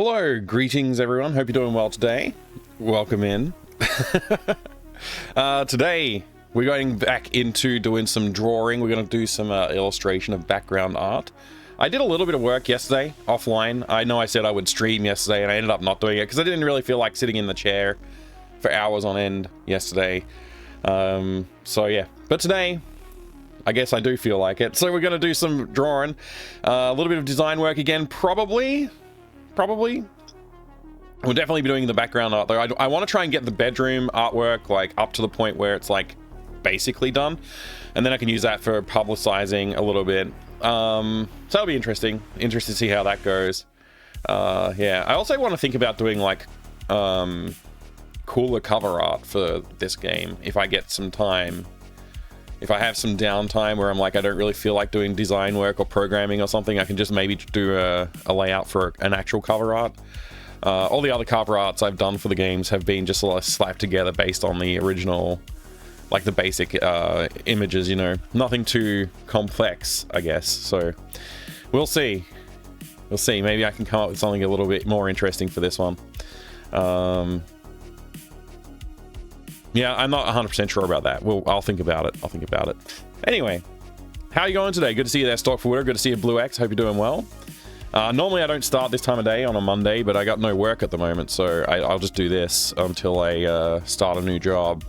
Hello, greetings everyone. Hope you're doing well today. Welcome in. Today we're going back into doing some drawing. We're going to do some illustration of background art. I did a little bit of work yesterday offline. I know I said I would stream yesterday and I ended up not doing it because I didn't really feel like sitting in the chair for hours on end yesterday. So yeah, but today I guess I do feel like it. So we're going to do some drawing, a little bit of design work again, probably. We'll definitely be doing the background art though. I want to try and get the bedroom artwork like up to the point where it's like basically done, and then I can use that for publicizing a little bit. So that'll be interesting to see how that goes. Yeah, I also want to think about doing like cooler cover art for this game if I get some time. If I have some downtime where I'm like, I don't really feel like doing design work or programming or something, I can just maybe do a layout for an actual cover art. All the other cover arts I've done for the games have been just slapped together based on the original, like the basic images, you know, nothing too complex, I guess. So we'll see. Maybe I can come up with something a little bit more interesting for this one. Yeah, I'm not 100% sure about that. I'll think about it. Anyway, how are you going today? Good to see you there, Stockforwarder. Good to see you, Blue X. Hope you're doing well. Normally I don't start this time of day on a Monday, but I got no work at the moment, so I'll just do this until I start a new job.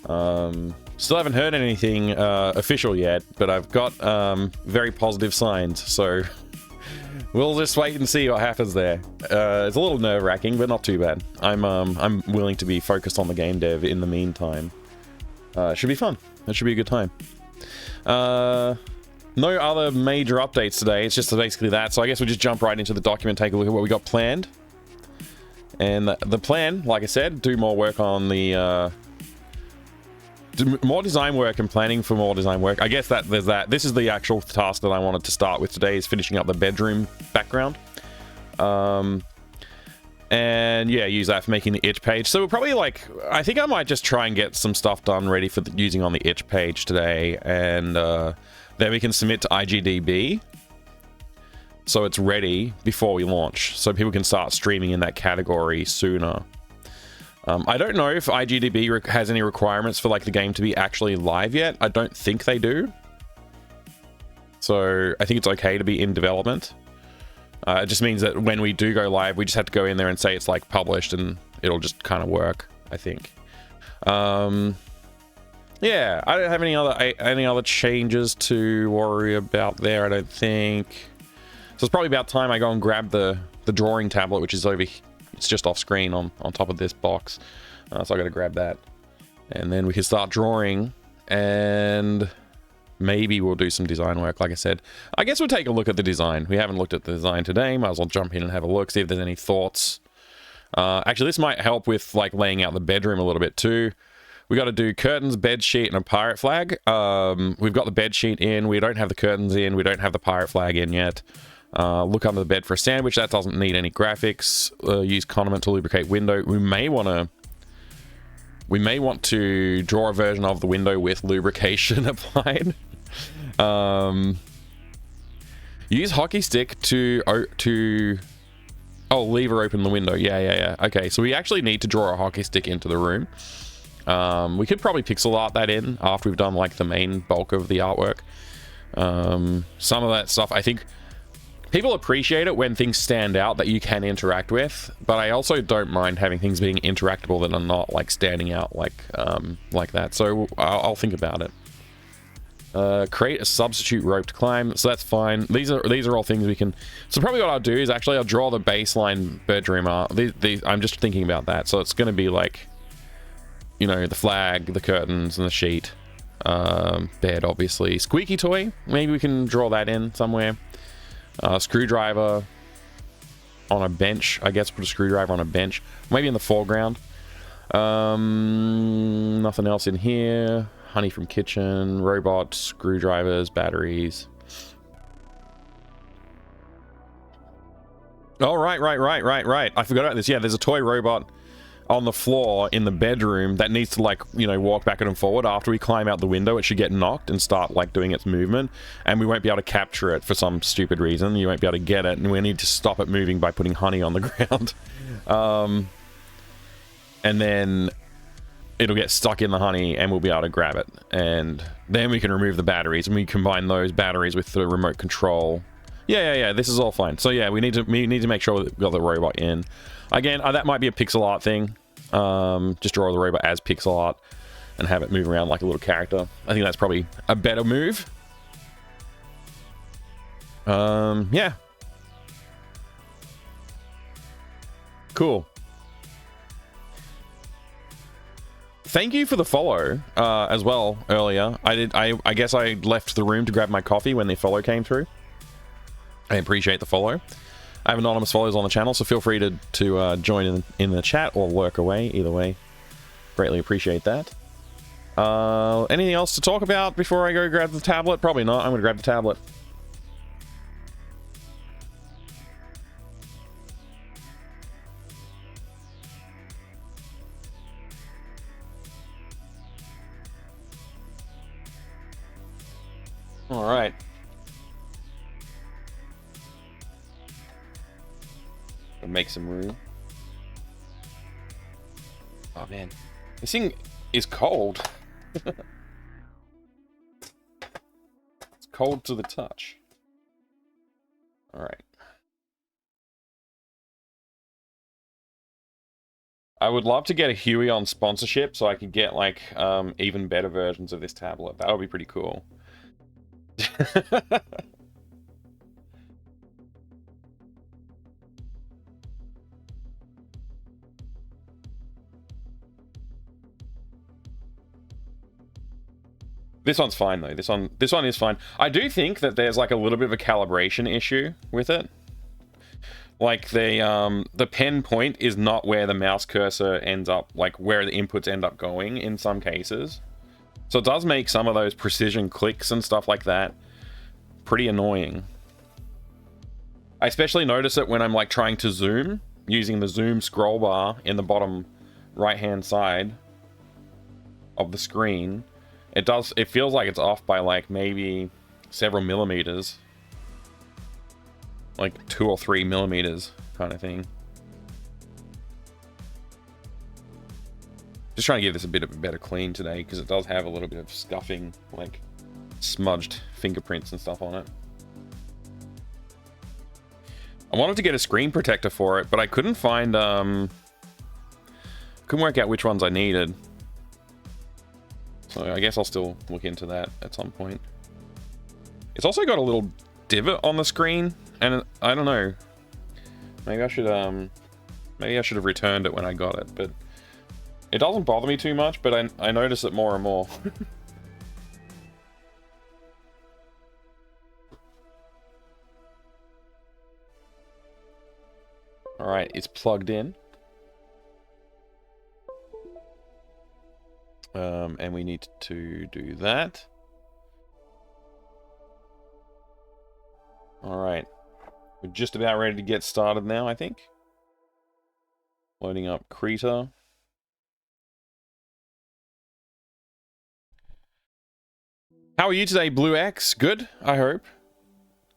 Still haven't heard anything official yet, but I've got very positive signs, so we'll just wait and see what happens there. It's a little nerve-wracking, but not too bad. I'm willing to be focused on the game dev in the meantime. It should be fun. It should be a good time. No other major updates today. It's just basically that. So I guess we'll just jump right into the document, take a look at what we got planned. And the plan, like I said, do more work on the more design work and planning for more design work. I guess that there's that. This is the actual task that I wanted to start with today, is finishing up the bedroom background. And yeah, use that for making the itch page. So we'll probably I think I might just try and get some stuff done ready for using on the itch page today, and then we can submit to IGDB so it's ready before we launch, so people can start streaming in that category sooner. I don't know if IGDB has any requirements for like the game to be actually live yet. I don't think they do. So I think it's okay to be in development. It just means that when we do go live, we just have to go in there and say it's like published, and it'll just kind of work, I think. Yeah, I don't have any other changes to worry about there, I don't think. So it's probably about time I go and grab the drawing tablet, which is over here. It's just off screen on top of this box. So I gotta grab that. And then we can start drawing, and maybe we'll do some design work, like I said. I guess we'll take a look at the design. We haven't looked at the design today. Might as well jump in and have a look, see if there's any thoughts. Actually, this might help with like laying out the bedroom a little bit too. We got to do curtains, bed sheet, and a pirate flag. We've got the bed sheet in. We don't have the curtains in. We don't have the pirate flag in yet. Look under the bed for a sandwich. That doesn't need any graphics. Use condiment to lubricate window. We may want to draw a version of the window with lubrication applied. Use hockey stick to lever open the window. Yeah. Okay, so we actually need to draw a hockey stick into the room. We could probably pixel art that in after we've done like the main bulk of the artwork. Some of that stuff, I think people appreciate it when things stand out that you can interact with, but I also don't mind having things being interactable that are not like standing out like that. So I'll think about it. Create a substitute rope to climb, so that's fine. These are all things we can. So probably what I'll do is actually I'll draw the baseline bedroom art. I'm just thinking about that. So it's going to be like, you know, the flag, the curtains, and the sheet. Bed, obviously. Squeaky toy, maybe we can draw that in somewhere. Screwdriver on a bench. I guess put a screwdriver on a bench. Maybe in the foreground. Nothing else in here. Honey from kitchen. Robot, screwdrivers, batteries. Oh, right. I forgot about this. Yeah, there's a toy robot on the floor in the bedroom that needs to, like, you know, walk back and forward. After we climb out the window, it should get knocked and start, like, doing its movement, and we won't be able to capture it for some stupid reason. You won't be able to get it, and we need to stop it moving by putting honey on the ground. And then it'll get stuck in the honey, and we'll be able to grab it, and then we can remove the batteries, and we combine those batteries with the remote control. Yeah, this is all fine. So yeah, we need to make sure we've got the robot in. Again, that might be a pixel art thing. Just draw the robot as pixel art and have it move around like a little character. I think that's probably a better move. Yeah. Cool. Thank you for the follow as well earlier. I guess I left the room to grab my coffee when the follow came through. I appreciate the follow. I have anonymous follows on the channel, so feel free to join in the chat or lurk away. Either way, greatly appreciate that. Anything else to talk about before I go grab the tablet? Probably not. I'm going to grab the tablet. All right. Make some room. Oh man, this thing is cold. It's cold to the touch. All right. I would love to get a Huey on sponsorship so I could get like even better versions of this tablet. That would be pretty cool. This one's fine though. This one is fine. I do think that there's like a little bit of a calibration issue with it. Like the pen point is not where the mouse cursor ends up, like where the inputs end up going in some cases. So it does make some of those precision clicks and stuff like that pretty annoying. I especially notice it when I'm like trying to zoom using the zoom scroll bar in the bottom right hand side of the screen. It feels like it's off by like maybe several millimeters, like 2 or 3 millimeters kind of thing. Just trying to give this a bit of a better clean today because it does have a little bit of scuffing, like smudged fingerprints and stuff on it. I wanted to get a screen protector for it, but I couldn't find couldn't work out which ones I needed. So I guess I'll still look into that at some point. It's also got a little divot on the screen, and I don't know. Maybe I should have returned it when I got it, but it doesn't bother me too much, but I notice it more and more. Alright, it's plugged in. And we need to do that. Alright. We're just about ready to get started now, I think. Loading up Krita. How are you today, Blue X? Good, I hope.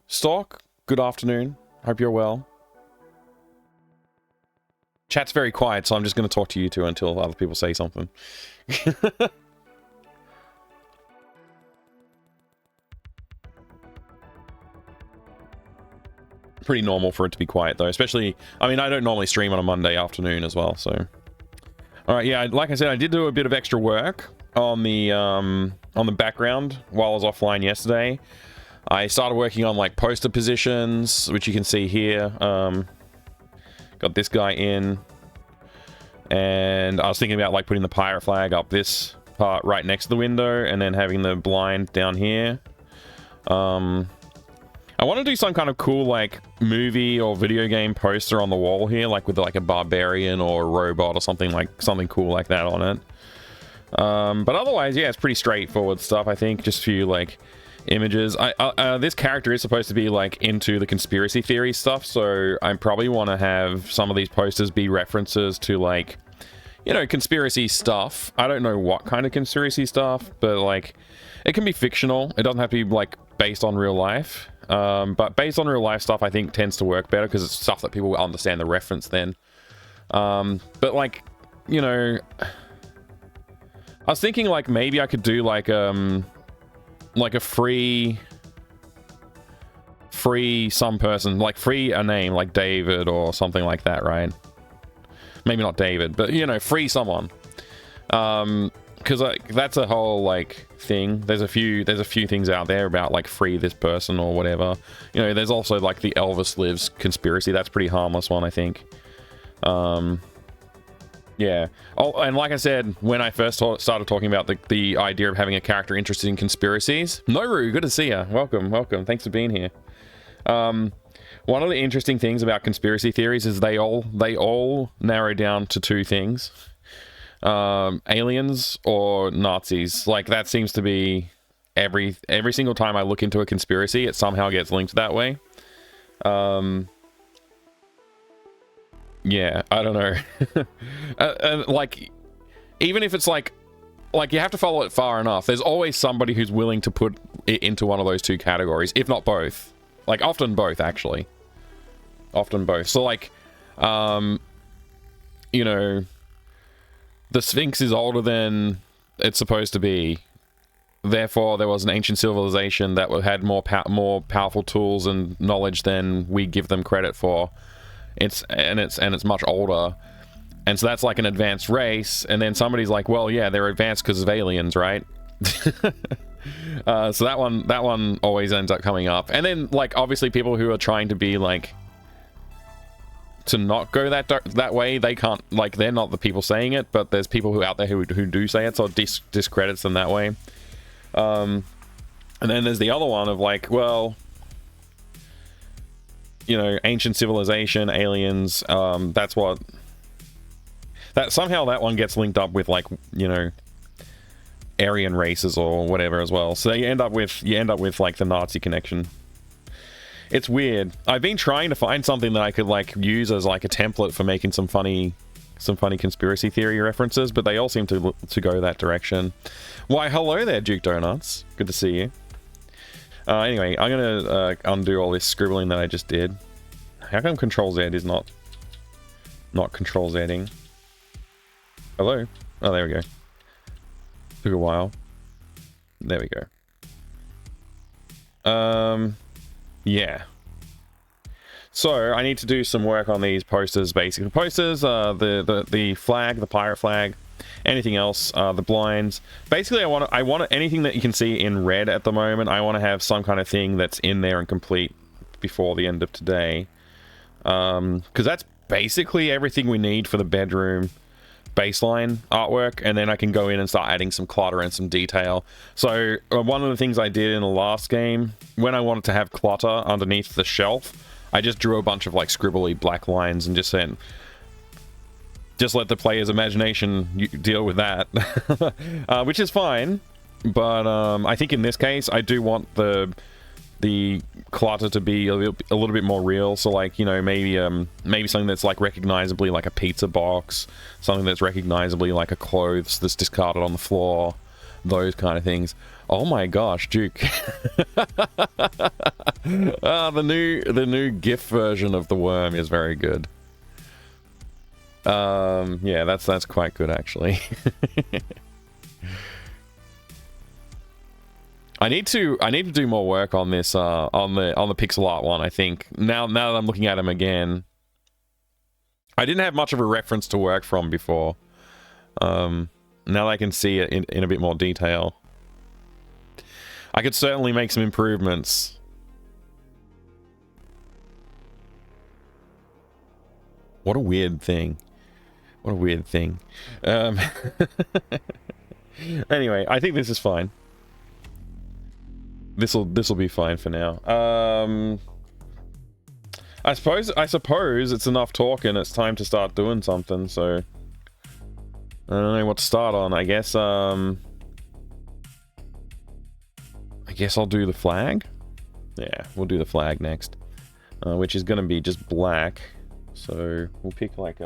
Stork, good afternoon. Hope you're well. Chat's very quiet, so I'm just going to talk to you two until other people say something. Pretty normal for it to be quiet though, especially, I mean, I don't normally stream on a Monday afternoon as well, so. All right, yeah, like I said, I did do a bit of extra work on the background while I was offline yesterday. I started working on like poster positions, which you can see here. Got this guy in, and I was thinking about like putting the pirate flag up this part right next to the window, and then having the blind down here. I want to do some kind of cool like movie or video game poster on the wall here, like with like a barbarian or a robot or something cool like that on it. But otherwise, yeah, it's pretty straightforward stuff. I think just a few like images. This character is supposed to be like into the conspiracy theory stuff, so I probably want to have some of these posters be references to like you know, conspiracy stuff. I don't know what kind of conspiracy stuff, but like, it can be fictional. It doesn't have to be like based on real life. But based on real life stuff, I think tends to work better because it's stuff that people will understand the reference then. But like, you know, I was thinking like maybe I could do like a free some person, like free a name like David or something like that, right? Maybe not David, but you know, free someone. Because like that's a whole like thing. There's a few things out there about like free this person or whatever. You know, there's also like the Elvis Lives conspiracy. That's a pretty harmless one, I think. Yeah. Oh, and like I said, when I first started talking about the idea of having a character interested in conspiracies, Noru, good to see you. Welcome. Thanks for being here. One of the interesting things about conspiracy theories is they all narrow down to two things. Aliens or Nazis. Like that seems to be every single time I look into a conspiracy, it somehow gets linked that way. Yeah, I don't know. And like, even if it's like you have to follow it far enough, there's always somebody who's willing to put it into one of those two categories, if not both. Like, often both, actually. Often both. So, like, you know, the Sphinx is older than it's supposed to be. Therefore, there was an ancient civilization that had more powerful tools and knowledge than we give them credit for. It's much older, and so that's like an advanced race. And then somebody's like, well, yeah, they're advanced because of aliens, right? So that one always ends up coming up. And then like obviously people who are trying to be like to not go that way, they can't, like, they're not the people saying it, but there's people who out there who do say it, so it discredits them that way. And then there's the other one of like, well, you know, ancient civilization, aliens, that's what that somehow that one gets linked up with, like, you know, Aryan races or whatever as well. So you end up with like the Nazi connection. It's weird. I've been trying to find something that I could like use as like a template for making some funny conspiracy theory references, but they all seem to go that direction. Why, hello there, Duke Donuts. Good to see you. Anyway, I'm gonna undo all this scribbling that I just did. How come Control Z is not Control Zing? Hello? Oh, there we go. Took a while. There we go. Yeah. So I need to do some work on these posters, basically. Posters, the flag, the pirate flag, anything else, the blinds. Basically, I want anything that you can see in red at the moment. I want to have some kind of thing that's in there and complete before the end of today. Because that's basically everything we need for the bedroom baseline artwork, and then I can go in and start adding some clutter and some detail. So one of the things I did in the last game, when I wanted to have clutter underneath the shelf, I just drew a bunch of like scribbly black lines and just said, just let the player's imagination deal with that. Which is fine, but I think in this case I do want the clutter to be a little bit more real. So like, you know, maybe something that's like recognizably like a pizza box, something that's recognizably like a clothes that's discarded on the floor, those kind of things. Oh my gosh, Duke. The new GIF version of the worm is very good. Yeah, that's quite good actually. I need to do more work on this on the pixel art one. I think now that I'm looking at them again, I didn't have much of a reference to work from before. Now that I can see it in a bit more detail, I could certainly make some improvements. What a weird thing. What a weird thing. Anyway, I think this is fine. This'll be fine for now. I suppose it's enough talking. It's time to start doing something. So I don't know what to start on. I guess I'll do the flag. Yeah, we'll do the flag next, which is gonna be just black. So we'll pick like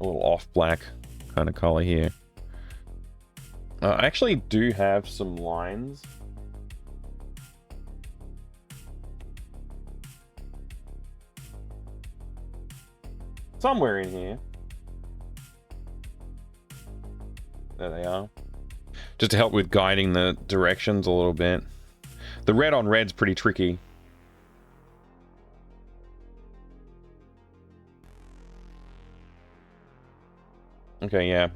A little off black kind of color here. I actually do have some lines. Somewhere in here. There they are. Just to help with guiding the directions a little bit. The red on red's pretty tricky. Okay, yeah.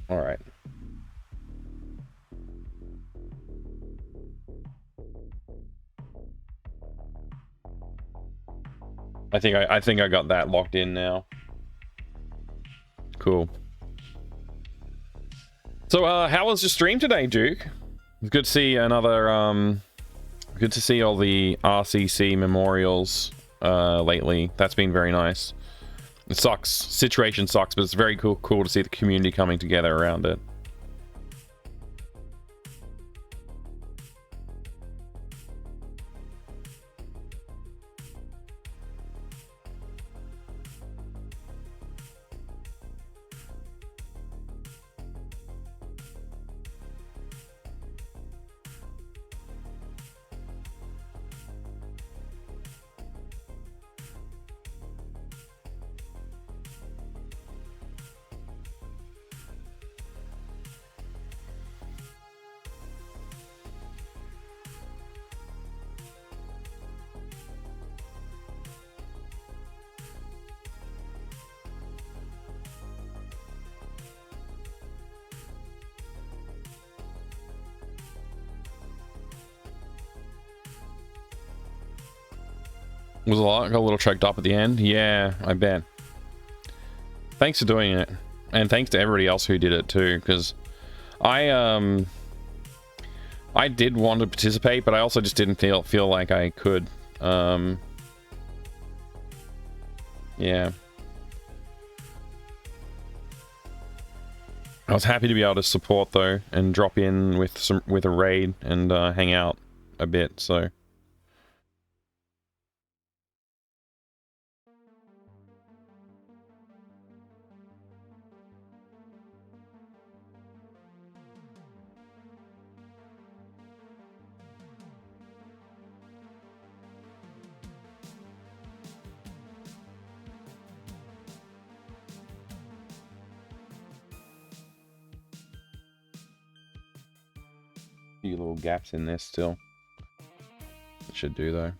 All right. I think I got that locked in now. Cool. So, how was your stream today, Duke? It's good to see another, good to see all the RCC memorials, lately. That's been very nice. It sucks. Situation sucks, but it's very cool to see the community coming together around it. Was a little choked up at the end? Yeah, I bet. Thanks for doing it. And thanks to everybody else who did it too, because I did want to participate, but I also just didn't feel like I could. Yeah. I was happy to be able to support though, and drop in with a raid and hang out a bit, so. Few little gaps in there still. It should do though.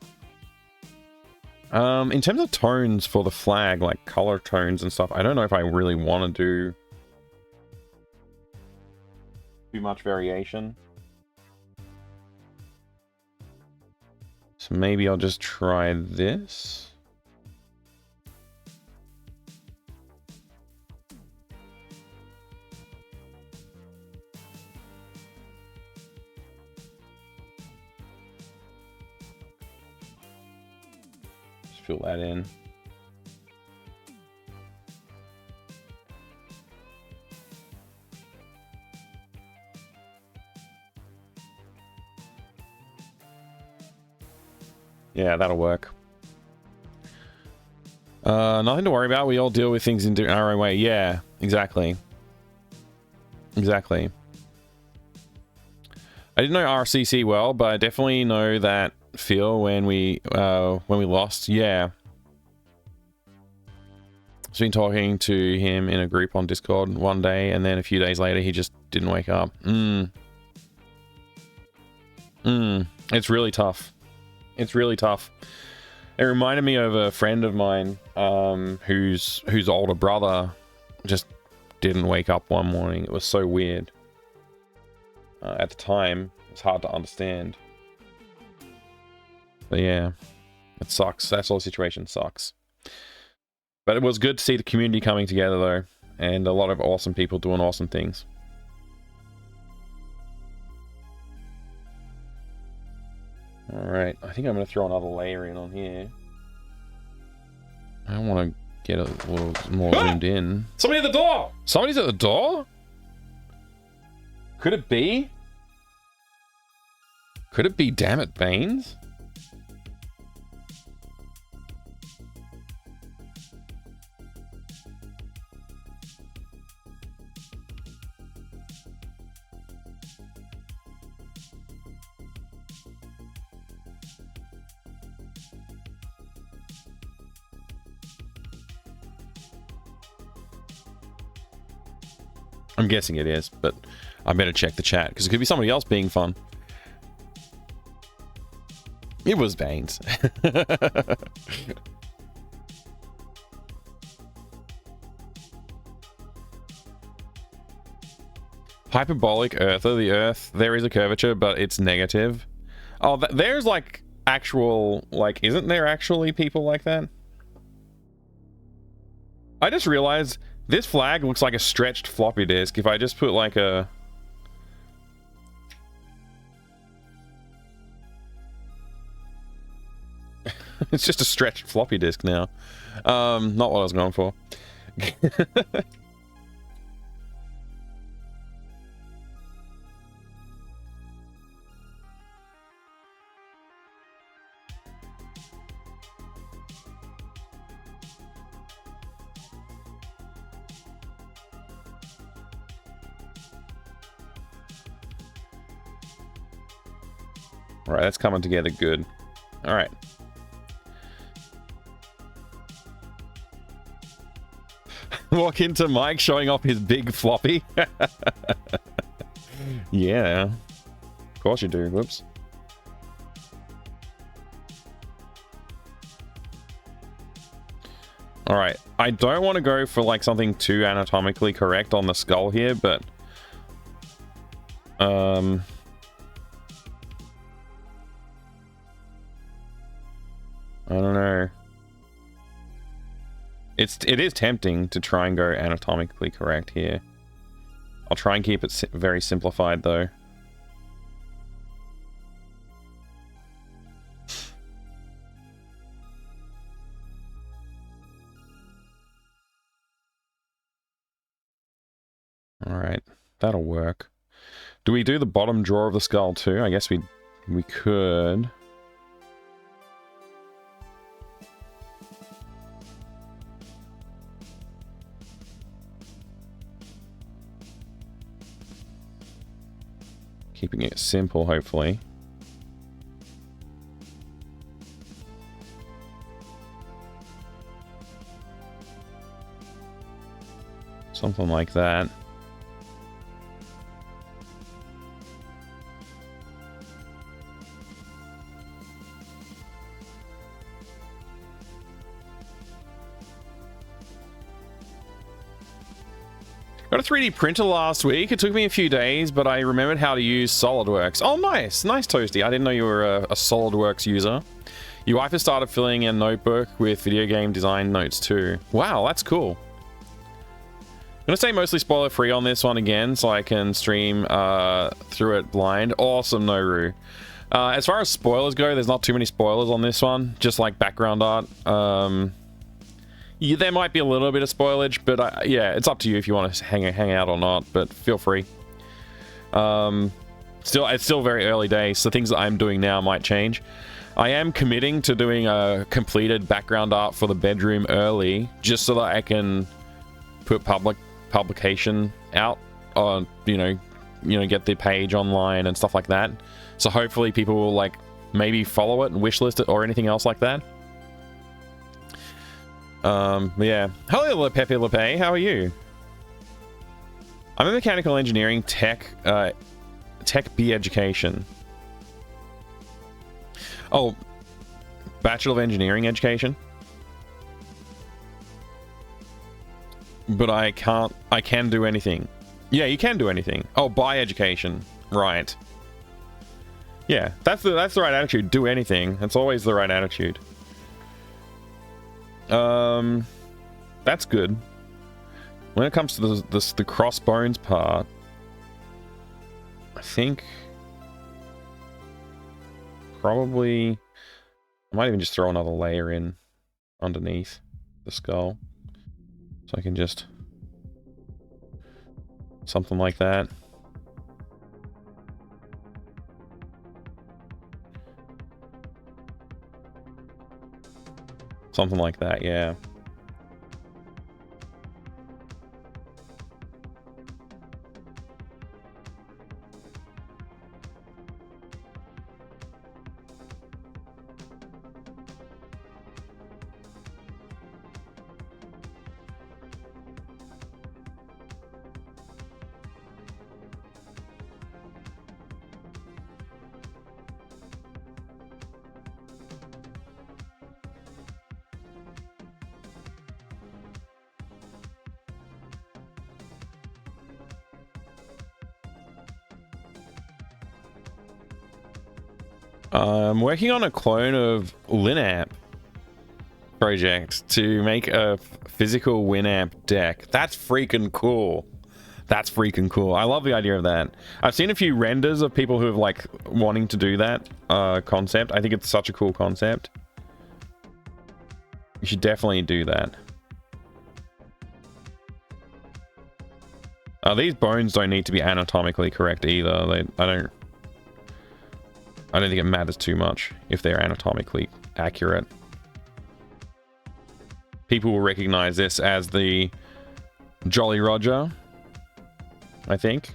In terms of tones for the flag, like color tones and stuff, I don't know if I really want to do too much variation. So maybe I'll just try this. Fill that in. Yeah, that'll work. Nothing to worry about. We all deal with things in our own way. Yeah, exactly. Exactly. I didn't know RCC well, but I definitely know that feel when we lost. Yeah. I've been talking to him in a group on Discord one day, and then a few days later he just didn't wake up. It's really tough. It's really tough. It reminded me of a friend of mine whose older brother just didn't wake up one morning. It was so weird. At the time, it's hard to understand. But yeah, it sucks. That whole situation sucks. But it was good to see the community coming together though, and a lot of awesome people doing awesome things. Alright, I think I'm going to throw another layer in on here. I want to get a little more zoomed in. Somebody at the door! Somebody's at the door? Could it be? Could it be Dammit Baines? I'm guessing it is, but I better check the chat because it could be somebody else being fun. It was Baines. Hyperbolic Earther, the Earth, there is a curvature, but it's negative. Oh, there's like actual, like, isn't there actually people like that? I just realized this flag looks like a stretched floppy disk. If I just put like a... It's just a stretched floppy disk now. Not what I was going for. Alright, that's coming together good. Alright. Walk into Mike showing off his big floppy. Yeah. Of course you do. Whoops. Alright. I don't want to go for like something too anatomically correct on the skull here, but... I don't know. It is tempting to try and go anatomically correct here. I'll try and keep it very simplified though. Alright, that'll work. Do we do the bottom drawer of the skull too? I guess we could. Keeping it simple, hopefully. Something like that. Got a 3D printer last week. It took me a few days, but I remembered how to use SolidWorks. Oh, nice. Nice, Toasty. I didn't know you were a SolidWorks user. Your wife has started filling a notebook with video game design notes too. Wow, that's cool. I'm going to stay mostly spoiler-free on this one again, so I can stream through it blind. Awesome, Noru. As far as spoilers go, there's not too many spoilers on this one, just like background art. Yeah, there might be a little bit of spoilage, but yeah, it's up to you if you want to hang out or not, but feel free. It's still very early days, so things that I'm doing now might change. I am committing to doing a completed background art for the bedroom early, just so that I can put publication out on, you know, get the page online and stuff like that. So hopefully people will like maybe follow it and wishlist it or anything else like that. Yeah. Hello, Le Pepe Lepe. How are you? I'm a mechanical engineering tech B education. Oh, Bachelor of Engineering education. But I can do anything. Yeah, you can do anything. Oh, by education. Right. Yeah, that's the right attitude. Do anything. That's always the right attitude. That's good. When it comes to the crossbones part, I think probably I might even just throw another layer in underneath the skull, so I can just something like that. Something like that, yeah. I'm working on a clone of Linamp project to make a physical Winamp deck. That's freaking cool. That's freaking cool. I love the idea of that. I've seen a few renders of people who have like wanting to do that concept. I think it's such a cool concept. You should definitely do that. These bones don't need to be anatomically correct either. I don't think it matters too much if they're anatomically accurate. People will recognize this as the Jolly Roger, I think.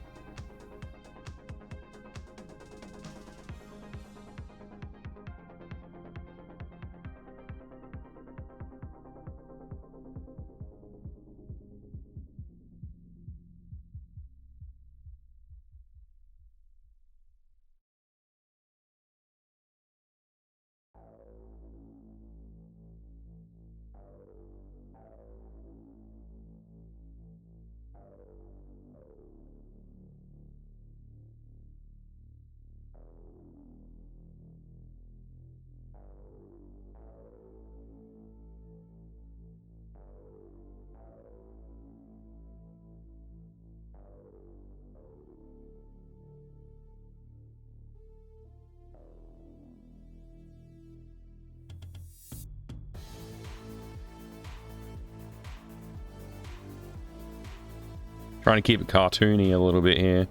Trying to keep it cartoony a little bit here.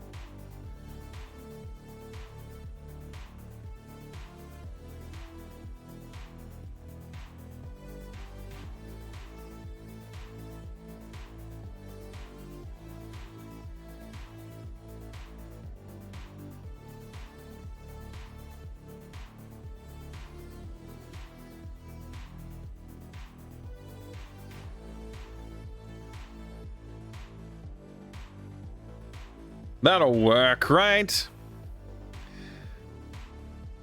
That'll work, right?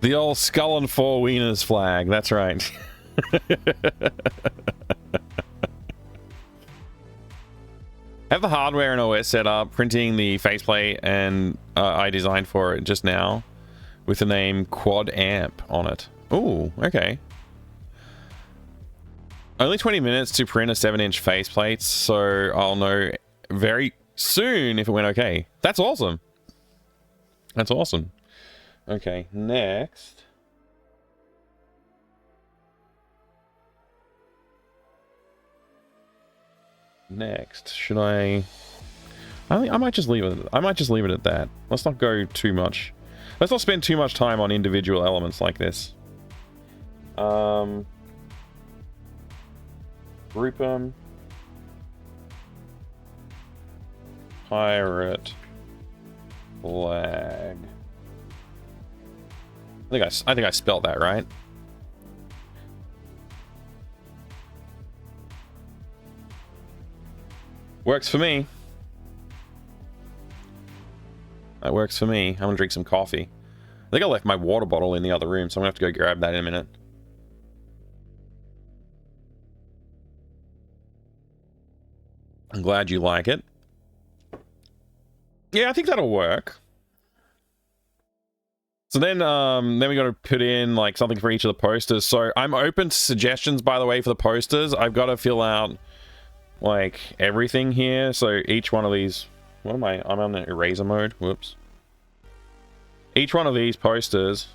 The old skull and four wieners flag. That's right. Have the hardware and OS set up, printing the faceplate, and I designed for it just now with the name Quad Amp on it. Ooh, okay. Only 20 minutes to print a 7-inch faceplate, so I'll know very soon if it went okay. That's awesome. That's awesome. Okay, next. Should I might just leave it. I might just leave it at that. Let's not go too much. Let's not spend too much time on individual elements like this. Group them. Pirate flag. I think I spelled that right. Works for me. That works for me. I'm gonna drink some coffee. I think I left my water bottle in the other room, so I'm gonna have to go grab that in a minute. I'm glad you like it. Yeah, I think that'll work. So then we got to put in like something for each of the posters. So I'm open to suggestions, by the way, for the posters. I've got to fill out like everything here. So each one of these, what am I? I'm on the eraser mode. Whoops. Each one of these posters.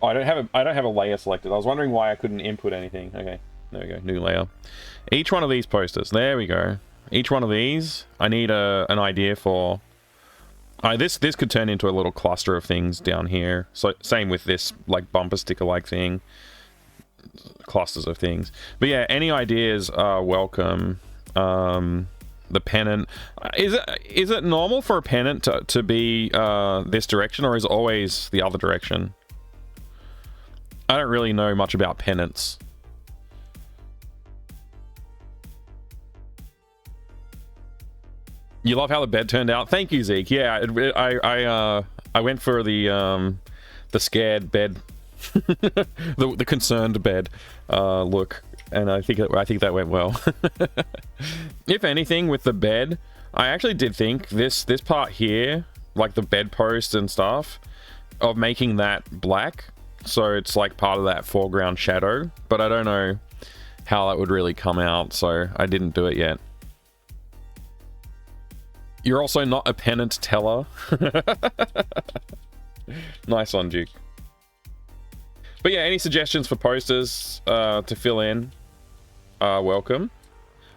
Oh, I don't have a layer selected. I was wondering why I couldn't input anything. Okay, there we go. New layer. Each one of these posters. There we go. Each one of these, I need an idea for. This could turn into a little cluster of things down here. So same with this like bumper sticker like thing. Clusters of things. But yeah, any ideas are welcome. The pennant. Is it normal for a pennant to be this direction, or is it always the other direction? I don't really know much about pennants. You love how the bed turned out. Thank you, Zeke. Yeah, I went for the scared bed, the concerned bed look, and I think that went well. If anything, with the bed, I actually did think this part here, like the bedpost and stuff, of making that black, so it's like part of that foreground shadow, but I don't know how that would really come out, so I didn't do it yet. You're also not a pennant teller. Nice one, Duke. But yeah, any suggestions for posters to fill in are welcome.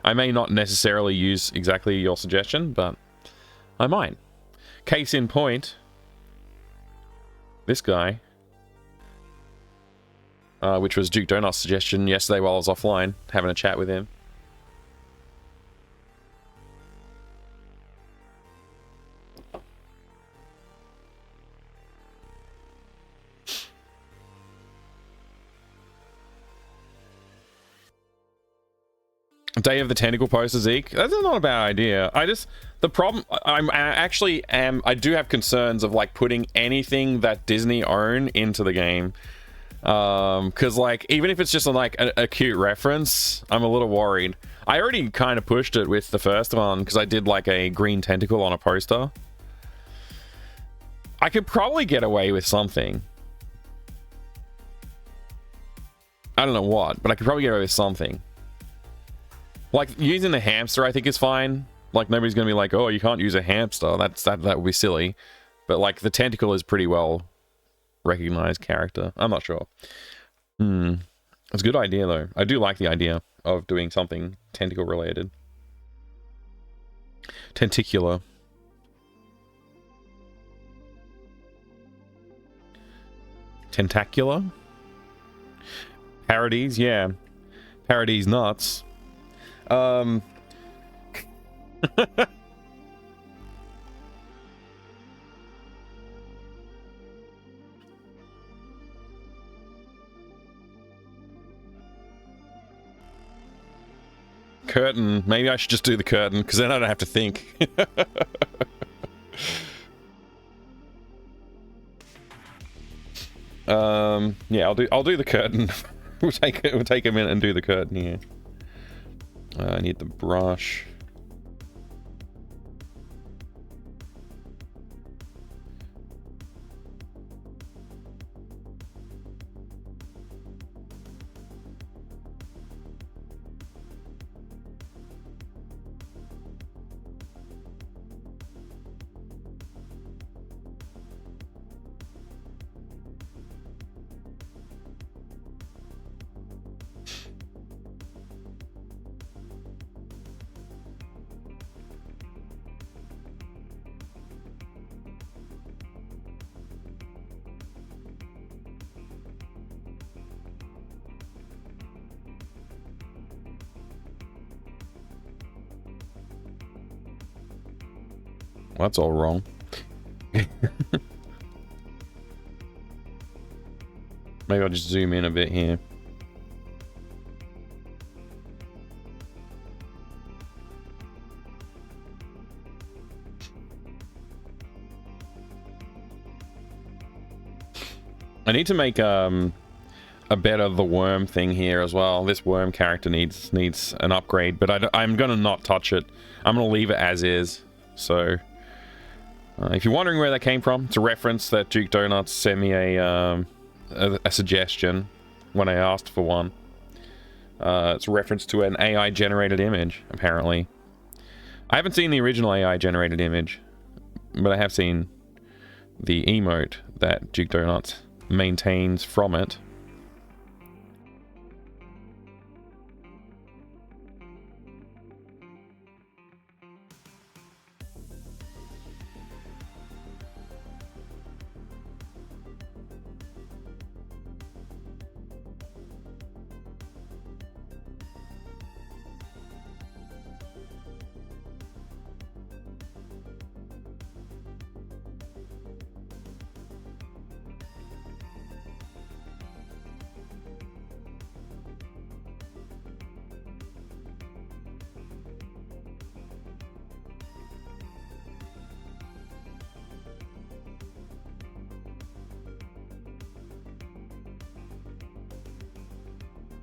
I may not necessarily use exactly your suggestion, but I might. Case in point, this guy, which was Duke Donut's suggestion yesterday while I was offline, having a chat with him. Day of the Tentacle poster, Zeke. That's not a bad idea. The problem, I do have concerns of like putting anything that Disney own into the game. Because like, even if it's just like a cute reference, I'm a little worried. I already kind of pushed it with the first one because I did like a green tentacle on a poster. I could probably get away with something. I don't know what, but I could probably get away with something. Like, using the hamster, I think, is fine. Like, nobody's going to be like, oh, you can't use a hamster. That would be silly. But, like, the tentacle is pretty well recognized character. I'm not sure. It's a good idea, though. I do like the idea of doing something tentacle-related. Tentacular. Tentacular? Parodies, yeah. Parodies nuts. Curtain. Maybe I should just do the curtain, because then I don't have to think. Yeah, I'll do the curtain. We'll take a minute and do the curtain here. I need the brush. Well, that's all wrong. Maybe I'll just zoom in a bit here. I need to make a better the worm thing here as well. This worm character needs an upgrade, but I'm gonna not touch it. I'm gonna leave it as is. So if you're wondering where that came from, it's a reference that Duke Donuts sent me a suggestion when I asked for one. It's a reference to an AI generated image, apparently. I haven't seen the original AI generated image, but I have seen the emote that Duke Donuts maintains from it.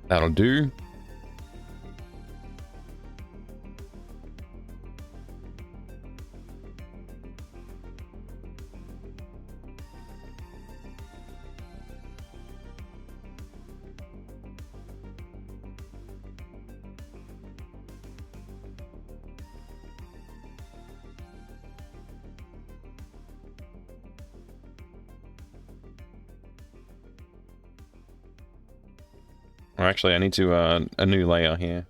That'll do. Or actually, I need to a new layer here.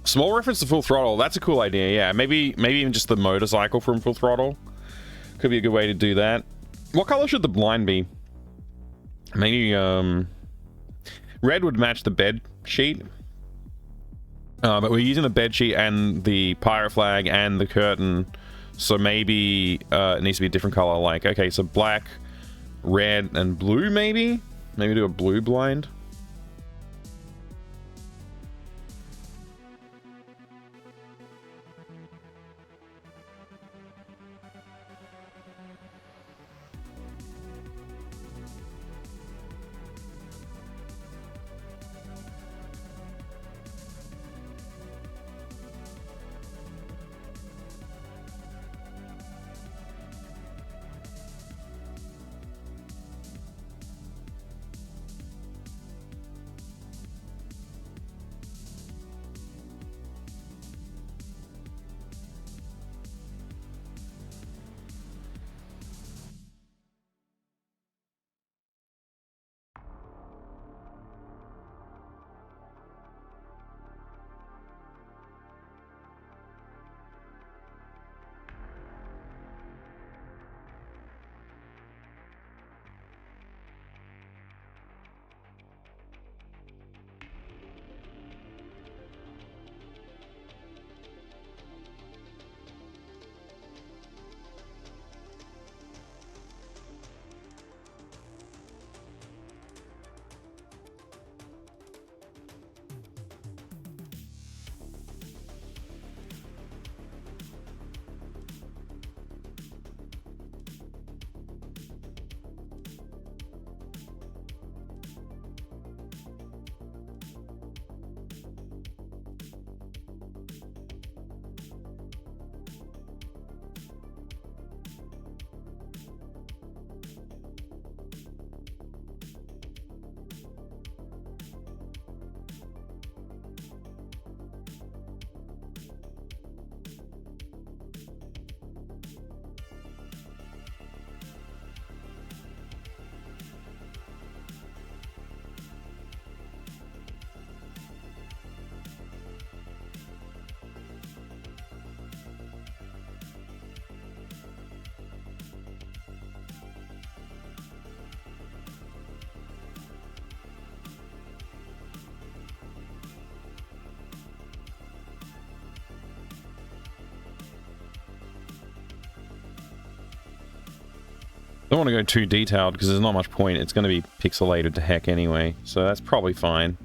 Small reference to Full Throttle. That's a cool idea. Yeah, maybe even just the motorcycle from Full Throttle could be a good way to do that. What color should the blind be? Maybe red would match the bed sheet. But we're using the bed sheet and the pirate flag and the curtain, so maybe it needs to be a different color. Like, okay, so black, red, and blue. Maybe do a blue blind. Don't want to go too detailed because there's not much point. It's going to be pixelated to heck anyway, so that's probably fine.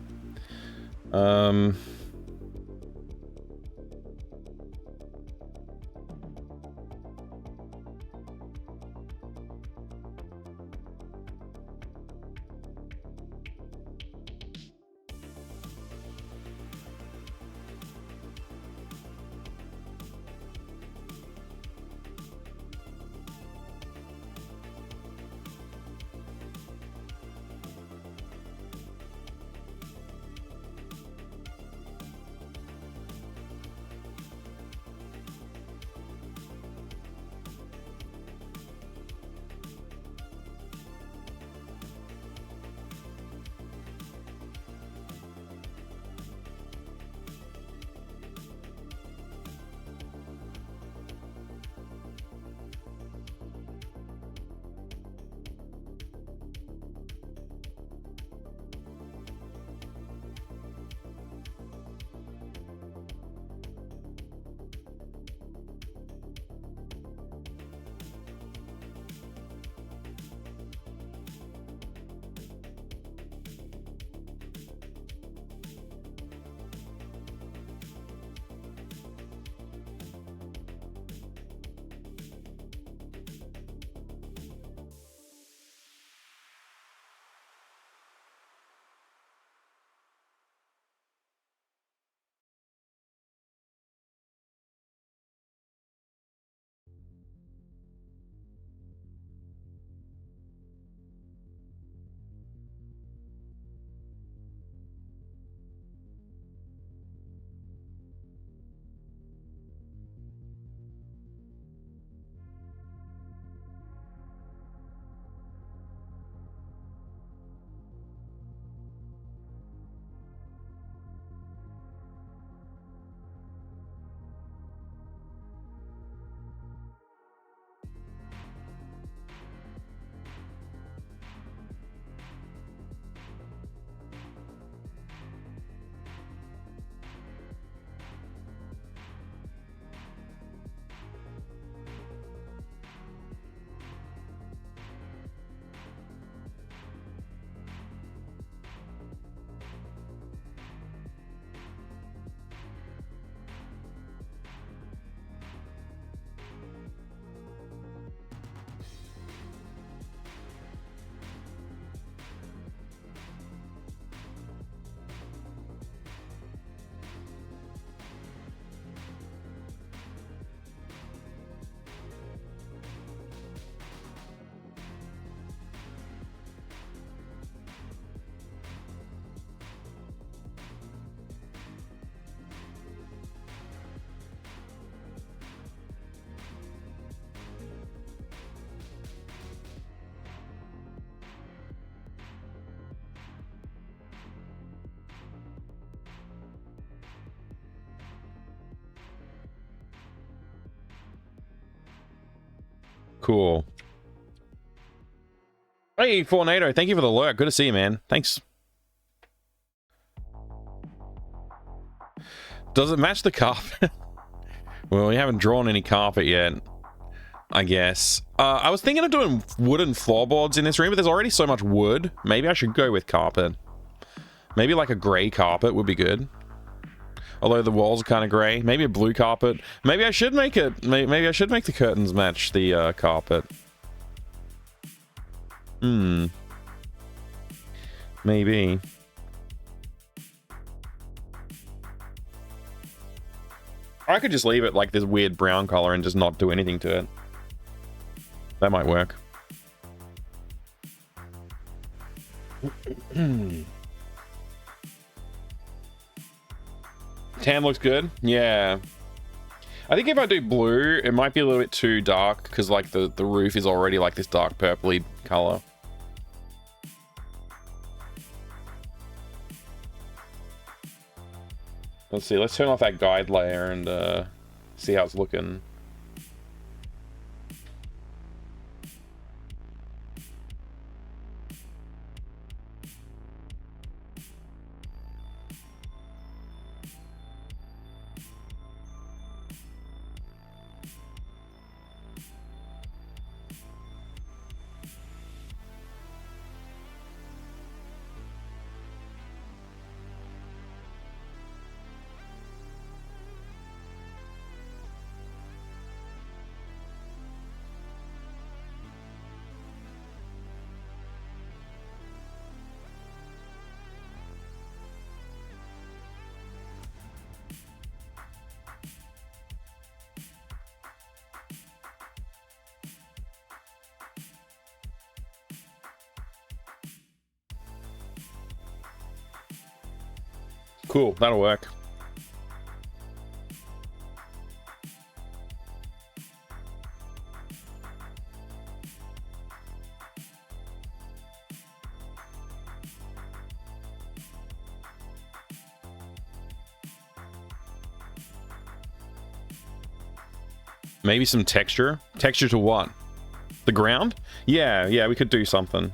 Cool. Hey, Fornado, thank you for the lurk. Good to see you, man. Thanks. Does it match the carpet? Well, we haven't drawn any carpet yet, I guess. I was thinking of doing wooden floorboards in this room, but there's already so much wood. Maybe I should go with carpet. Maybe like a gray carpet would be good. Although the walls are kind of gray. Maybe a blue carpet. Maybe I should make it. Maybe I should make the curtains match the carpet. Maybe. I could just leave it like this weird brown color and just not do anything to it. That might work. Tan looks good. Yeah. I think if I do blue, it might be a little bit too dark because like the roof is already like this dark purpley color. Let's see. Let's turn off that guide layer and see how it's looking. Cool, that'll work. Maybe some texture. Texture to what? The ground? Yeah, we could do something.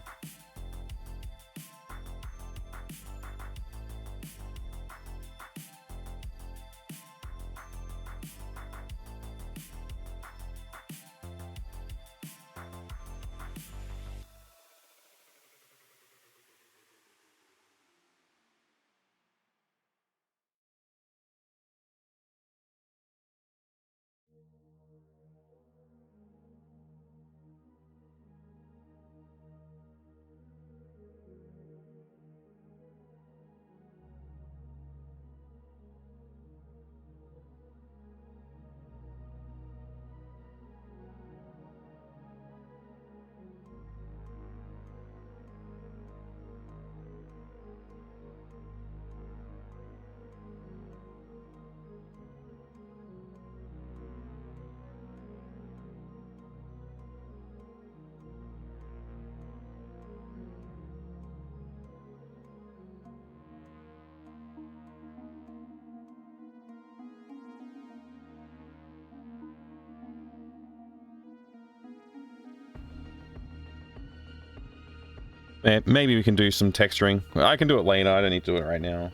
Maybe we can do some texturing. I can do it later. I don't need to do it right now.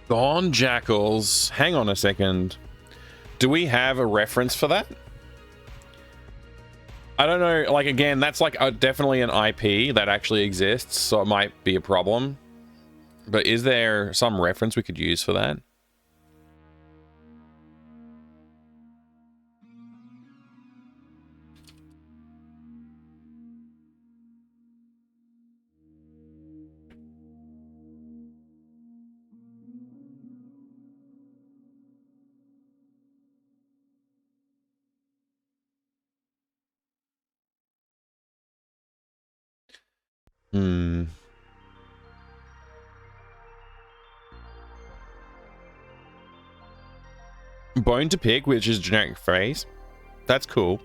Gone Jackals. Hang on a second. Do we have a reference for that? I don't know. Like, again, that's like definitely an IP that actually exists, so it might be a problem. But is there some reference we could use for that? Bone to pick, which is generic phrase. That's cool.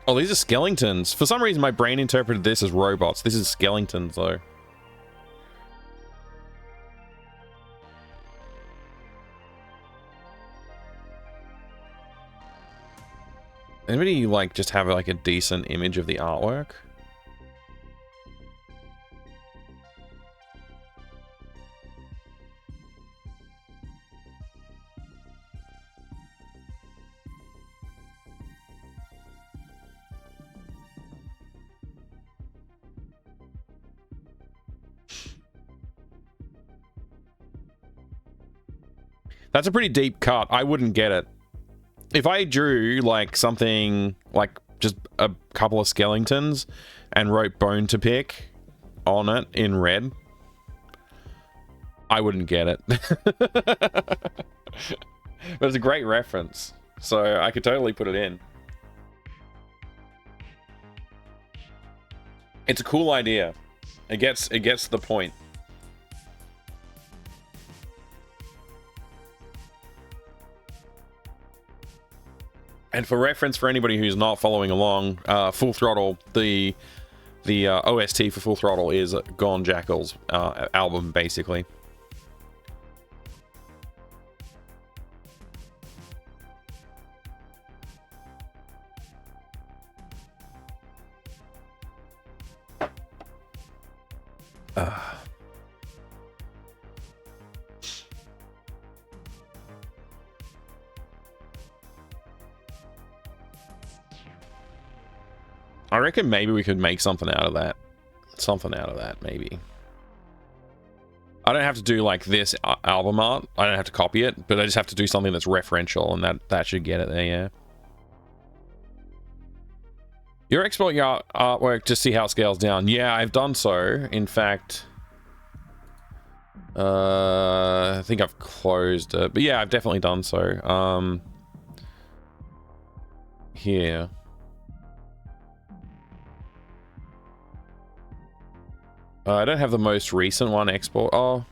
Oh, these are skeletons. For some reason, my brain interpreted this as robots. This is skeletons, though. Anybody, like, just have, like, a decent image of the artwork? That's a pretty deep cut. I wouldn't get it. If I drew, like, something, like, just a couple of skeletons and wrote bone to pick on it in red, I wouldn't get it. But it's a great reference, so I could totally put it in. It's a cool idea. It gets to the point. And for reference, for anybody who's not following along, Full Throttle, the OST for Full Throttle is Gone Jackal's album, basically. I reckon maybe we could make something out of that. Something out of that, maybe. I don't have to do like this album art. I don't have to copy it, but I just have to do something that's referential, and that should get it there, yeah. You export your artwork to see how it scales down. Yeah, I've done so. In fact, I think I've closed it. But yeah, I've definitely done so. Here. I don't have the most recent one export. Oh,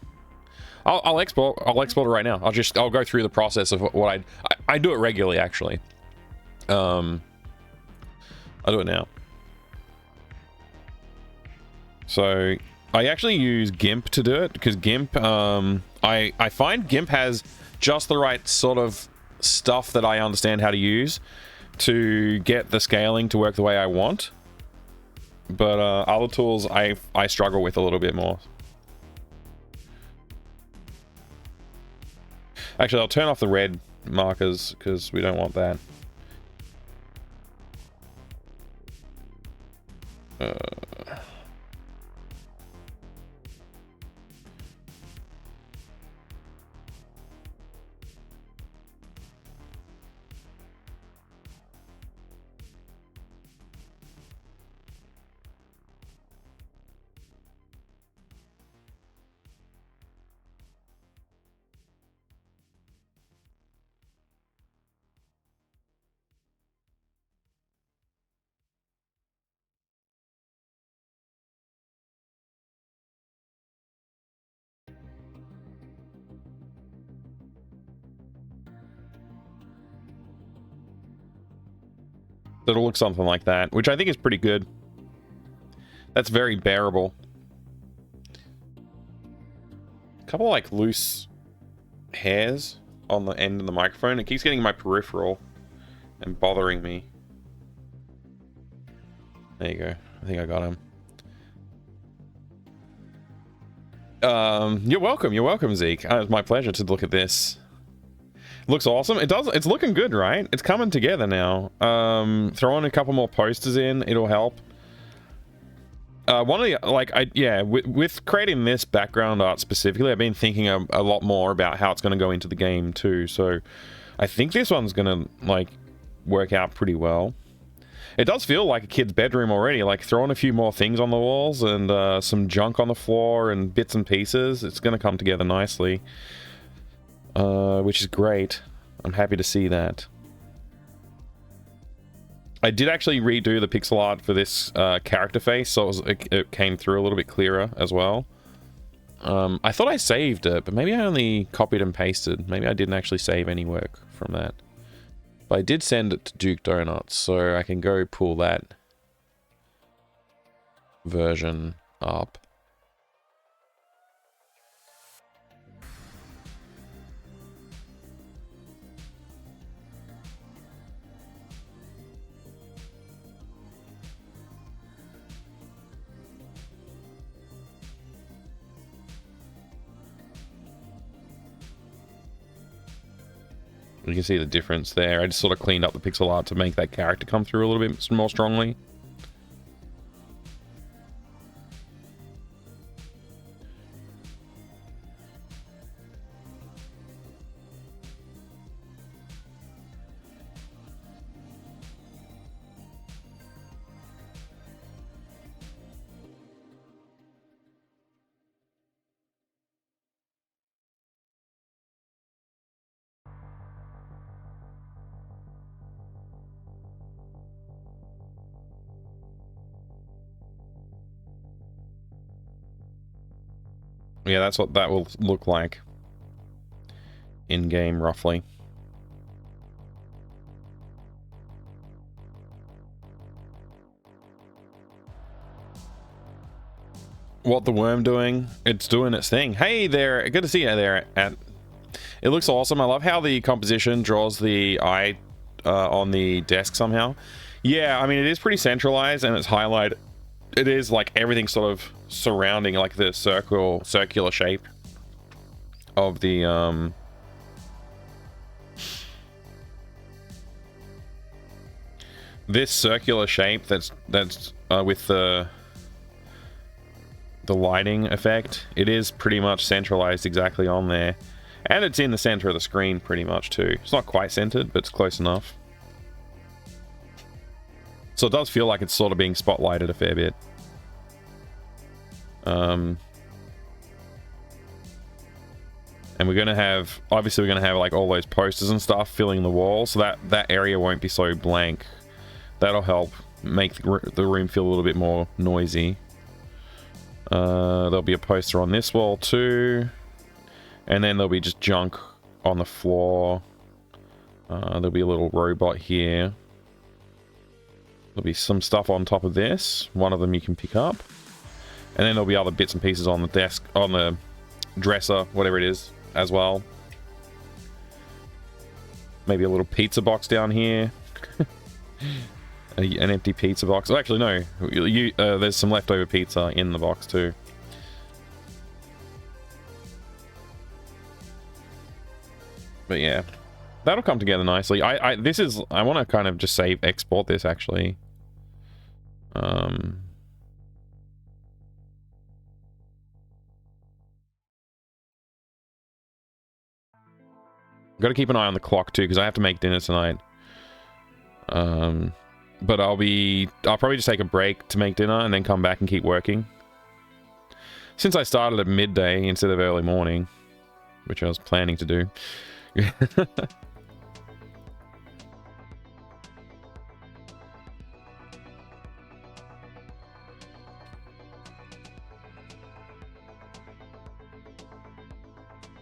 I'll export it right now. I'll go through the process of what I do it regularly, actually. I'll do it now. So I actually use GIMP to do it, because GIMP, I find GIMP has just the right sort of stuff that I understand how to use to get the scaling to work the way I want. But other tools I struggle with a little bit more. Actually, I'll turn off the red markers because we don't want that. It'll look something like that, which I think is pretty good. That's very bearable. A couple of, like, loose hairs on the end of the microphone. It keeps getting in my peripheral and bothering me. There you go. I think I got him. You're welcome. You're welcome, Zeke. It's my pleasure to look at this. Looks awesome. It does. It's looking good, right? It's coming together now. Throwing a couple more posters in, it'll help. One of the, like, with creating this background art specifically, I've been thinking a lot more about how it's going to go into the game too. So I think this one's going to, like, work out pretty well. It does feel like a kid's bedroom already, like throwing a few more things on the walls and some junk on the floor and bits and pieces. It's going to come together nicely. Which is great. I'm happy to see that. I did actually redo the pixel art for this character face, so it came through a little bit clearer as well. I thought I saved it, but maybe I only copied and pasted. Maybe I didn't actually save any work from that. But I did send it to Duke Donuts, so I can go pull that version up. You can see the difference there. I just sort of cleaned up the pixel art to make that character come through a little bit more strongly. Yeah, that's what that will look like in-game, roughly. What the worm doing? It's doing its thing. Hey there, good to see you there. It looks awesome. I love how the composition draws the eye on the desk somehow. Yeah, I mean, it is pretty centralized and it's highlighted. It is like everything sort of surrounding like the circular shape of the this circular shape that's with the lighting effect. It is pretty much centralized exactly on there, and it's in the center of the screen pretty much too. It's not quite centered, but it's close enough. So it does feel like it's sort of being spotlighted a fair bit. And we're going to have, obviously we're going to have like all those posters and stuff filling the wall, so that area won't be so blank. That'll help make the room feel a little bit more noisy. There'll be a poster on this wall too. And then there'll be just junk on the floor. There'll be a little robot here. There'll be some stuff on top of this. One of them you can pick up. And then there'll be other bits and pieces on the desk, on the dresser, whatever it is, as well. Maybe a little pizza box down here. An empty pizza box. Oh, actually, no. There's some leftover pizza in the box, too. But yeah. That'll come together nicely. I want to kind of just export this, actually. Got to keep an eye on the clock too, because I have to make dinner tonight. But I'll probably just take a break to make dinner and then come back and keep working. Since I started at midday instead of early morning, which I was planning to do.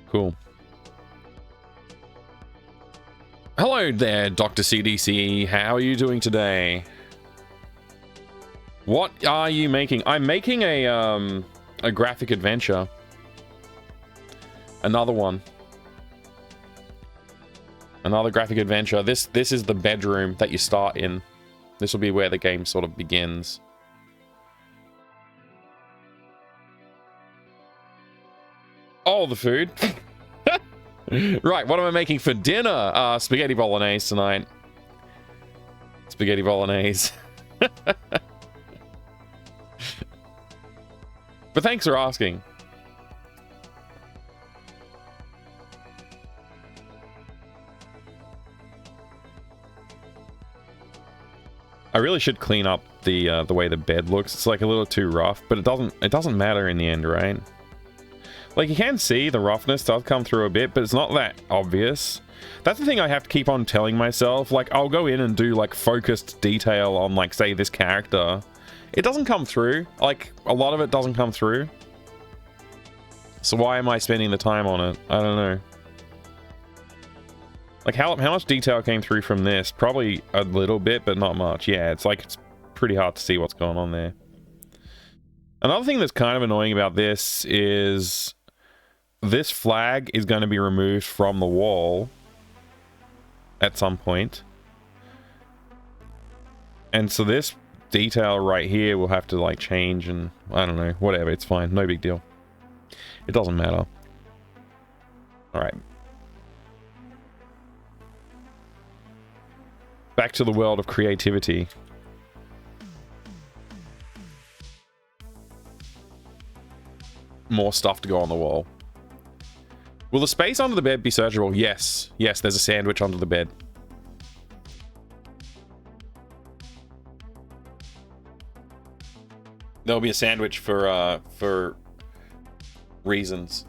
Cool. Hello there, Dr. CDC. How are you doing today? What are you making? I'm making a graphic adventure. Another one. Another graphic adventure. This is the bedroom that you start in. This will be where the game sort of begins. Oh, the food. Right, what am I making for dinner? Spaghetti bolognese tonight. Spaghetti bolognese. But thanks for asking. I really should clean up the way the bed looks. It's like a little too rough, but it doesn't matter in the end, right? Like, you can see the roughness does come through a bit, but it's not that obvious. That's the thing I have to keep on telling myself. Like, I'll go in and do, like, focused detail on, like, say, this character. It doesn't come through. Like, a lot of it doesn't come through. So why am I spending the time on it? I don't know. Like, how much detail came through from this? Probably a little bit, but not much. Yeah, it's like, it's pretty hard to see what's going on there. Another thing that's kind of annoying about this is this flag is going to be removed from the wall at some point. And so this detail right here will have to, like, change, and I don't know, whatever, it's fine, no big deal. It doesn't matter. Alright. Back to the world of creativity. More stuff to go on the wall. Will the space under the bed be searchable? Yes. Yes, there's a sandwich under the bed. There'll be a sandwich for reasons.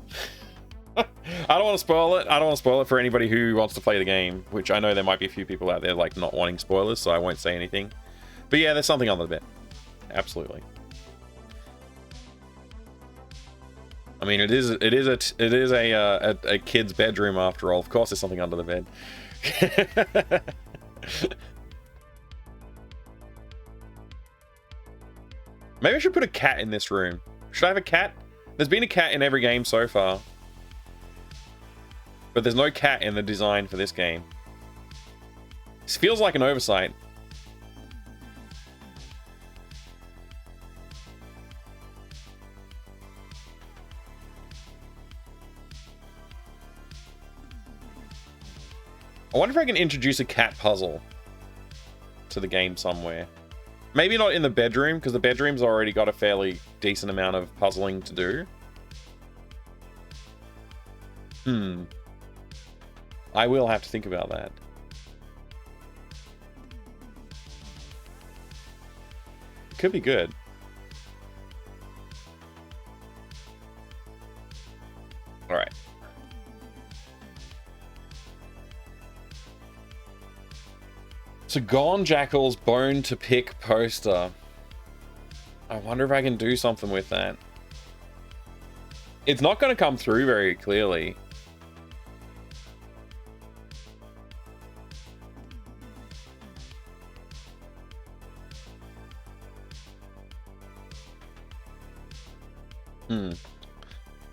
I don't want to spoil it. I don't want to spoil it for anybody who wants to play the game, which I know there might be a few people out there like not wanting spoilers, so I won't say anything. But yeah, there's something under the bed. Absolutely. I mean, it is a kid's bedroom after all. Of course, there's something under the bed. Maybe I should put a cat in this room. Should I have a cat? There's been a cat in every game so far. But there's no cat in the design for this game. This feels like an oversight. I wonder if I can introduce a cat puzzle to the game somewhere. Maybe not in the bedroom, because the bedroom's already got a fairly decent amount of puzzling to do. I will have to think about that. Could be good. Alright. So Gone Jackal's bone to pick poster. I wonder if I can do something with that. It's not going to come through very clearly.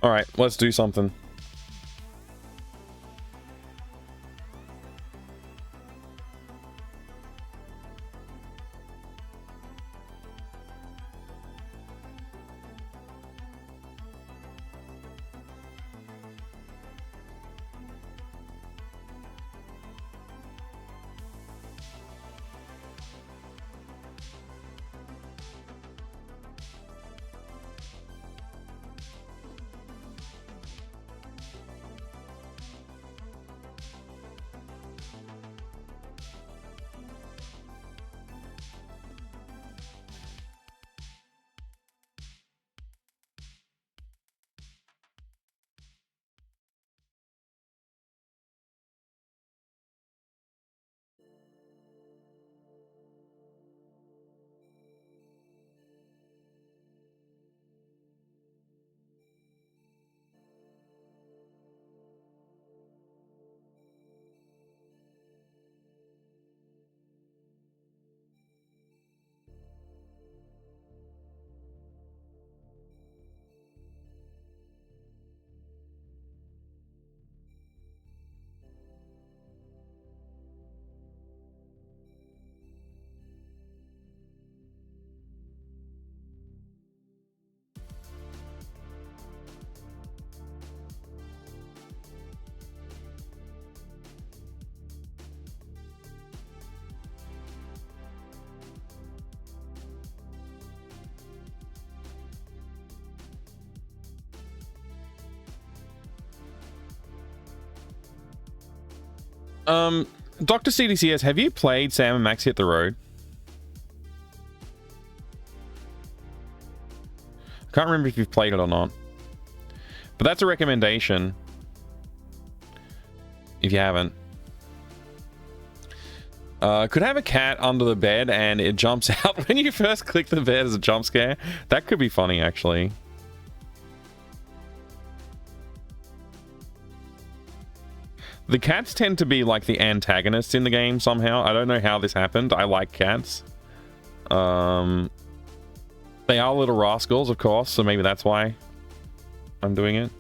Alright, let's do something. Dr. CDCS, have you played Sam and Max Hit the Road? I can't remember if you've played it or not. But that's a recommendation if you haven't. Could have a cat under the bed and it jumps out when you first click the bed as a jump scare. That could be funny, actually. The cats tend to be like the antagonists in the game somehow. I don't know how this happened. I like cats. They are little rascals, of course, so maybe that's why I'm doing it.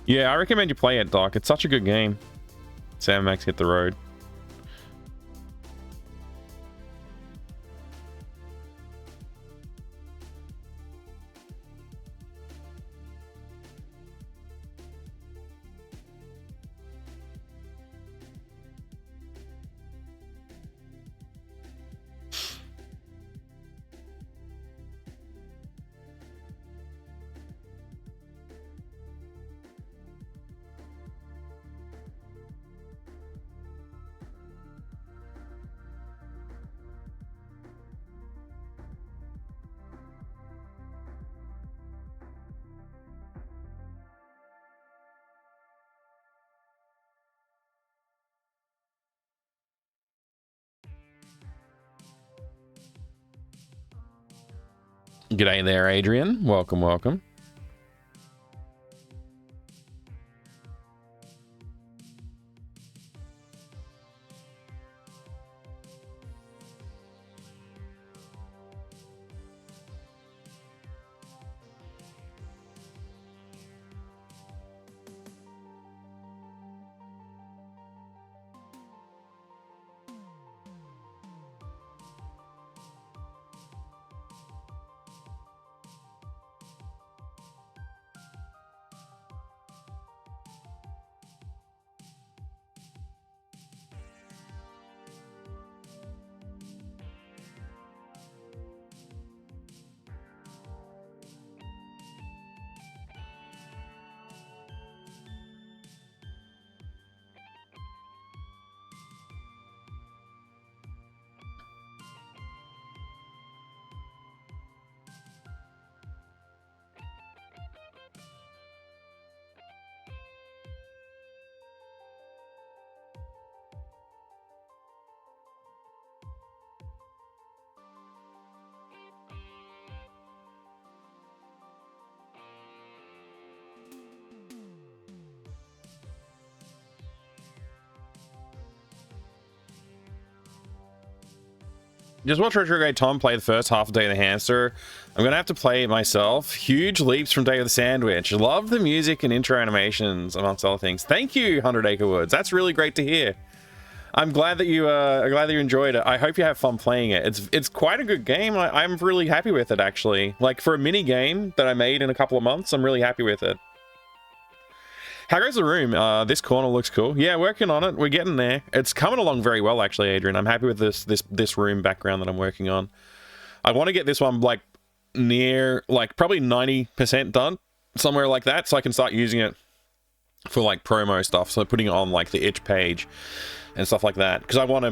Yeah, I recommend you play it, Doc. It's such a good game. Sam Max Hit the Road. G'day there, Adrian. Welcome, welcome. Just watch Retrograde Tom play the first half of Day of the Hamster. I'm going to have to play it myself. Huge leaps from Day of the Sandwich. Love the music and intro animations, amongst other things. Thank you, 100 Acre Woods. That's really great to hear. I'm glad that you enjoyed it. I hope you have fun playing it. It's quite a good game. I'm really happy with it, actually. Like, for a mini game that I made in a couple of months, I'm really happy with it. How goes the room? This corner looks cool. Yeah, working on it. We're getting there. It's coming along very well, actually, Adrian. I'm happy with this room background that I'm working on. I want to get this one like near, like probably 90% done, somewhere like that, so I can start using it for like promo stuff. So putting it on like the itch page and stuff like that, because I want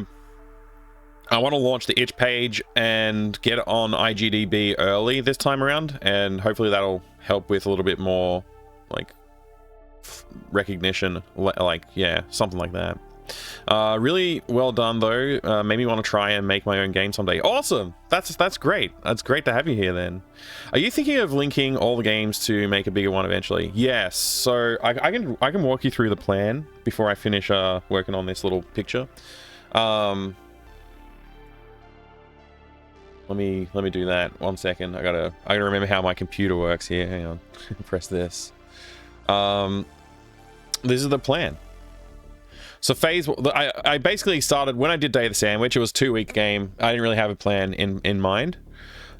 to launch the itch page and get it on IGDB early this time around, and hopefully that'll help with a little bit more like recognition, like, yeah, something like that. Really well done though. Made me want to try and make my own game someday. Awesome. That's great. That's great to have you here then. Are you thinking of linking all the games to make a bigger one eventually? Yes. So I can walk you through the plan before I finish working on this little picture. Let me do that. 1 second. I gotta remember how my computer works here. Hang on. Press this. This is the plan. So phase, I basically started when I did Day of the Sandwich. It was a 2-week game. I didn't really have a plan in mind.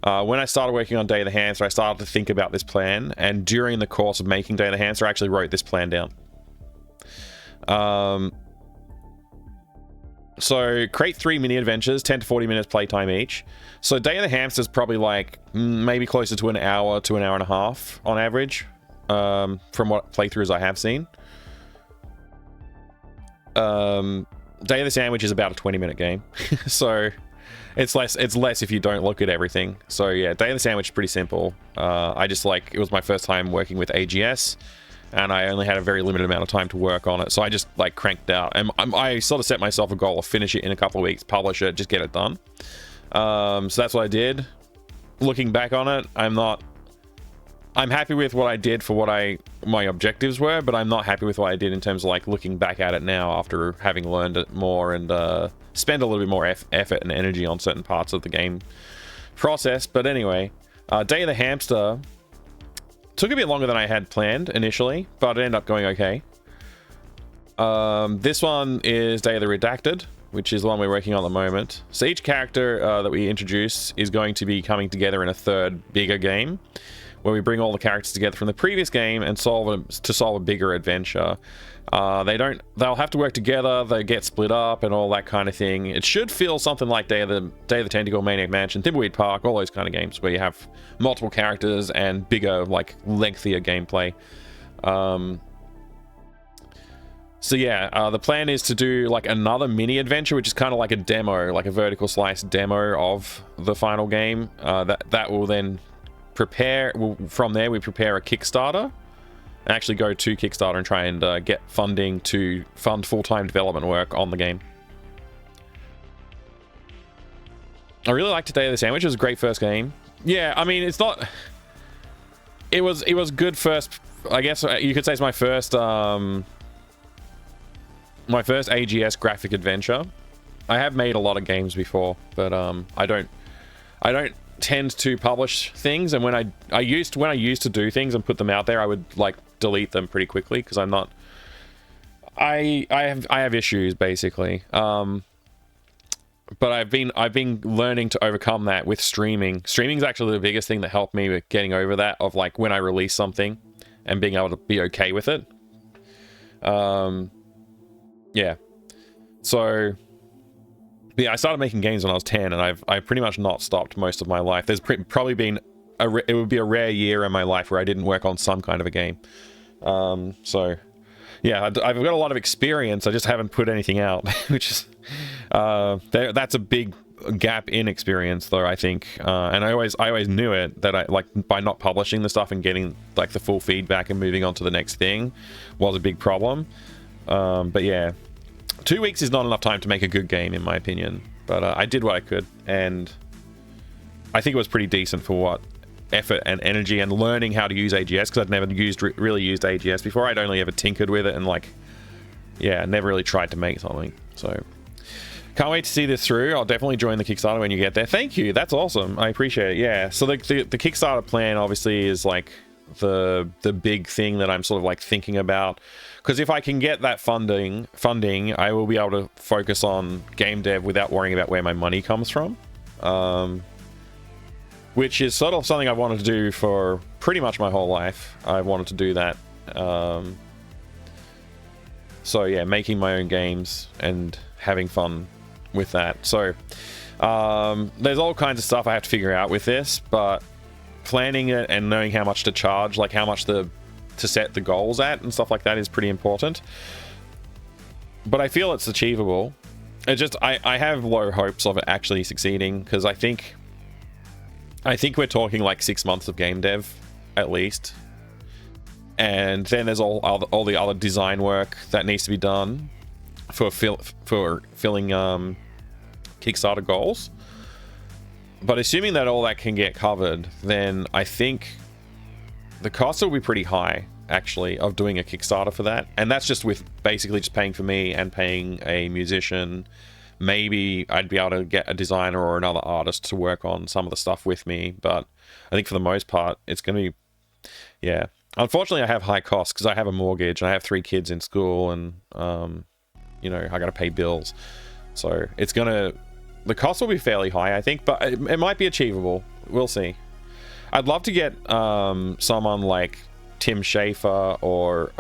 When I started working on Day of the Hamster, I started to think about this plan, and during the course of making Day of the Hamster, I actually wrote this plan down. So create 3 mini adventures, 10 to 40 minutes playtime each. So Day of the Hamster is probably like maybe closer to an hour to an hour and a half on average, from what playthroughs I have seen. Day of the Sandwich is about a 20-minute game. So it's less if you don't look at everything. So yeah, Day of the Sandwich is pretty simple. I just like, it was my first time working with AGS, and I only had a very limited amount of time to work on it, so I just like cranked out, and I sort of set myself a goal of finish it in a couple of weeks, publish it, just get it done. So that's what I did. Looking back on it, I'm happy with what I did for what my objectives were, but I'm not happy with what I did in terms of like looking back at it now after having learned it more and spend a little bit more effort and energy on certain parts of the game process. But anyway, Day of the Hamster took a bit longer than I had planned initially, but it ended up going okay. This one is Day of the Redacted, which is the one we're working on at the moment. So each character that we introduce is going to be coming together in a third bigger game, where we bring all the characters together from the previous game and solve a bigger adventure. They'll have to work together, they get split up and all that kind of thing. It should feel something like Day of the Tentacle, Maniac Mansion, Thimbleweed Park, all those kind of games where you have multiple characters and bigger, like lengthier gameplay. So yeah, the plan is to do like another mini adventure, which is kind of like a demo, like a vertical slice demo of the final game. That will then from there we prepare a Kickstarter, actually go to Kickstarter and try and get funding to fund full-time development work on the game. I really liked Day of the Sandwich. It was a great first game. Yeah, I mean, it was good first, I guess you could say it's my first AGS graphic adventure. I have made a lot of games before, but I don't tend to publish things, and when I used to do things and put them out there, I would like delete them pretty quickly because I'm not. I have issues basically. But I've been learning to overcome that with streaming. Streaming is actually the biggest thing that helped me with getting over that, of like when I release something and being able to be okay with it. Yeah. So yeah, I started making games when I was 10, and I've pretty much not stopped most of my life. There's probably been it would be a rare year in my life where I didn't work on some kind of a game. So yeah, I've got a lot of experience. I just haven't put anything out, which is that's a big gap in experience, though, I think. And I always knew it, that I like by not publishing the stuff and getting like the full feedback and moving on to the next thing was a big problem. But yeah, 2 weeks is not enough time to make a good game, in my opinion. But I did what I could, and I think it was pretty decent for what effort and energy and learning how to use AGS, because I'd never really used AGS before. I'd only ever tinkered with it and like, yeah, never really tried to make something. So can't wait to see this through. I'll definitely join the Kickstarter when you get there. Thank you. That's awesome. I appreciate it. Yeah. So the Kickstarter plan obviously is like the big thing that I'm sort of like thinking about, because if I can get that funding, I will be able to focus on game dev without worrying about where my money comes from. Which is sort of something I've wanted to do for pretty much my whole life. I wanted to do that. So yeah, making my own games and having fun with that. So there's all kinds of stuff I have to figure out with this, but planning it and knowing how much to charge, like how much to set the goals at and stuff like that, is pretty important. But I feel it's achievable. It just, I have low hopes of it actually succeeding, because I think we're talking like 6 months of game dev at least, and then there's all the other design work that needs to be done for filling Kickstarter goals. But assuming that all that can get covered, then I think the cost will be pretty high actually of doing a Kickstarter for that, and that's just with basically just paying for me and paying a musician. Maybe I'd be able to get a designer or another artist to work on some of the stuff with me, but I think for the most part it's going to be, yeah. Unfortunately, I have high costs because I have a mortgage and I have 3 kids in school, and you know, I got to pay bills, so the cost will be fairly high, I think, but it might be achievable. We'll see. I'd love to get someone like Tim Schafer or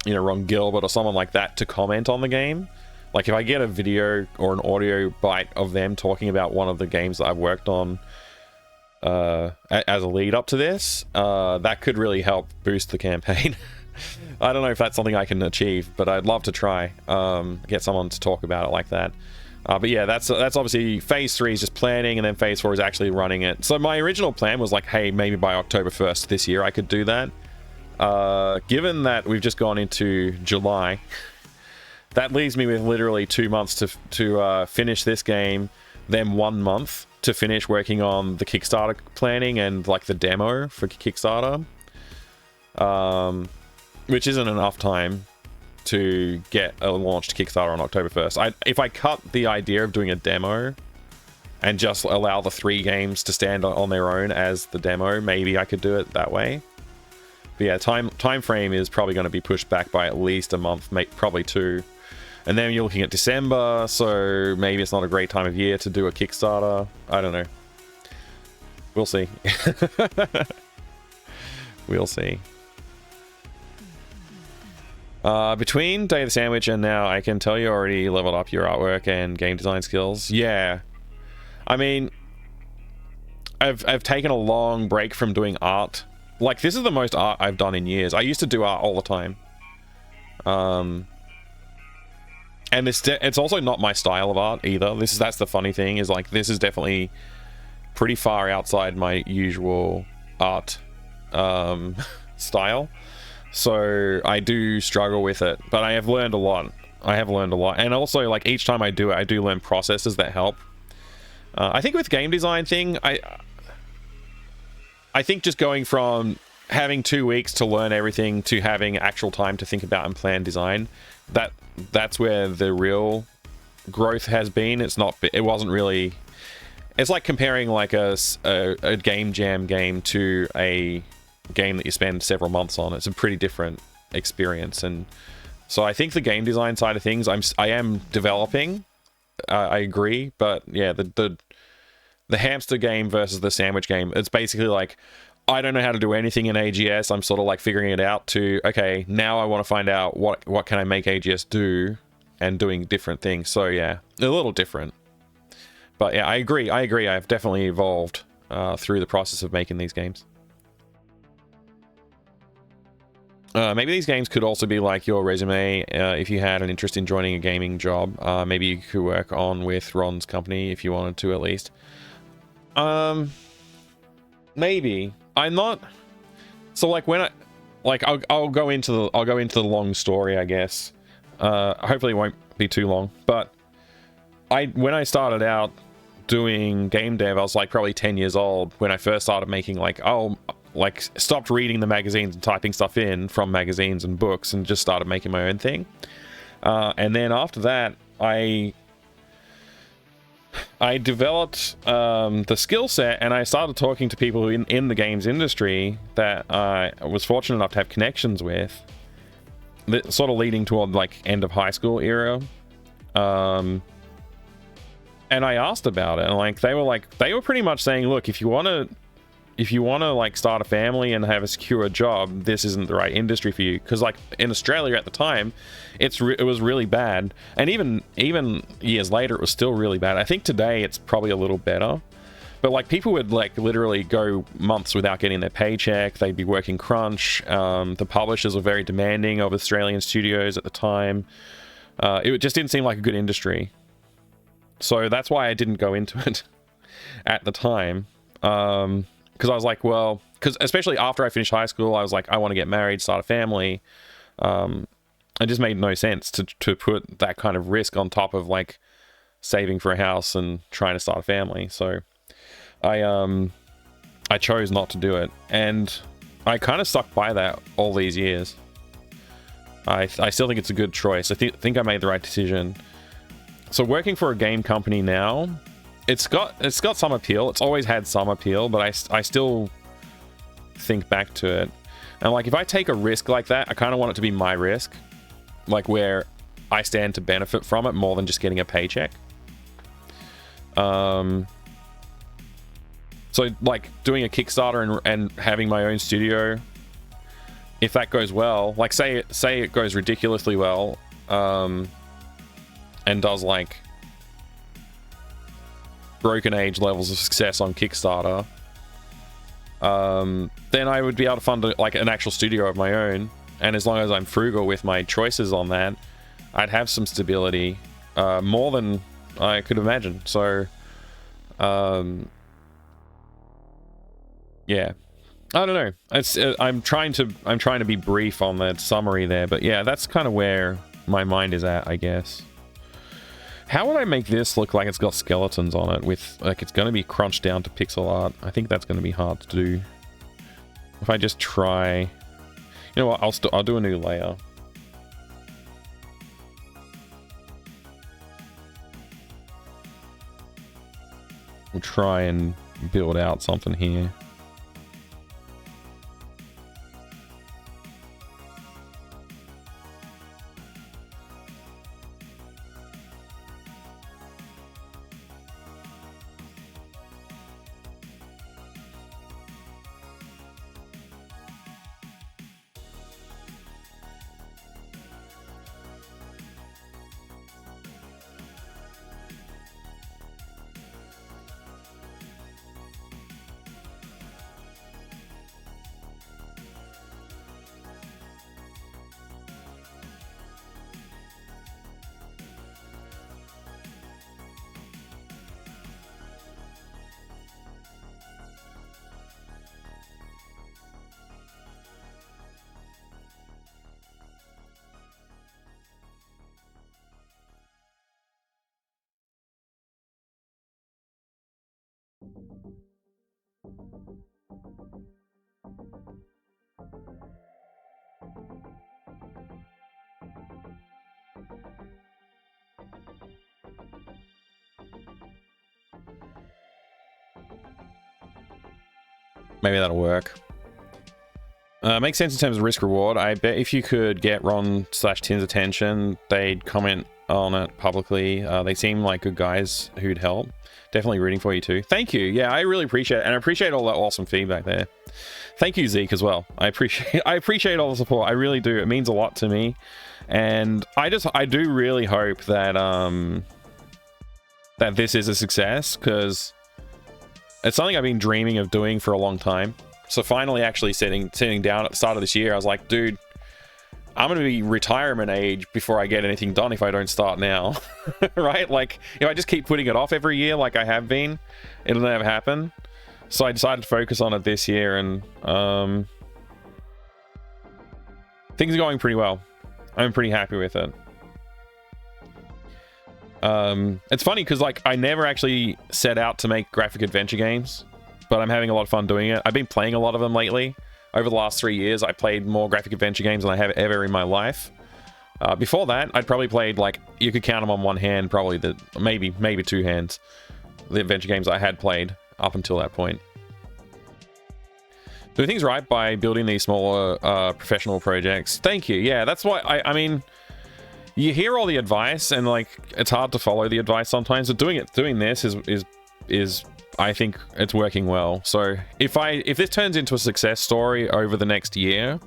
you know, Ron Gilbert or someone like that to comment on the game. Like if I get a video or an audio bite of them talking about one of the games that I've worked on as a lead up to this, that could really help boost the campaign. I don't know if that's something I can achieve, but I'd love to try get someone to talk about it like that. But yeah, that's obviously phase 3 is just planning, and then phase 4 is actually running it. So my original plan was like, hey, maybe by October 1st this year I could do that. Given that we've just gone into July, that leaves me with literally 2 months to finish this game, then 1 month to finish working on the Kickstarter planning and like the demo for Kickstarter, which isn't enough time to get a launched Kickstarter on October 1st. If I cut the idea of doing a demo and just allow the 3 games to stand on their own as the demo, maybe I could do it that way. But yeah, time frame is probably going to be pushed back by at least a month, probably 2. And then you're looking at December, so maybe it's not a great time of year to do a Kickstarter. I don't know. We'll see. We'll see. Between Day of the Sandwich and now, I can tell you already leveled up your artwork and game design skills. Yeah. I mean, I've taken a long break from doing art. Like, this is the most art I've done in years. I used to do art all the time. And it's also not my style of art either. That's the funny thing, is like, this is definitely pretty far outside my usual art style. So I do struggle with it, but I have learned a lot. And also, like, each time I do it, I do learn processes that help. I think with game design thing, I think just going from having 2 weeks to learn everything to having actual time to think about and plan design, that's where the real growth has been. It wasn't really. It's like comparing like a game jam game to a game that you spend several months on. It's a pretty different experience, and so I think the game design side of things, I am developing. I agree, but yeah, the hamster game versus the sandwich game, it's basically like, I don't know how to do anything in AGS. I'm sort of like figuring it out to, okay, now I want to find out what can I make AGS do, and doing different things. So yeah, a little different. But yeah, I agree. I've definitely evolved through the process of making these games. Maybe these games could also be like your resume if you had an interest in joining a gaming job. Maybe you could work on with Ron's company if you wanted to, at least. Maybe. I'm not. So like when I'll go into the long story, I guess. Hopefully it won't be too long. But when I started out doing game dev, I was like probably 10 years old when I first started making stopped reading the magazines and typing stuff in from magazines and books and just started making my own thing. And then after that, I developed the skill set, and I started talking to people in the games industry that I was fortunate enough to have connections with, sort of leading toward like end of high school era. And I asked about it, and like they were pretty much saying, look, if you want to like start a family and have a secure job, this isn't the right industry for you. Because like in Australia at the time, it was really bad, and even years later it was still really bad. I think today it's probably a little better, but like people would like literally go months without getting their paycheck. They'd be working crunch. The publishers were very demanding of Australian studios at the time. It just didn't seem like a good industry, so that's why I didn't go into it at the time. Because I was like, well, because especially after I finished high school, I was like, I want to get married, start a family. It just made no sense to put that kind of risk on top of like saving for a house and trying to start a family. So I chose not to do it, and I kind of stuck by that all these years. I still think it's a good choice. I think I made the right decision. So working for a game company now, it's got some appeal. It's always had some appeal, but I still think back to it. And like, if I take a risk like that, I kind of want it to be my risk, like where I stand to benefit from it more than just getting a paycheck. So like doing a Kickstarter and having my own studio, if that goes well, like say it goes ridiculously well, and does like Broken Age levels of success on Kickstarter, then I would be able to fund like an actual studio of my own, and as long as I'm frugal with my choices on that, I'd have some stability, more than I could imagine. So, yeah, I don't know. It's I'm trying to be brief on that summary there, but yeah, that's kind of where my mind is at, I guess. How would I make this look like it's got skeletons on it with, like, it's going to be crunched down to pixel art? I think that's going to be hard to do. If I just try, you know what? I'll do a new layer. We'll try and build out something here. Maybe that'll work. Makes sense in terms of risk reward. I bet if you could get Ron/Tin's attention, they'd comment on it publicly. They seem like good guys who'd help. Definitely rooting for you too. Thank you. Yeah, I really appreciate it, and I appreciate all that awesome feedback there. Thank you, Zeke, as well. I appreciate all the support. I really do. It means a lot to me, and I do really hope that that this is a success, because it's something I've been dreaming of doing for a long time. So finally actually sitting down at the start of this year, I was like, dude, I'm going to be retirement age before I get anything done if I don't start now. Right? Like, if I just keep putting it off every year like I have been, it'll never happen. So I decided to focus on it this year, and things are going pretty well. I'm pretty happy with it. It's funny because, like, I never actually set out to make graphic adventure games, but I'm having a lot of fun doing it. I've been playing a lot of them lately. Over the last 3 years, I played more graphic adventure games than I have ever in my life. Before that, I'd probably played, like, you could count them on one hand, probably maybe two hands, the adventure games I had played up until that point. Doing things right by building these smaller professional projects. Thank you. Yeah, that's why I mean, you hear all the advice, and, like, it's hard to follow the advice sometimes. But doing this is I think it's working well. So if this turns into a success story over the next year,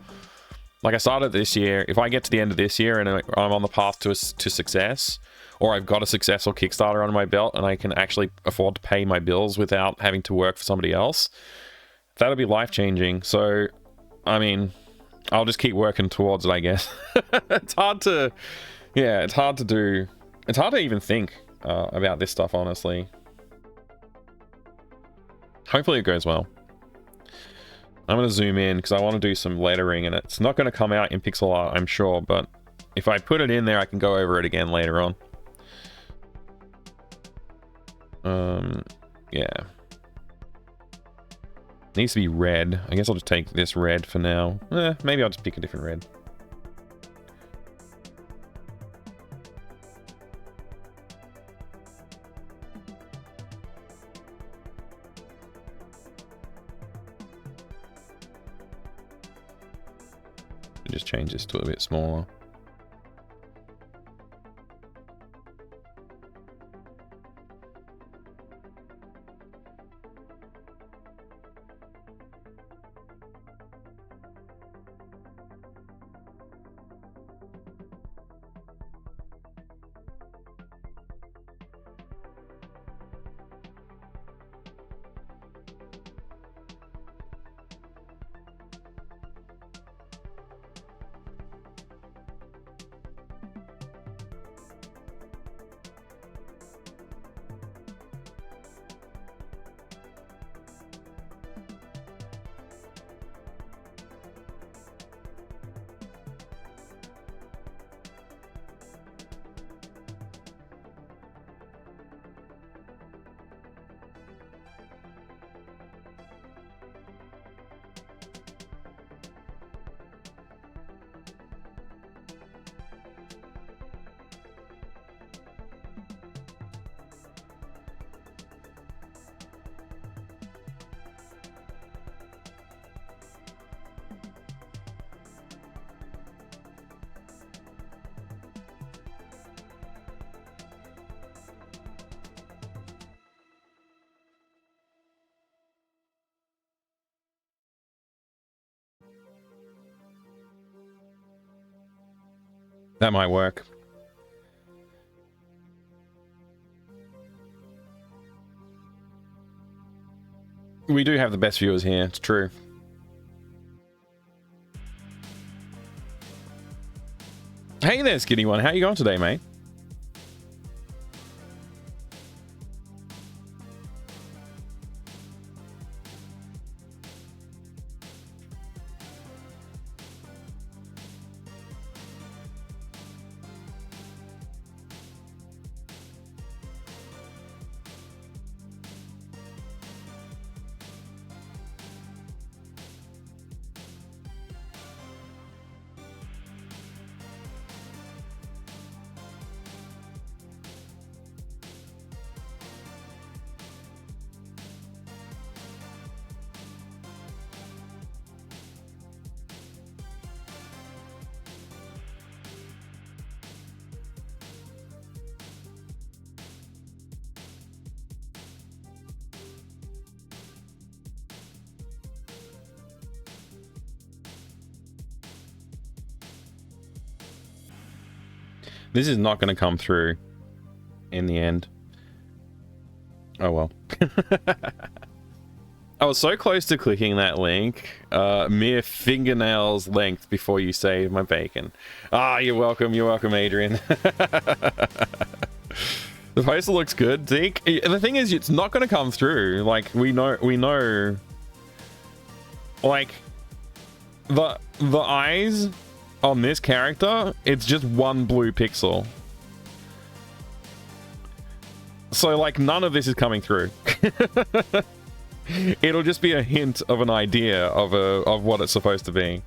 like I started this year, if I get to the end of this year and I'm on the path to success, or I've got a successful Kickstarter under my belt and I can actually afford to pay my bills without having to work for somebody else, that'll be life-changing. So, I mean, I'll just keep working towards it, I guess. It's hard to even think about this stuff, honestly. Hopefully it goes well. I'm going to zoom in because I want to do some lettering, and it's not going to come out in pixel art, I'm sure, but if I put it in there, I can go over it again later on. Yeah. Needs to be red. I guess I'll just take this red for now. Maybe I'll just pick a different red. Just change this to a bit smaller. That might work. We do have the best viewers here, it's true. Hey there, Skinny One. How you going today, mate? This is not going to come through in the end. Oh well. I was so close to clicking that link. Mere fingernails length before you saved my bacon. Ah, you're welcome. You're welcome, Adrian. The poster looks good, Zeke. The thing is, it's not going to come through. Like, we know. Like, the eyes on this character, it's just one blue pixel. So, like, none of this is coming through. It'll just be a hint of an idea of what it's supposed to be.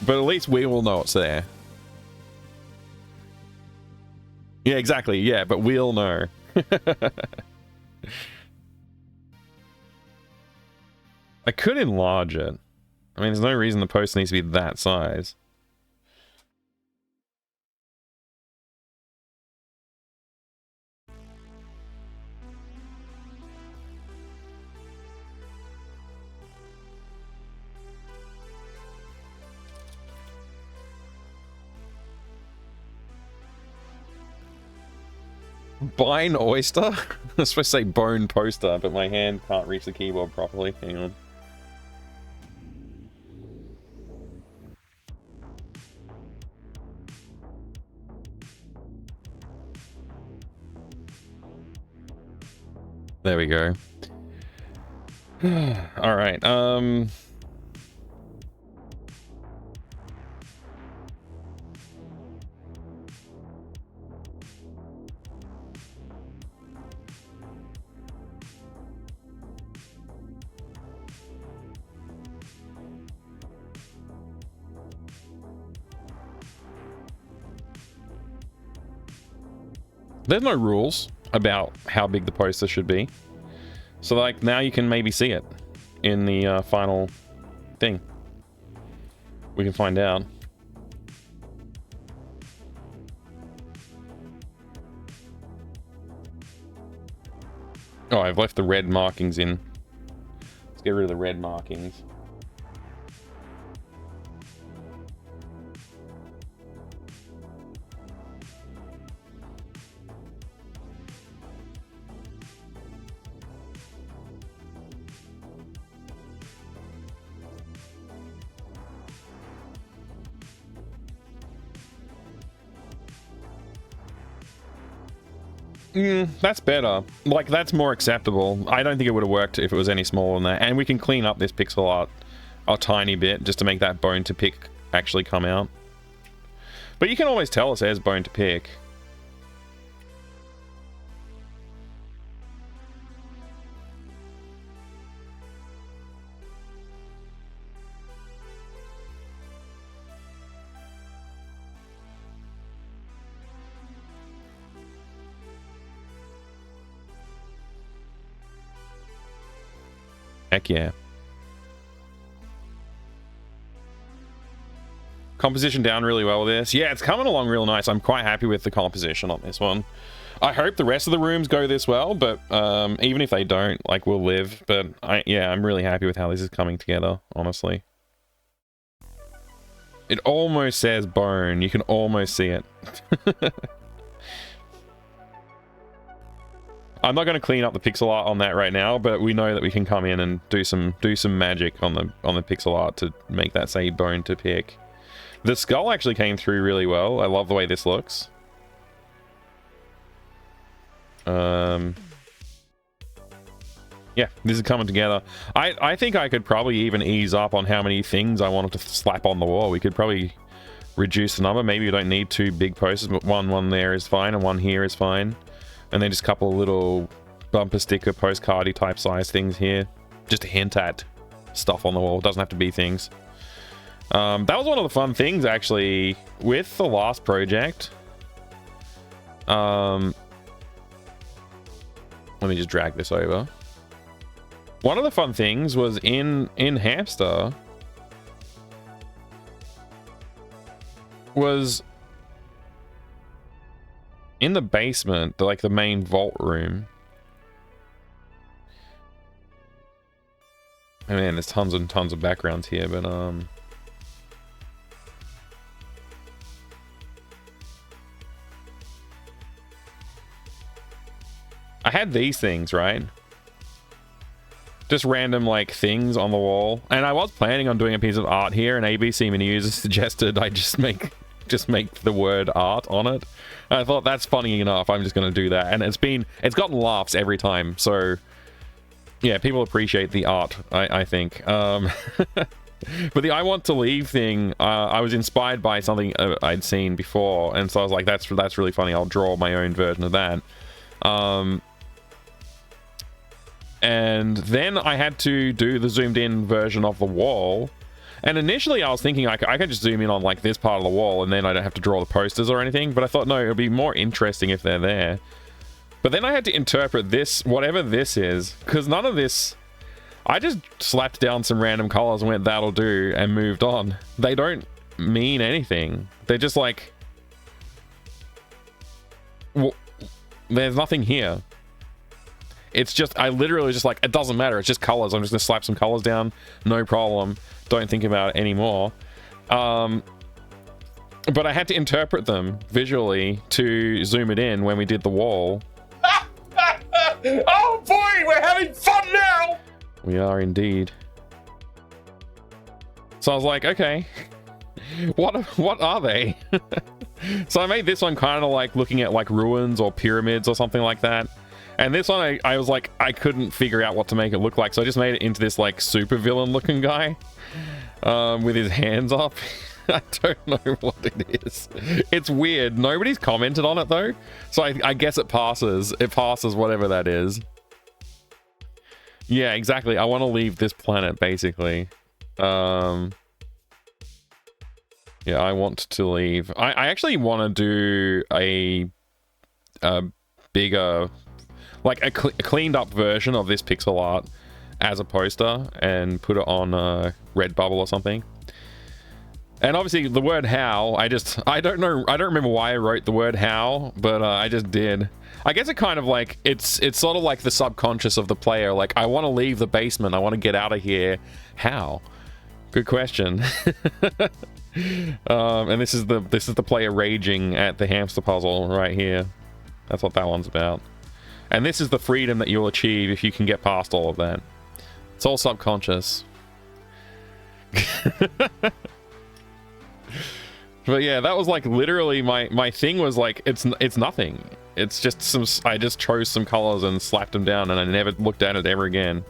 But at least we will know it's there. Yeah, exactly. Yeah, but we'll know. I could enlarge it. I mean, there's no reason the poster needs to be that size. Bine oyster? I was supposed to say bone poster, but my hand can't reach the keyboard properly. Hang on. There we go. All right. There's no rules about how big the poster should be. So, like, now you can maybe see it in the final thing. We can find out. Oh, I've left the red markings in. Let's get rid of the red markings. That's better. Like, that's more acceptable. I don't think it would have worked if it was any smaller than that. And we can clean up this pixel art a tiny bit just to make that bone to pick actually come out. But you can always tell it says bone to pick. Heck yeah. Composition down really well with this. Yeah, it's coming along real nice. I'm quite happy with the composition on this one. I hope the rest of the rooms go this well, but even if they don't, like, we'll live. But yeah, I'm really happy with how this is coming together, honestly. It almost says bone. You can almost see it. I'm not going to clean up the pixel art on that right now, but we know that we can come in and do some magic on the pixel art to make that say bone to pick. The skull actually came through really well. I love the way this looks. Yeah, this is coming together. I think I could probably even ease up on how many things I wanted to slap on the wall. We could probably reduce the number. Maybe we don't need 2 big posters, but one there is fine and one here is fine. And then just a couple of little bumper sticker postcardy type size things here. Just to hint at stuff on the wall. It doesn't have to be things. That was one of the fun things actually with the last project. Let me just drag this over. One of the fun things was in Hamster was in the basement, like the main vault room. I mean, there's tons and tons of backgrounds here, but I had these things, right? Just random like things on the wall, and I was planning on doing a piece of art here, and ABC Mini User suggested I just make the word art on it. And I thought that's funny enough. I'm just going to do that, and it's gotten laughs every time. So yeah, people appreciate the art. I think. But the I want to leave thing, I was inspired by something I'd seen before, and so I was like, that's really funny. I'll draw my own version of that. And then I had to do the zoomed in version of the wall. And initially I was thinking I could just zoom in on like this part of the wall and then I don't have to draw the posters or anything. But I thought, no, it'll be more interesting if they're there. But then I had to interpret this, whatever this is, because none of this... I just slapped down some random colors and went, that'll do, and moved on. They don't mean anything. They're just like... Well, there's nothing here. It's just, I literally was just like, it doesn't matter. It's just colors. I'm just going to slap some colors down. No problem. Don't think about it anymore. But I had to interpret them visually to zoom it in when we did the wall. Oh boy, we're having fun now! We are indeed. So I was like, okay, what are they? So I made this one kind of like looking at like ruins or pyramids or something like that. And this one, I was like, I couldn't figure out what to make it look like. So I just made it into this like super villain looking guy with his hands up. I don't know what it is. It's weird. Nobody's commented on it though. So I guess it passes. It passes whatever that is. Yeah, exactly. I want to leave this planet basically. Yeah, I want to leave. I actually want to do a bigger, like a cleaned up version of this pixel art as a poster and put it on Redbubble or something. And obviously the word how, I don't know, I don't remember why I wrote the word how, but I just did. I guess it kind of like, it's sort of like the subconscious of the player, like I want to leave the basement, I want to get out of here. How? Good question. And this is the player raging at the hamster puzzle right here. That's what that one's about. And this is the freedom that you'll achieve if you can get past all of that. It's all subconscious. But yeah, that was like literally my thing was like, it's nothing. It's just I just chose some colors and slapped them down and I never looked at it ever again.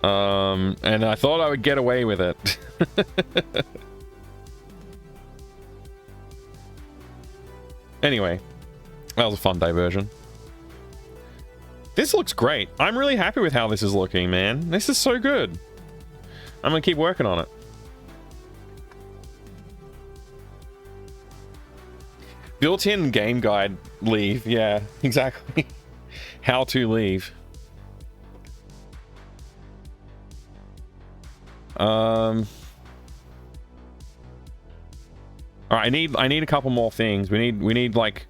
And I thought I would get away with it. Anyway, that was a fun diversion. This looks great. I'm really happy with how this is looking, man. This is so good. I'm gonna keep working on it. Built-in game guide, leave. Yeah, exactly. How to leave. All right, I need a couple more things. We need like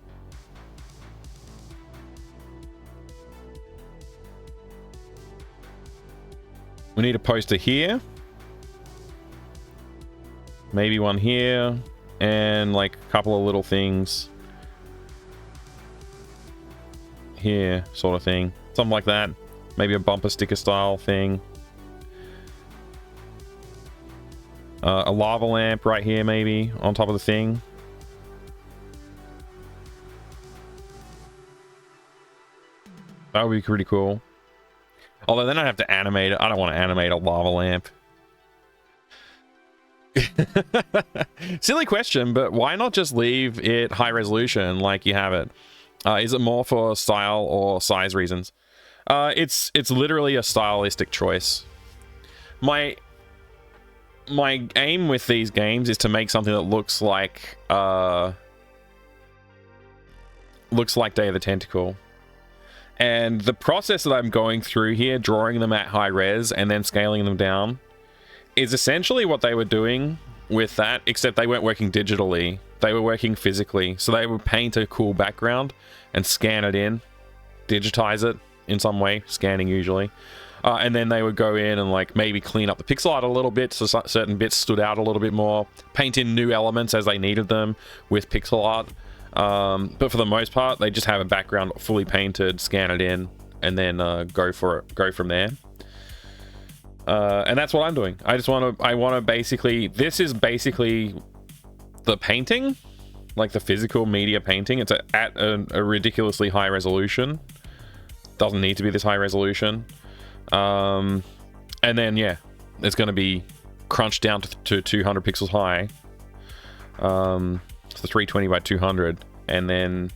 we need a poster here. maybe one here, and like a couple of little things here, sort of thing. Something like that. Maybe a bumper sticker style thing. A lava lamp right here, maybe, on top of the thing. That would be pretty cool. Although then I'd have to animate it. I don't want to animate a lava lamp. Silly question, but why not just leave it high resolution like you have it? Is it more for style or size reasons? It's literally a stylistic choice. My aim with these games is to make something that looks like Day of the Tentacle. And the process that I'm going through here, drawing them at high res and then scaling them down, is essentially what they were doing with that, except they weren't working digitally. They were working physically. So they would paint a cool background and scan it in, digitize it in some way, scanning usually. And then they would go in and like maybe clean up the pixel art a little bit so certain bits stood out a little bit more, paint in new elements as they needed them with pixel art. But for the most part, they just have a background fully painted, scan it in, and then go from there. And that's what I'm doing. I want to basically, this is basically the painting, like the physical media painting. It's at a ridiculously high resolution. Doesn't need to be this high resolution. And then yeah, it's going to be crunched down to 200 pixels high. So 320 by 200, and then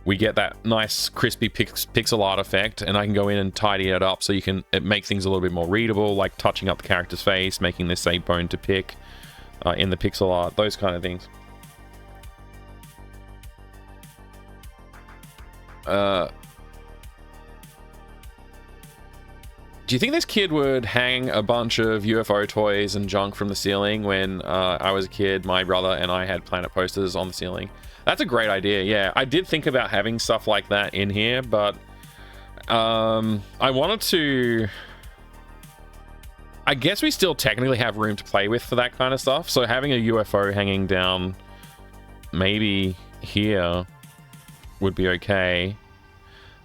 we get that nice crispy pixel art effect, and I can go in and tidy it up so it make things a little bit more readable, like touching up the character's face, making this say bone to pick in the pixel art, those kind of things. Do you think this kid would hang a bunch of UFO toys and junk from the ceiling when I was a kid? My brother and I had Planet posters on the ceiling. That's a great idea, yeah. I did think about having stuff like that in here, but I wanted to... I guess we still technically have room to play with for that kind of stuff, so having a UFO hanging down maybe here would be okay.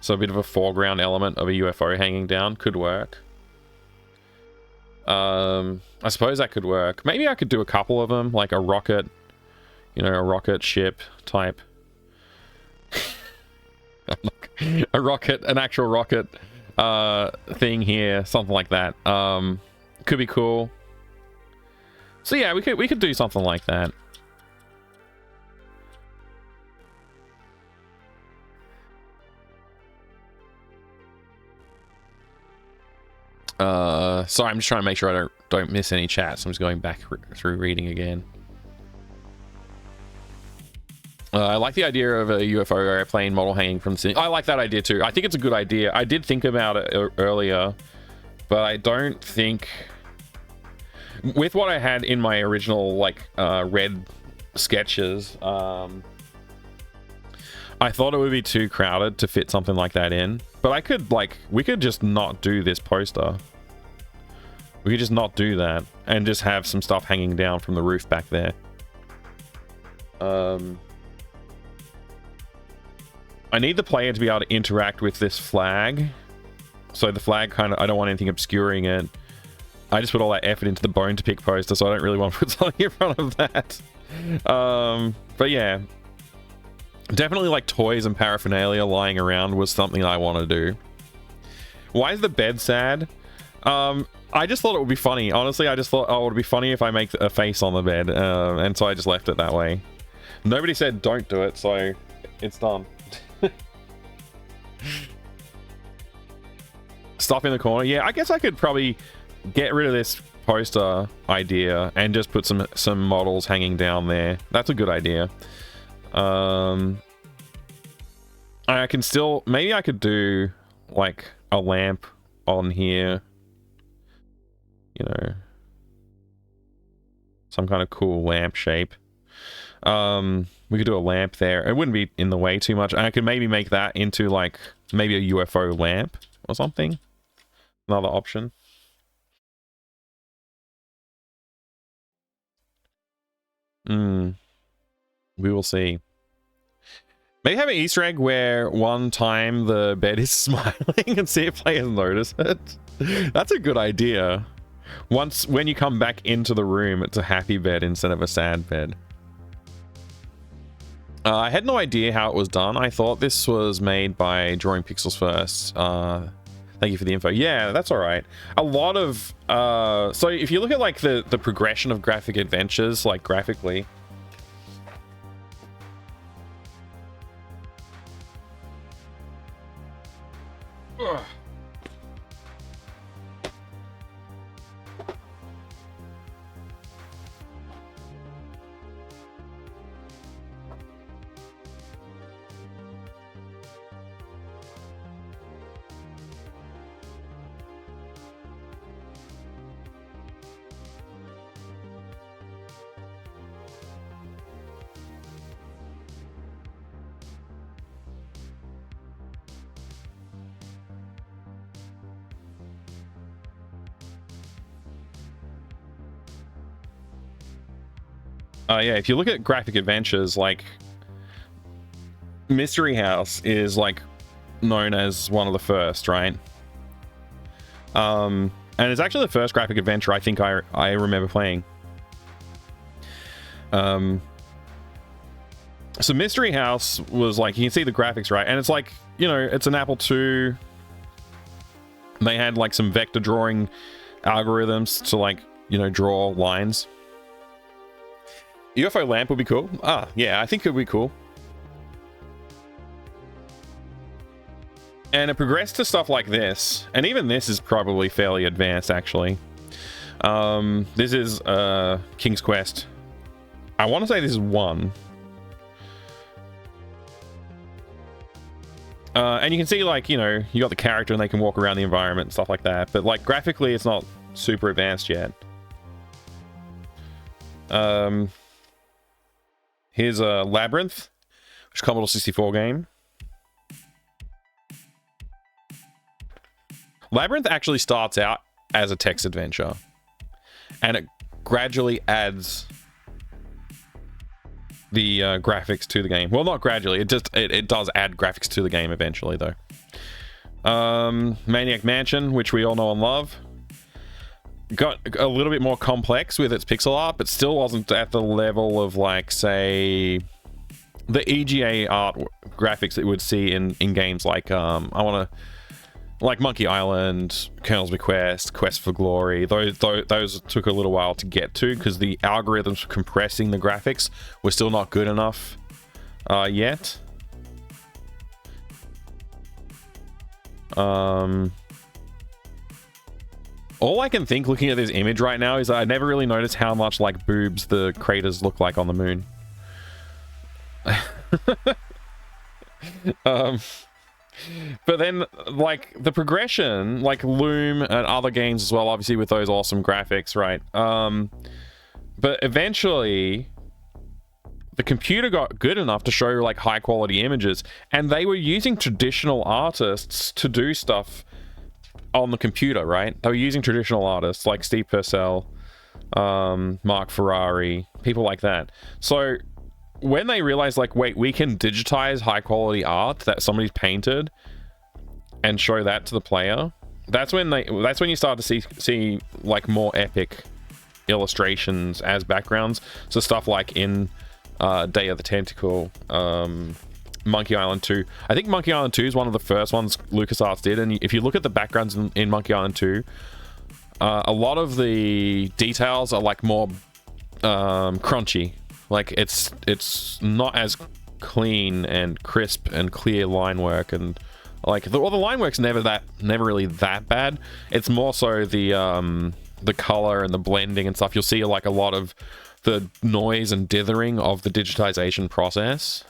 So a bit of a foreground element of a UFO hanging down could work. I suppose that could work. Maybe I could do a couple of them, like a rocket, you know, a rocket ship type. A rocket, an actual rocket thing here, something like that. Could be cool. So yeah, we could do something like that. Sorry, I'm just trying to make sure I don't miss any chats. I'm just going back through reading again. I like the idea of a UFO airplane model hanging from the ceiling. I like that idea too. I think it's a good idea. I did think about it earlier, but I don't think... With what I had in my original, like, red sketches, I thought it would be too crowded to fit something like that in. But I could, like, we could just not do this poster. We could just not do that and just have some stuff hanging down from the roof back there. I need the player to be able to interact with this flag. So the flag kind of, I don't want anything obscuring it. I just put all that effort into the bone to pick poster, so I don't really want to put something in front of that. But yeah. Definitely like toys and paraphernalia lying around was something I want to do. Why is the bed sad? I just thought it would be funny. Honestly, I just thought, oh, it would be funny if I make a face on the bed. And so I just left it that way. Nobody said don't do it, so it's done. Stuff in the corner. Yeah, I guess I could probably get rid of this poster idea and just put some models hanging down there. That's a good idea. I can still... Maybe I could do, like, a lamp on here. You know. Some kind of cool lamp shape. We could do a lamp there. It wouldn't be in the way too much. And I could maybe make that into, like, maybe a UFO lamp or something. Another option. We will see. Maybe have an Easter egg where one time the bed is smiling and see if players notice it. That's a good idea. When you come back into the room, it's a happy bed instead of a sad bed. I had no idea how it was done. I thought this was made by Drawing Pixels First. Thank you for the info. Yeah, that's all right. A lot of so if you look at like the progression of Graphic Adventures, like graphically. Ugh. Yeah, if you look at Graphic Adventures, like Mystery House is like known as one of the first, right? And it's actually the first graphic adventure I think I remember playing. So Mystery House was like, you can see the graphics, right? And it's like, you know, it's an Apple II. They had like some vector drawing algorithms to like, you know, draw lines. UFO lamp would be cool. Ah, yeah, I think it would be cool. And it progressed to stuff like this. And even this is probably fairly advanced, actually. This is King's Quest. I want to say this is 1. And you can see, like, you know, you got the character and they can walk around the environment and stuff like that. But, like, graphically, it's not super advanced yet. Here's a Labyrinth, which is a Commodore 64 game. Labyrinth actually starts out as a text adventure, and it gradually adds the graphics to the game. Well, not gradually, it does add graphics to the game eventually, though. Maniac Mansion, which we all know and love, got a little bit more complex with its pixel art, but still wasn't at the level of, like, say, the EGA art graphics that you would see in games like like Monkey Island, Colonel's Bequest, Quest for Glory. Those took a little while to get to because the algorithms for compressing the graphics were still not good enough yet. All I can think looking at this image right now is that I never really noticed how much like boobs the craters look like on the moon. But then, like, the progression, like Loom and other games as well, obviously with those awesome graphics, right? But eventually, the computer got good enough to show, like, high-quality images, and they were using traditional artists to do stuff on the computer, right? They were using traditional artists, like Steve Purcell, Mark Ferrari, people like that. So when they realized, like, wait, we can digitize high quality art that somebody's painted and show that to the player, that's when you start to see like more epic illustrations as backgrounds. So stuff like in Day of the Tentacle, Monkey Island 2. I think Monkey Island 2 is one of the first ones LucasArts did, and if you look at the backgrounds in Monkey Island 2, a lot of the details are like more crunchy. Like it's not as clean and crisp and clear line work, and like the line work's never really that bad. It's more so the color and the blending and stuff. You'll see like a lot of the noise and dithering of the digitization process.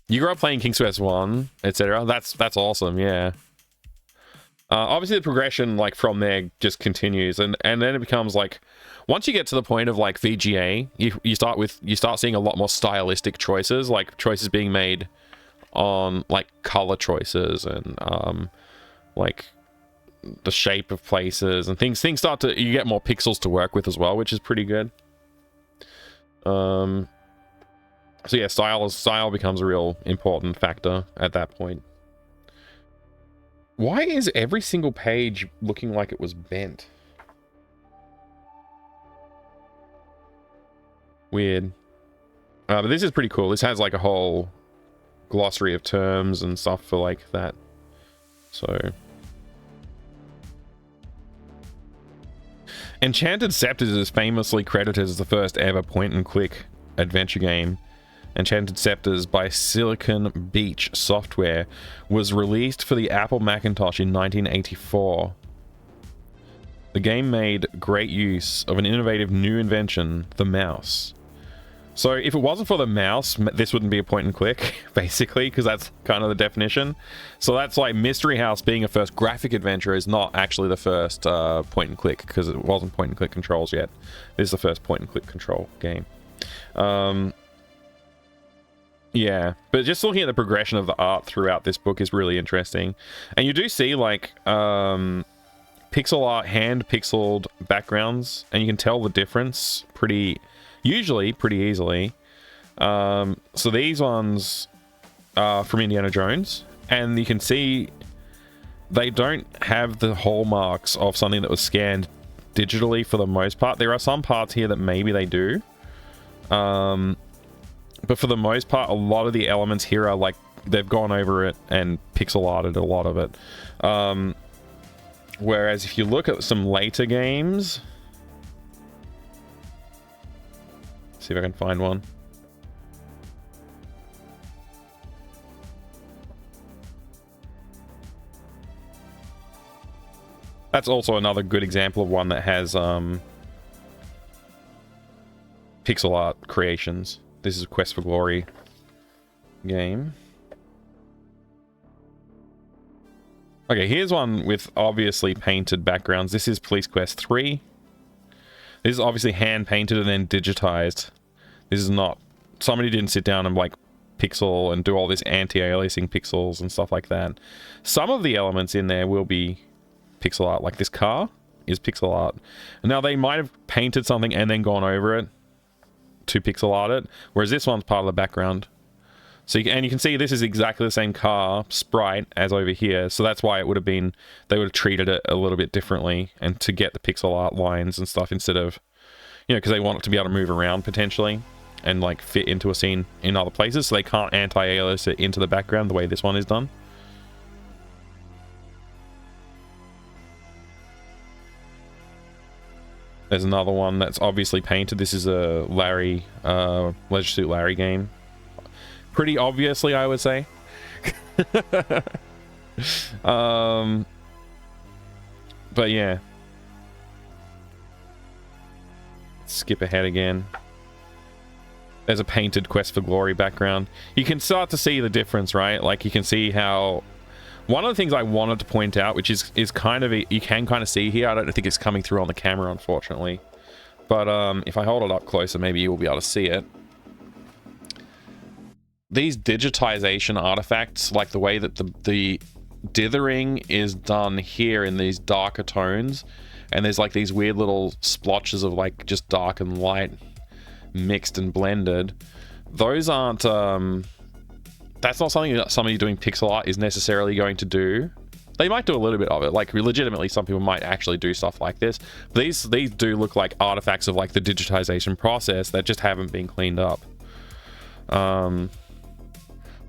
You grew up playing King's Quest 1, etc. That's awesome, yeah. Obviously the progression like from there just continues, and then it becomes like, once you get to the point of like VGA, you start seeing a lot more stylistic choices, like choices being made on like color choices and like the shape of places and things start to, you get more pixels to work with as well, which is pretty good. So yeah, style becomes a real important factor at that point. Why is every single page looking like it was bent? Weird. But this is pretty cool. This has like a whole glossary of terms and stuff for like that. So Enchanted Scepters is famously credited as the first ever point-and-click adventure game. Enchanted Scepters by Silicon Beach Software was released for the Apple Macintosh in 1984. The game made great use of an innovative new invention, the mouse. So if it wasn't for the mouse, this wouldn't be a point and click, basically, because that's kind of the definition. So that's like Mystery House being a first graphic adventure is not actually the first point and click, because it wasn't point and click controls yet. This is the first point and click control game. Yeah, but just looking at the progression of the art throughout this book is really interesting. And you do see like pixel art, hand pixeled backgrounds, and you can tell the difference usually pretty easily. So these ones are from Indiana Jones, and you can see they don't have the hallmarks of something that was scanned digitally for the most part. There are some parts here that maybe they do. But for the most part, a lot of the elements here are like they've gone over it and pixel arted a lot of it. Whereas if you look at some later games, see if I can find one. That's also another good example of one that has pixel art creations. This is a Quest for Glory game. Okay, here's one with obviously painted backgrounds. This is Police Quest 3. This is obviously hand painted and then digitized. This is not... Somebody didn't sit down and like pixel and do all this anti-aliasing pixels and stuff like that. Some of the elements in there will be pixel art. Like this car is pixel art. Now they might have painted something and then gone over it to pixel art it, whereas this one's part of the background. So you can see this is exactly the same car sprite as over here, so that's why it would have been, they would have treated it a little bit differently and to get the pixel art lines and stuff instead of, you know, because they want it to be able to move around potentially and like fit into a scene in other places, so they can't anti-alias it into the background the way this one is done. There's another one that's obviously painted. This is a Larry, Leisure Suit Larry game. Pretty obviously, I would say. But yeah. Skip ahead again. There's a painted Quest for Glory background. You can start to see the difference, right? Like you can see how... One of the things I wanted to point out, which is kind of... You can kind of see here. I don't think it's coming through on the camera, unfortunately. But if I hold it up closer, maybe you will be able to see it. These digitization artifacts, like the way that the dithering is done here in these darker tones, and there's like these weird little splotches of like just dark and light mixed and blended. Those aren't... that's not something that somebody doing pixel art is necessarily going to do. They might do a little bit of it. Like, legitimately, some people might actually do stuff like this. These do look like artifacts of, like, the digitization process that just haven't been cleaned up.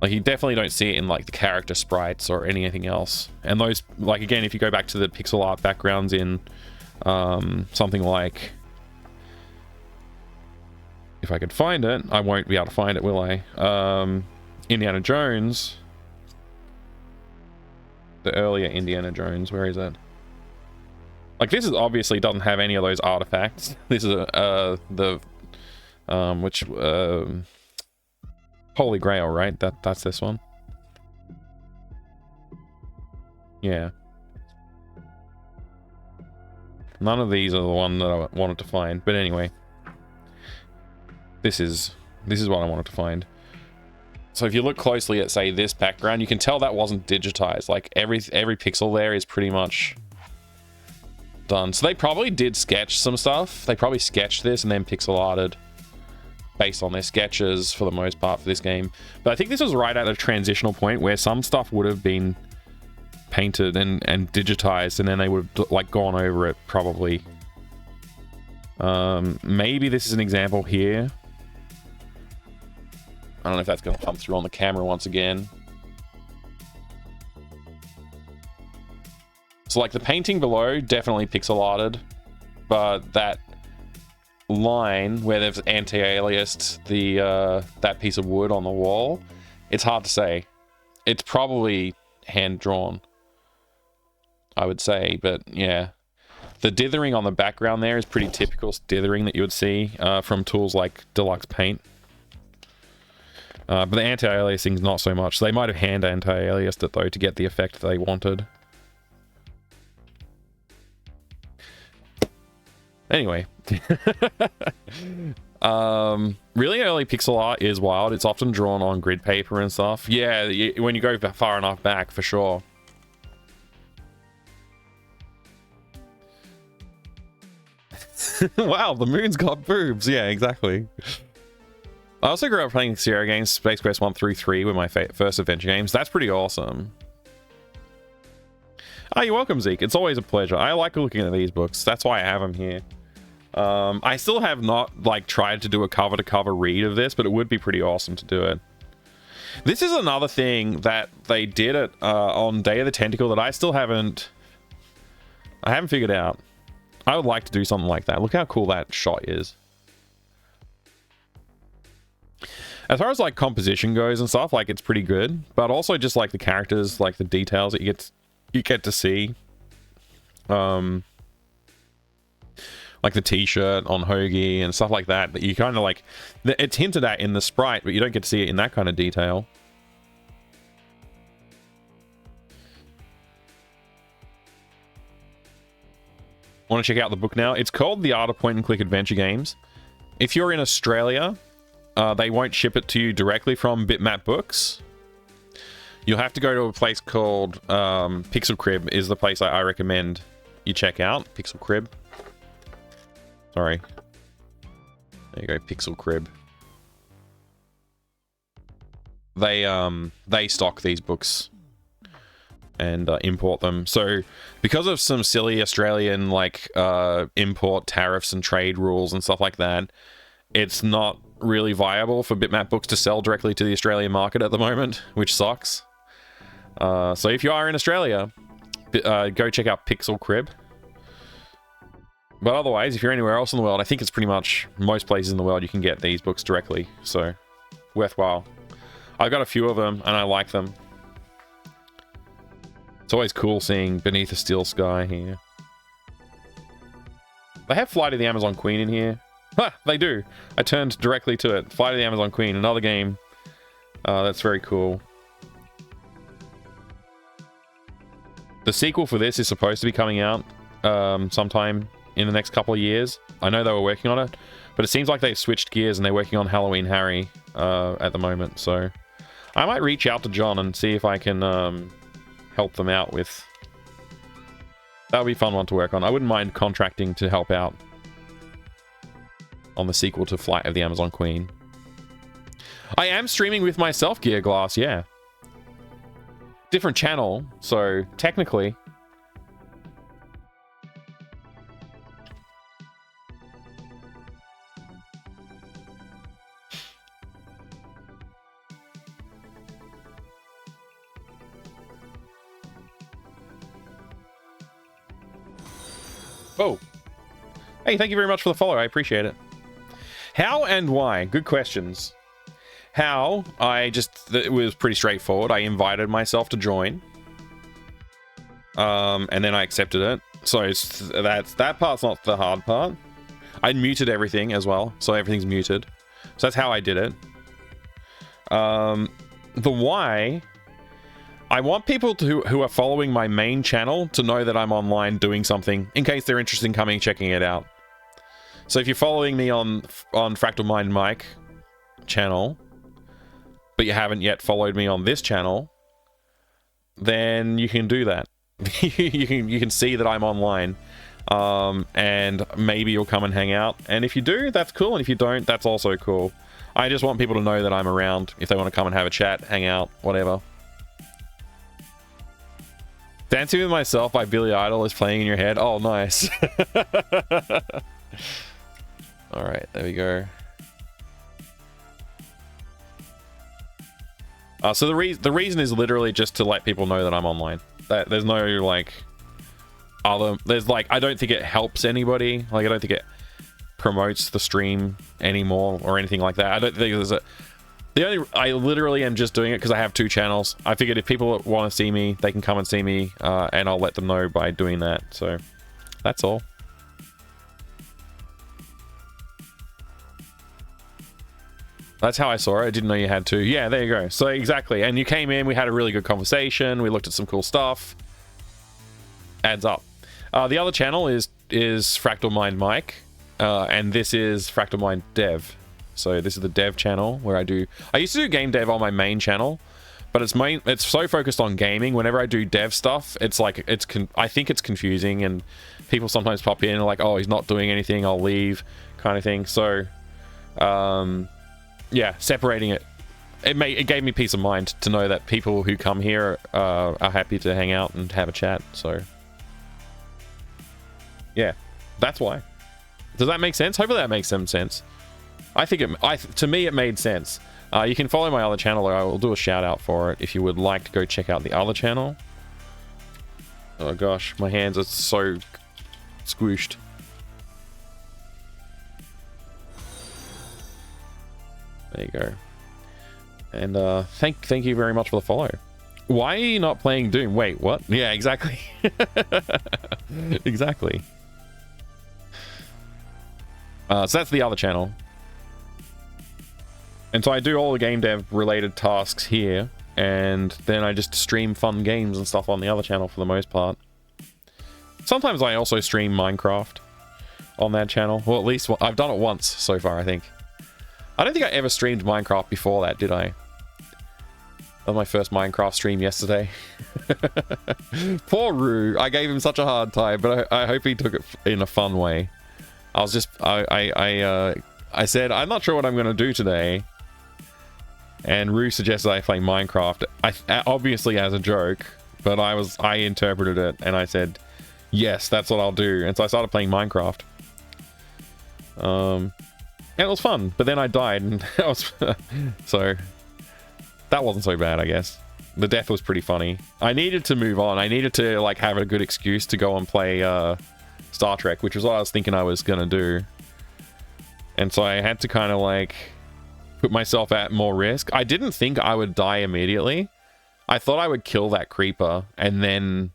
Like, you definitely don't see it in, like, the character sprites or anything else. And those, like, again, if you go back to the pixel art backgrounds in something like... If I could find it, I won't be able to find it, will I? Indiana Jones... The earlier Indiana Jones, where is it? Like, this is obviously doesn't have any of those artifacts. This is Holy Grail, right? That's this one. Yeah. None of these are the one that I wanted to find, but anyway. This is what I wanted to find. So if you look closely at, say, this background, you can tell that wasn't digitized. Like, every pixel there is pretty much done. So they probably did sketch some stuff. They probably sketched this and then pixel arted based on their sketches for the most part for this game. But I think this was right at a transitional point where some stuff would have been painted and digitized, and then they would have like gone over it probably. Maybe this is an example here. I don't know if that's going to come through on the camera once again. So like the painting below, definitely pixel arted, but that line where they've anti-aliased the that piece of wood on the wall, it's hard to say. It's probably hand drawn, I would say, but yeah. The dithering on the background there is pretty typical dithering that you would see from tools like Deluxe Paint. But the anti-aliasing is not so much. They might have hand anti-aliased it though to get the effect they wanted. Anyway. Really early pixel art is wild. It's often drawn on grid paper and stuff. Yeah, when you go far enough back, for sure. Wow, the moon's got boobs. Yeah, exactly. I also grew up playing Sierra games, Space Quest 1 through 3 were my first adventure games. That's pretty awesome. Oh, you're welcome, Zeke. It's always a pleasure. I like looking at these books. That's why I have them here. I still have not like tried to do a cover-to-cover read of this, but it would be pretty awesome to do it. This is another thing that they did it on Day of the Tentacle that I still haven't figured out. I would like to do something like that. Look how cool that shot is. As far as like composition goes and stuff, like it's pretty good, but also just like the characters, like the details that you get to see. Like the t-shirt on Hoagie and stuff like that, that you kind of like, it's hinted at in the sprite, but you don't get to see it in that kind of detail. Want to check out the book now? It's called The Art of Point and Click Adventure Games. If you're in Australia, they won't ship it to you directly from Bitmap Books. You'll have to go to a place called Pixel Crib is the place I recommend you check out. Pixel Crib. Sorry. There you go, Pixel Crib. They stock these books and import them. So because of some silly Australian like import tariffs and trade rules and stuff like that, it's not really viable for Bitmap Books to sell directly to the Australian market at the moment, which sucks. So if you are in Australia, go check out Pixel Crib. But otherwise, if you're anywhere else in the world, I think it's pretty much most places in the world you can get these books directly. So, worthwhile. I've got a few of them, and I like them. It's always cool seeing Beneath a Steel Sky here. They have Flight of the Amazon Queen in here. Ha! They do! I turned directly to it. Flight of the Amazon Queen, another game. That's very cool. The sequel for this is supposed to be coming out sometime in the next couple of years. I know they were working on it, but it seems like they've switched gears and they're working on Halloween Harry at the moment. So I might reach out to John and see if I can help them out with... That would be a fun one to work on. I wouldn't mind contracting to help out on the sequel to Flight of the Amazon Queen. I am streaming with myself, Gear Glass, yeah. Different channel, so technically... Oh. Hey, thank you very much for the follow. I appreciate it. How and why? Good questions. How? It was pretty straightforward. I invited myself to join. And then I accepted it. So that part's not the hard part. I muted everything as well. So everything's muted. So that's how I did it. The why... I want people who are following my main channel to know that I'm online doing something in case they're interested in coming and checking it out. So if you're following me on Fractal Mind Mike channel, but you haven't yet followed me on this channel, then you can do that. you can see that I'm online. and maybe you'll come and hang out. And if you do, that's cool. And if you don't, that's also cool. I just want people to know that I'm around if they want to come and have a chat, hang out, whatever. Dancing with Myself by Billy Idol is playing in your head. Oh, nice. All right, there we go. So the reason is literally just to let people know that I'm online. That there's no like other. There's like I don't think it helps anybody. Like I don't think it promotes the stream anymore or anything like that. I don't think there's a. I literally am just doing it because I have 2 channels. I figured if people want to see me, they can come and see me, and I'll let them know by doing that. So that's all. That's how I saw it. I didn't know you had 2. Yeah, there you go. So exactly. And you came in, we had a really good conversation. We looked at some cool stuff. Adds up. The other channel is Fractal Mind Mike, and this is Fractal Mind Dev. So this is the dev channel where I used to do game dev on my main channel, but it's so focused on gaming. Whenever I do dev stuff, it's like I think it's confusing, and people sometimes pop in and like, oh, he's not doing anything, I'll leave, kind of thing. So yeah, separating it gave me peace of mind to know that people who come here are happy to hang out and have a chat. So yeah, that's why. Does that make sense? Hopefully that makes some sense. I think to me it made sense. You can follow my other channel. I will do a shout out for it if you would like to go check out the other channel. Oh gosh, my hands are so squished. There you go. And thank you very much for the follow. Why are you not playing Doom? Wait, what? Yeah, exactly. Exactly. So that's the other channel. And so I do all the game dev related tasks here, and then I just stream fun games and stuff on the other channel for the most part. Sometimes I also stream Minecraft on that channel. Well, at least I've done it once so far, I think. I don't think I ever streamed Minecraft before that, did I? That was my first Minecraft stream yesterday. Poor Rue. I gave him such a hard time, but I hope he took it in a fun way. I was just... I said, I'm not sure what I'm going to do today. And Rue suggested I play Minecraft. Obviously as a joke, but I interpreted it and I said, yes, that's what I'll do. And so I started playing Minecraft. And it was fun, but then I died, and so that wasn't so bad, I guess. The death was pretty funny. I needed to move on. I needed to like have a good excuse to go and play Star Trek, which was what I was thinking I was gonna do. And so I had to kind of like put myself at more risk. I didn't think I would die immediately. I thought I would kill that creeper and then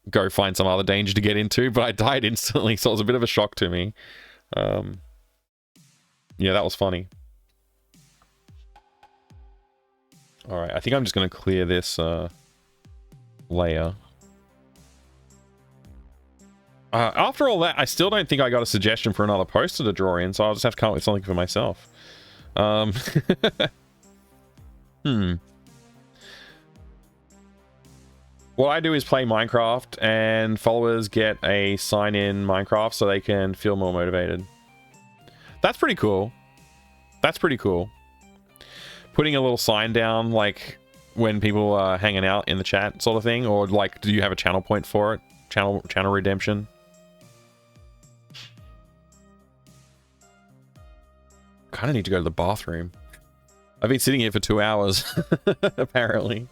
go find some other danger to get into, but I died instantly, so it was a bit of a shock to me. Yeah, that was funny. Alright, I think I'm just going to clear this layer. After all that, I still don't think I got a suggestion for another poster to draw in, so I'll just have to come up with something for myself. What I do is play Minecraft, and followers get a sign-in Minecraft so they can feel more motivated. That's pretty cool. That's pretty cool. Putting a little sign down, like, when people are hanging out in the chat sort of thing, or, like, do you have a channel point for it? Channel redemption? Kind of need to go to the bathroom. I've been sitting here for 2 hours, apparently.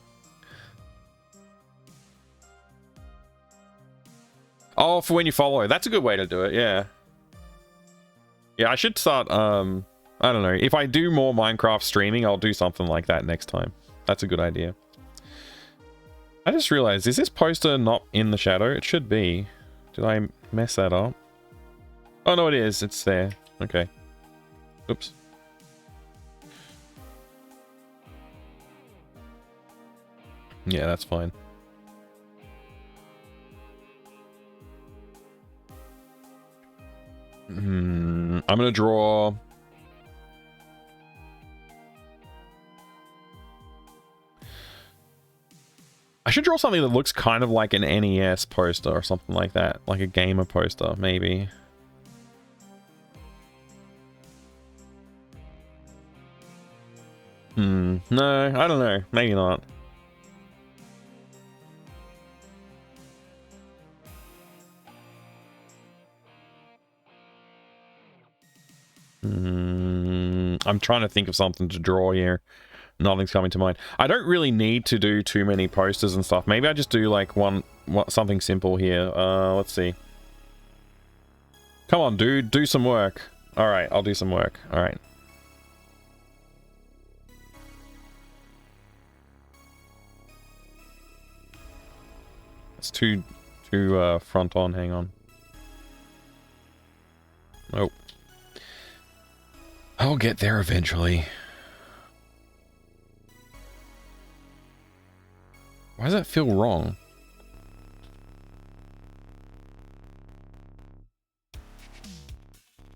Oh, for when you follow. That's a good way to do it, yeah. Yeah, I should start, I don't know. If I do more Minecraft streaming, I'll do something like that next time. That's a good idea. I just realized, is this poster not in the shadow? It should be. Did I mess that up? Oh, no, it is. It's there. Okay. Oops. Yeah, that's fine. I'm gonna draw... I should draw something that looks kind of like an NES poster or something like that. Like a gamer poster, maybe. No, I don't know. Maybe not. I'm trying to think of something to draw here. Nothing's coming to mind. I don't really need to do too many posters and stuff. Maybe I just do like something simple here. Let's see. Come on, dude. Do some work. Alright, I'll do some work. Alright. It's too front on. Hang on. Oh. I'll get there eventually. Why does that feel wrong?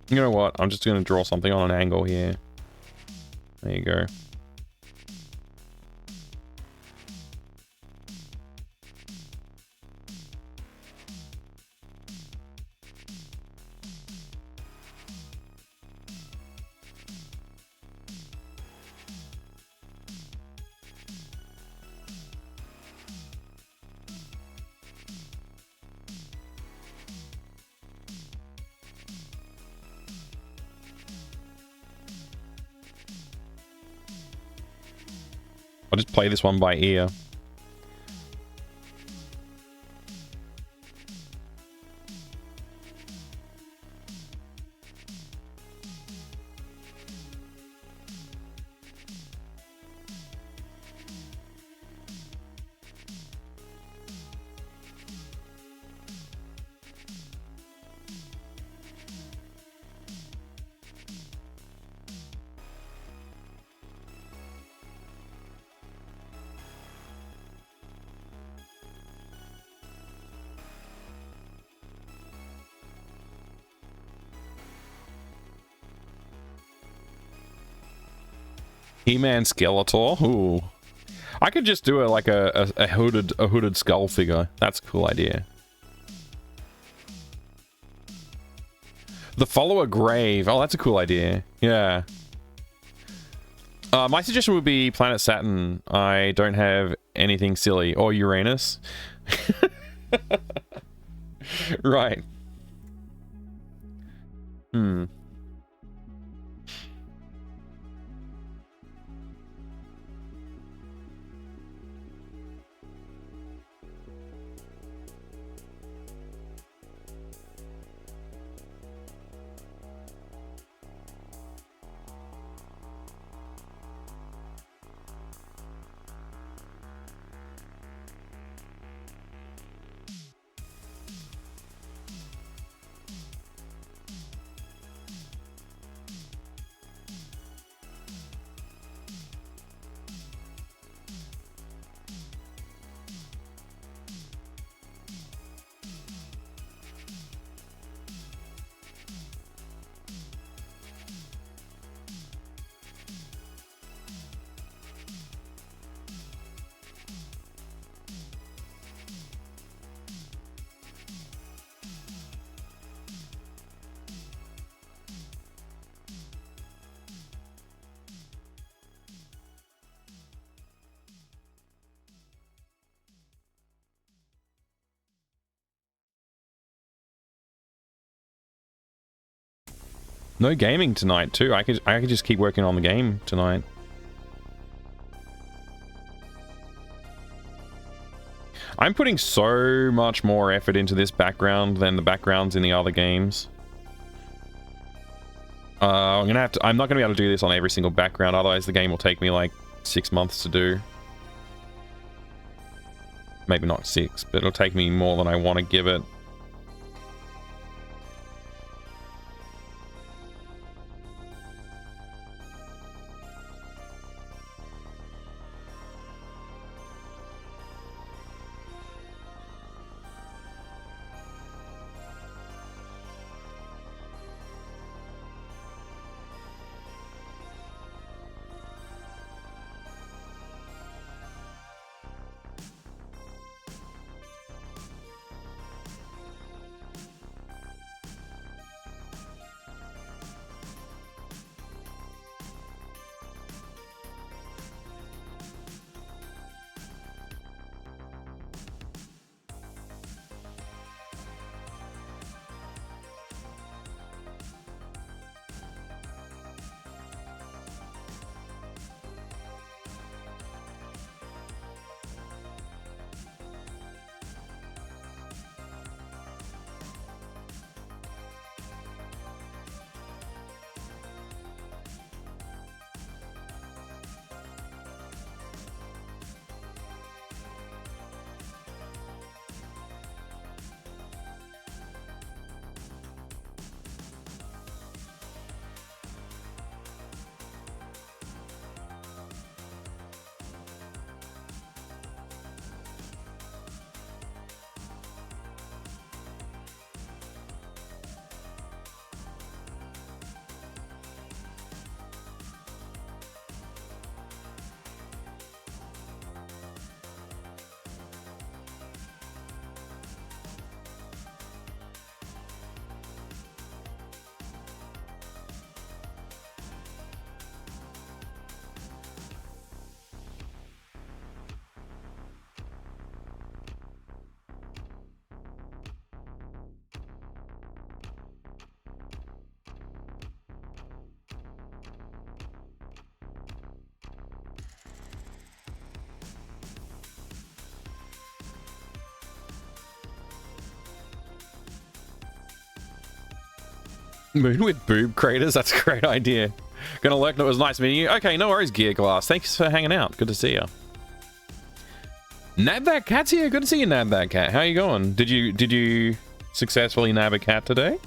You know what? I'm just going to draw something on an angle here. There you go. I'll just play this one by ear. He-Man Skeletor. Ooh. I could just do like a hooded skull figure. That's a cool idea. The Follower Grave. Oh, that's a cool idea. Yeah. My suggestion would be Planet Saturn. I don't have anything silly. Or Uranus. Right. No gaming tonight too. I could just keep working on the game tonight. I'm putting so much more effort into this background than the backgrounds in the other games. I'm not gonna be able to do this on every single background, otherwise the game will take me like 6 months to do. Maybe not 6, but it'll take me more than I want to give it. Moon with boob craters? That's a great idea. Gonna lurk, that was nice meeting you. Okay, no worries, Gear Glass. Thanks for hanging out. Good to see you. Nab that cat's here. Good to see you, Nab that cat. How you going? Did you successfully nab a cat today?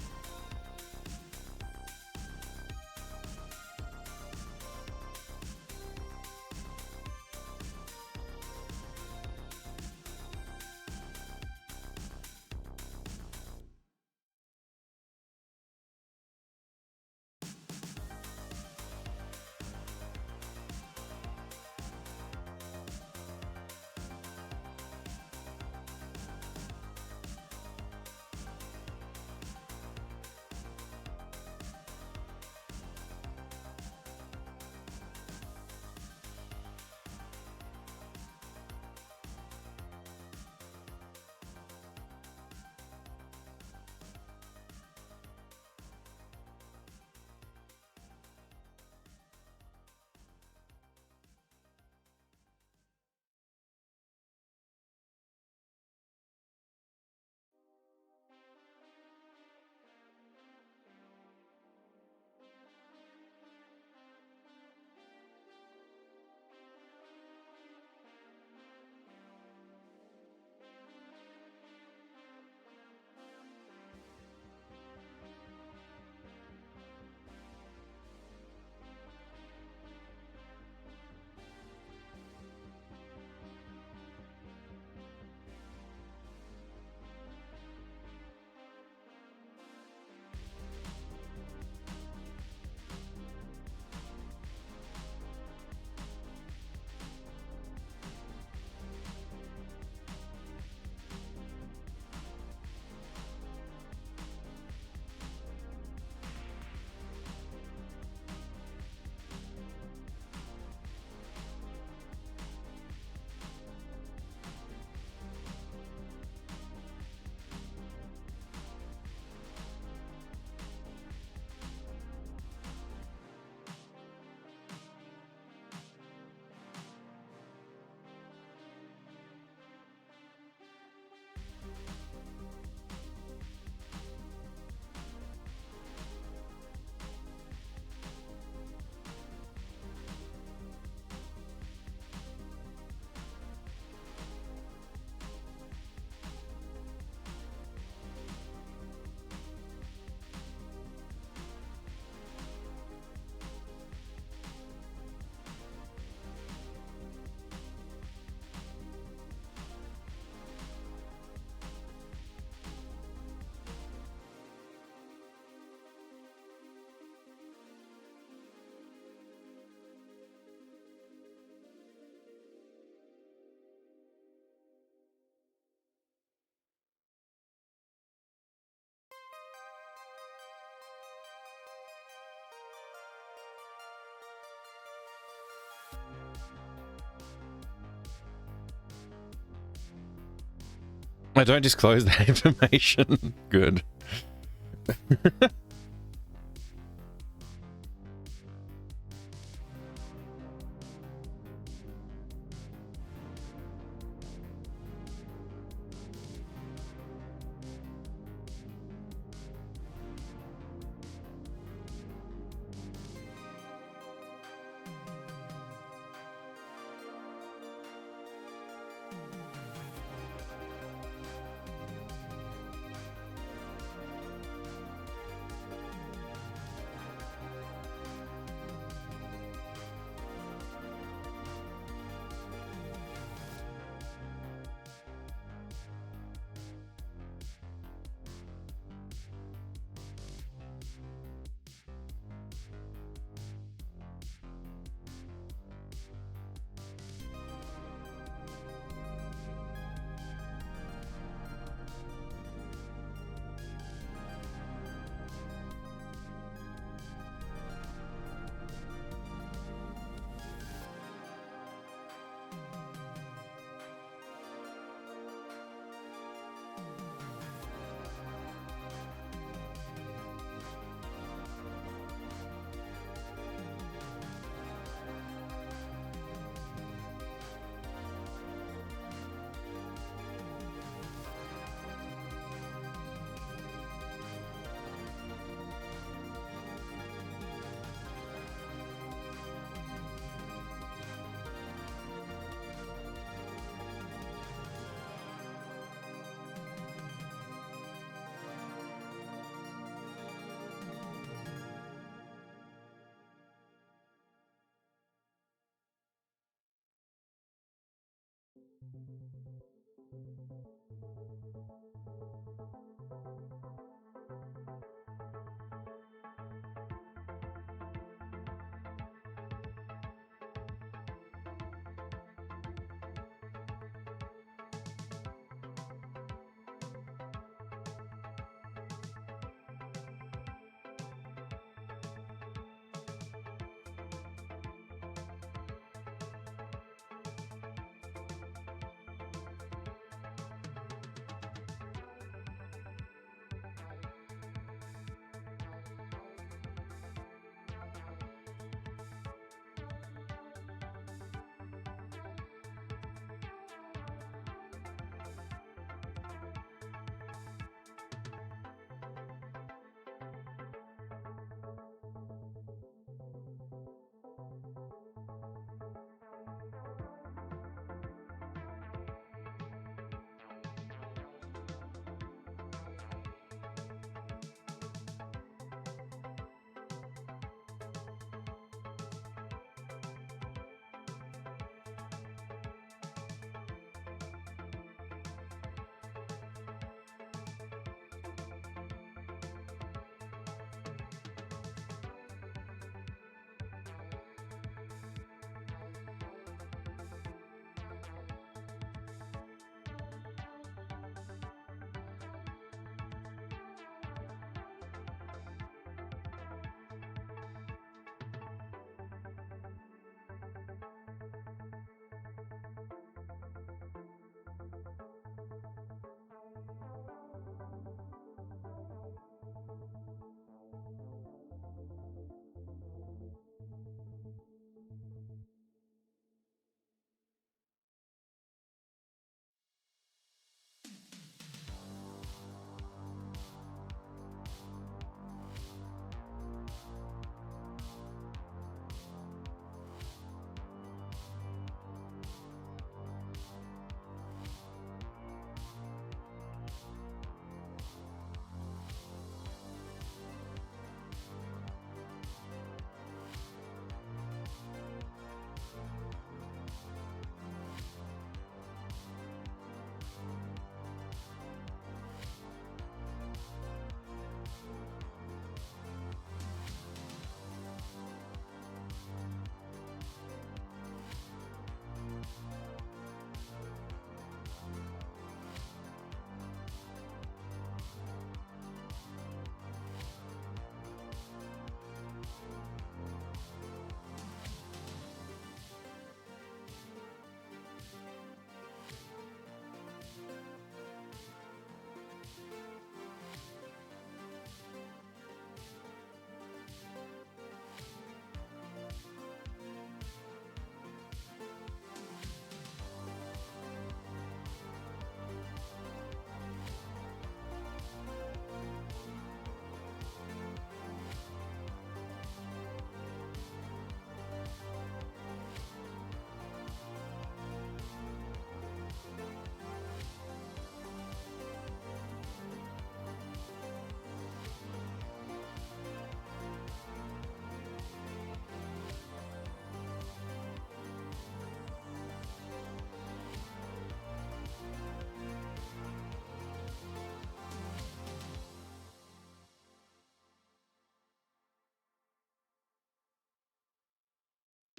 I don't disclose that information. Good.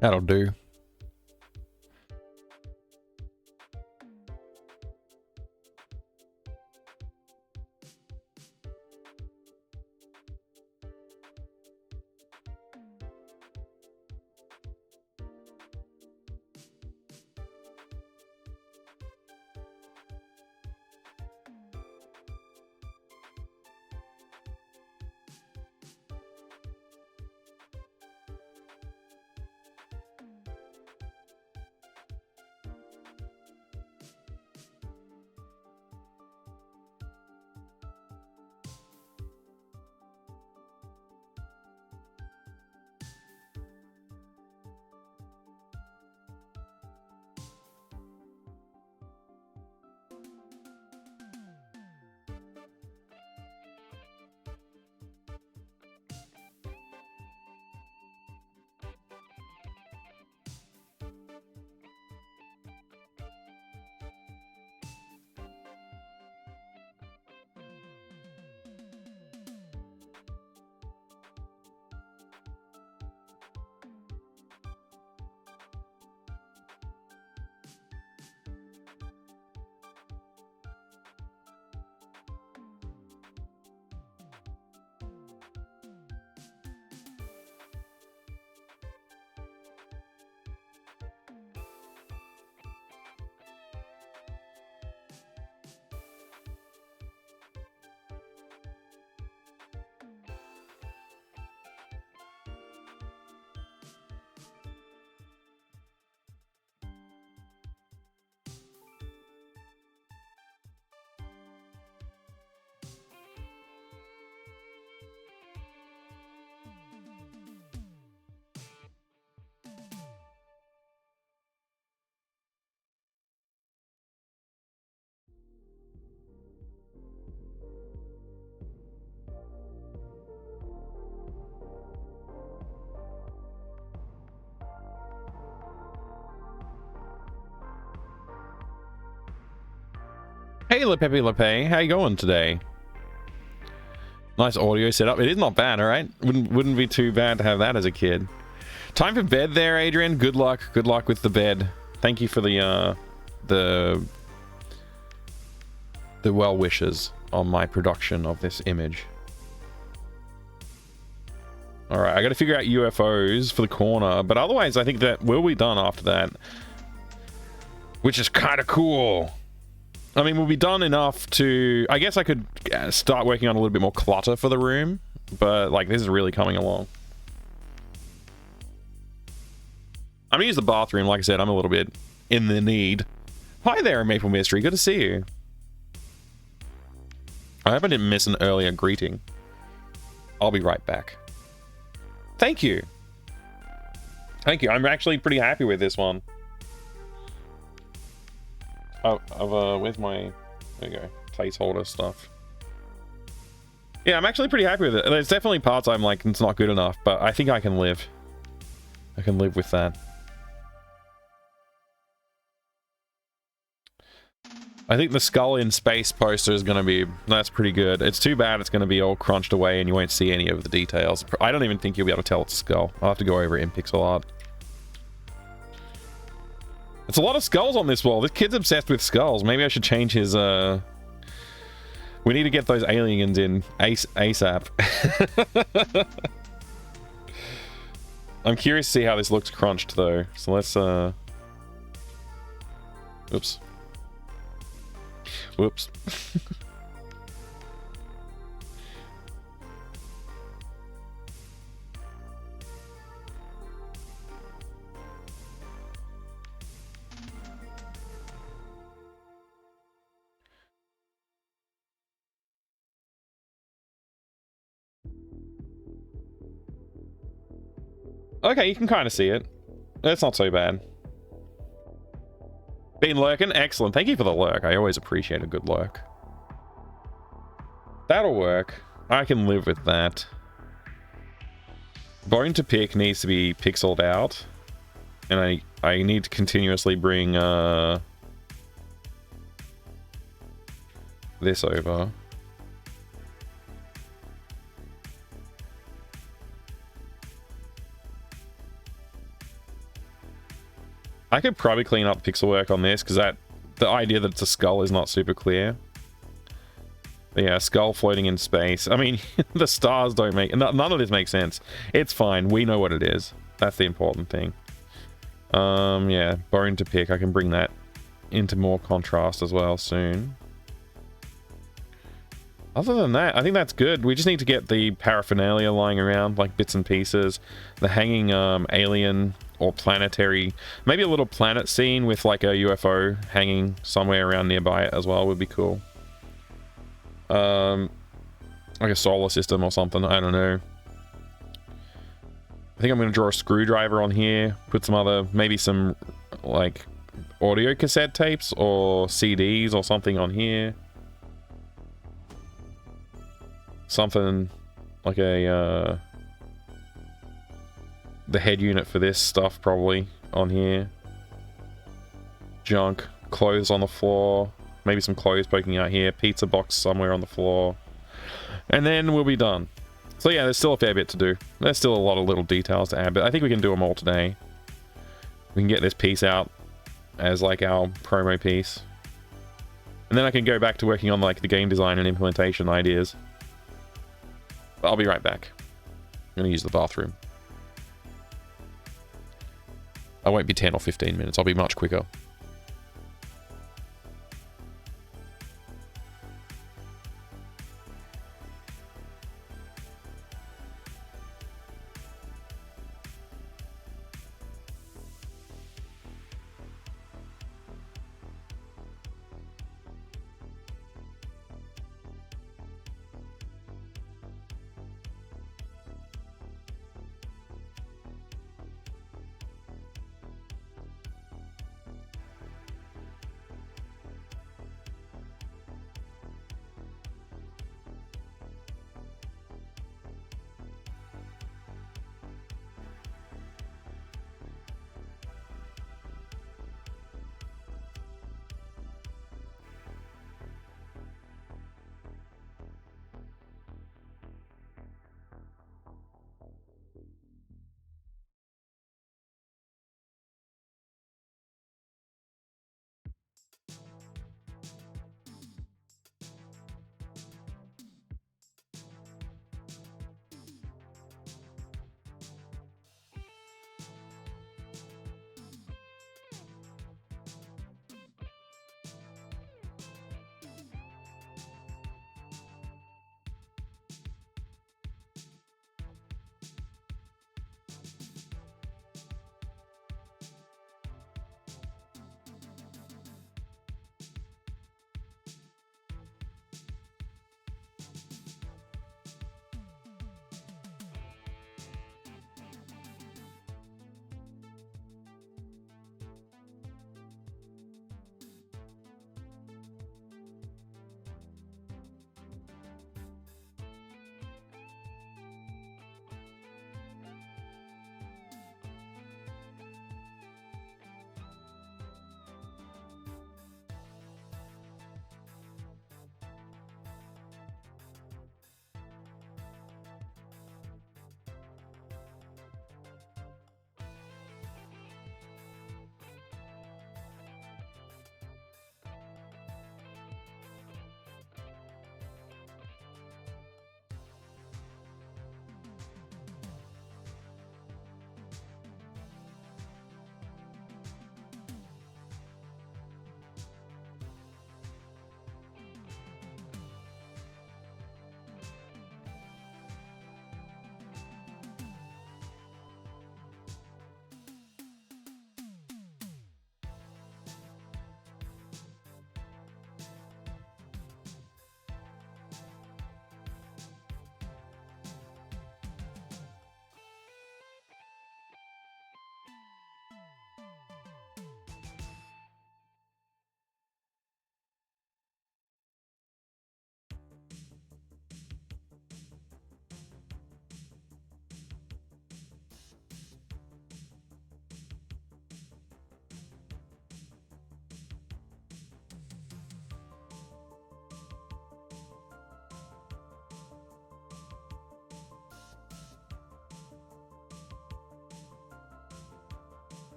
That'll do. Hey, Lepepe Lepe, how you going today? Nice audio setup. It is not bad, all right? Wouldn't be too bad to have that as a kid. Time for bed there, Adrian. Good luck. Good luck with the bed. Thank you for the well wishes on my production of this image. All right, I got to figure out UFOs for the corner, but otherwise I think that we'll be done after that, which is kind of cool. I mean, we'll be done enough to... I guess I could start working on a little bit more clutter for the room, but, like, this is really coming along. I'm gonna use the bathroom. Like I said, I'm a little bit in the need. Hi there, Maple Mystery. Good to see you. I hope I didn't miss an earlier greeting. I'll be right back. Thank you. Thank you. I'm actually pretty happy with this one. Where's my... There you go. Placeholder stuff. Yeah, I'm actually pretty happy with it. There's definitely parts I'm like, it's not good enough, but I think I can live. I can live with that. I think the skull in space poster is going to be... That's pretty good. It's too bad it's going to be all crunched away and you won't see any of the details. I don't even think you'll be able to tell it's a skull. I'll have to go over it in pixel art. It's a lot of skulls on this wall. This kid's obsessed with skulls. Maybe I should change his, We need to get those aliens in ASAP. I'm curious to see how this looks crunched, though. So let's, Oops. Whoops. Okay, you can kind of see it. That's not so bad. Been lurking? Excellent. Thank you for the lurk. I always appreciate a good lurk. That'll work. I can live with that. Bone to pick needs to be pixeled out. And I need to continuously bring this over. I could probably clean up pixel work on this because the idea that it's a skull is not super clear. But yeah, skull floating in space. I mean, the stars don't make... None of this makes sense. It's fine. We know what it is. That's the important thing. Yeah, bone to pick. I can bring that into more contrast as well soon. Other than that, I think that's good. We just need to get the paraphernalia lying around, like bits and pieces. The hanging alien or planetary... Maybe a little planet scene with like a UFO hanging somewhere around nearby it as well would be cool. Like a solar system or something. I don't know. I think I'm going to draw a screwdriver on here. Put some other... Maybe some like audio cassette tapes or CDs or something on here. Something like a the head unit for this stuff probably on here. Junk, clothes on the floor, maybe some clothes poking out here, pizza box somewhere on the floor, and then we'll be done. So yeah, there's still a fair bit to do. There's still a lot of little details to add, but I think we can do them all today. We can get this piece out as like our promo piece, and then I can go back to working on like the game design and implementation ideas. I'll be right back. I'm gonna use the bathroom. I won't be 10 or 15 minutes. I'll be much quicker.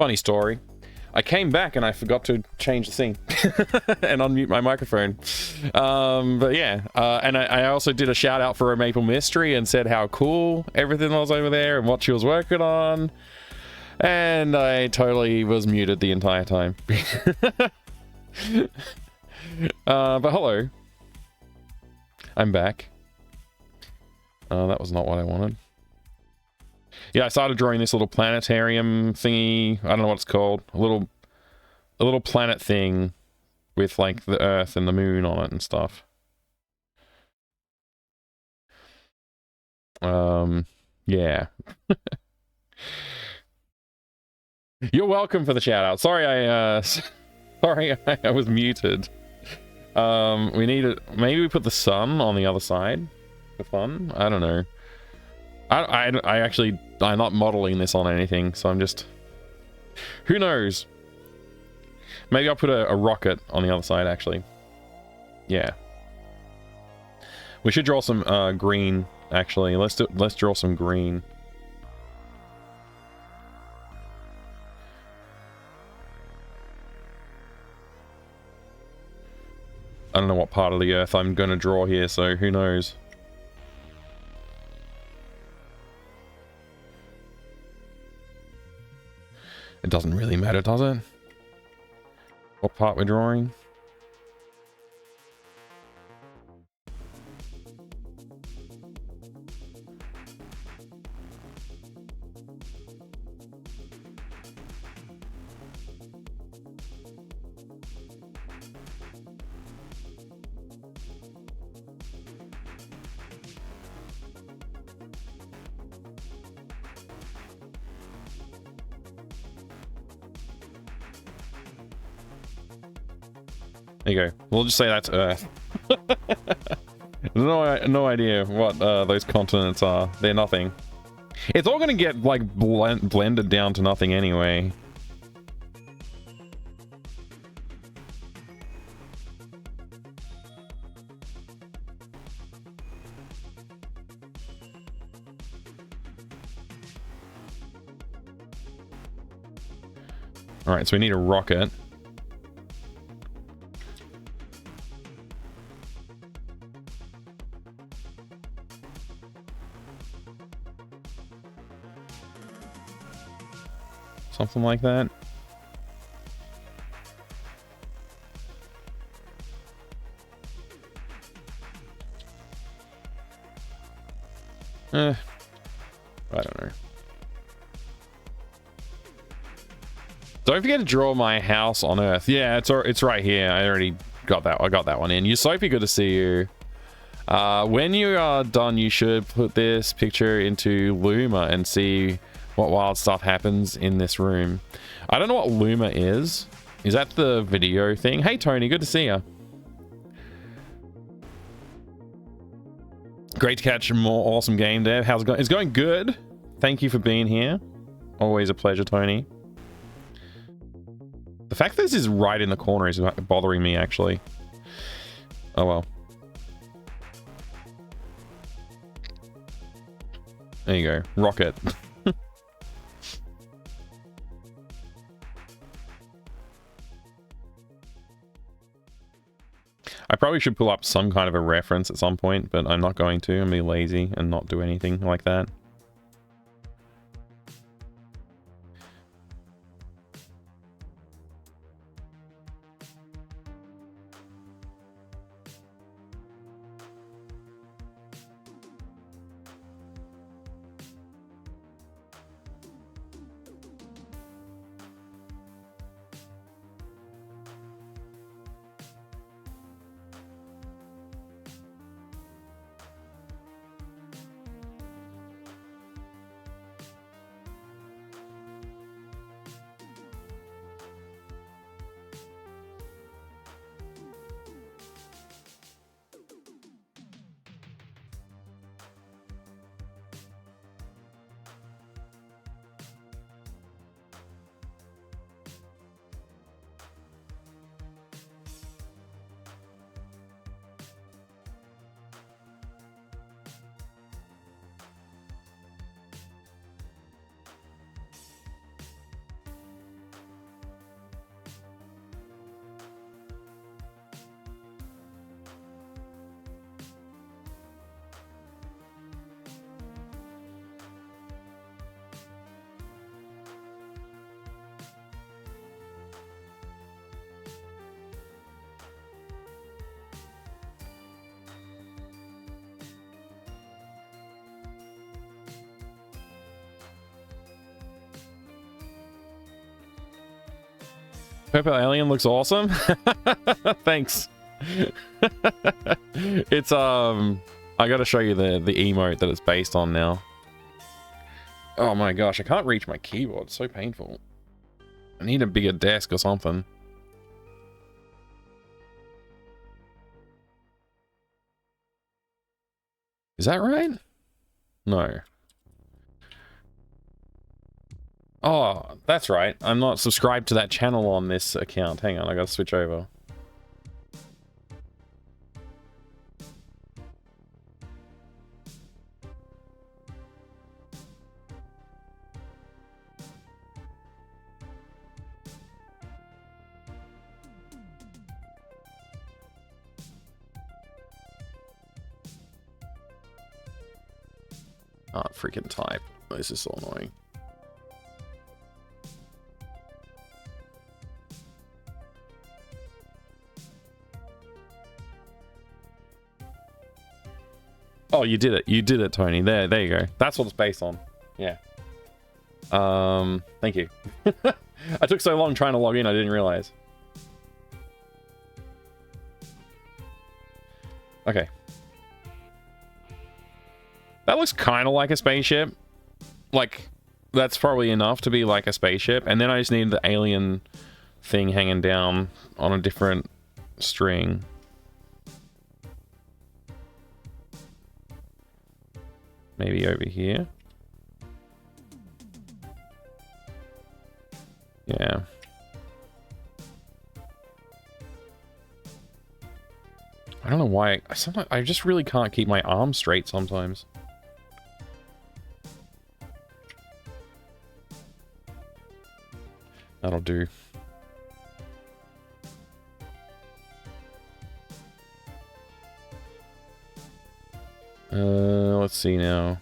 Funny story. I came back and I forgot to change the thing and unmute my microphone. But yeah, and I also did a shout out for a Maple Mystery and said how cool everything was over there and what she was working on. And I totally was muted the entire time. But hello. I'm back. That was not what I wanted. Yeah, I started drawing this little planetarium thingy. I don't know what it's called. A little planet thing with like the Earth and the moon on it and stuff. Yeah. You're welcome for the shout out. Sorry sorry I was muted. We need it. Maybe we put the sun on the other side for fun. I don't know. I actually, I'm not modeling this on anything, so I'm just, who knows? Maybe I'll put a rocket on the other side, actually. Yeah. We should draw some green, actually. Let's draw some green. I don't know what part of the Earth I'm going to draw here, so who knows? It doesn't really matter, does it? What part we're drawing? There you go. We'll just say that's Earth. No idea what those continents are. They're nothing. It's all gonna get like blended down to nothing anyway. All right, so we need a rocket. Something like that. I don't know. Don't forget to draw my house on Earth. Yeah, it's right here. I already got that. I got that one in. You Sophie, good to see you. When you are done, you should put this picture into Luma and see what wild stuff happens in this room. I don't know what Luma is. Is that the video thing? Hey Tony, good to see you. Great to catch more awesome game, Dev. How's it going? It's going good. Thank you for being here. Always a pleasure, Tony. The fact that this is right in the corner is bothering me, actually. Oh well. There you go. Rocket. I probably should pull up some kind of a reference at some point, but I'm not going to. I'm gonna be lazy and not do anything like that. Purple alien looks awesome. Thanks. It's I gotta show you the emote that it's based on now. Oh my gosh, I can't reach my keyboard. It's so painful. I need a bigger desk or something. Is that right? No. Oh, that's right. I'm not subscribed to that channel on this account. Hang on, I gotta switch over. Oh, freaking type. This is so annoying. Oh, you did it. You did it, Tony. There you go. That's what it's based on. Yeah. Thank you. I took so long trying to log in, I didn't realize. Okay. That looks kind of like a spaceship. Like, that's probably enough to be like a spaceship. And then I just need the alien thing hanging down on a different string. Maybe over here. Yeah. I don't know why. Sometimes I just really can't keep my arms straight sometimes. That'll do. Let's see now.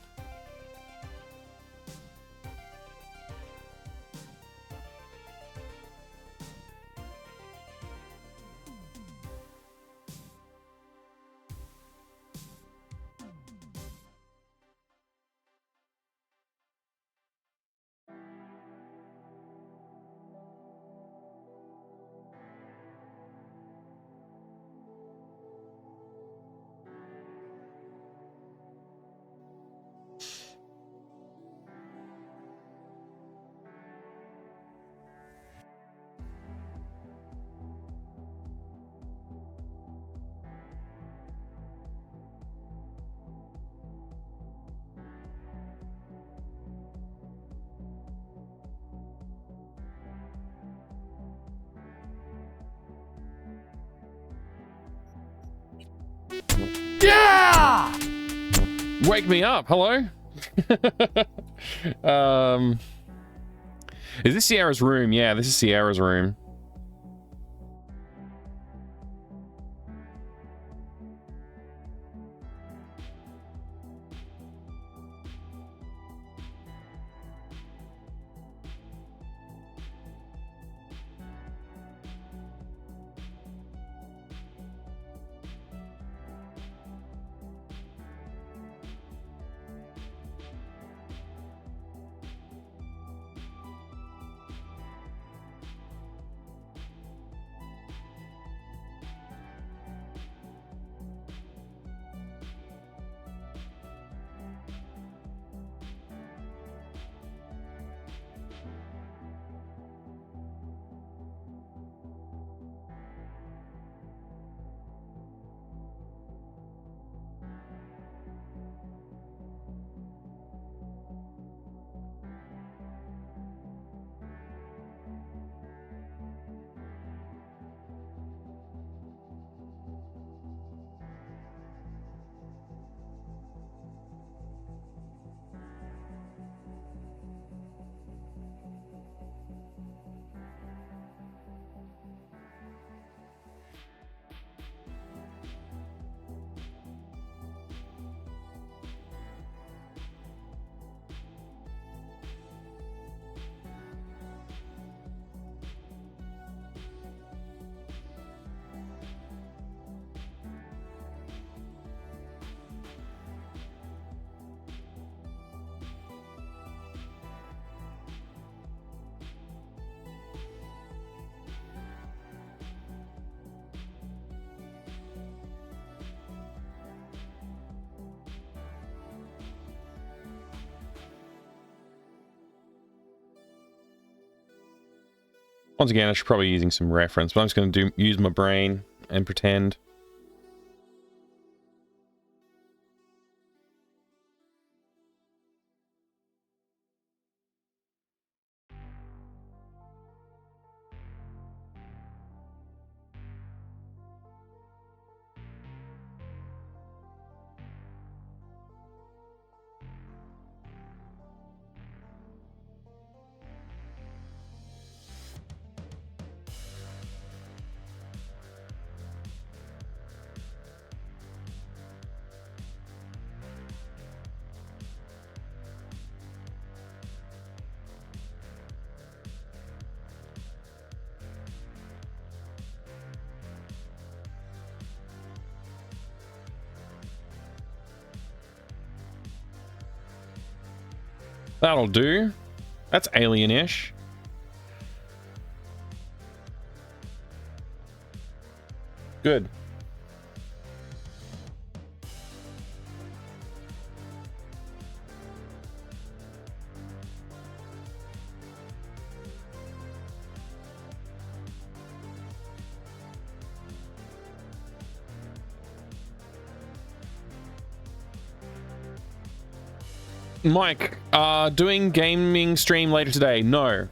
Yeah! Wake me up. Hello? Is this Sierra's room? Yeah, this is Sierra's room. Once again, I should probably be using some reference, but I'm just going to use my brain and pretend. That'll do. That's alien-ish. Good. Mike, doing gaming stream later today? No.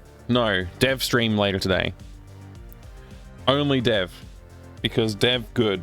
Dev stream later today. Only dev. Because dev good.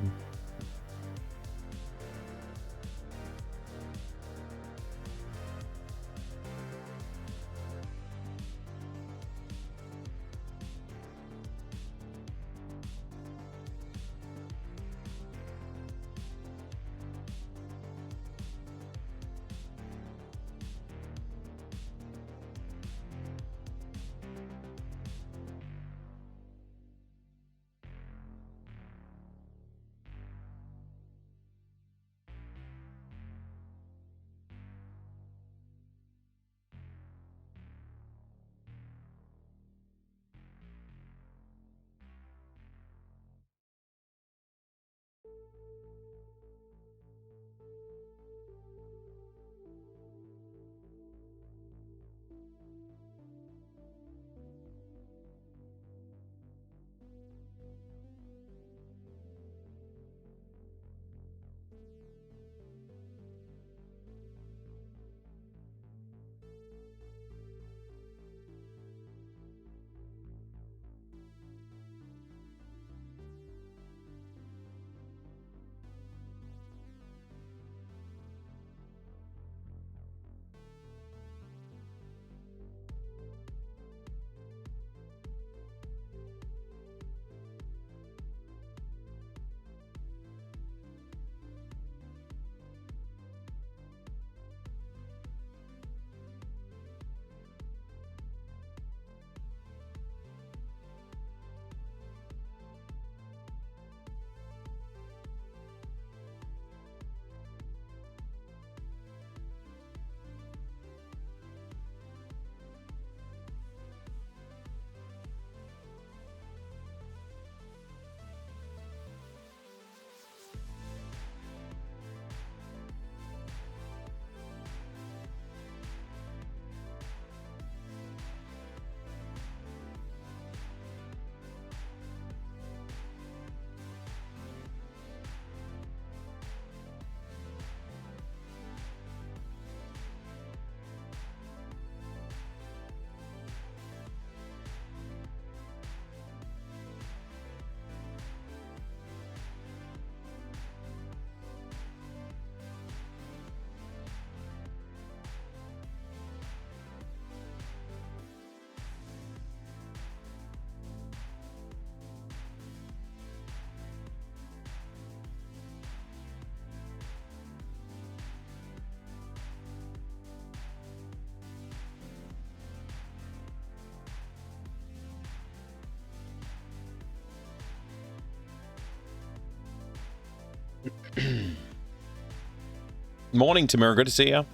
Morning, Tamura. Good to see you.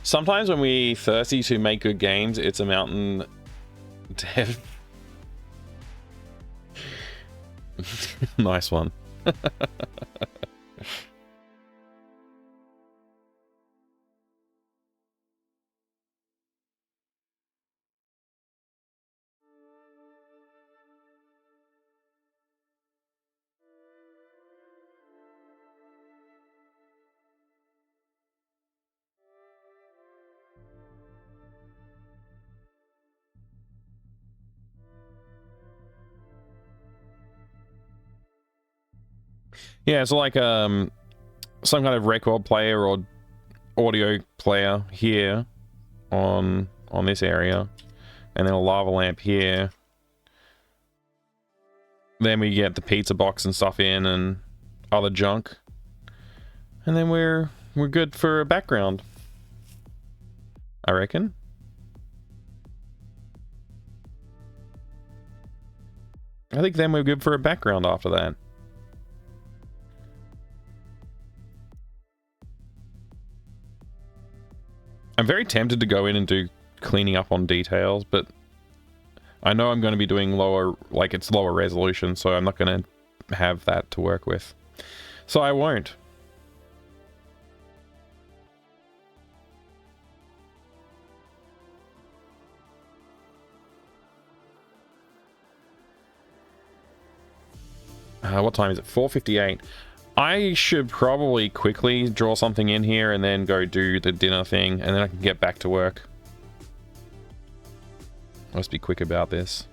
Sometimes when we're thirsty to make good games, it's a mountain dev. Nice one. Yeah, so like some kind of record player or audio player here on this area, and then a lava lamp here. Then we get the pizza box and stuff in and other junk, and then we're good for a background, I reckon. I think then we're good for a background after that. I'm very tempted to go in and do cleaning up on details, but I know I'm going to be doing lower, like it's lower resolution, so I'm not going to have that to work with. So I won't. What time is it? 4:58. I should probably quickly draw something in here and then go do the dinner thing, and then I can get back to work. Let's be quick about this.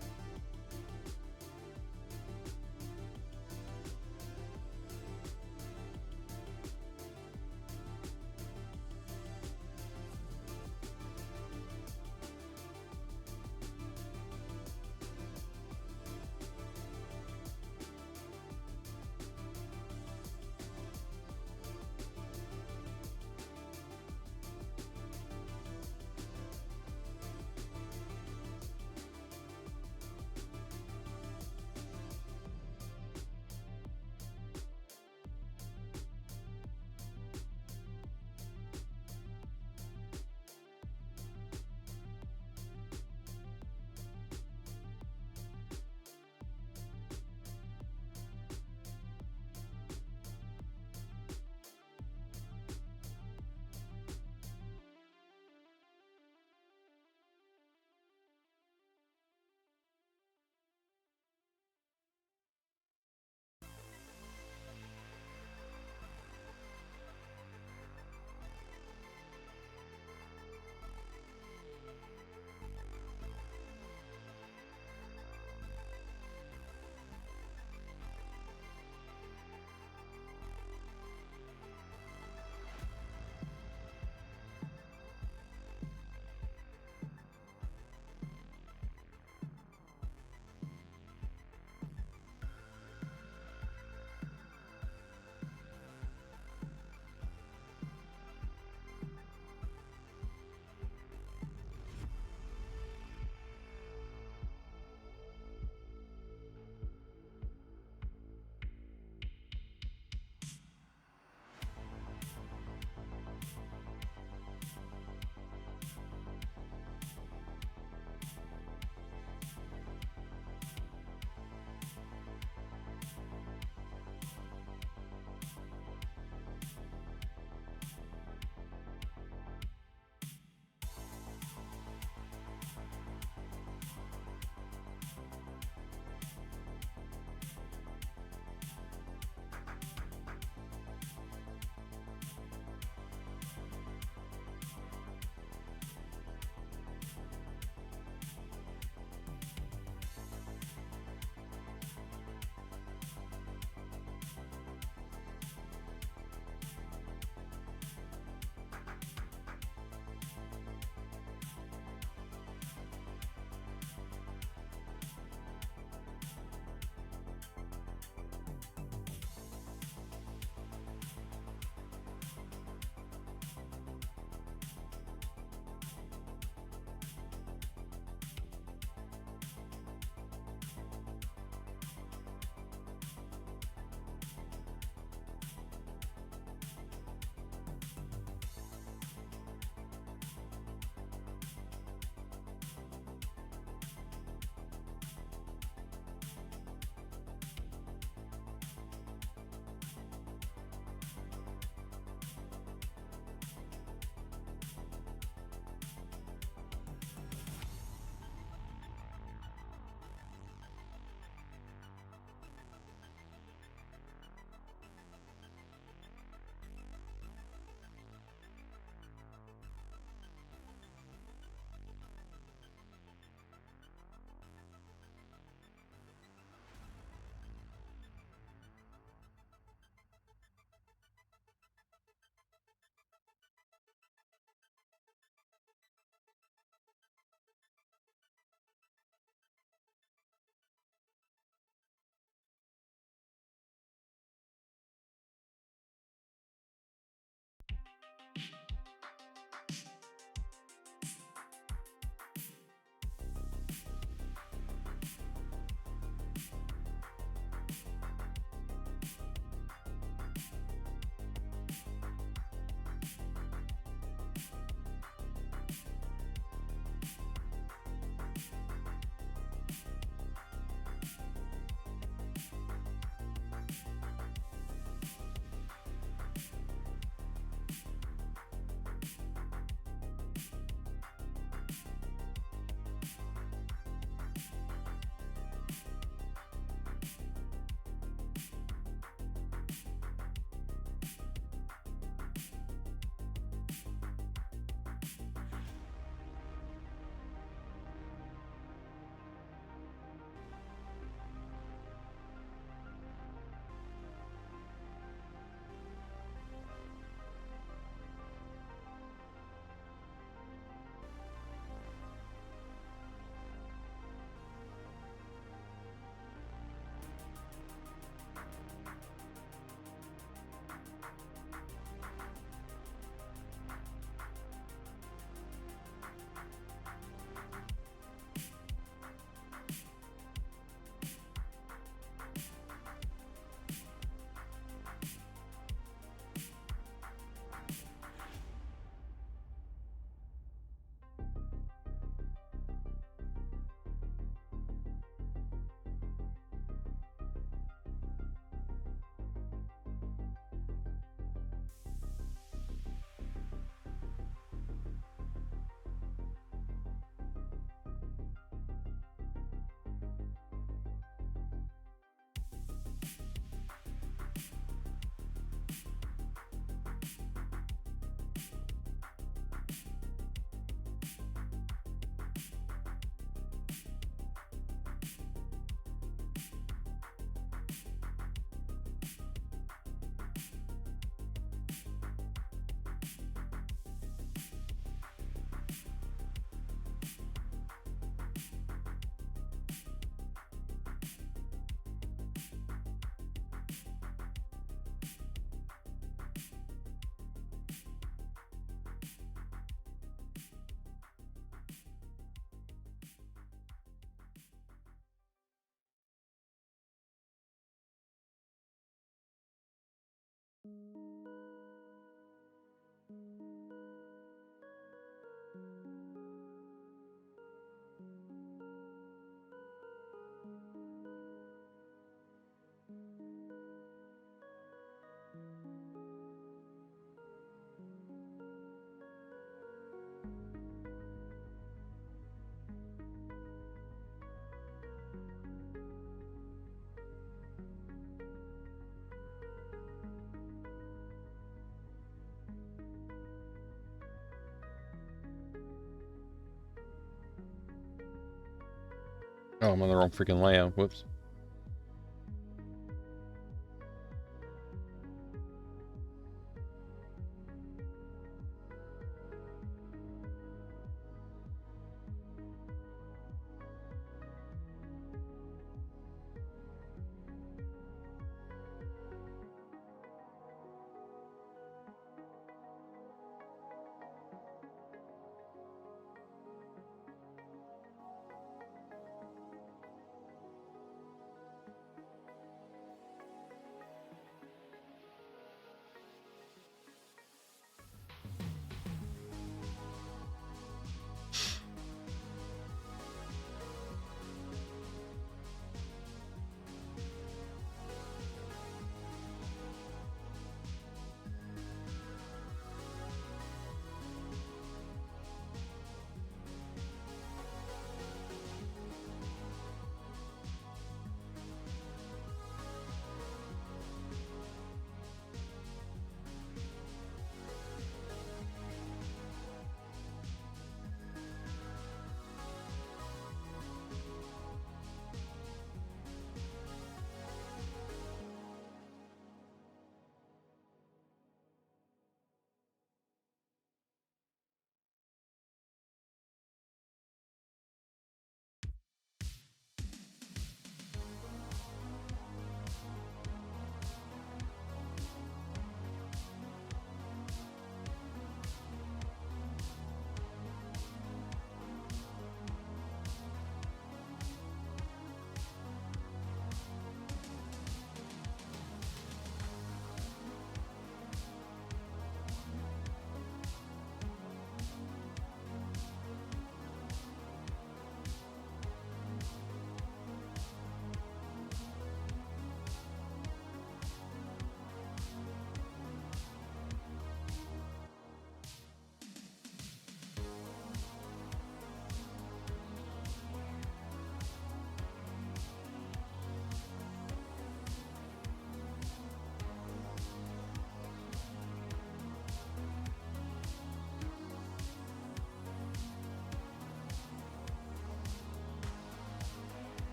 Oh, I'm on the wrong freaking layer. Whoops.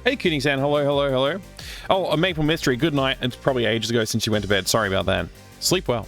Hey, Kuning-san. Hello, hello, hello. Oh, a Maple Mystery. Good night. It's probably ages ago since you went to bed. Sorry about that. Sleep well.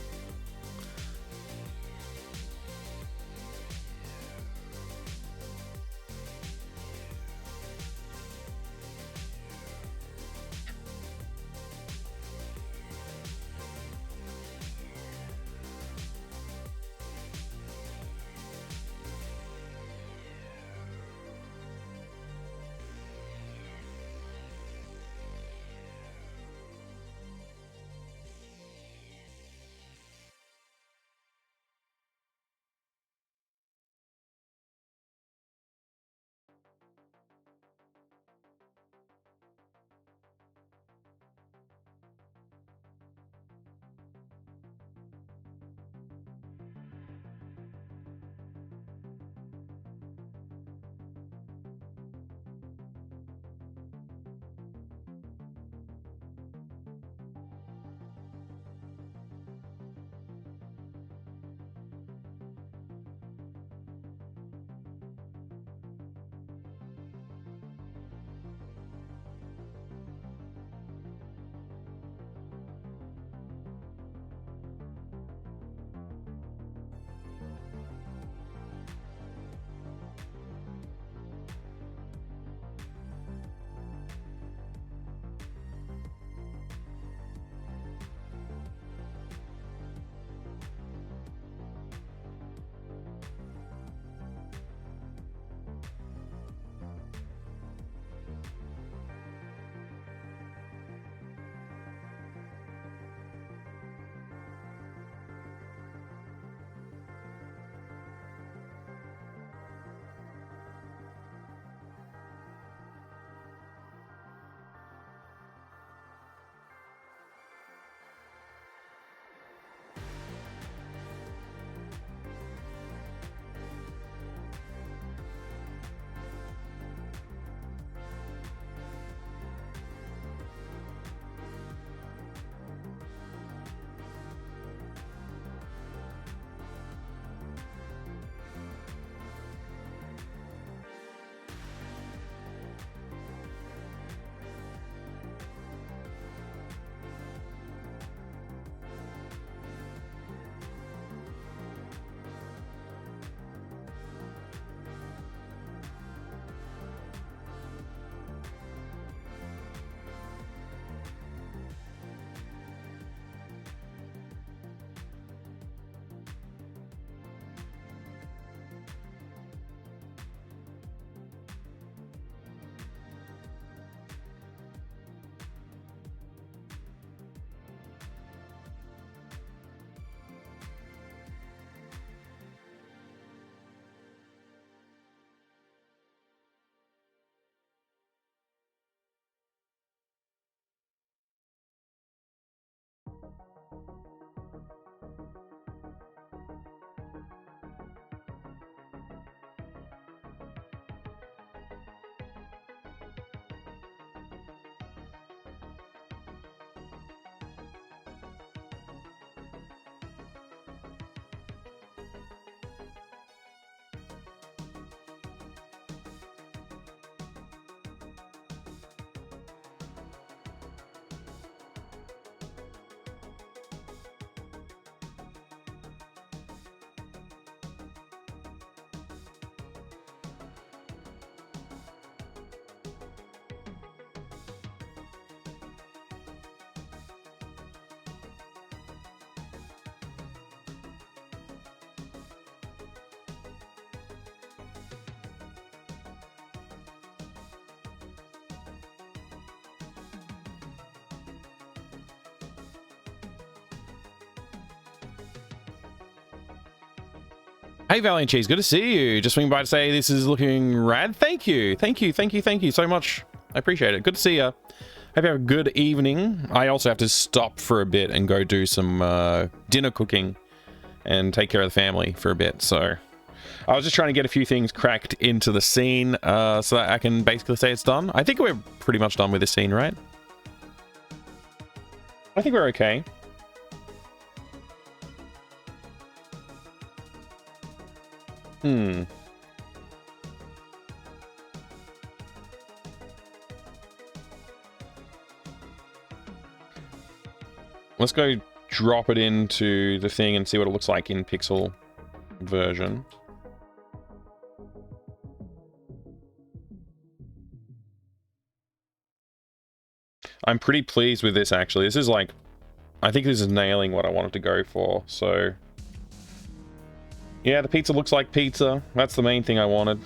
Hey, Valiant Cheese, good to see you. Just swinging by to say this is looking rad. Thank you. Thank you. Thank you. Thank you so much. I appreciate it. Good to see you. Hope you have a good evening. I also have to stop for a bit and go do some dinner cooking and take care of the family for a bit. So I was just trying to get a few things cracked into the scene so that I can basically say it's done. I think we're pretty much done with this scene, right? I think we're okay. Let's go drop it into the thing and see what it looks like in pixel version. I'm pretty pleased with this, actually. This is like, I think this is nailing what I wanted to go for, so... Yeah, the pizza looks like pizza. That's the main thing I wanted.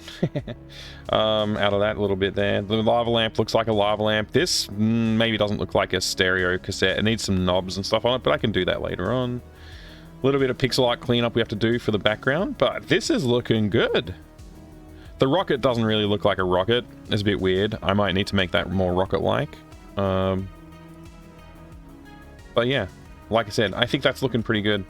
Out of that little bit there. The lava lamp looks like a lava lamp. This maybe doesn't look like a stereo cassette. It needs some knobs and stuff on it, but I can do that later on. A little bit of pixel art cleanup we have to do for the background, but this is looking good. The rocket doesn't really look like a rocket. It's a bit weird. I might need to make that more rocket-like. But yeah, like I said, I think that's looking pretty good.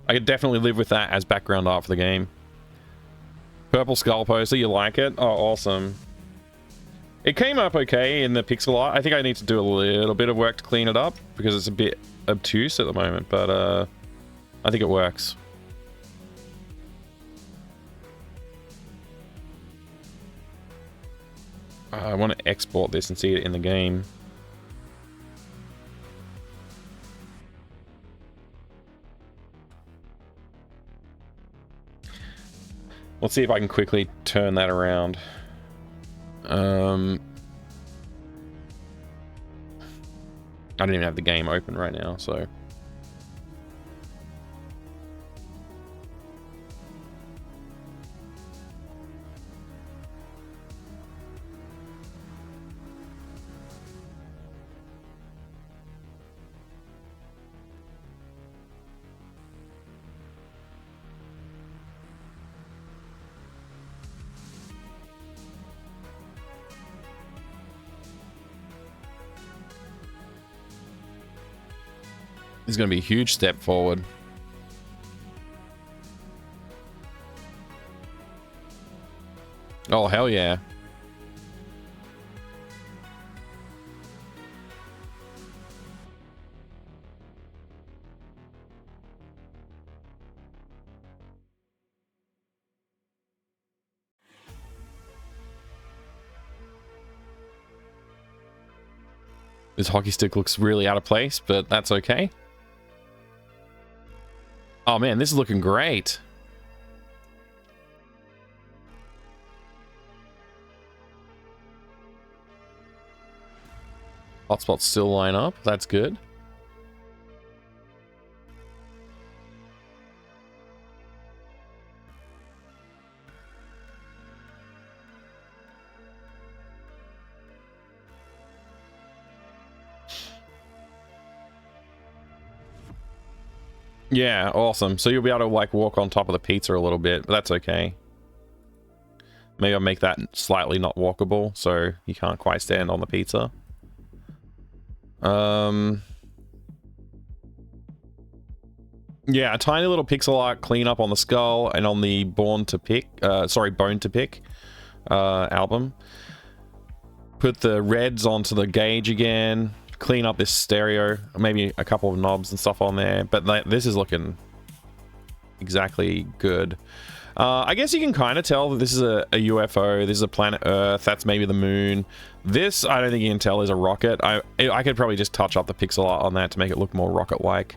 I could definitely live with that as background art for the game. Purple skull poster, you like it? Oh, awesome. It came up okay in the pixel art. I think I need to do a little bit of work to clean it up because it's a bit obtuse at the moment, but I think it works. I want to export this and see it in the game. Let's see if I can quickly turn that around. I don't even have the game open right now, so... It's going to be a huge step forward. Oh, hell yeah. This hockey stick looks really out of place, but that's okay. Oh man, this is looking great. Hotspots still line up. That's good. Yeah, awesome. So you'll be able to like walk on top of the pizza a little bit, but that's okay. Maybe I'll make that slightly not walkable so you can't quite stand on the pizza. Yeah, a tiny little pixel art cleanup on the skull and on the Bone to Pick album. Put the reds onto the gauge again. Clean up this stereo, maybe a couple of knobs and stuff on there, but this is looking exactly good. I guess you can kind of tell that this is a UFO. This is a planet Earth. That's maybe the moon. This, I don't think you can tell, is a rocket. I could probably just touch up the pixel art on that to make it look more rocket-like.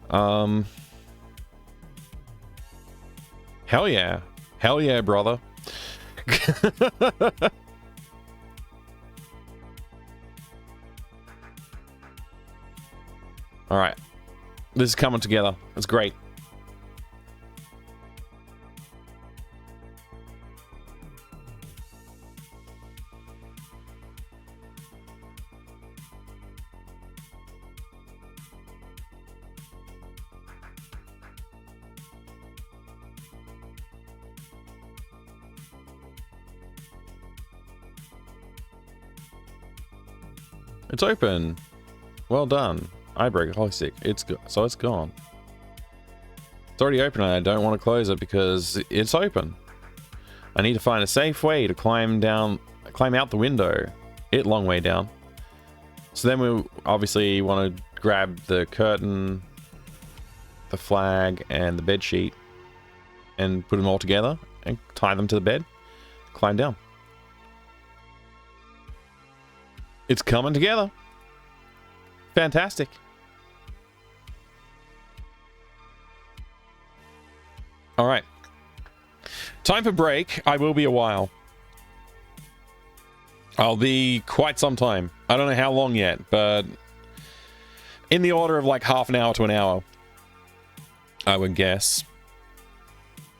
Hell yeah. Hell yeah, brother. All right, this is coming together. It's great. It's open. Well done. I broke a hockey stick. It's so it's gone. It's already open and I don't want to close it because it's open. I need to find a safe way to climb out the window. Long way down. So then we obviously want to grab the curtain, the flag, and the bed sheet and put them all together and tie them to the bed. climb down. It's coming together. Fantastic. All right. Time for break. I will be a while. I'll be quite some time. I don't know how long yet, but in the order of like half an hour to an hour, I would guess.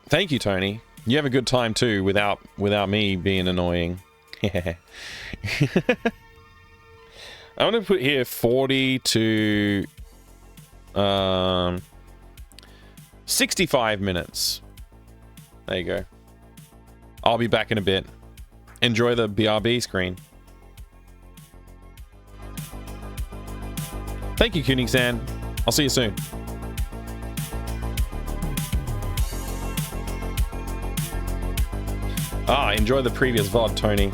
Thank you, Tony. You have a good time too, without me being annoying. I'm gonna put here 40 to 65 minutes. There you go. I'll be back in a bit. Enjoy the BRB screen. Thank you, Koenigsand. I'll see you soon. Enjoy the previous VOD, Tony.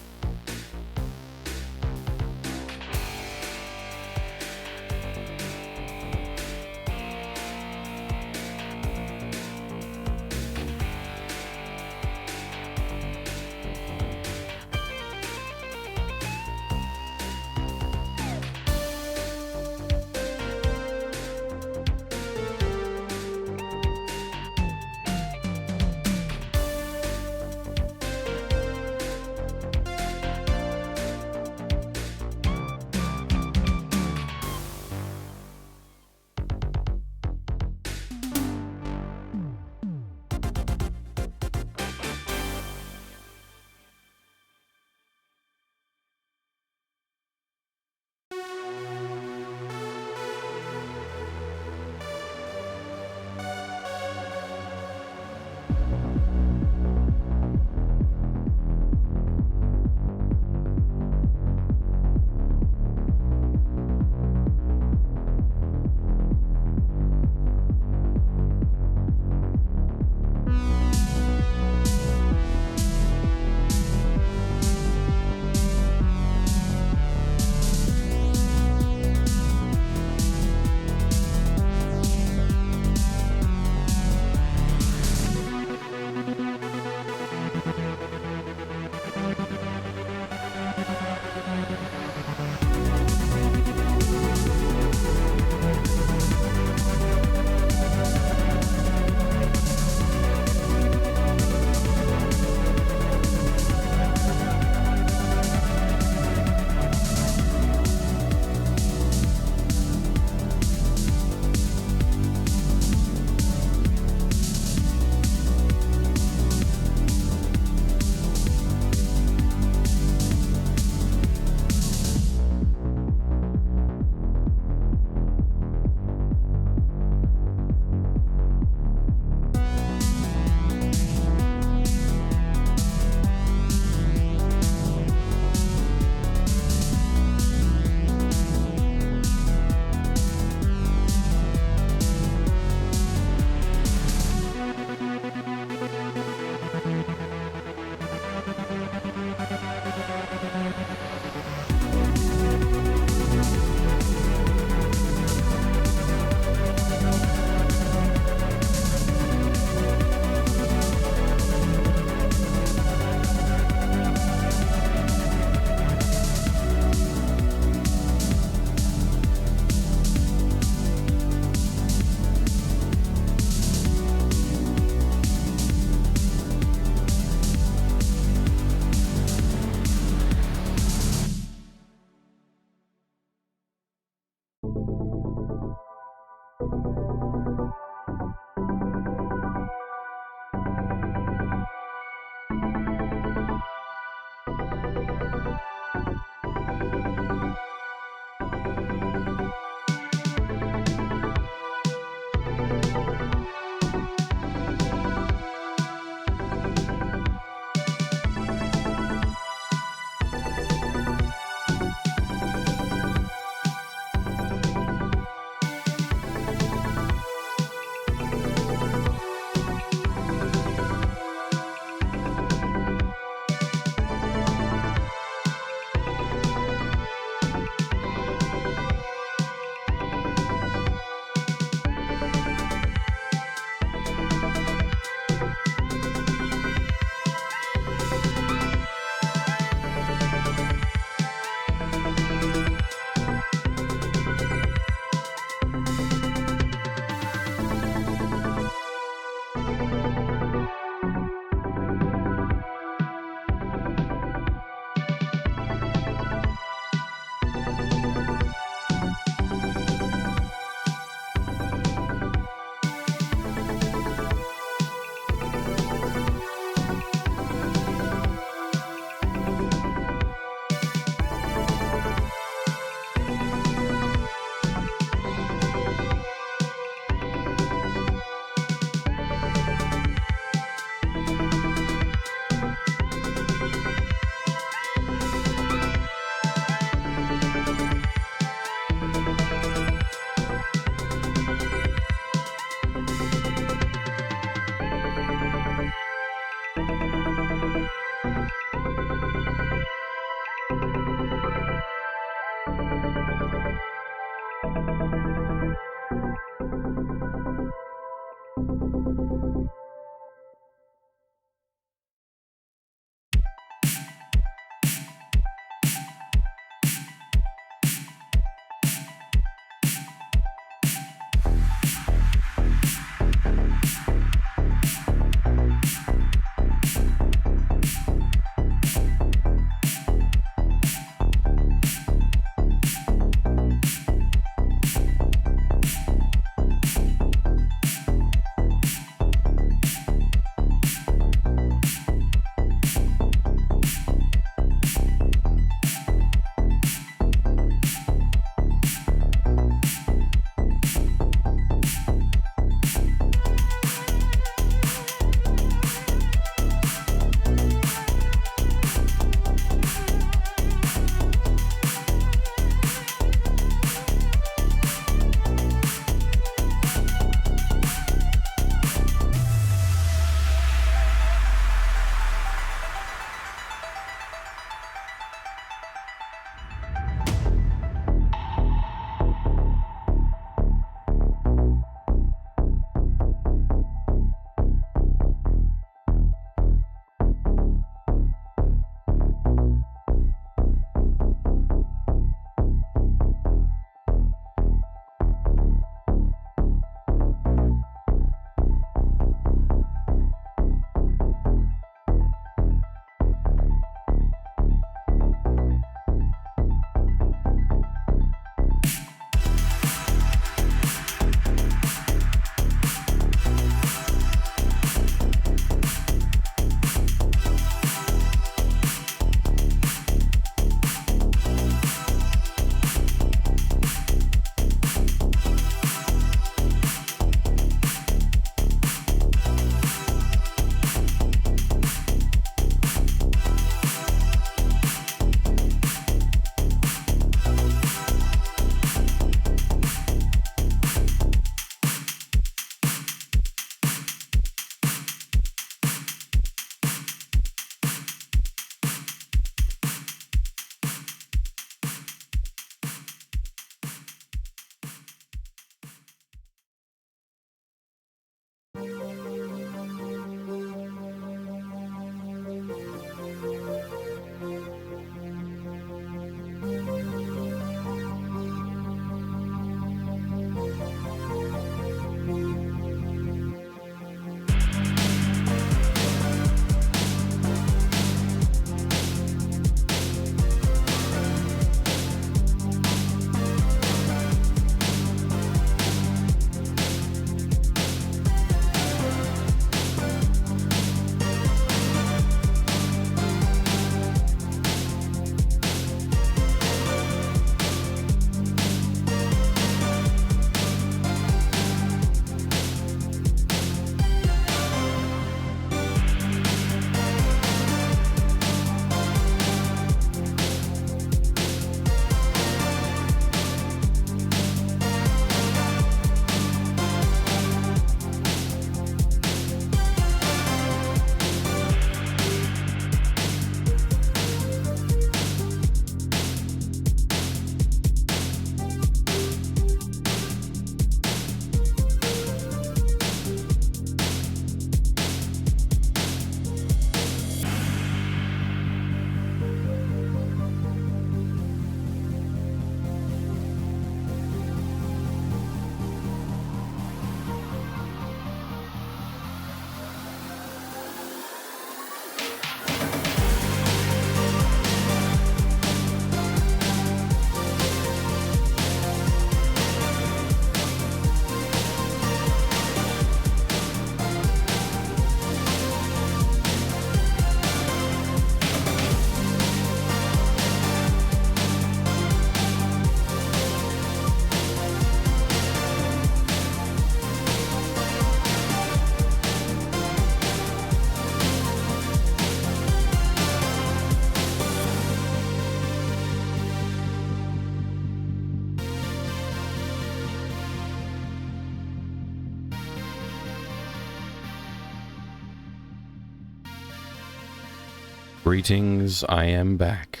Greetings, I am back.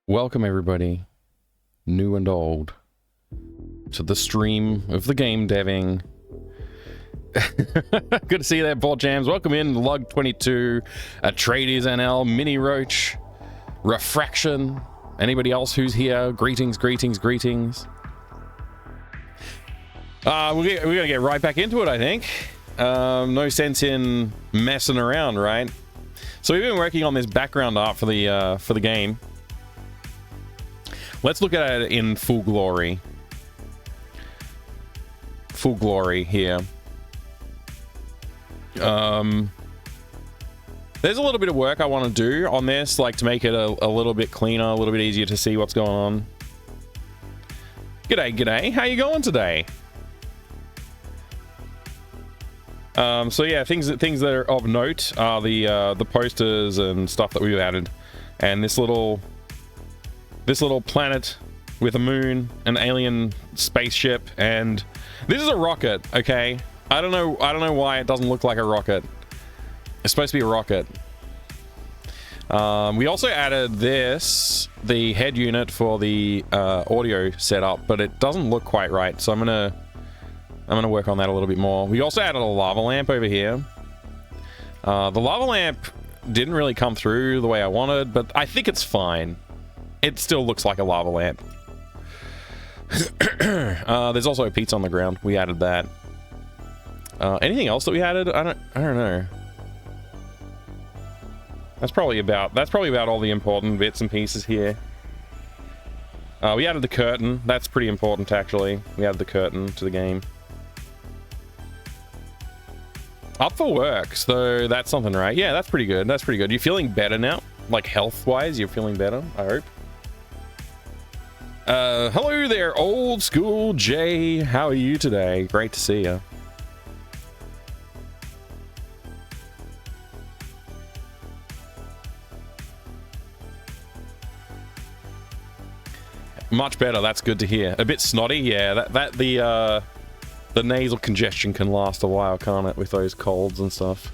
Welcome everybody, new and old, to the stream of the game deving. Good to see you there, Ball Jams. Welcome in, Lug 22, Atreides NL, Mini Roach, Refraction. Anybody else who's here? Greetings, greetings, greetings. We're gonna get right back into it, I think. No sense in messing around, right? So we've been working on this background art for the game. Let's look at it in full glory. Full glory here. There's a little bit of work I want to do on this, like to make it a little bit cleaner, a little bit easier to see what's going on. G'day, g'day. How you going today? So yeah, things that are of note are the posters and stuff that we've added, and this little planet with a moon, an alien spaceship, and this is a rocket. Okay, I don't know why it doesn't look like a rocket. It's supposed to be a rocket. We also added the head unit for the audio setup, but it doesn't look quite right, so I'm gonna work on that a little bit more. We also added a lava lamp over here. The lava lamp didn't really come through the way I wanted, but I think it's fine. It still looks like a lava lamp. There's also a pizza on the ground. We added that. Anything else that we added? I don't know. That's probably about all the important bits and pieces here. We added the curtain. That's pretty important, actually. We added the curtain to the game. Up for work, so that's something, right? Yeah, that's pretty good. That's pretty good. You're feeling better now? Like health-wise, you're feeling better, I hope. Hello there, old school Jay. How are you today? Great to see you. Much better. That's good to hear. A bit snotty, yeah. The nasal congestion can last a while, can't it, with those colds and stuff.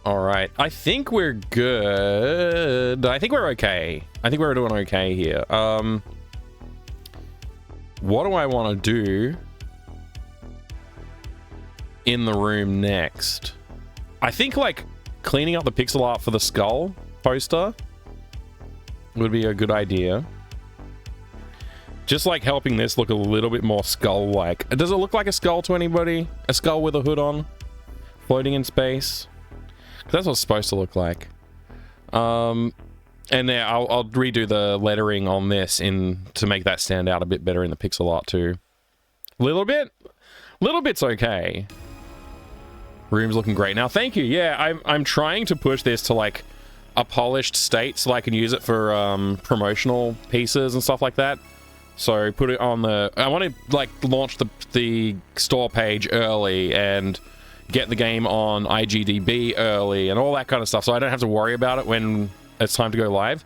Alright, I think we're good. I think we're okay. I think we're doing okay here. What do I want to do in the room next? I think, like, cleaning up the pixel art for the skull poster would be a good idea. Just like helping this look a little bit more skull-like. Does it look like a skull to anybody? A skull with a hood on? Floating in space? That's what it's supposed to look like. And yeah, I'll redo the lettering on this to make that stand out a bit better in the pixel art too. Little bit's okay. Room's looking great now. Thank you. Yeah, I'm trying to push this to like a polished state so I can use it for promotional pieces and stuff like that. So put it on I want to like launch the store page early and get the game on IGDB early and all that kind of stuff, so I don't have to worry about it when it's time to go live.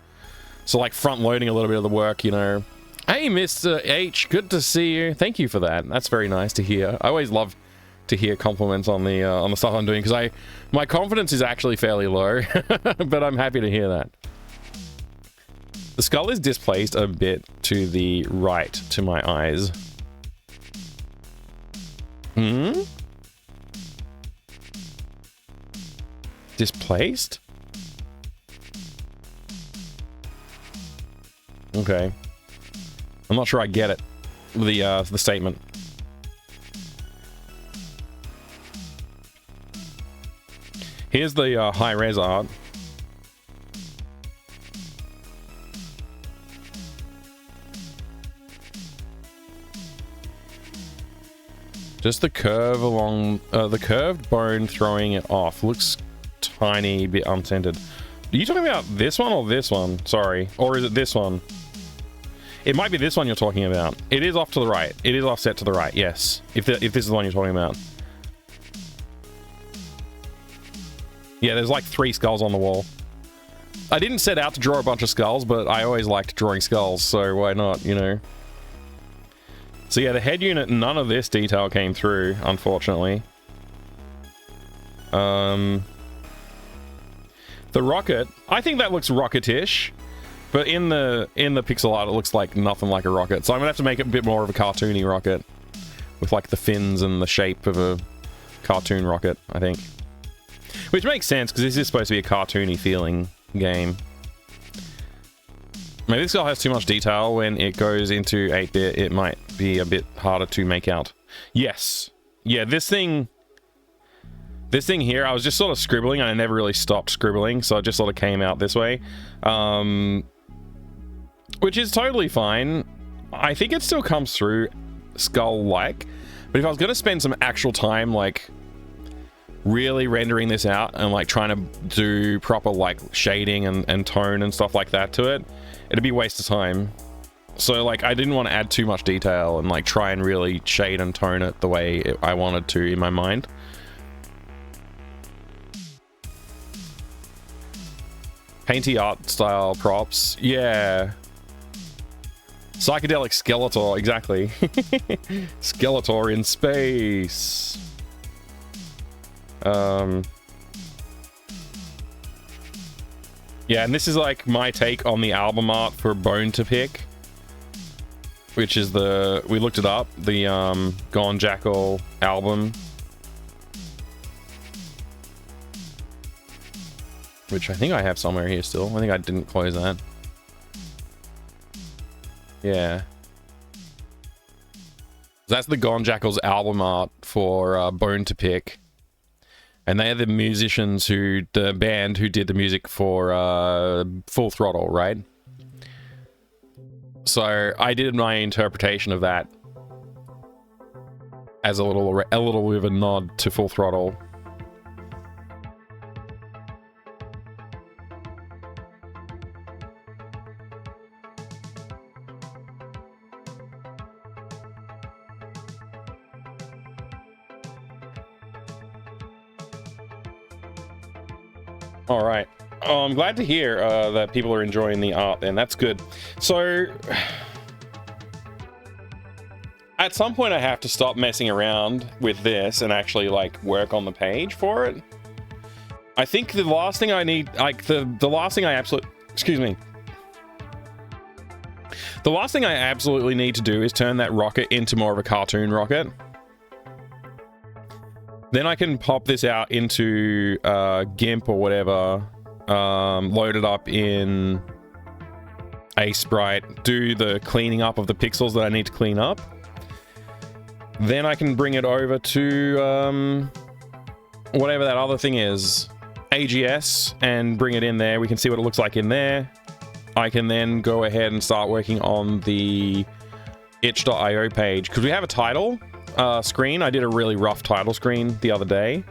So like front loading a little bit of the work, you know. Hey, Mr. H, good to see you. Thank you for that. That's very nice to hear. I always love to hear compliments on the stuff I'm doing, because my confidence is actually fairly low, but I'm happy to hear that. The skull is displaced a bit to the right to my eyes. Displaced? Okay. I'm not sure I get it. The statement. Here's the high-res art. Just the curve along the curved bone throwing it off looks tiny bit unscented. Are you talking about this one or this one? Sorry. Or is it this one? It might be this one you're talking about. It is off to the right. It is offset to the right, yes. If this is the one you're talking about. Yeah, there's like 3 skulls on the wall. I didn't set out to draw a bunch of skulls, but I always liked drawing skulls, so why not, you know? So yeah, the head unit, none of this detail came through, unfortunately. The rocket, I think that looks rocketish, but in the pixel art, it looks like nothing like a rocket. So I'm gonna have to make it a bit more of a cartoony rocket with like the fins and the shape of a cartoon rocket, I think. Which makes sense because this is supposed to be a cartoony feeling game. Maybe this guy has too much detail. When it goes into 8-bit, it might be a bit harder to make out. Yes. Yeah, this thing here, I was just sort of scribbling and I never really stopped scribbling, so it just sort of came out this way. Which is totally fine. I think it still comes through skull-like, but if I was going to spend some actual time, like, really rendering this out and, like, trying to do proper, like, shading and tone and stuff like that to it, it'd be a waste of time. So, like, I didn't want to add too much detail and, like, try and really shade and tone it the way I wanted to in my mind. Painty art style props. Yeah. Psychedelic Skeletor, exactly. Skeletor in space. Yeah, and this is like my take on the album art for Bone to Pick, which is we looked it up, the Gone Jackal album, which I think I have somewhere here still. I think I didn't close that. Yeah. That's the Gone Jackal's album art for Bone to Pick. And they are the musicians the band who did the music for Full Throttle, right? So I did my interpretation of that as a little bit of a nod to Full Throttle. All right. Oh, I'm glad to hear that people are enjoying the art then. That's good. So, at some point I have to stop messing around with this and actually, like, work on the page for it. I think the last thing I need, like, the last thing I absolutely... Excuse me. The last thing I absolutely need to do is turn that rocket into more of a cartoon rocket. Then I can pop this out into GIMP or whatever, load it up in Aseprite, do the cleaning up of the pixels that I need to clean up. Then I can bring it over to whatever that other thing is, AGS, and bring it in there. We can see what it looks like in there. I can then go ahead and start working on the itch.io page, because we have a title screen. I did a really rough title screen the other day,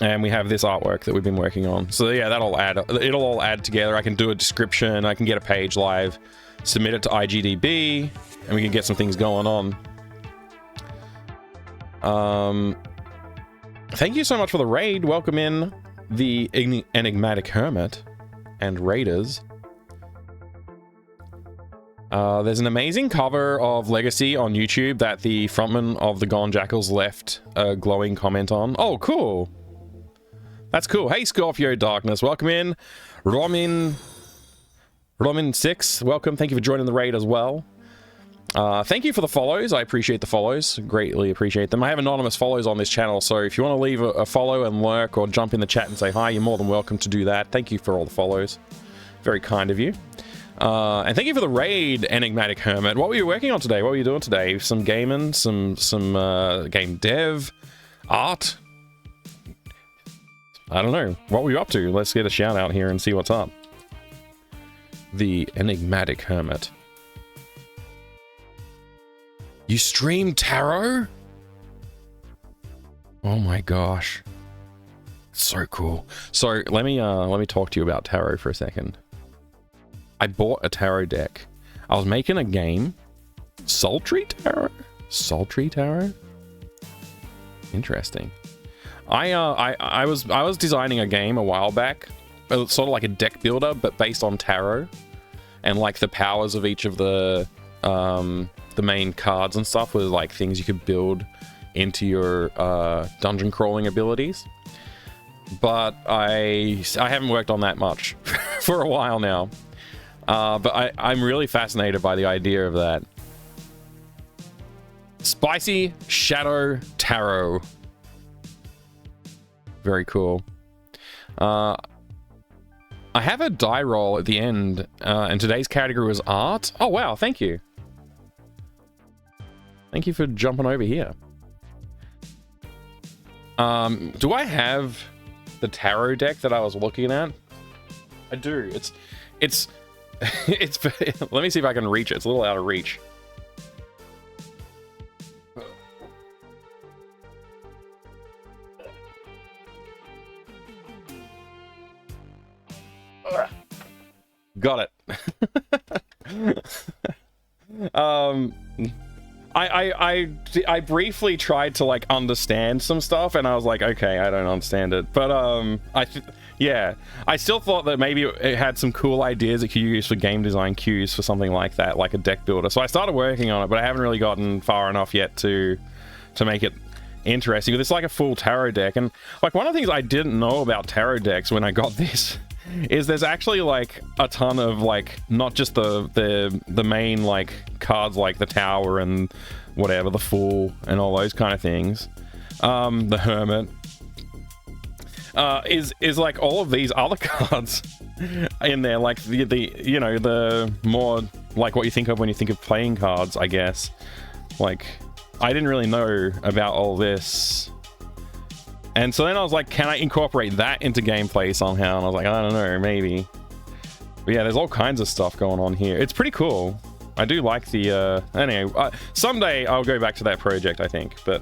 and we have this artwork that we've been working on. So yeah, it'll all add together. I can do a description, I can get a page live, submit it to IGDB, and we can get some things going on. Thank you so much for the raid. Welcome in the Enigmatic Hermit and Raiders. There's an amazing cover of Legacy on YouTube that the frontman of the Gone Jackals left a glowing comment on. Oh, cool. That's cool. Hey, Scorpio Darkness. Welcome in. Romin6, welcome. Thank you for joining the raid as well. Thank you for the follows. I appreciate the follows. Greatly appreciate them. I have anonymous follows on this channel, so if you want to leave a follow and lurk or jump in the chat and say hi, you're more than welcome to do that. Thank you for all the follows. Very kind of you. And thank you for the raid, Enigmatic Hermit. What were you working on today? What were you doing today? Some gaming, some game dev, art? I don't know. What were you up to? Let's get a shout out here and see what's up. The Enigmatic Hermit. You stream tarot? Oh my gosh. So cool. So let me talk to you about tarot for a second. I bought a tarot deck. I was making a game. Sultry Tarot? Sultry Tarot? Interesting. I was designing a game a while back. Sort of like a deck builder, but based on tarot. And like the powers of each of the main cards and stuff were like things you could build into your dungeon crawling abilities. but I haven't worked on that much for a while now. But I'm really fascinated by the idea of that. Spicy Shadow Tarot. Very cool. I have a die roll at the end, and today's category was art. Oh, wow. Thank you. Thank you for jumping over here. Do I have the tarot deck that I was looking at? I do. It's let me see if I can reach it. It's a little out of reach. Got it. I briefly tried to like understand some stuff, and I was like, okay, I don't understand it. But yeah, I still thought that maybe it had some cool ideas that could use for game design cues for something like that, like a deck builder. So I started working on it, but I haven't really gotten far enough yet to make it interesting. It's like a full tarot deck, and like one of the things I didn't know about tarot decks when I got this is there's actually like a ton of like not just the main like cards like the Tower and whatever, the Fool and all those kind of things, the Hermit, is like all of these other cards in there, like the you know, the more like what you think of when you think of playing cards, I guess. Like I didn't really know about all this. And so then I was like, can I incorporate that into gameplay somehow? And I was like, I don't know, maybe. But yeah, there's all kinds of stuff going on here. It's pretty cool. I do like the, anyway, someday I'll go back to that project, I think. But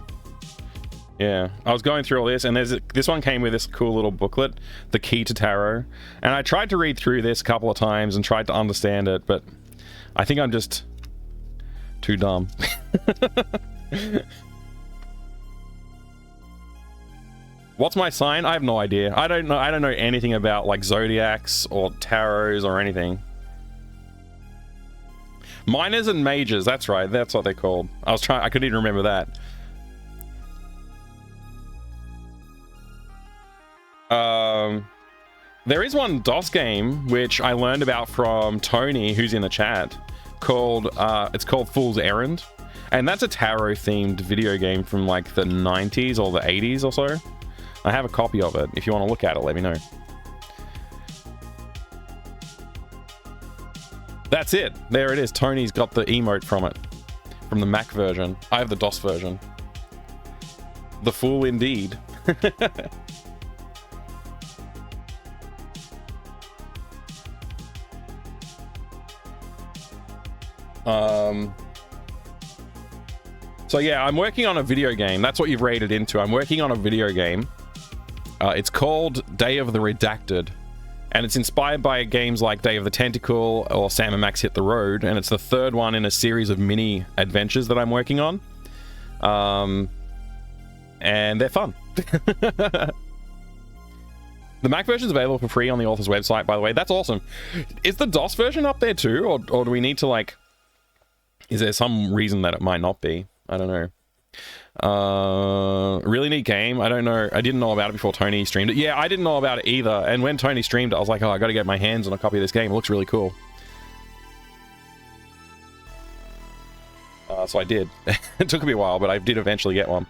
yeah, I was going through all this, and this one came with this cool little booklet, The Key to Tarot. And I tried to read through this a couple of times and tried to understand it, but I think I'm just too dumb. What's my sign? I have no idea. I don't know anything about like zodiacs or tarots or anything. Minors and majors, that's right. That's what they're called. I couldn't even remember that. There is one DOS game which I learned about from Tony, who's in the chat, called it's called Fool's Errand, and that's a tarot themed video game from like the 90s or the 80s or so. I have a copy of it. If you want to look at it, let me know. That's it. There it is. Tony's got the emote from it. From the Mac version. I have the DOS version. The Fool indeed. So yeah, I'm working on a video game. That's what you've rated into. I'm working on a video game. It's called Day of the Redacted, and it's inspired by games like Day of the Tentacle or Sam and Max Hit the Road, and it's the third one in a series of mini adventures that I'm working on. And they're fun. The Mac version is available for free on the author's website, by the way. That's awesome. Is the DOS version up there too, or do we need to like... Is there some reason that it might not be? I don't know. Really neat game. I don't know. I didn't know about it before Tony streamed it. Yeah, I didn't know about it either. And when Tony streamed it, I was like, oh, I gotta get my hands on a copy of this game. It looks really cool. So I did. It took me a while, but I did eventually get one.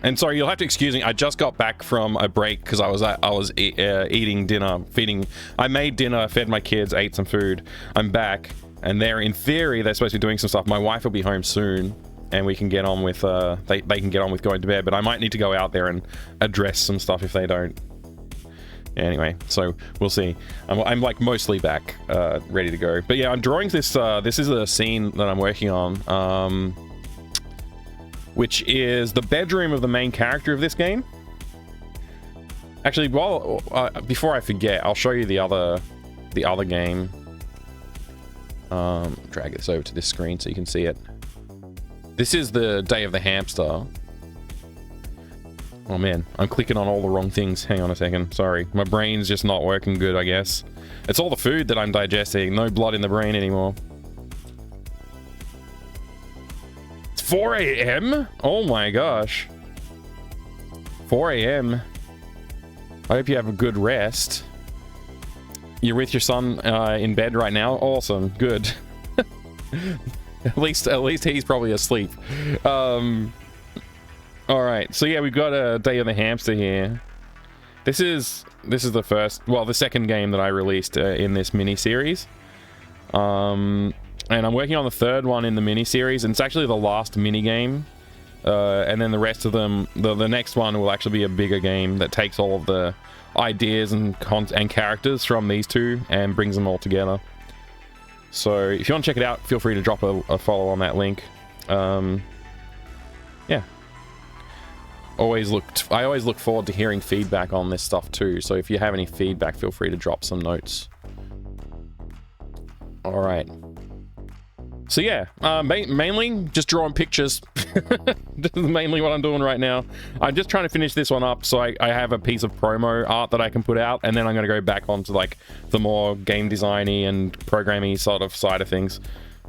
And sorry, you'll have to excuse me. I just got back from a break because I was eating dinner, I made dinner, fed my kids, ate some food. I'm back, and in theory, they're supposed to be doing some stuff. My wife will be home soon, and we can get on with they can get on with going to bed. But I might need to go out there and address some stuff if they don't. Anyway, so we'll see. I'm like mostly back, ready to go. But yeah, I'm drawing this. This is a scene that I'm working on, which is the bedroom of the main character of this game. Actually, before I forget, I'll show you the other game. Drag this over to this screen so you can see it. This is the Day of the Hamster. Oh man, I'm clicking on all the wrong things. Hang on a second. Sorry. My brain's just not working good, I guess. It's all the food that I'm digesting. No blood in the brain anymore. It's 4 a.m.? Oh my gosh. 4 a.m. I hope you have a good rest. You're with your son in bed right now? Awesome. Good. At least he's probably asleep. All right. So yeah, we've got a Day of the Hamster here. This is the second game that I released in this mini series. And I'm working on the third one in the mini series, and it's actually the last mini game. And then the rest of them, the next one will actually be a bigger game that takes all of the ideas and characters from these two and brings them all together. So if you want to check it out, feel free to drop a follow on that link. Yeah. I always look forward to hearing feedback on this stuff too. So if you have any feedback, feel free to drop some notes. All right. So yeah, mainly just drawing pictures. This is mainly what I'm doing right now. I'm just trying to finish this one up so I have a piece of promo art that I can put out, and then I'm going to go back onto like the more game designy and programming sort of side of things.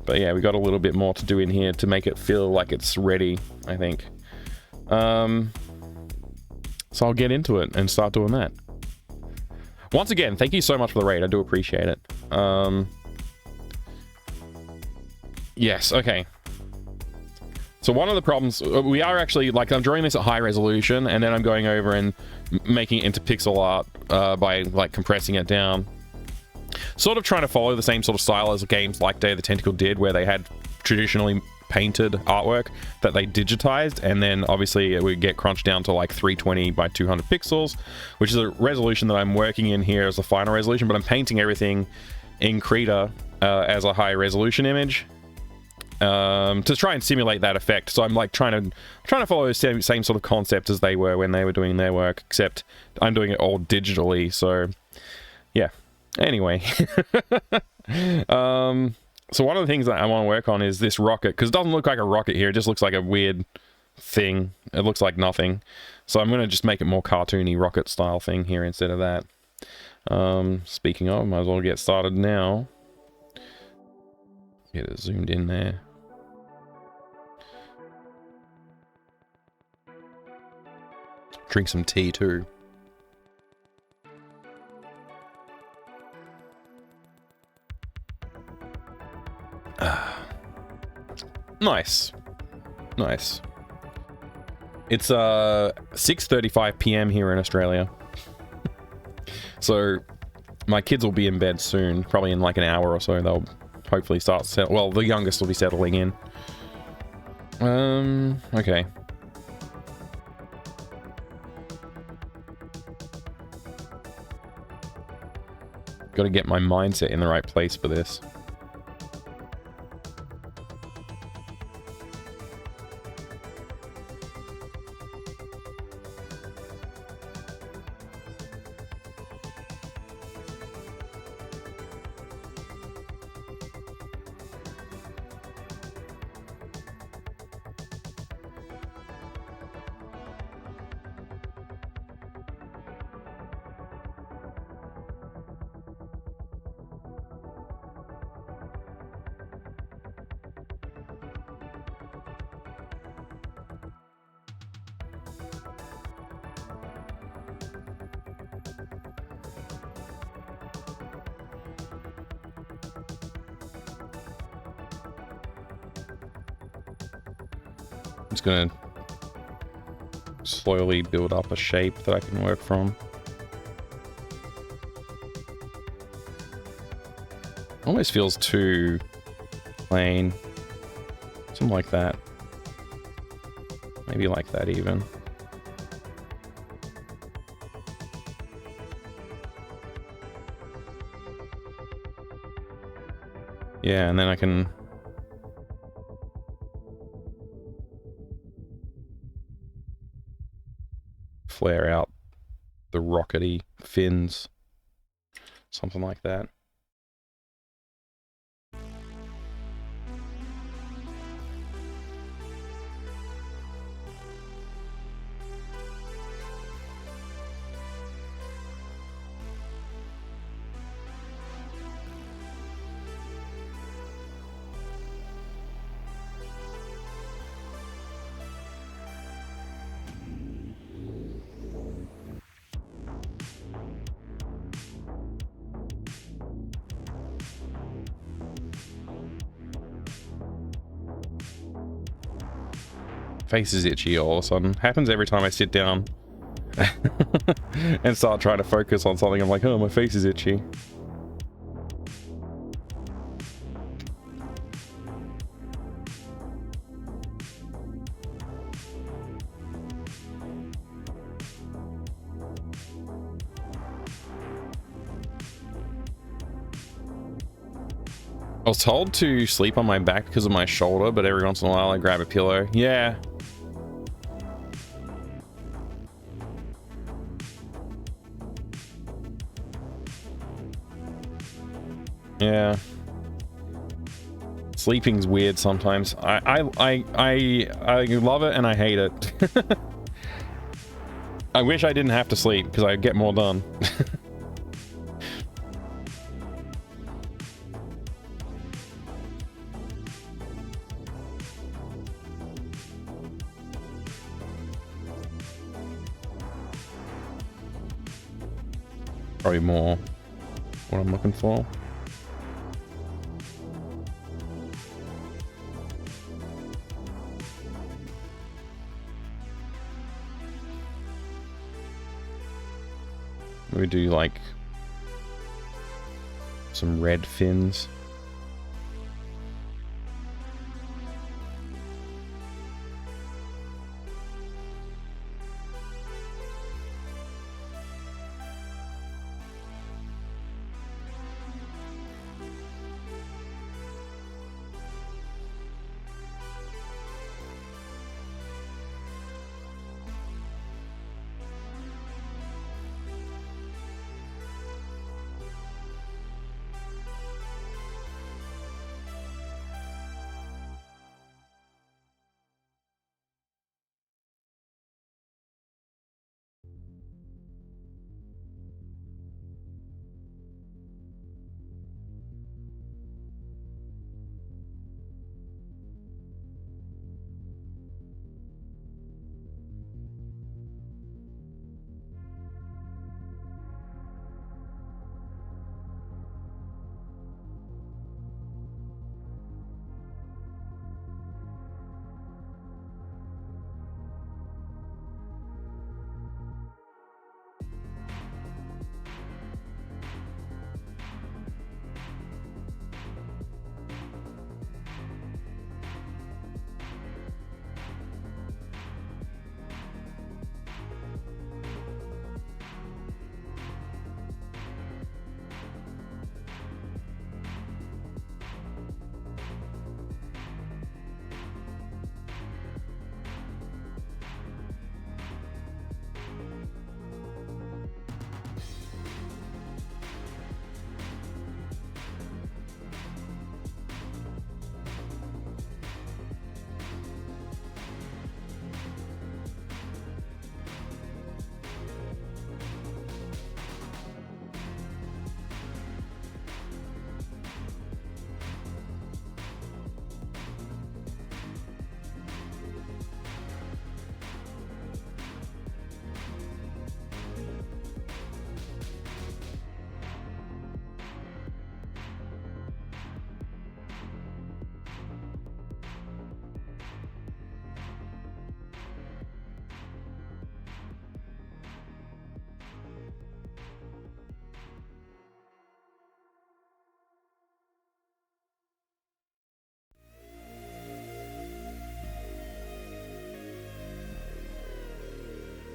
But yeah, we got a little bit more to do in here to make it feel like it's ready, I think. So I'll get into it and start doing that. Once again, thank you so much for the raid. I do appreciate it. Yes, okay. So one of the problems, we are actually, like, I'm drawing this at high resolution, and then I'm going over and making it into pixel art by, like, compressing it down. Sort of trying to follow the same sort of style as games like Day of the Tentacle did, where they had traditionally painted artwork that they digitized, and then obviously it would get crunched down to like 320 by 200 pixels, which is a resolution that I'm working in here as a final resolution, but I'm painting everything in Krita as a high resolution image. To try and simulate that effect. So I'm like trying to follow the same sort of concept as they were when they were doing their work, except I'm doing it all digitally. So yeah. Anyway, so one of the things that I want to work on is this rocket, because it doesn't look like a rocket here. It just looks like a weird thing. It looks like nothing. So I'm going to just make it more cartoony rocket style thing here instead of that. Speaking of, might as well get started now. Get it zoomed in there. Drink some tea too. Nice. Nice. It's 6:35 p.m. here in Australia. So my kids will be in bed soon, probably in like an hour or so. They'll hopefully start well, the youngest will be settling in. Okay. Got to get my mindset in the right place for this. I'm just gonna slowly build up a shape that I can work from. Almost feels too plain. Something like that. Maybe like that even. Yeah, and then I can flare out the rockety fins. Something like that. face is itchy all of a sudden. Happens every time I sit down and start trying to focus on something. I'm like, oh, my face is itchy. I was told to sleep on my back because of my shoulder, but every once in a while I grab a pillow. Yeah. Yeah. Sleeping's weird sometimes. I love it and I hate it. I wish I didn't have to sleep because I'd get more done. Probably more what I'm looking for. We do like some red fins.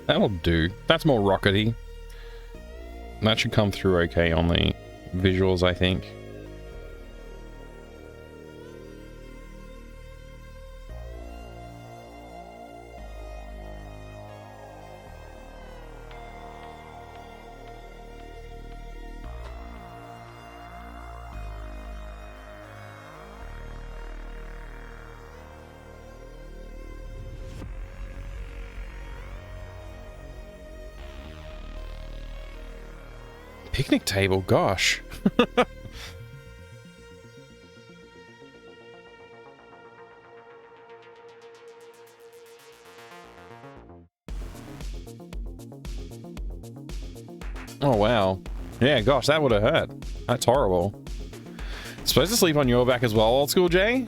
That'll do. That's more rockety. That should come through okay on the visuals, I think. Picnic table, gosh. Oh, wow. Yeah, gosh, that would have hurt. That's horrible. Supposed to sleep on your back as well, old school Jay?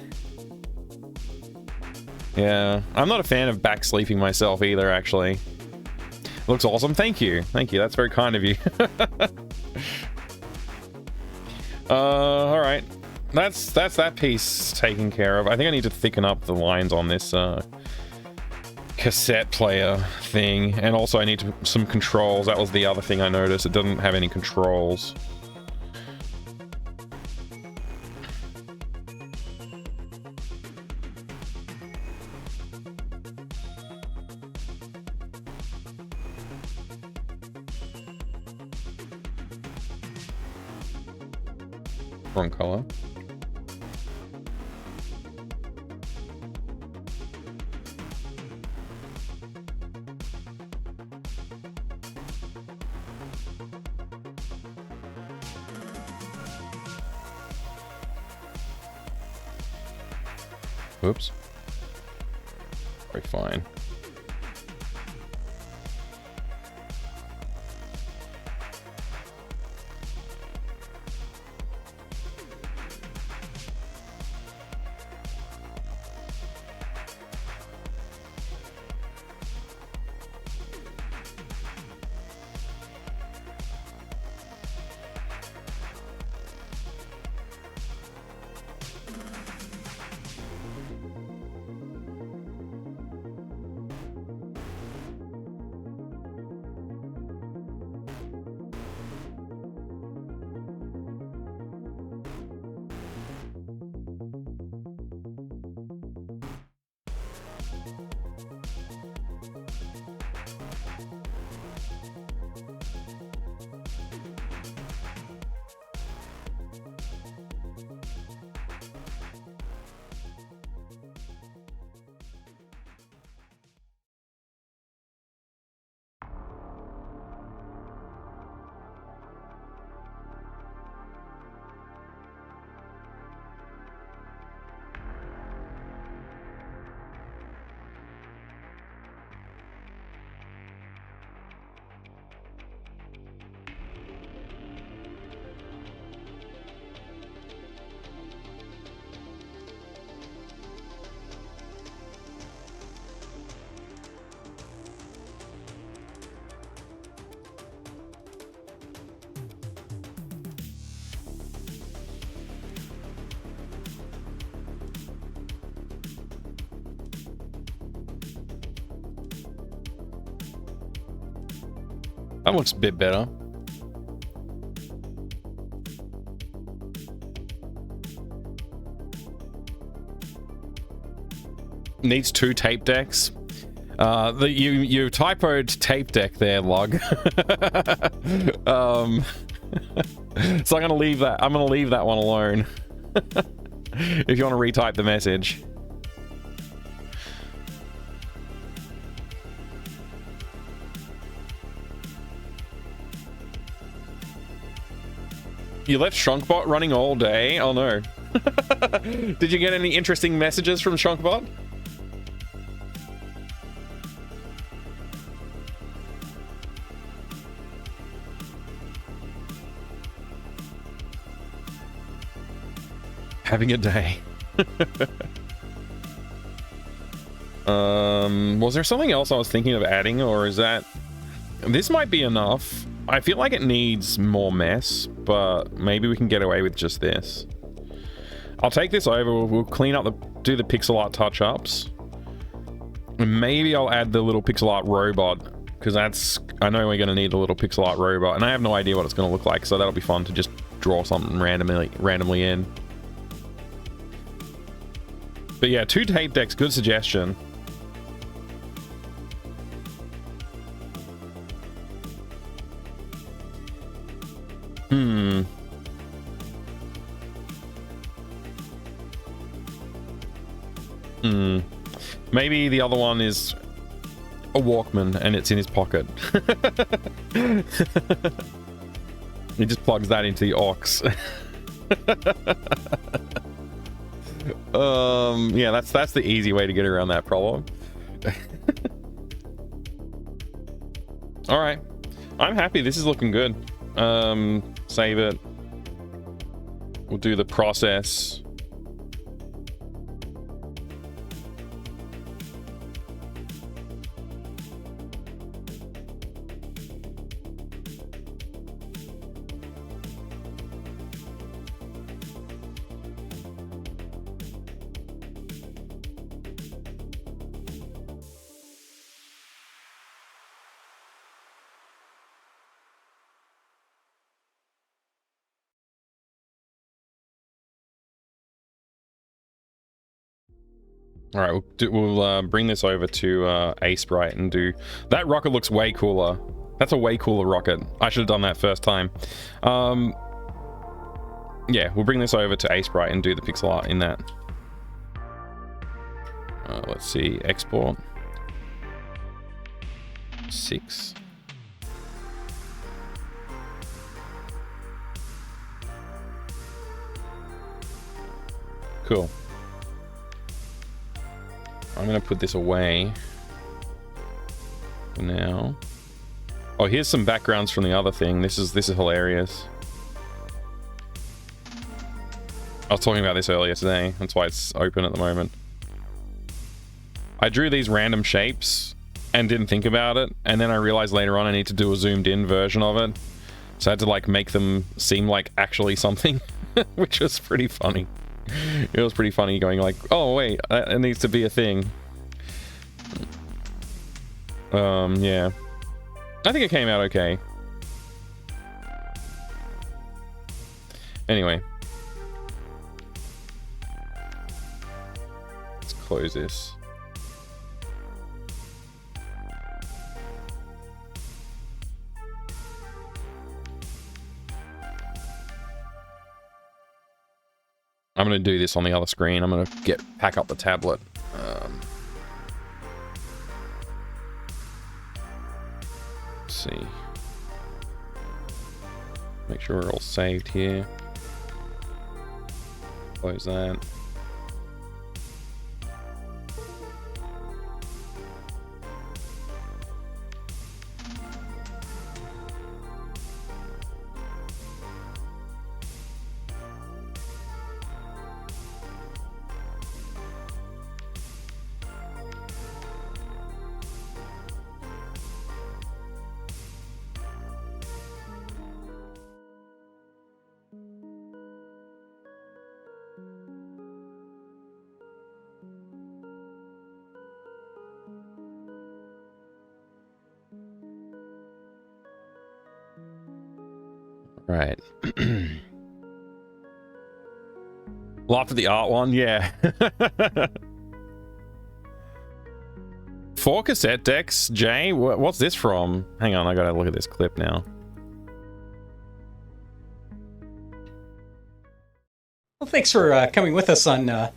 Yeah, I'm not a fan of back sleeping myself either, actually. Looks awesome. Thank you. Thank you. That's very kind of you. All right. That's that piece taken care of. I think I need to thicken up the lines on this cassette player thing, and also I need some controls. That was the other thing I noticed. It doesn't have any controls. Wrong color. Oops. Very fine. That looks a bit better. Needs 2 tape decks. You typoed tape deck there, Log. So I'm gonna leave that. I'm gonna leave that one alone. If you want to retype the message. You left Shrunkbot running all day? Oh no. Did you get any interesting messages from Shrunkbot? Having a day. Was there something else I was thinking of adding, or is that... This might be enough. I feel like it needs more mess, but maybe we can get away with just this. I'll take this over, we'll clean up do the pixel art touch-ups. And maybe I'll add the little pixel art robot, because I know we're going to need a little pixel art robot, and I have no idea what it's going to look like, so that'll be fun to just draw something randomly in. But yeah, 2 tape decks, good suggestion. Maybe the other one is a Walkman and it's in his pocket. He just plugs that into the aux. Yeah, that's the easy way to get around that problem. All right, I'm happy. This is looking good. Save it. We'll do the process. All right, we'll bring this over to A-Sprite and do... That rocket looks way cooler. That's a way cooler rocket. I should have done that first time. Yeah, we'll bring this over to A-Sprite and do the pixel art in that. Let's see, export. 6. Cool. I'm gonna put this away for now. Oh, here's some backgrounds from the other thing. This is hilarious. I was talking about this earlier today. That's why it's open at the moment. I drew these random shapes and didn't think about it, and then I realized later on I need to do a zoomed in version of it. So I had to like make them seem like actually something, which was pretty funny. It was pretty funny going like, oh wait, it needs to be a thing. Yeah. I think it came out okay. Anyway. Let's close this. I'm going to do this on the other screen. I'm going to pack up the tablet. Let's see. Make sure we're all saved here. Close that. Right. Laughed at the art one, yeah. 4 cassette decks, Jay? What's this from? Hang on, I gotta look at this clip now. Well, thanks for coming with us on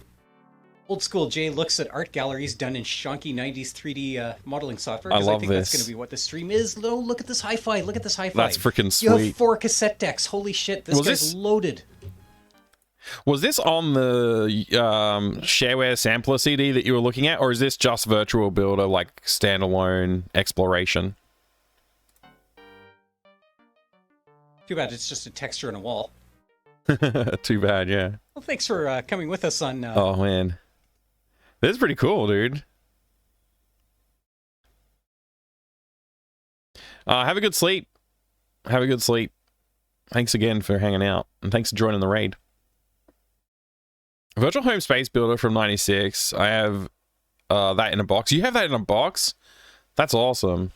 Old School Jay Looks at Art Galleries done in shonky 90s 3D modeling software. I love I think this. That's going to be what the stream is. No, look at this hi-fi. Look at this hi-fi. That's freaking You have sweet. 4 cassette decks. Holy shit, this guy's loaded. Was this on the Shareware sampler CD that you were looking at, or is this just Virtual Builder, like standalone exploration? Too bad it's just a texture on a wall. Too bad, yeah. Well, thanks for coming with us on... Oh, man. This is pretty cool, dude. Have a good sleep. Have a good sleep. Thanks again for hanging out, and thanks for joining the raid. Virtual Home Space Builder from 96. I have that in a box. You have that in a box? That's awesome.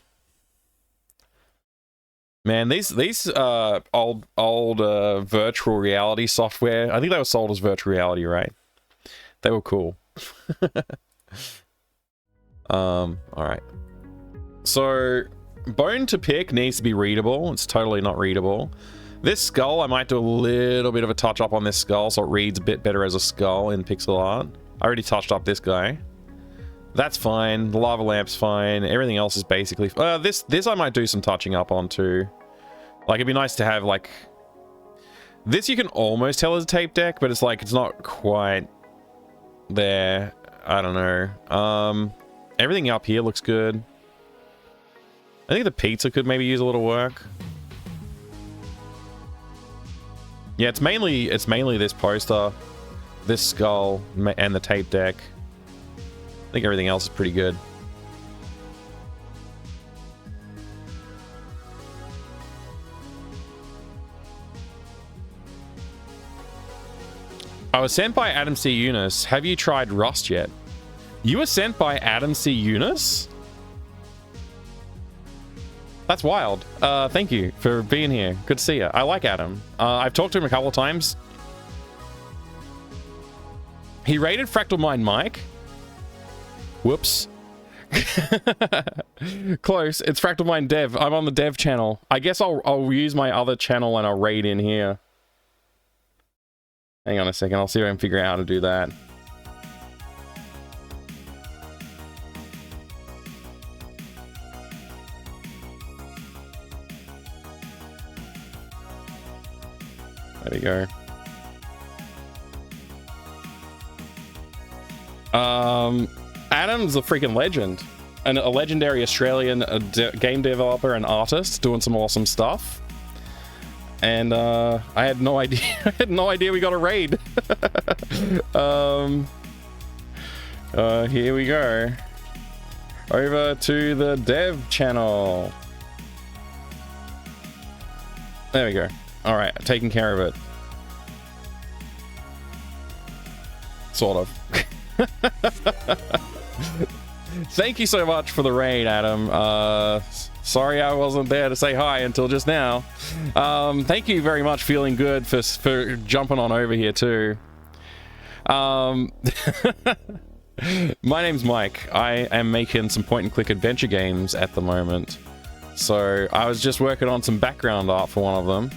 Man, these old virtual reality software, I think they were sold as virtual reality, right? They were cool. All right. So, bone to pick needs to be readable. It's totally not readable. This skull, I might do a little bit of a touch up on this skull so it reads a bit better as a skull in pixel art. I already touched up this guy. That's fine. The lava lamp's fine. Everything else is basically... this I might do some touching up on too. Like, it'd be nice to have, like... This you can almost tell is a tape deck, but it's like, it's not quite there. I don't know. Everything up here looks good. I think the pizza could maybe use a little work. Yeah, it's mainly this poster, this skull, and the tape deck. I think everything else is pretty good. I was sent by Adam C. Eunice. Have you tried Rust yet? You were sent by Adam C. Eunice? That's wild. Thank you for being here. Good to see you. I like Adam. I've talked to him a couple of times. He rated Fractal Mind Mike. Whoops. Close. It's Fractal Mind Dev. I'm on the dev channel. I guess I'll use my other channel and I'll raid in here. Hang on a second. I'll see if I can figure out how to do that. There we go. Adam's a freaking legend. And a legendary Australian game developer and artist doing some awesome stuff. And I had no idea. I had no idea we got a raid. Here we go. Over to the dev channel. There we go. All right, taking care of it. Sort of. Thank you so much for the raid, Adam. Sorry I wasn't there to say hi until just now. Thank you very much. Feeling good for jumping on over here too. My name's Mike. I am making some point-and-click adventure games at the moment. So I was just working on some background art for one of them.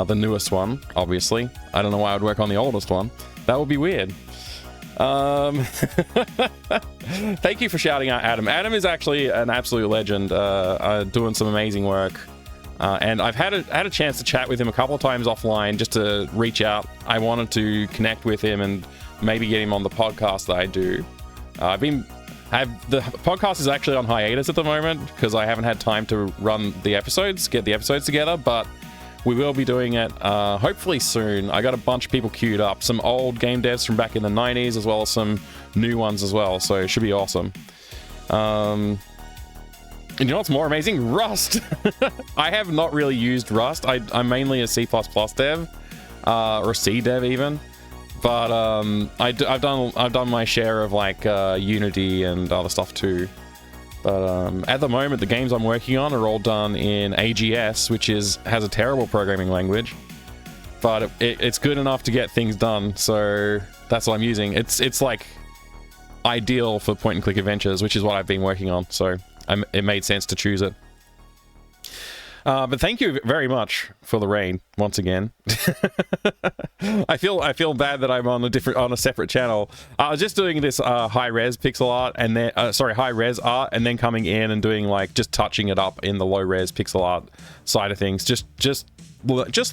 The newest one, obviously. I don't know why I would work on the oldest one. That would be weird. Thank you for shouting out Adam. Adam is actually an absolute legend, doing some amazing work. And I've had a chance to chat with him a couple of times offline just to reach out. I wanted to connect with him and maybe get him on the podcast that I do. The podcast is actually on hiatus at the moment because I haven't had time to run the episodes, get the episodes together, but we will be doing it hopefully soon. I got a bunch of people queued up, some old game devs from back in the 90s as well as some new ones as well, so it should be awesome. And you know what's more amazing? Rust! I have not really used Rust. I'm mainly a C++ dev, or C dev even. But I've done my share of like Unity and other stuff too. But at the moment, the games I'm working on are all done in AGS, which has a terrible programming language. But it's good enough to get things done, so that's what I'm using. It's like ideal for point-and-click adventures, which is what I've been working on. So it made sense to choose it. But thank you very much for the raid once again. I feel bad that I'm on a separate channel. I was just doing this high res pixel art and then high res art, and then coming in and doing like just touching it up in the low res pixel art side of things. Just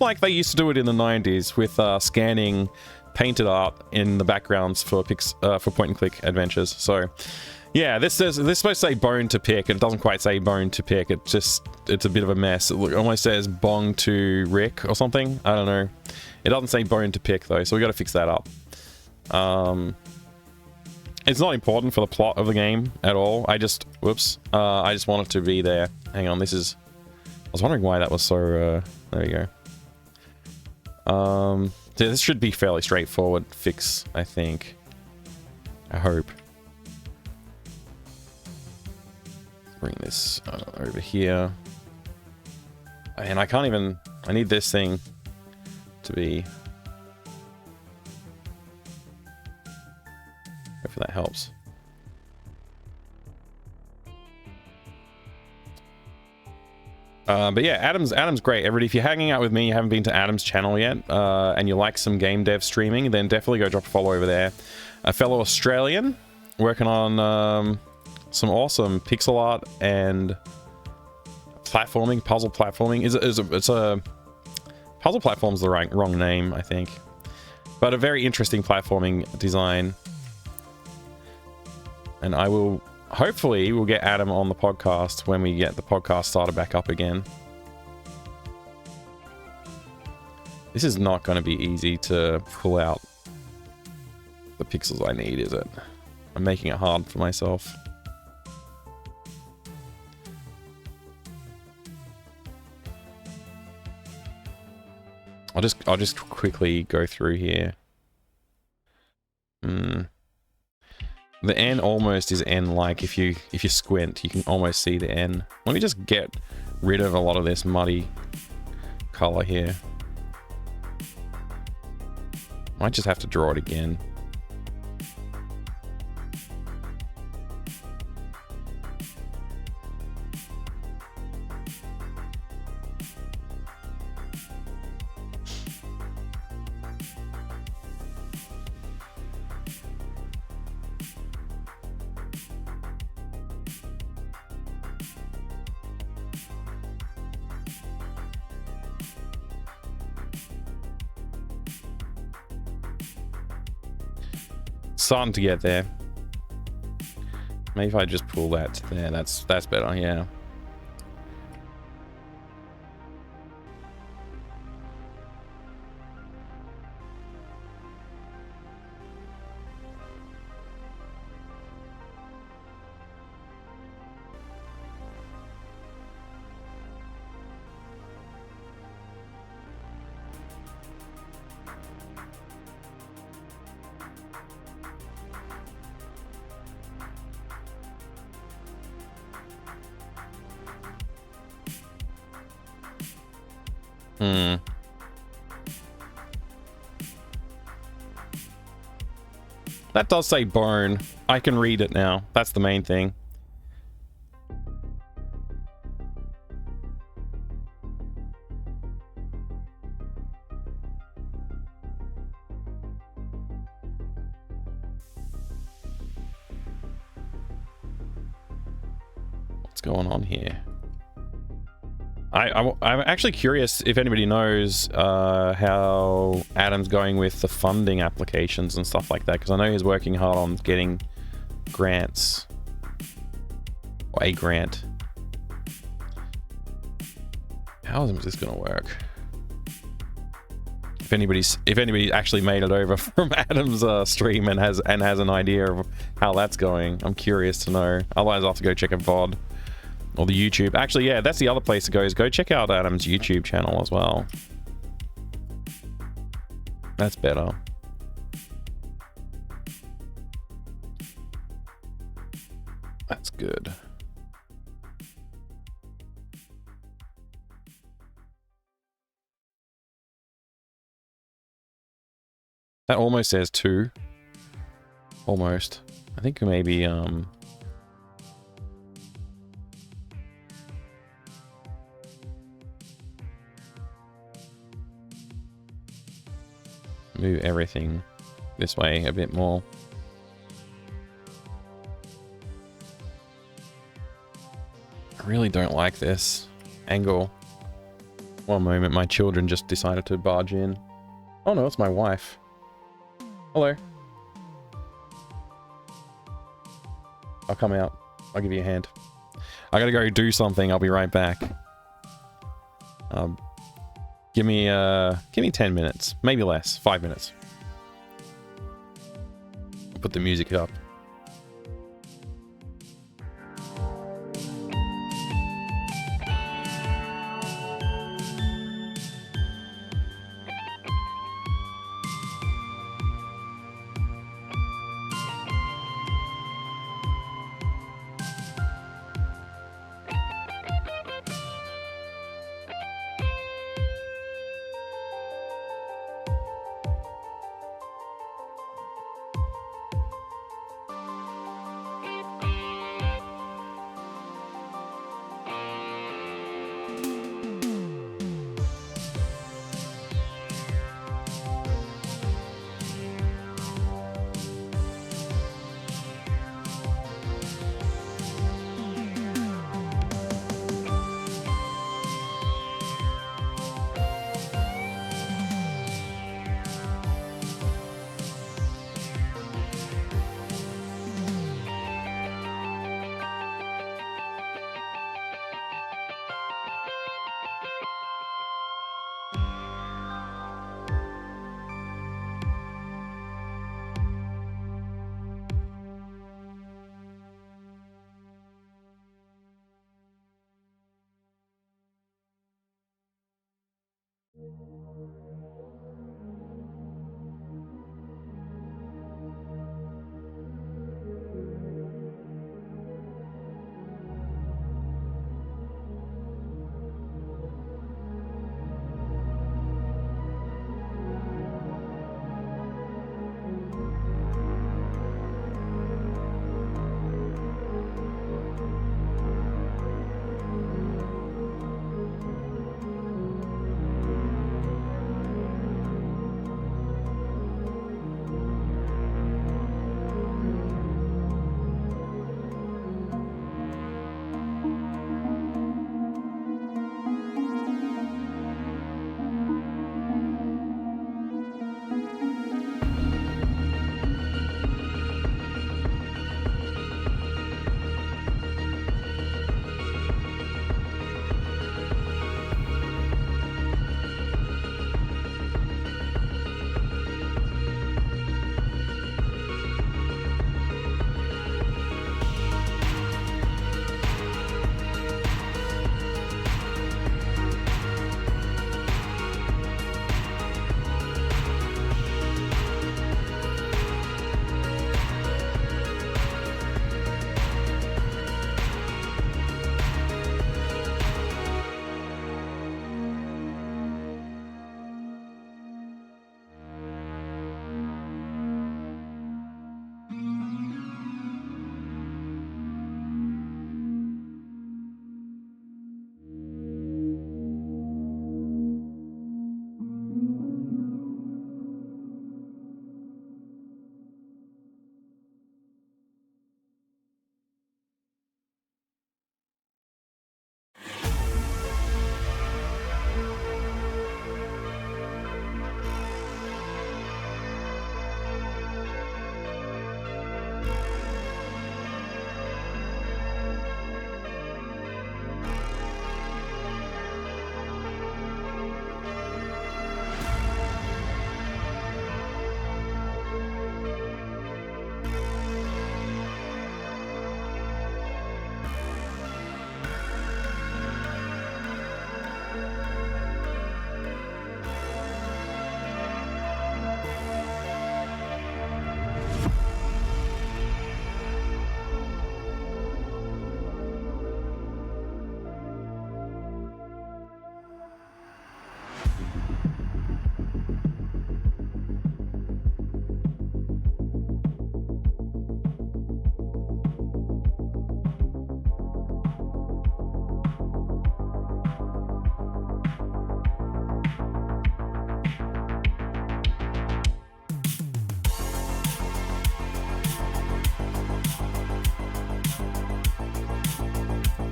like they used to do it in the 90s with scanning painted art in the backgrounds for point and click adventures. So. Yeah, this is supposed to say bone to pick, and it doesn't quite say bone to pick. It's a bit of a mess. It almost says bong to Rick or something. I don't know. It doesn't say bone to pick though, so we got to fix that up. It's not important for the plot of the game at all. I just want it to be there. Hang on, I was wondering why that was so. There we go. So this should be fairly straightforward fix, I think. I hope. Bring this over here. And I need this thing to be... Hopefully that helps. But yeah, Adam's great. Everybody, if you're hanging out with me, you haven't been to Adam's channel yet, and you like some game dev streaming, then definitely go drop a follow over there. A fellow Australian working on... some awesome pixel art and platforming, puzzle platforming. It's a puzzle platform's the wrong name, I think, but a very interesting platforming design. And hopefully we'll get Adam on the podcast when we get the podcast started back up again. This is not going to be easy to pull out the pixels I need, is it? I'm making it hard for myself. I'll just quickly go through here. The N almost is N-like. If you squint, you can almost see the N. Let me just get rid of a lot of this muddy color here. Might just have to draw it again. Starting to get there. Maybe if I just pull that there, that's better, yeah. That does say bone. I can read it now. That's the main thing. What's going on here? I'm actually curious if anybody knows how Adam's going with the funding applications and stuff like that, because I know he's working hard on getting grants, or a grant. How is this going to work? If anybody actually made it over from Adam's stream and has an idea of how that's going, I'm curious to know. Otherwise, I'll have to go check a VOD. Or the YouTube. Actually, yeah, that's the other place to go, is go check out Adam's YouTube channel as well. That's better. That's good. That almost says 2. Almost. I think maybe, move everything this way a bit more. I really don't like this angle. One moment, my children just decided to barge in. Oh no, it's my wife. Hello. I'll come out. I'll give you a hand. I gotta go do something. I'll be right back. Give me 10 minutes, maybe less, 5 minutes. Put the music up.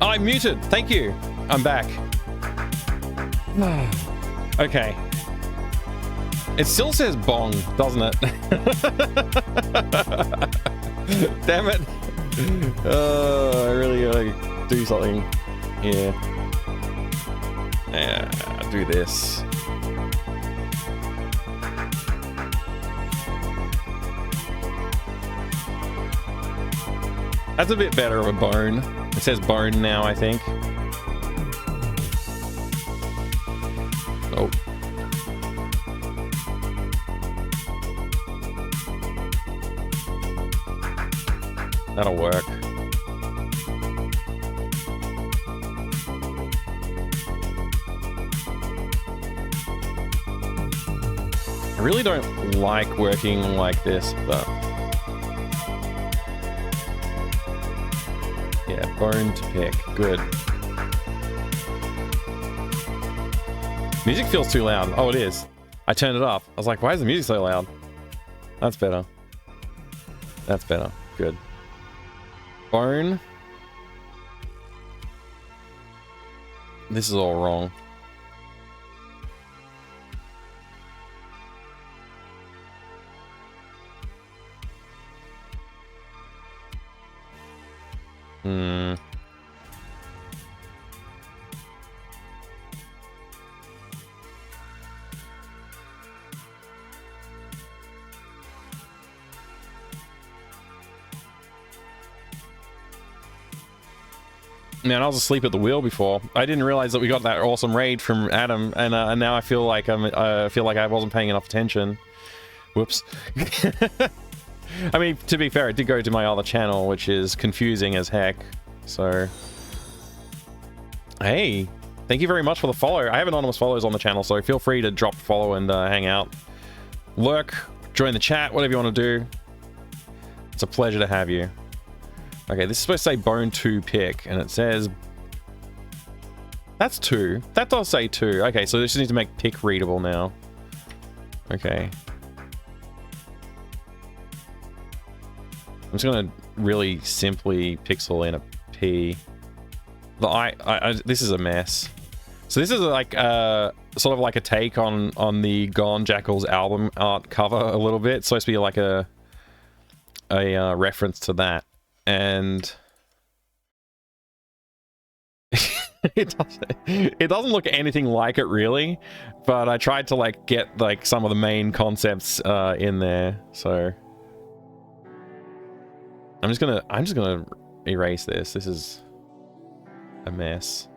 I'm muted. Thank you. I'm back. Okay. It still says bong, doesn't it? Damn it. I really gotta do something here. Yeah, I'll do this. That's a bit better of a bone. It says bone now, I think. Oh. That'll work. I really don't like working like this, but yeah, bone to pick. Good. Music feels too loud. Oh, it is. I turned it up. I was like, why is the music so loud? That's better. That's better. Good. Bone. This is all wrong. Man, I was asleep at the wheel before. I didn't realize that we got that awesome raid from Adam, and now I feel like I wasn't paying enough attention. Whoops. I mean, to be fair, it did go to my other channel, which is confusing as heck. So, hey, thank you very much for the follow. I have anonymous follows on the channel, so feel free to drop a follow and hang out, lurk, join the chat, whatever you want to do. It's a pleasure to have you. Okay, this is supposed to say bone 2 pick, and it says... That's 2. That does say 2. Okay, so this just needs to make pick readable now. Okay. I'm just gonna really simply pixel in a P. This is a mess. So this is like sort of like a take on the Gone Jackals album art cover a little bit. It's supposed to be like a reference to that. And it doesn't look anything like it really, but I tried to like get like some of the main concepts in there. So I'm just gonna erase this. This is a mess.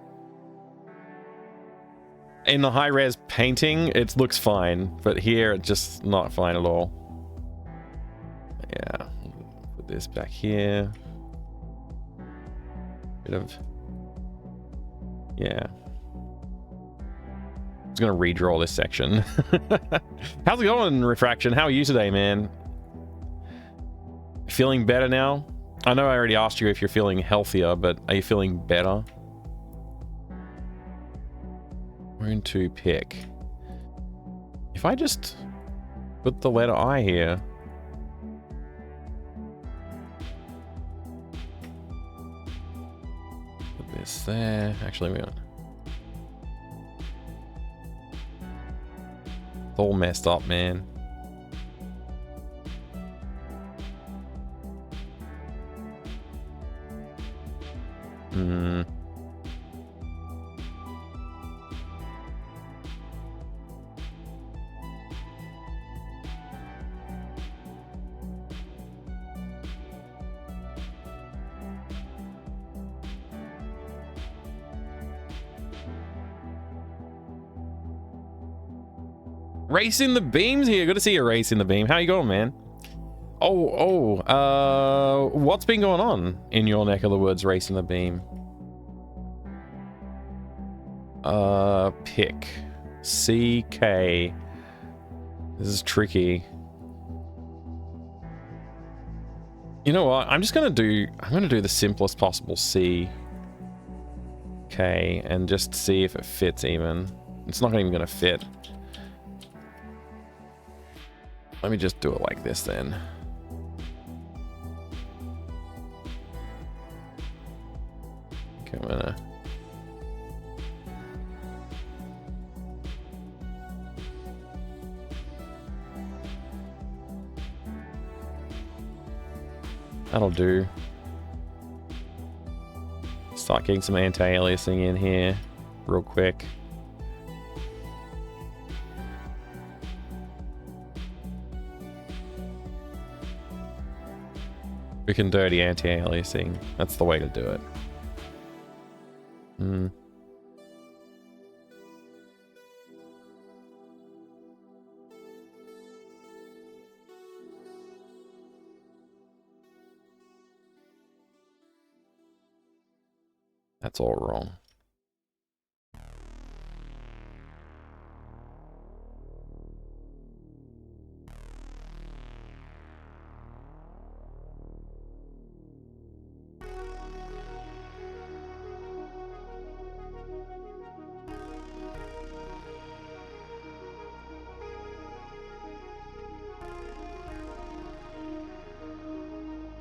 In the high res painting, it looks fine, but here it's just not fine at all. Yeah. Put this back here. Bit of... Yeah. I'm just gonna redraw this section. How's it going, Refraction? How are you today, man? Feeling better now? I know I already asked you if you're feeling healthier, but are you feeling better? We're into pick. If I just put the letter I here... This there. Actually, we got... It's all messed up, man. Race in the Beam's here. Good to see you, Race in the Beam. How you going, man? What's been going on in your neck of the woods, Race in the Beam? Pick. CK. This is tricky. You know what? I'm gonna do the simplest possible CK and just see if it fits even. It's not even gonna fit. Let me just do it like this then. I'm gonna... That'll do. Start getting some anti-aliasing in here real quick. We can dirty anti-aliasing. That's the way to do it. That's all wrong.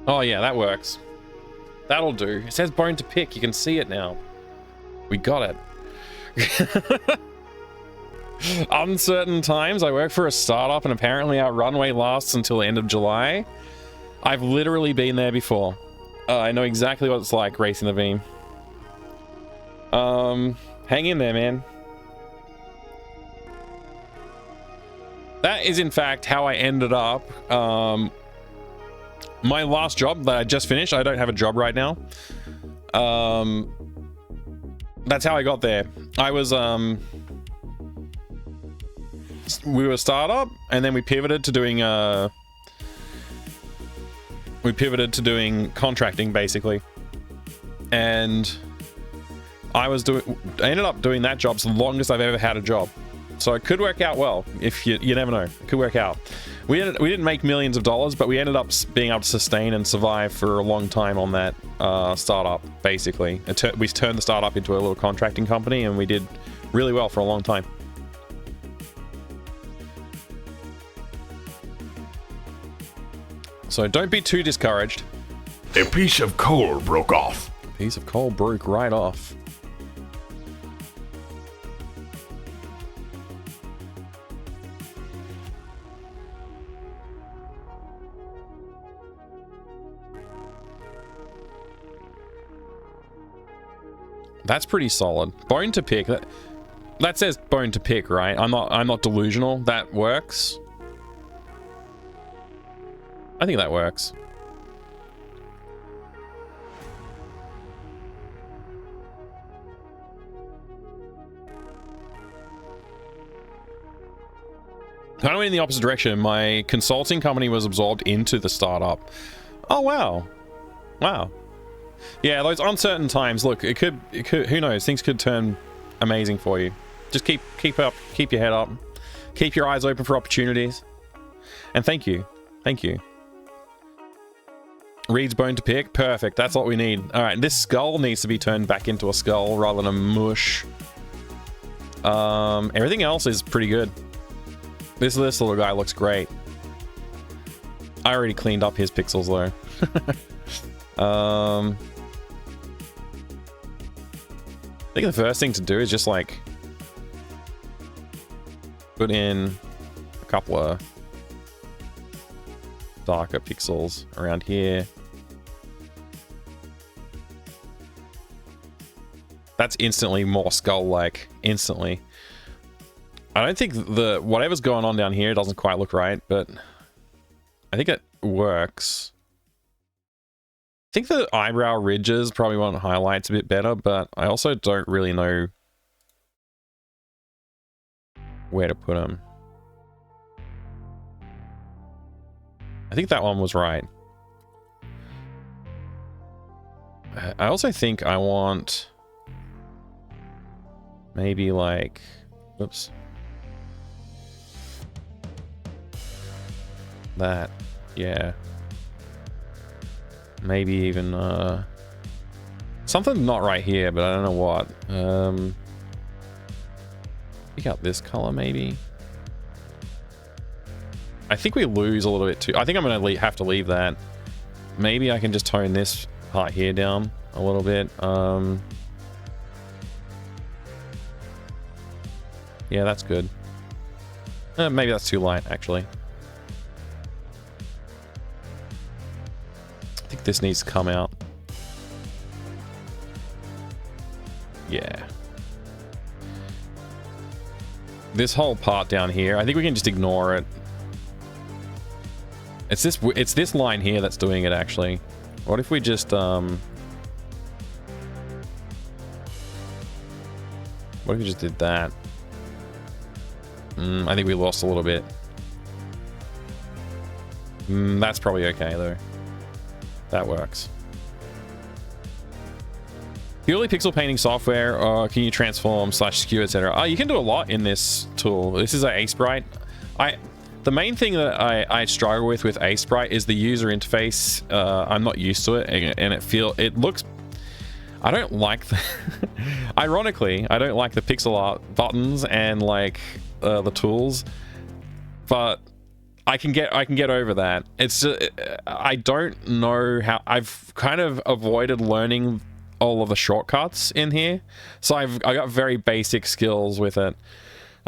Oh yeah, that works. That'll do. It says bone to pick. You can see it now. We got it. Uncertain times. I work for a startup and apparently our runway lasts until the end of July. I've literally been there before. I know exactly what it's like racing the beam. Hang in there, man. That is in fact how I ended up my last job that I just finished. I don't have a job right now. That's how I got there. I was we were a startup and then we pivoted to doing contracting basically. And I ended up doing that job. It's the longest I've ever had a job. So it could work out well. If you never know, it could work out. We didn't make millions of dollars, but we ended up being able to sustain and survive for a long time on that startup. Basically, we turned the startup into a little contracting company, and we did really well for a long time. So don't be too discouraged. A piece of coal broke off. A piece of coal broke right off. That's pretty solid. Bone to pick. That says bone to pick, right? I'm not delusional. That works. I think that works. Kind of went in the opposite direction. My consulting company was absorbed into the startup. Oh wow. Wow. Yeah, those uncertain times. Look, it could. Who knows? Things could turn amazing for you. Just keep your head up, keep your eyes open for opportunities. And thank you. Reed's bone to pick. Perfect. That's what we need. All right, this skull needs to be turned back into a skull rather than a mush. Everything else is pretty good. This little guy looks great. I already cleaned up his pixels though. I think the first thing to do is just like put in a couple of darker pixels around here. That's instantly more skull-like. Instantly. I don't think whatever's going on down here doesn't quite look right, but I think it works. I think the eyebrow ridges probably want highlights a bit better, but I also don't really know where to put them. I think that one was right. I also think I want maybe like, oops. That, yeah. Maybe even something not right here, but I don't know what. Pick out this color maybe. I think we lose a little bit too. I think I'm gonna have to leave that. Maybe I can just tone this part here down a little bit. Yeah, that's good. Maybe that's too light, actually. I think this needs to come out. Yeah. This whole part down here, I think we can just ignore it. It's this line here that's doing it, actually. What if we just what if we just did that? I think we lost a little bit. That's probably okay though. That works. Purely pixel painting software, or can you transform / skew, etc.? Oh, you can do a lot in this tool. This is an Aseprite. The main thing that I struggle with Aseprite is the user interface. I'm not used to it, and it looks. I don't like the. Ironically, I don't like the pixel art buttons and like the tools, but I can get over that. It's just, I don't know how. I've kind of avoided learning all of the shortcuts in here, so I got very basic skills with it.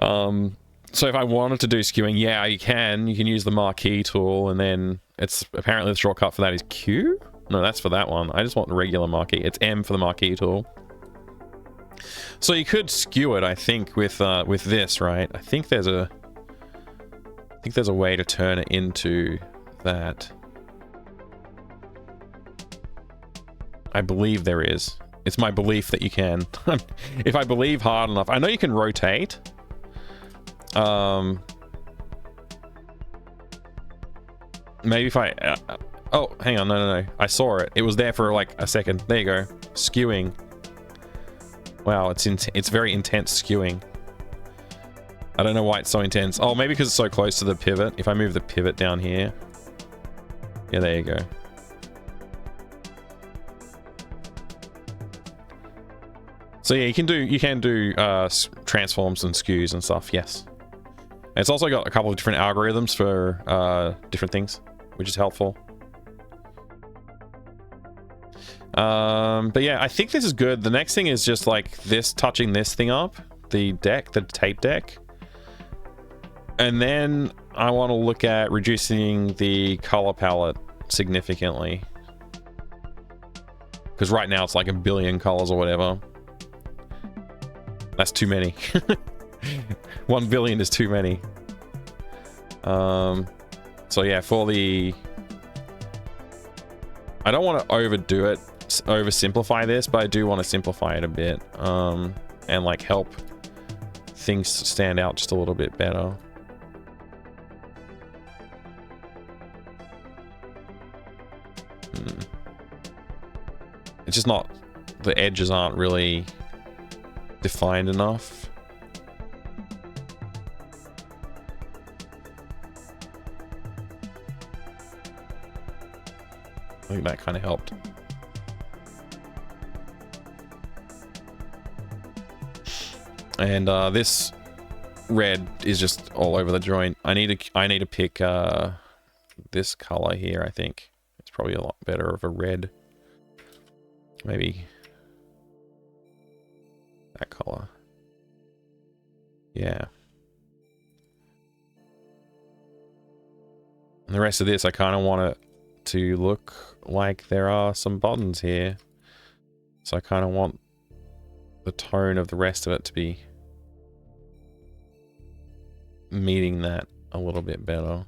So if I wanted to do skewing, yeah, you can use the marquee tool, and then it's apparently the shortcut for that is Q. No, that's for that one. I just want the regular marquee. It's M for the marquee tool. So you could skew it, I think, with this, right? I think there's a way to turn it into that. I believe there is. It's my belief that you can. If I believe hard enough. I know you can rotate. Maybe if I... oh, hang on. No. I saw it. It was there for like a second. There you go. Skewing. Wow, it's very intense skewing. I don't know why it's so intense. Oh, maybe because it's so close to the pivot. If I move the pivot down here. Yeah, there you go. So yeah, you can do transforms and skews and stuff. Yes, and it's also got a couple of different algorithms for different things, which is helpful. But yeah, I think this is good. The next thing is just like this, touching this thing up, the tape deck, and then I want to look at reducing the color palette significantly, because right now it's like 1 billion colors or whatever. That's too many. 1 billion is too many. So yeah, for the... I don't want to overdo it, oversimplify this, but I do want to simplify it a bit. And like help things stand out just a little bit better. It's just not... The edges aren't really defined enough. I think that kind of helped. And this red is just all over the joint. I need to pick this color here. I think it's probably a lot better of a red. Maybe that color. Yeah. And the rest of this, I kind of want it to look like there are some buttons here. So I kind of want the tone of the rest of it to be meeting that a little bit better.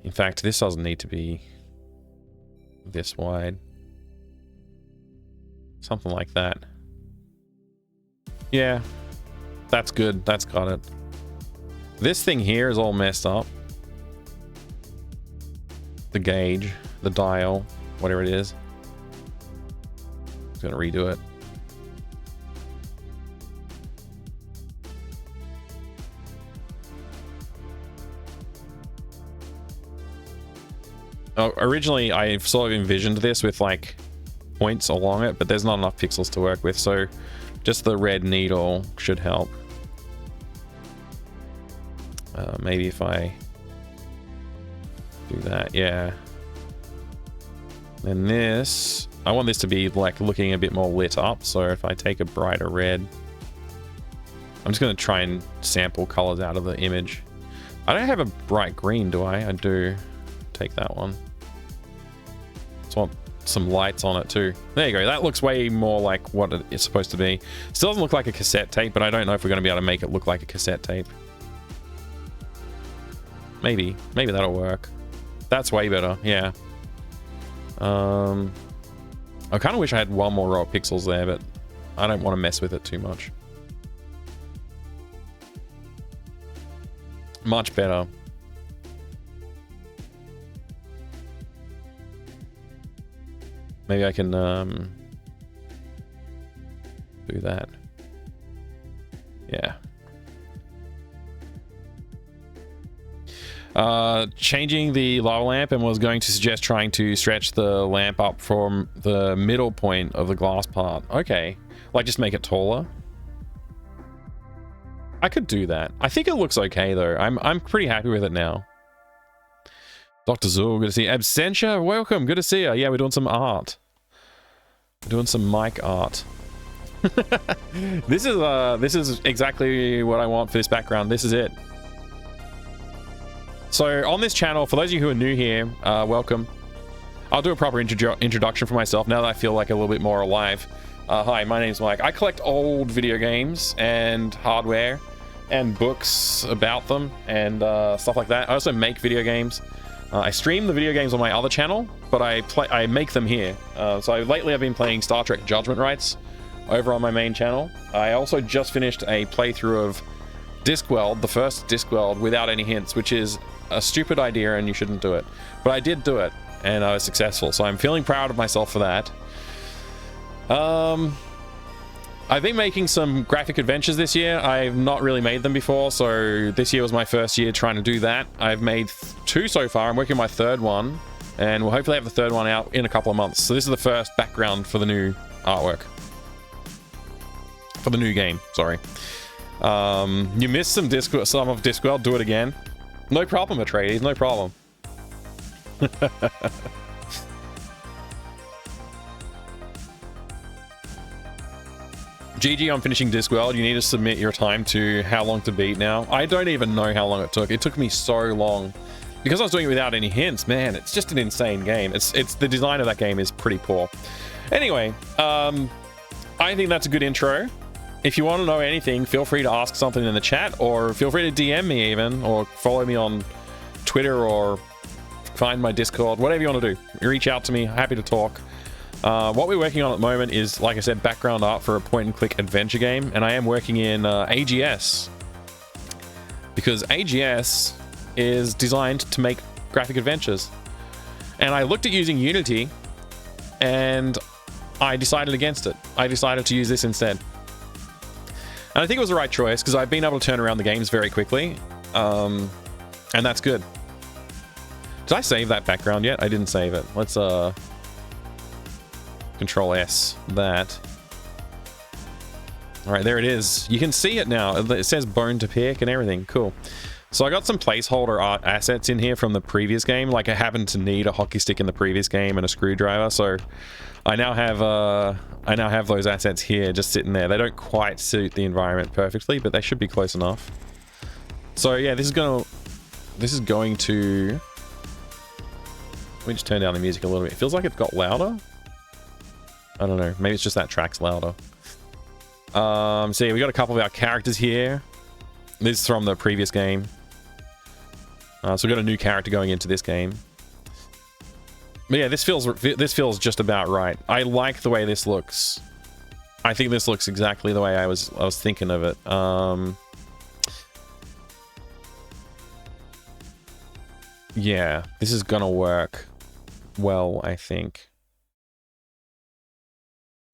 In fact, this doesn't need to be this wide. Something like that. Yeah, that's good. That's got it. This thing here is all messed up. The gauge, the dial, whatever it is. I'm gonna redo it. Originally, I sort of envisioned this with like points along it, but there's not enough pixels to work with, so just the red needle should help. Maybe if I do that, yeah. And this, I want this to be like looking a bit more lit up, so if I take a brighter red, I'm just going to try and sample colors out of the image. I don't have a bright green, do I? I do. Take that one. Just want some lights on it too. There you go. That looks way more like what it's supposed to be. Still doesn't look like a cassette tape, but I don't know if we're going to be able to make it look like a cassette tape. Maybe that'll work. That's way better. Yeah. I kind of wish I had one more row of pixels there, but I don't want to mess with it too much. Much better. Maybe I can do that. Yeah. Changing the lava lamp, and was going to suggest trying to stretch the lamp up from the middle point of the glass part. Okay. Like just make it taller. I could do that. I think it looks okay though. I'm pretty happy with it now. Dr. Zool, good to see you. Absentia, welcome. Good to see you. Yeah, we're doing some art. We're doing some mic art. This is exactly what I want for this background. This is it. So on this channel, for those of you who are new here, welcome. I'll do a proper introduction for myself now that I feel like a little bit more alive. Hi, my name's Mike. I collect old video games and hardware and books about them and stuff like that. I also make video games. I stream the video games on my other channel, but I make them here. So lately I've been playing Star Trek Judgment Rights over on my main channel. I also just finished a playthrough of Discworld, the first Discworld, without any hints, which is a stupid idea and you shouldn't do it. But I did do it, and I was successful, so I'm feeling proud of myself for that. I've been making some graphic adventures this year. I've not really made them before, so this year was my first year trying to do that. I've made 2 so far. I'm working on my 3rd one, and we'll hopefully have the 3rd one out in a couple of months. So this is the first background for the new artwork. For the new game, sorry. You missed some of Discworld, do it again. No problem, Atreides, no problem. GG, I'm finishing Discworld. You need to submit your time to how long to beat now. I don't even know how long it took. It took me so long. Because I was doing it without any hints, man, it's just an insane game. It's the design of that game is pretty poor. Anyway, I think that's a good intro. If you want to know anything, feel free to ask something in the chat, or feel free to DM me even, or follow me on Twitter, or find my Discord, whatever you want to do. Reach out to me, happy to talk. What we're working on at the moment is, like I said, background art for a point-and-click adventure game, and I am working in AGS. Because AGS is designed to make graphic adventures. And I looked at using Unity, and I decided against it. I decided to use this instead. And I think it was the right choice, because I've been able to turn around the games very quickly. And that's good. Did I save that background yet? I didn't save it. Let's, Control S that. All right, there it is. You can see it now. It says bone to pick and everything. Cool. So I got some placeholder art assets in here from the previous game. Like I happened to need a hockey stick in the previous game and a screwdriver. So I now have those assets here just sitting there. They don't quite suit the environment perfectly, but they should be close enough. So yeah, this is going to. Let me just turn down the music a little bit. It feels like it got louder. I don't know. Maybe it's just that track's louder. So yeah, we got a couple of our characters here. This is from the previous game. So we got a new character going into this game. But yeah, this feels just about right. I like the way this looks. I think this looks exactly the way I was thinking of it. Yeah, this is gonna work well, I think.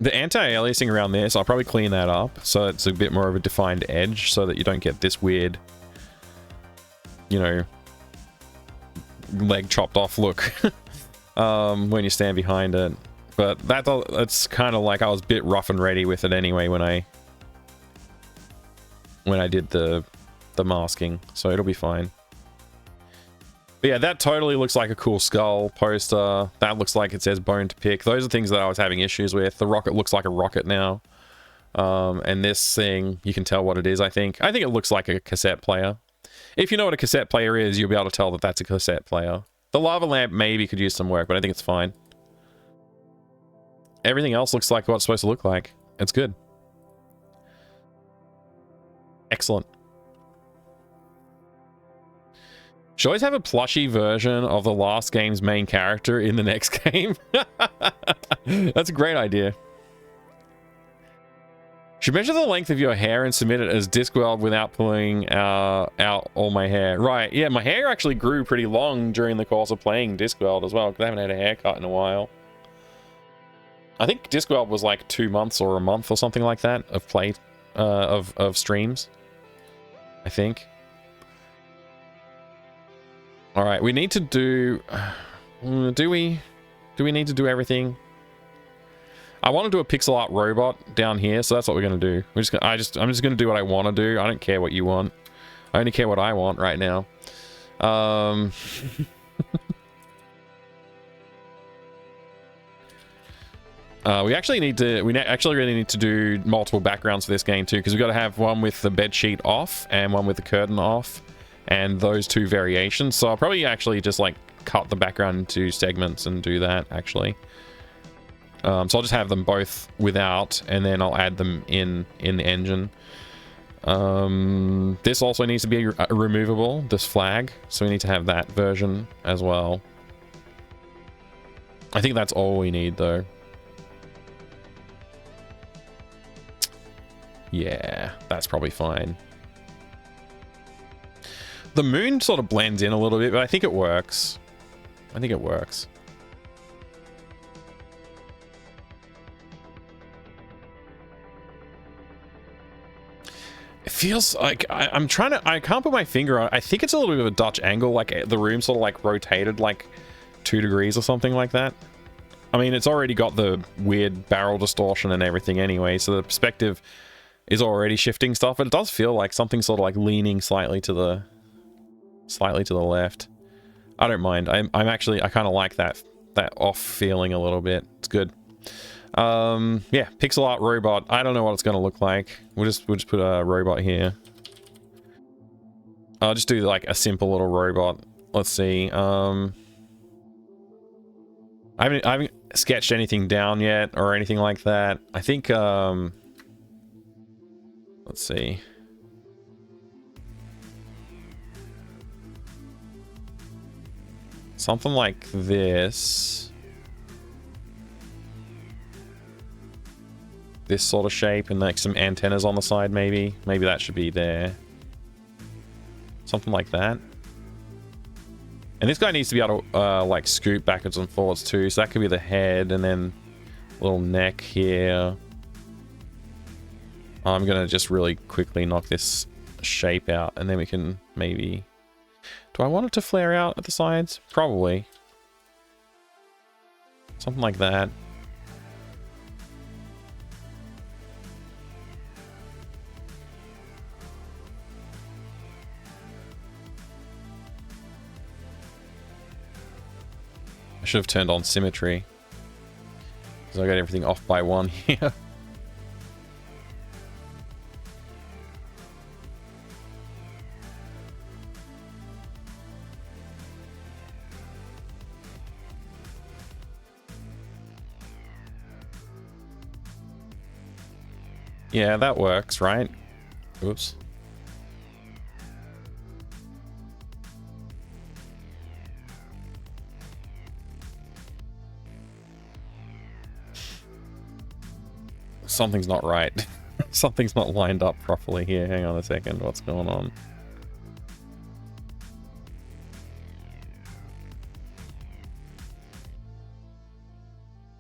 The anti-aliasing around this, I'll probably clean that up so it's a bit more of a defined edge so that you don't get this weird, you know, leg chopped off look when you stand behind it. But that's kind of like I was a bit rough and ready with it anyway when I did the masking, so it'll be fine. But yeah, that totally looks like a cool skull poster. That looks like it says bone to pick. Those are things that I was having issues with. The rocket looks like a rocket now. And this thing, you can tell what it is, I think. I think it looks like a cassette player. If you know what a cassette player is, you'll be able to tell that that's a cassette player. The lava lamp maybe could use some work, but I think it's fine. Everything else looks like what it's supposed to look like. It's good. Excellent. Should always have a plushy version of the last game's main character in the next game. That's a great idea. Should measure the length of your hair and submit it as Discworld without pulling out all my hair. Right, yeah, my hair actually grew pretty long during the course of playing Discworld as well, because I haven't had a haircut in a while. I think Discworld was like 2 months or a month or something like that of play, of streams. I think. All right, we need to do... Do we need to do everything? I want to do a pixel art robot down here, so that's what we're gonna do. I'm just gonna do what I want to do. I don't care what you want. I only care what I want right now. We actually need to. We actually really need to do multiple backgrounds for this game too, because we've got to have one with the bed sheet off and one with the curtain off, and those two variations. So I'll probably actually just like cut the background into segments and do that actually. So I'll just have them both without, and then I'll add them in the engine. This also needs to be removable, this flag, so we need to have that version as well. I think that's all we need though. Yeah, that's probably fine. The moon sort of blends in a little bit, but I think it works. I think it works. It feels like I'm trying to... I can't put my finger on it. I think it's a little bit of a Dutch angle, like the room sort of like rotated like 2 degrees or something like that. I mean, it's already got the weird barrel distortion and everything anyway, so the perspective is already shifting stuff, but it does feel like something sort of like leaning slightly to the left. I don't mind. I'm actually... I kind of like that off feeling a little bit. It's good. Yeah, pixel art robot. I don't know what it's going to look like. We'll just put a robot here. I'll just do like a simple little robot. Let's see. I haven't sketched anything down yet or anything like that. I think let's see. Something like this. This sort of shape, and like some antennas on the side, maybe. Maybe that should be there. Something like that. And this guy needs to be able to like scoot backwards and forwards too, so that could be the head, and then little neck here. I'm gonna just really quickly knock this shape out, and then we can maybe... Do I want it to flare out at the sides? Probably. Something like that. I should have turned on symmetry, because I got everything off by 1 here. Yeah, that works, right? Oops. Something's not right. Something's not lined up properly here. Hang on a second. What's going on?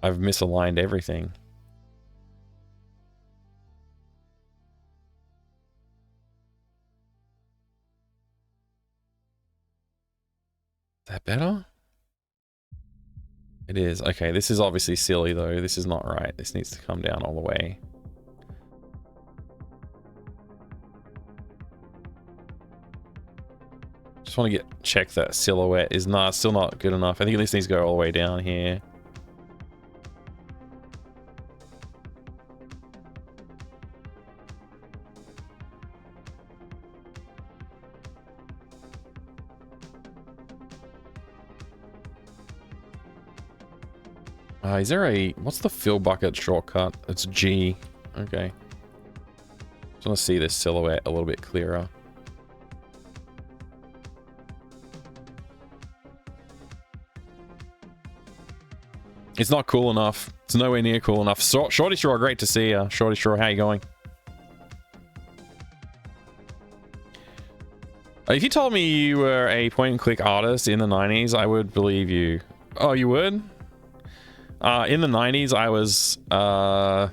I've misaligned everything. Is that better? It is. Okay, this is obviously silly though. This is not right. This needs to come down all the way. Just want to check that silhouette is not still not good enough. I think this needs to go all the way down here. Is there a... What's the fill bucket shortcut? It's G. Okay. Just want to see this silhouette a little bit clearer. It's not cool enough. It's nowhere near cool enough. Shorty Straw, great to see you. Shorty Straw, how you going? If you told me you were a point-and-click artist in the 90s, I would believe you. Oh, you would? In the 90s, I was... I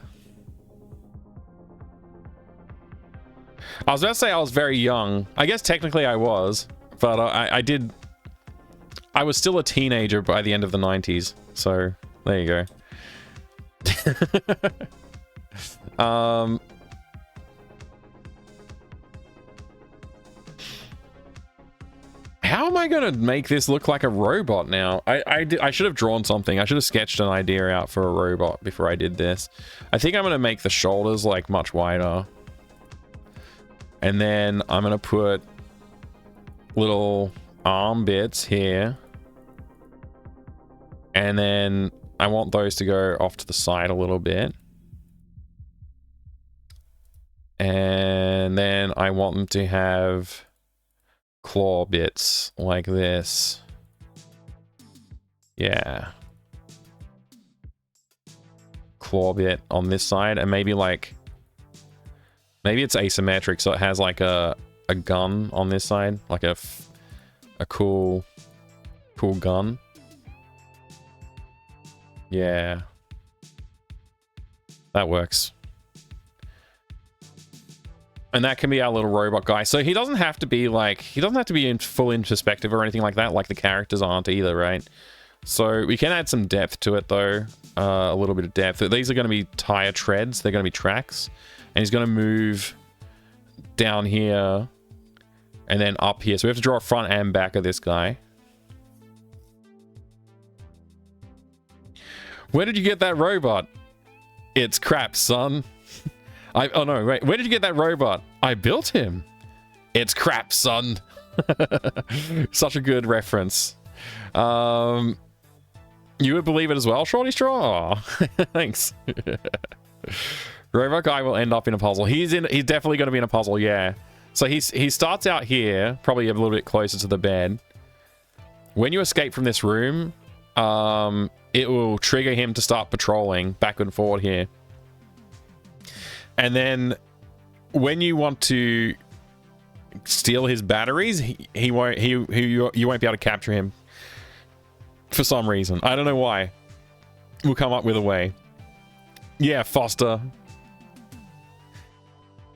was about to say I was very young. I guess technically I was. But I was still a teenager by the end of the 90s. So... There you go. How am I gonna make this look like a robot now? I should have drawn something. I should have sketched an idea out for a robot before I did this. I think I'm gonna make the shoulders like much wider. And then I'm gonna put little arm bits here. And then I want those to go off to the side a little bit. And then I want them to have claw bits like this. Yeah. Claw bit on this side, and maybe like... Maybe it's asymmetric, so it has like a gun on this side. Like a cool gun. Yeah. That works. And that can be our little robot guy. So he doesn't have to be like... He doesn't have to be in full introspective or anything like that, like the characters aren't either, right? So we can add some depth to it, though. A little bit of depth. These are going to be tire treads. They're going to be tracks. And he's going to move down here and then up here. So we have to draw a front and back of this guy. Where did you get that robot? It's crap, son. Oh no, wait. Where did you get that robot? I built him. It's crap, son. Such a good reference. You would believe it as well, Shorty Straw? Thanks. Robot guy will end up in a puzzle. He's definitely going to be in a puzzle, yeah. So he starts out here, probably a little bit closer to the bed. When you escape from this room, it will trigger him to start patrolling back and forward here. And then when you want to steal his batteries, you won't be able to capture him for some reason. I don't know why. We'll come up with a way. Yeah, Foster.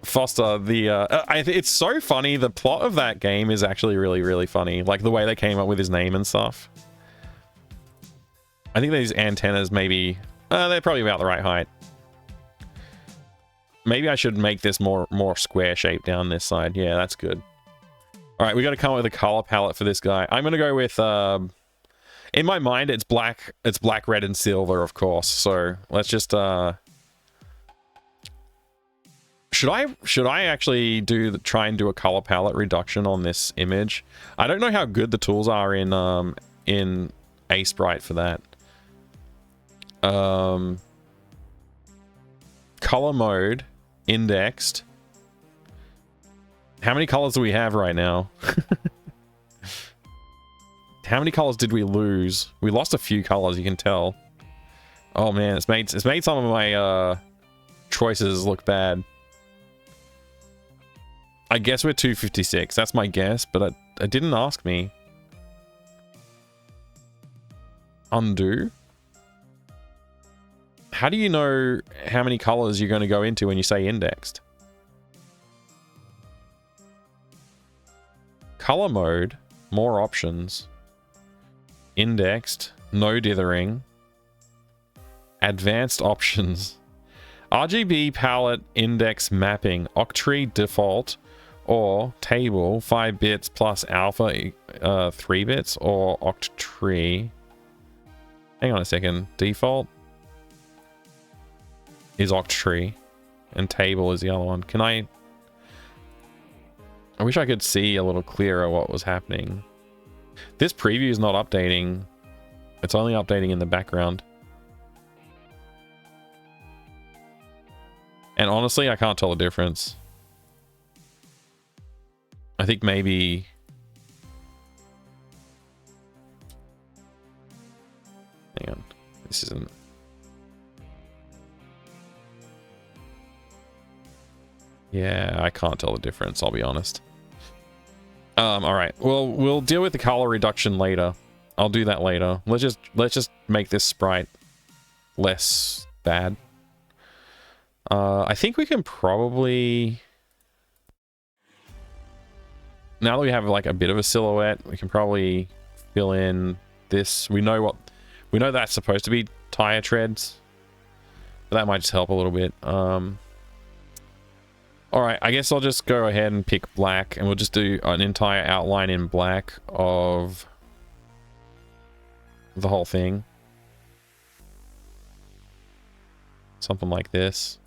It's so funny. The plot of that game is actually really, really funny. Like the way they came up with his name and stuff. I think these antennas maybe... they're probably about the right height. Maybe I should make this more square shape down this side. Yeah, that's good. All right, we got to come up with a color palette for this guy. I'm going to go with... in my mind, it's black, red, and silver, of course. So let's just... Should I actually try and do a color palette reduction on this image? I don't know how good the tools are in Aseprite for that. Color mode indexed. How many colors do we have right now? How many colors did we lose? We lost a few colors, you can tell. Oh man, it's made some of my choices look bad. I guess we're 256. That's my guess, but it didn't ask me. Undo. How do you know how many colors you're going to go into when you say indexed? Color mode, more options. Indexed, no dithering. Advanced options. RGB palette index mapping, Octree default, or table 5 bits plus alpha 3 bits, or Octree. Hang on a second. Default is Octree, and table is the other one. Can I wish I could see a little clearer what was happening. This preview is not updating. It's only updating in the background. And honestly, I can't tell the difference. I think maybe... Hang on. This isn't... Yeah, I can't tell the difference, I'll be honest. Alright. Well, we'll deal with the color reduction later. I'll do that later. Let's just make this sprite less bad. I think we can probably... Now that we have like a bit of a silhouette, we can probably fill in this. We know that's supposed to be tire treads, but that might just help a little bit. Alright, I guess I'll just go ahead and pick black, and we'll just do an entire outline in black of the whole thing. Something like this.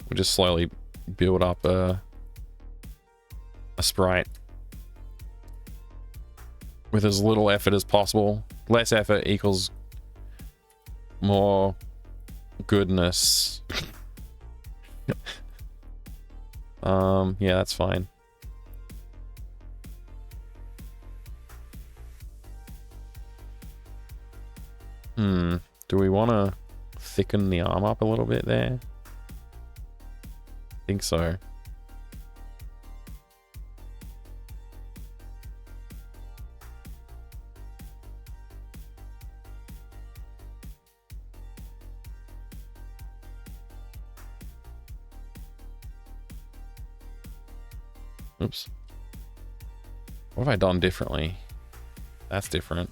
We'll just slowly build up a sprite with as little effort as possible. Less effort equals more goodness. Yeah, that's fine. Do we want to thicken the arm up a little bit there? I think so. Oops. What have I done differently? That's different.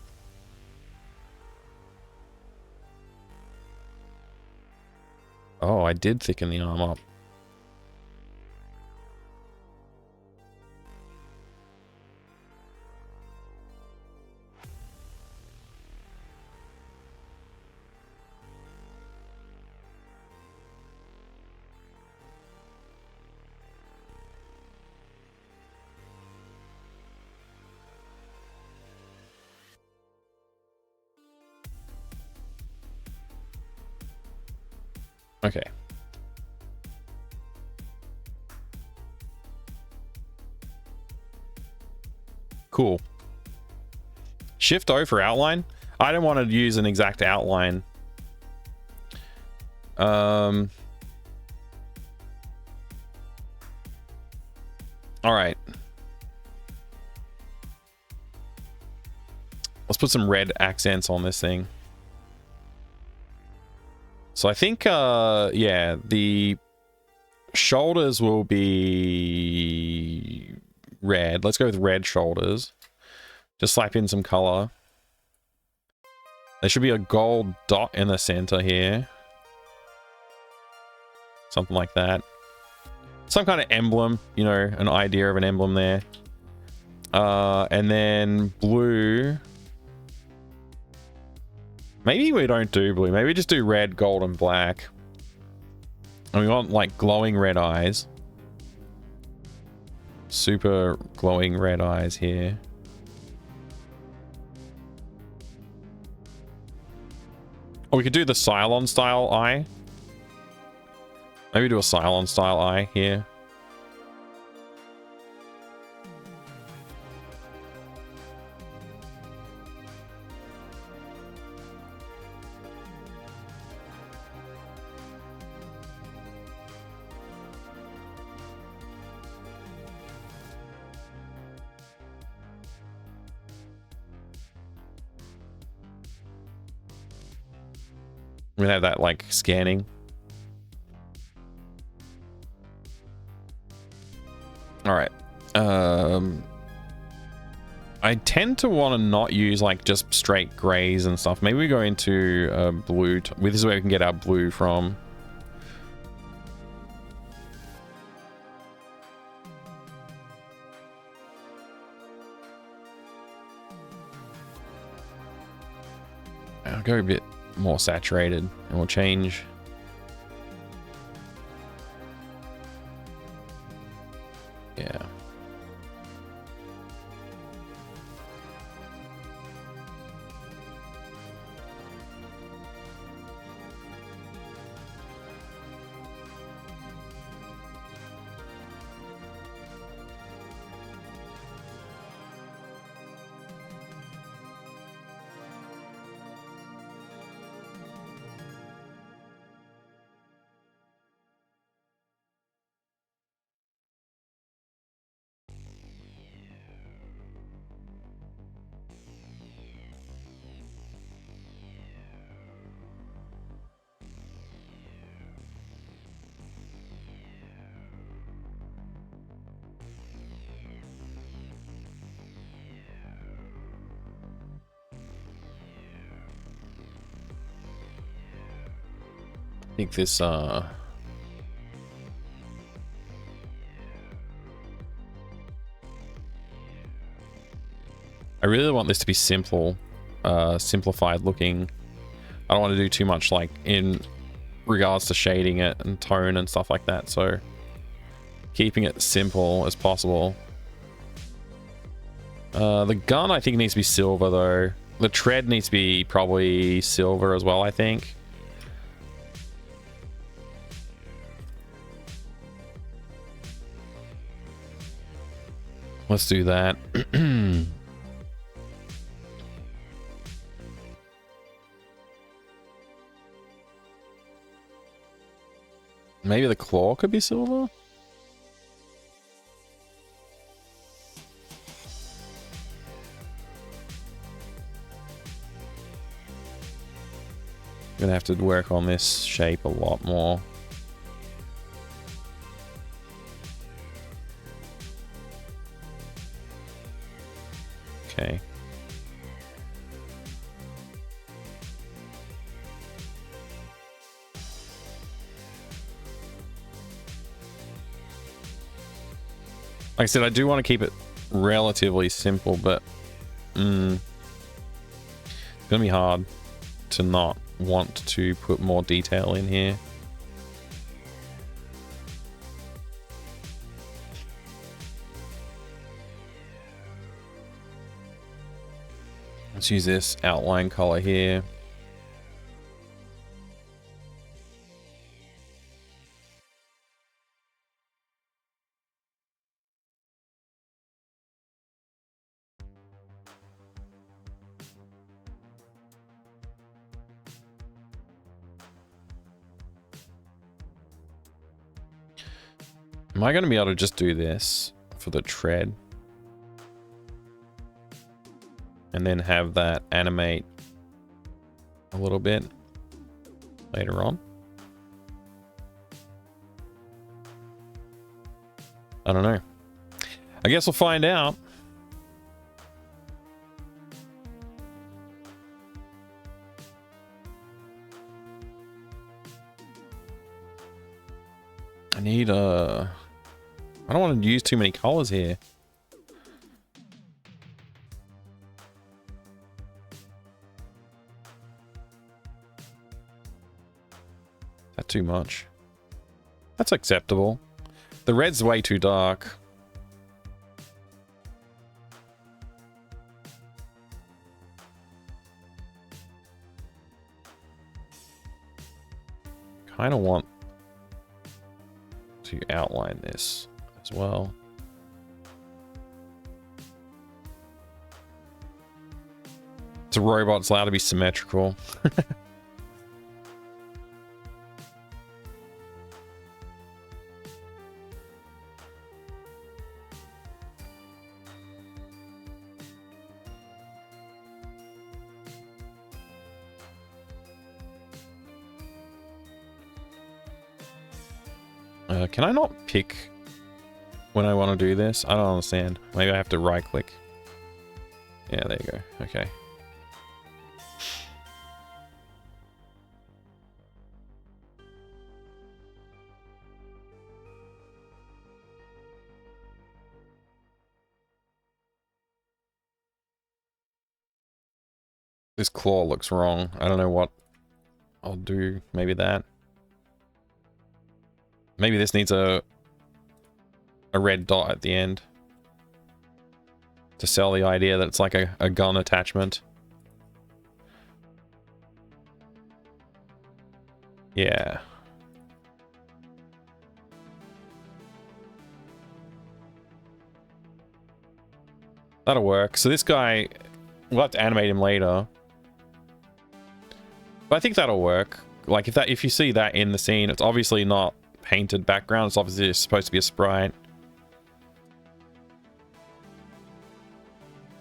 Oh, I did thicken the arm up. Okay. Cool. Shift O for outline. I don't want to use an exact outline. All right. Let's put some red accents on this thing. So I think, yeah, the shoulders will be red. Let's go with red shoulders. Just slap in some color. There should be a gold dot in the center here. Something like that. Some kind of emblem, you know, an idea of an emblem there. And then blue. Maybe we don't do blue. Maybe we just do red, gold, and black. And we want, like, glowing red eyes. Super glowing red eyes here. Or we could do the Cylon style eye. Maybe do a Cylon style eye here. We have that like scanning. All right. I tend to want to not use like just straight grays and stuff. Maybe we go into blue. This is where we can get our blue from. I'll go a bit more saturated and we'll change. Yeah. think this I really want this to be simple, simplified looking. I don't want to do too much like in regards to shading it and tone and stuff like that, so keeping it simple as possible. The gun I think needs to be silver though. The tread needs to be probably silver as well, I think. Let's do that. Maybe the claw could be silver? Gonna have to work on this shape a lot more. Okay. Like I said, I do want to keep it relatively simple, but it's gonna be hard to not want to put more detail in here. Let's use this outline color here. Am I going to be able to just do this for the tread? And then have that animate a little bit later on? I don't know. I guess we'll find out. I need a... I don't want to use too many colors here. Is that too much? That's acceptable. The red's way too dark. Kind of want to outline this as well. It's a robot, it's allowed to be symmetrical. Can I not pick when I want to do this? I don't understand. Maybe I have to right click. Yeah, there you go. Okay. This claw looks wrong. I don't know what I'll do. Maybe that. Maybe this needs a red dot at the end to sell the idea that it's like a gun attachment. Yeah. That'll work. So this guy, we'll have to animate him later. But I think that'll work. Like if you see that in the scene, it's obviously not painted background. It's obviously supposed to be a sprite.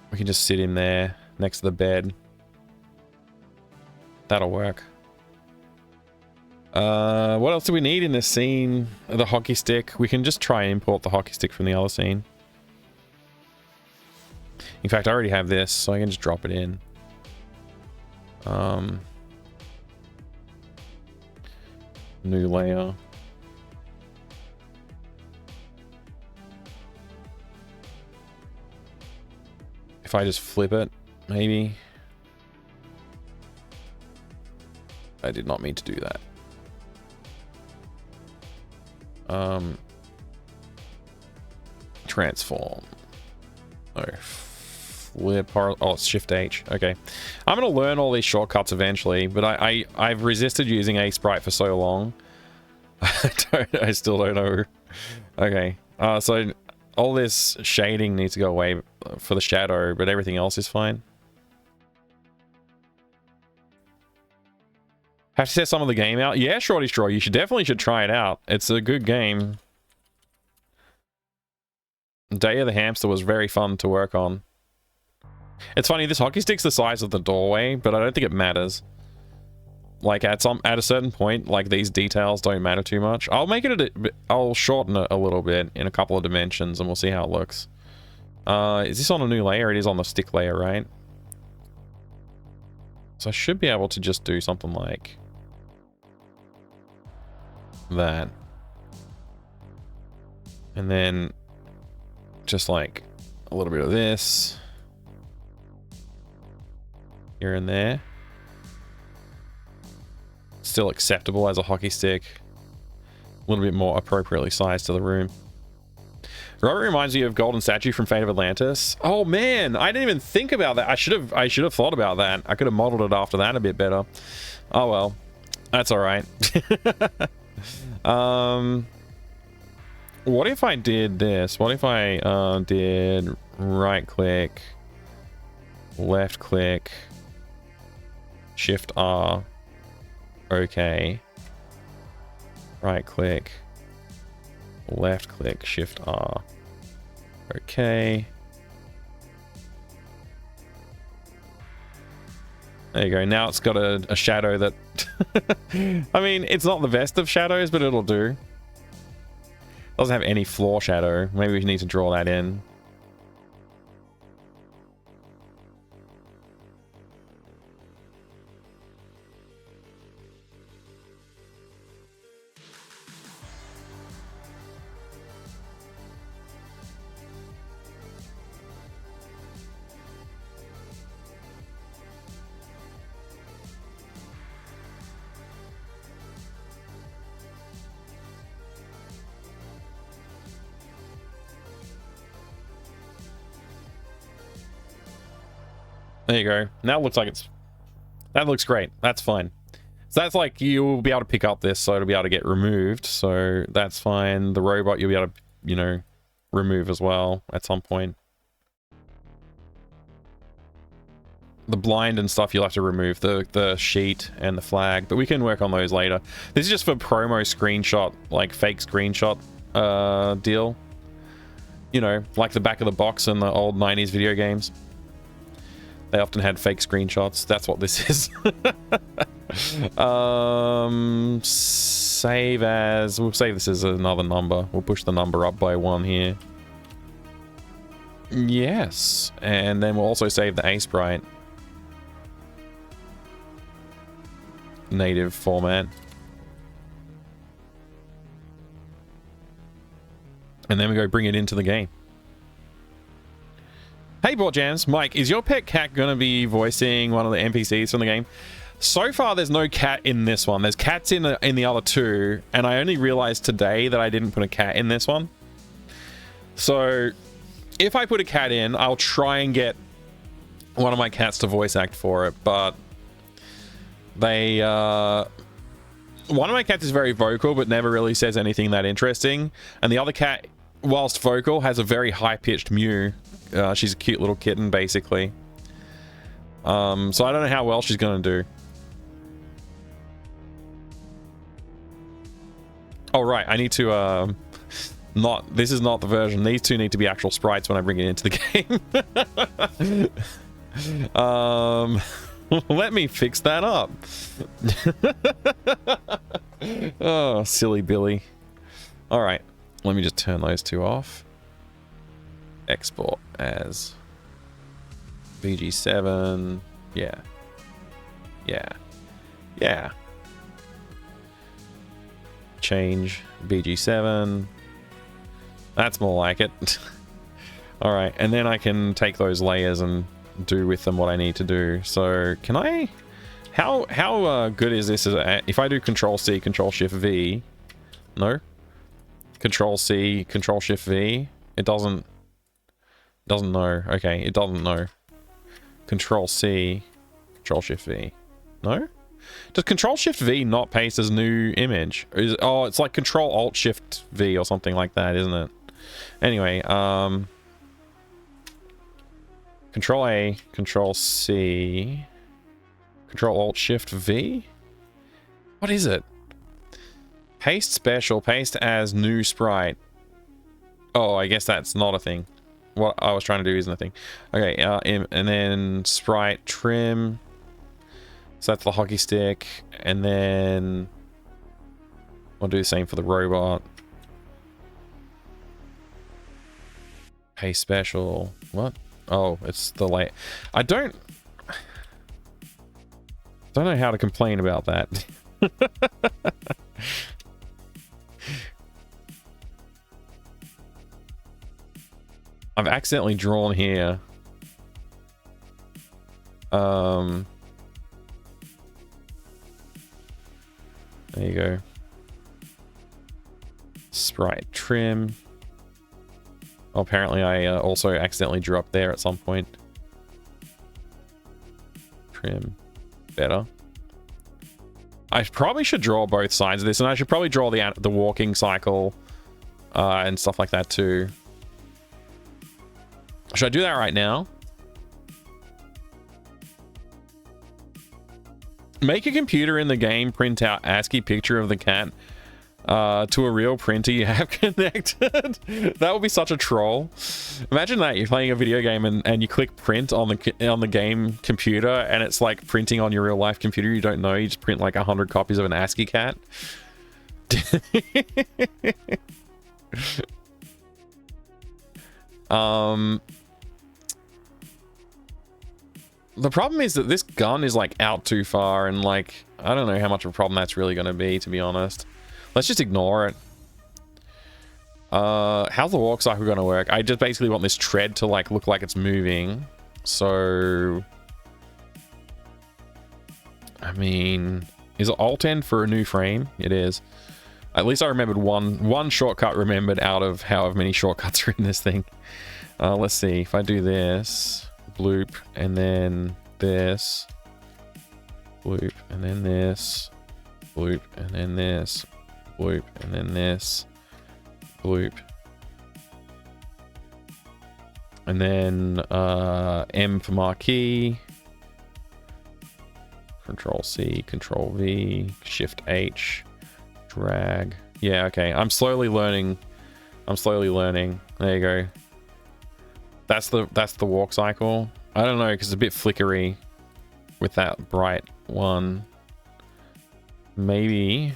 We can just sit in there next to the bed. That'll work. What else do we need in this scene? The hockey stick. We can just try and import the hockey stick from the other scene. In fact, I already have this, so I can just drop it in. New layer. If I just flip it, maybe. I did not mean to do that. Transform. Oh, flip. Oh, it's Shift H. Okay. I'm going to learn all these shortcuts eventually, but I've resisted using Aseprite for so long. I still don't know. Okay. So all this shading needs to go away for the shadow, but everything else is fine. Have to test some of the game out? Yeah, Shorty Straw, you definitely should try it out. It's a good game. Day of the Hamster was very fun to work on. It's funny, this hockey stick's the size of the doorway, but I don't think it matters. Like at a certain point, like these details don't matter too much. I'll make it I'll shorten it a little bit in a couple of dimensions and we'll see how it looks. Is this on a new layer? It is on the stick layer, right? So I should be able to just do something like that. And then just like a little bit of this here and there. Still acceptable as a hockey stick. A little bit more appropriately sized to the room. Robert reminds me of Golden Statue from Fate of Atlantis. Oh man, I didn't even think about that. I should have thought about that. I could have modeled it after that a bit better. Oh well, that's all right. What if I did this? What if I did right click, left click, Shift R, okay, right click, left click, Shift R, okay. There you go. Now it's got a shadow that I mean, it's not the best of shadows, but it'll do. Doesn't have any floor shadow. Maybe we need to draw that in. There you go. Now it looks like it's... That looks great. That's fine. So that's like, you'll be able to pick up this, so it'll be able to get removed. So that's fine. The robot you'll be able to, you know, remove as well at some point. The blind and stuff you'll have to remove. The sheet and the flag. But we can work on those later. This is just for promo screenshot, like fake screenshot deal. You know, like the back of the box in the old 90s video games. They often had fake screenshots. That's what this is. Save as... We'll save this as another number. We'll push the number up by 1 here. Yes. And then we'll also save the Aseprite. Native format. And then we go bring it into the game. Hey, Bot Jams. Mike, is your pet cat going to be voicing one of the NPCs from the game? So far, there's no cat in this one. There's cats in the other two, and I only realized today that I didn't put a cat in this one. So, if I put a cat in, I'll try and get one of my cats to voice act for it, but they... One of my cats is very vocal, but never really says anything that interesting, and the other cat, whilst vocal, has a very high-pitched mew. She's a cute little kitten, basically. So I don't know how well she's gonna do. Oh, right. I need to, this is not the version. These two need to be actual sprites when I bring it into the game. Let me fix that up. Oh, silly Billy. All right. Let me just turn those two off. Export as BG7. Yeah. change BG7. That's more like it. All right, and then I can take those layers and do with them what I need to do. So can I... How good is this? If I do Control C, Control Shift V... No? Control C, Control Shift V? It doesn't know. Okay, it doesn't know. Control C, Control Shift V. No? Does Control Shift V not paste as new image? Oh, it's like Control Alt Shift V or something like that, isn't it? Anyway, Control A, Control C, Control Alt Shift V? What is it? Paste special, paste as new sprite. Oh, I guess that's not a thing. What I was trying to do isn't a thing. Okay, and then sprite trim. So that's the hockey stick. And then I'll do the same for the robot. Paste special. What? Oh, it's the late. I don't know how to complain about that. I've accidentally drawn here. There you go. Sprite trim. Oh, apparently I also accidentally drew up there at some point. Trim. Better. I probably should draw both sides of this, and I should probably draw the walking cycle and stuff like that too. Should I do that right now? Make a computer in the game print out ASCII picture of the cat to a real printer you have connected. That would be such a troll. Imagine that you're playing a video game and you click print on the game computer and it's like printing on your real life computer. You don't know. You just print like 100 copies of an ASCII cat. The problem is that this gun is like out too far, and like I don't know how much of a problem that's really going to be, to be honest. Let's just ignore it. How's the walk cycle going to work? I just basically want this tread to like look like it's moving. So I mean, is it Alt N for a new frame? It is. At least I remembered one shortcut remembered out of however many shortcuts are in this thing. Let's see if I do this. Bloop, and then this, bloop, and then this, bloop, and then this, bloop, and then this, bloop, and then M for marquee, Control C, Control V, Shift H, drag. Yeah, okay. I'm slowly learning. There you go. That's the walk cycle. I don't know, because it's a bit flickery with that bright one. Maybe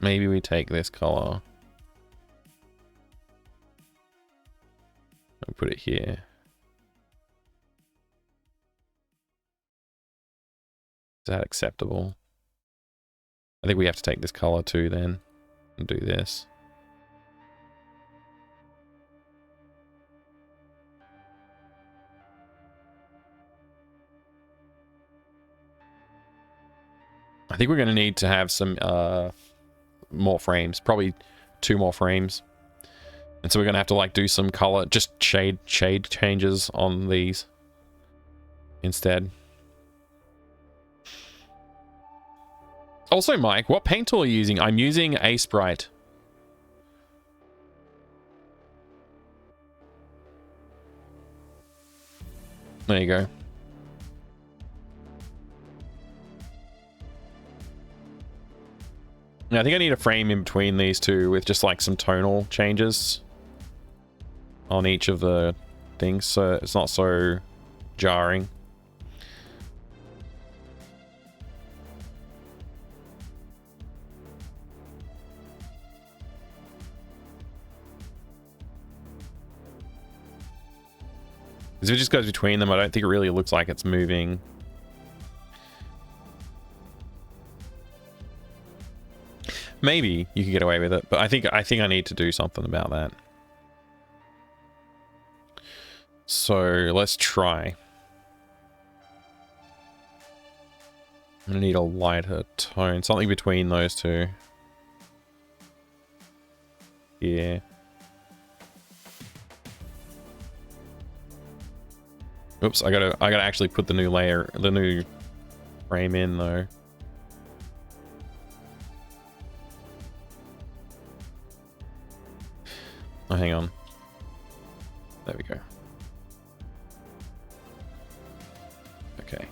we take this color and put it here. Is that acceptable? I think we have to take this color too then and do this. I think we're going to need to have some more frames, probably 2 more frames. And so we're going to have to like do some color, just shade changes on these instead. Also, Mike, what paint tool are you using? I'm using Aseprite. There you go. Yeah, I think I need a frame in between these two with just like some tonal changes on each of the things, so it's not so jarring. Because if it just goes between them, I don't think it really looks like it's moving. Maybe you could get away with it, but I think I need to do something about that. So let's try. I'm gonna need a lighter tone, something between those two. Yeah. Oops, I gotta actually put the new layer, the new frame in though. Oh, hang on. There we go. Okay.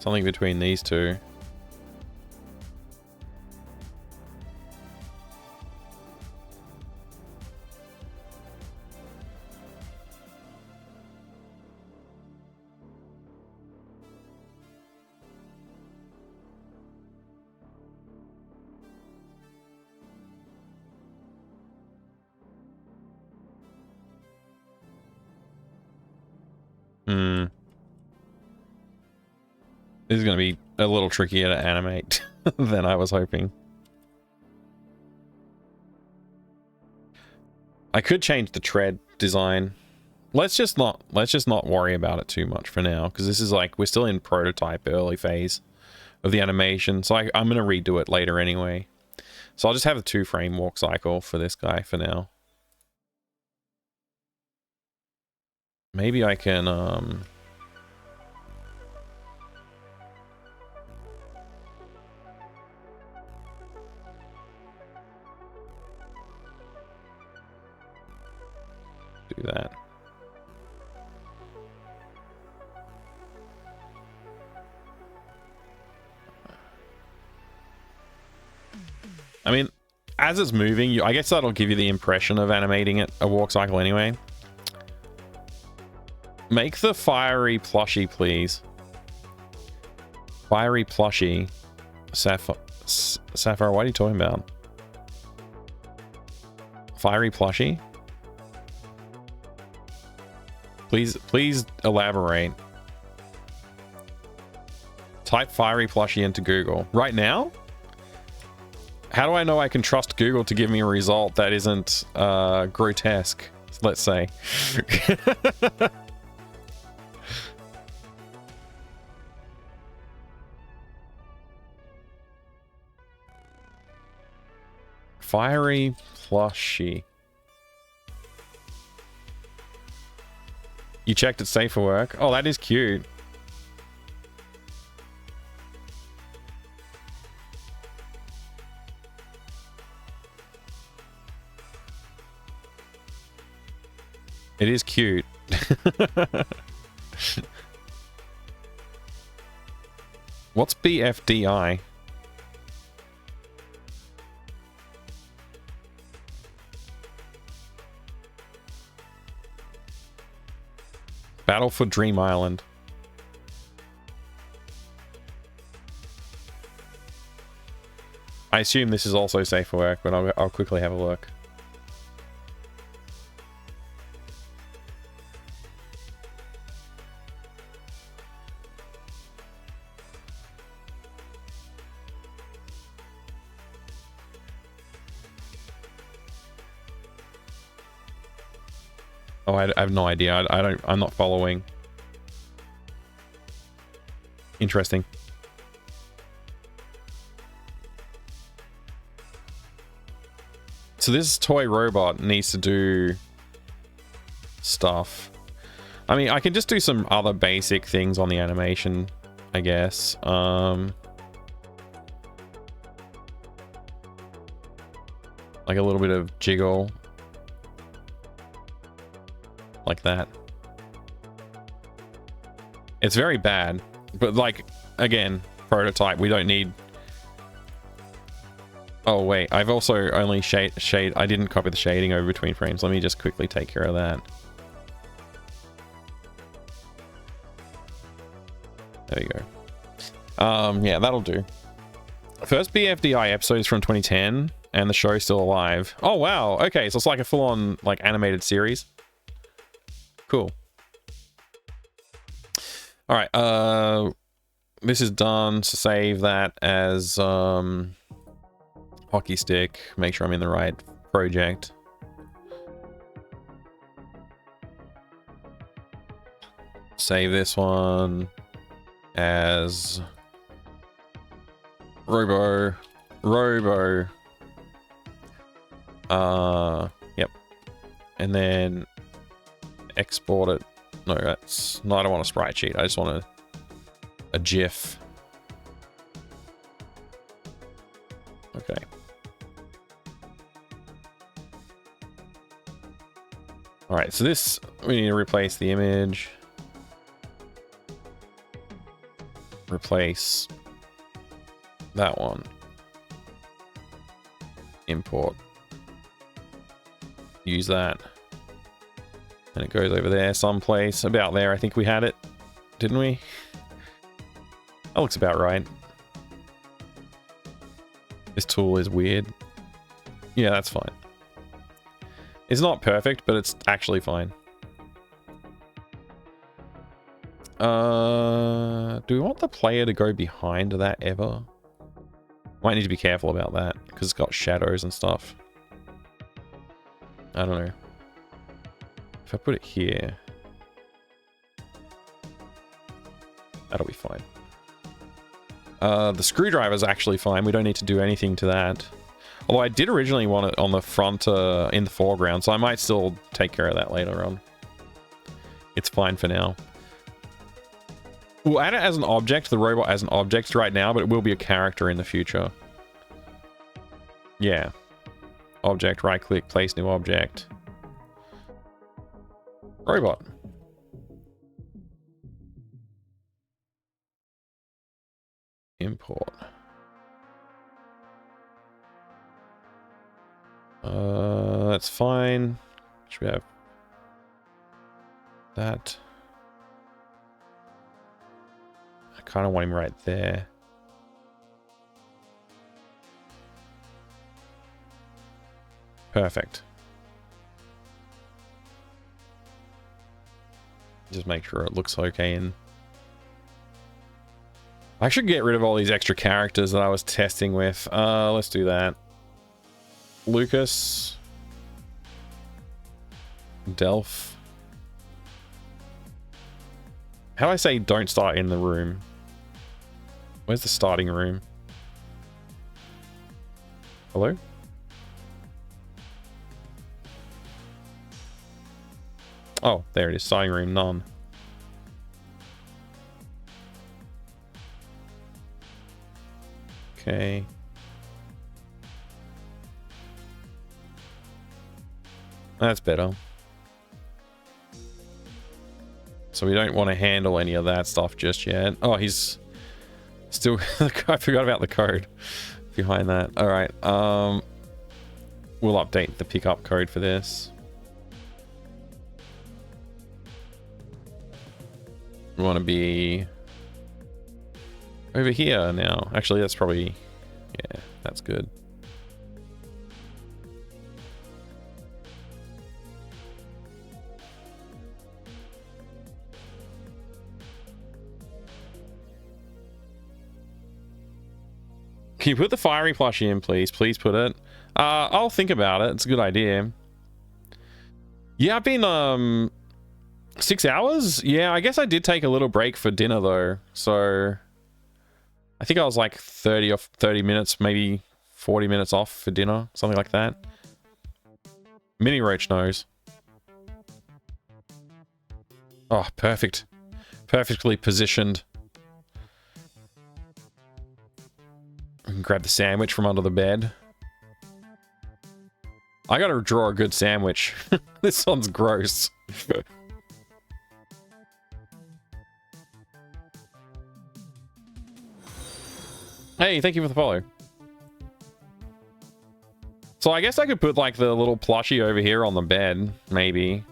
Something between these two. This is going to be a little trickier to animate than I was hoping. I could change the tread design. Let's just not worry about it too much for now, because this is like, we're still in prototype early phase of the animation, so I'm going to redo it later anyway. So I'll just have a 2-frame walk cycle for this guy for now. Maybe I can do that. I mean, as it's moving, I guess that'll give you the impression of animating it a walk cycle anyway. Make the fiery plushie, please. Fiery plushie. Sapphire, what are you talking about? Fiery plushie? Please elaborate. Type fiery plushie into Google. Right now? How do I know I can trust Google to give me a result that isn't grotesque, let's say? Fiery plushie. You checked it's safe for work? Oh, that is cute. It is cute. What's BFDI? Battle for Dream Island. I assume this is also safe for work, but I'll quickly have a look. Oh, I have no idea. I'm not following. Interesting. So this toy robot needs to do stuff. I mean, I can just do some other basic things on the animation, I guess. Like a little bit of jiggle. Like that. It's very bad, but like, again, prototype, we don't need... Oh wait, I've also only shade I didn't copy the shading over between frames. Let me just quickly take care of that. There we go. Yeah, that'll do. First BFDI episode is from 2010 and the show's still alive. Oh wow, okay, so it's like a full-on like animated series. Cool. All right. This is done. So save that as hockey stick. Make sure I'm in the right project. Save this one as Robo. Yep. And then export it. No, that's no, I don't want a sprite sheet. I just want a GIF. Okay. All right, so this, we need to replace the image. Replace that one. Import. Use that. And it goes over there someplace. About there, I think we had it. Didn't we? That looks about right. This tool is weird. Yeah, that's fine. It's not perfect, but it's actually fine. Do we want the player to go behind that ever? Might need to be careful about that, because it's got shadows and stuff. I don't know. If I put it here, that'll be fine. The screwdriver is actually fine. We don't need to do anything to that. Although I did originally want it on the front, in the foreground, so I might still take care of that later on. It's fine for now. We'll add it as an object, the robot as an object right now, but it will be a character in the future. Yeah. Object, right click, place new object. Robot. Import. That's fine. Should we have that? I kind of want him right there. Perfect. Just make sure it looks okay. And I should get rid of all these extra characters that I was testing with. Let's do that. Lucas. Delph. How do I say don't start in the room? Where's the starting room? Hello? Oh, there it is. Starting room, none. Okay. That's better. So we don't want to handle any of that stuff just yet. Oh, he's still... I forgot about the code behind that. All right. We'll update the pickup code for this. We want to be over here now. Actually, that's probably... Yeah, that's good. Can you put the fiery plushie in, please? Please put it. I'll think about it. It's a good idea. Yeah, I've been, 6 hours? Yeah, I guess I did take a little break for dinner, though. So, I think I was like 30 or 30 minutes, maybe 40 minutes off for dinner. Something like that. Mini Roach knows. Oh, perfect. Perfectly positioned. Grab the sandwich from under the bed. I gotta draw a good sandwich. This one's gross. Hey, thank you for the follow. So I guess I could put like the little plushie over here on the bed, maybe.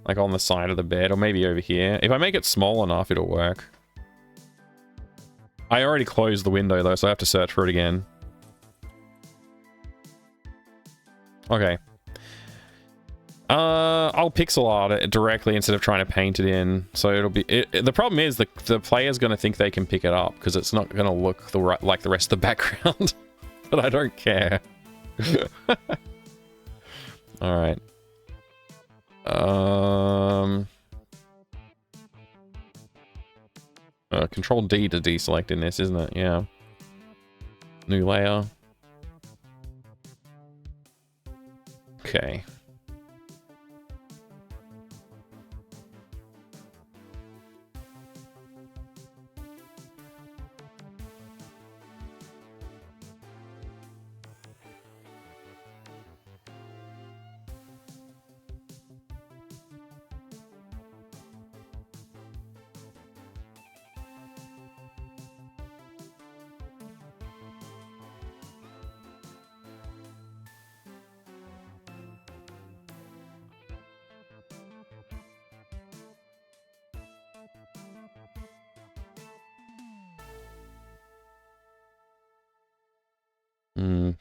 Like on the side of the bed, or maybe over here. If I make it small enough, it'll work. I already closed the window though, so I have to search for it again. Okay. I'll pixel art it directly instead of trying to paint it in. So it'll be... the problem is the player's going to think they can pick it up because it's not going to look like the rest of the background. But I don't care. Alright. Control D to deselect in this, isn't it? Yeah. New layer. Okay.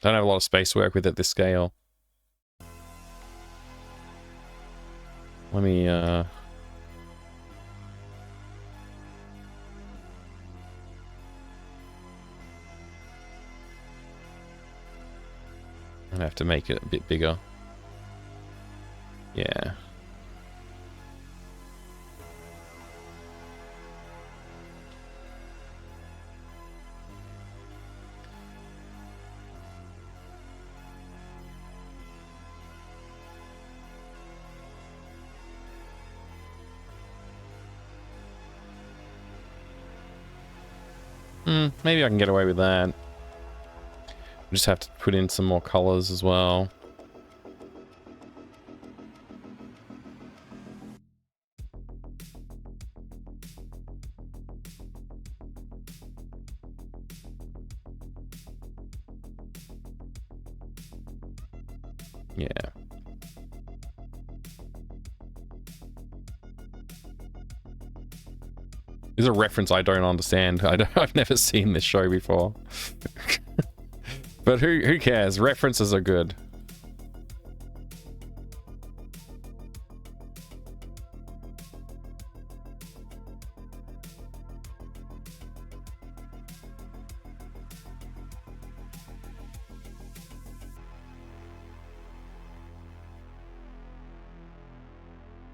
Don't have a lot of space to work with at this scale. Let me, I have to make it a bit bigger. Yeah. Maybe I can get away with that. Just have to put in some more colors as well. Yeah. This is a reference I don't understand. I've never seen this show before. But who cares? References are good.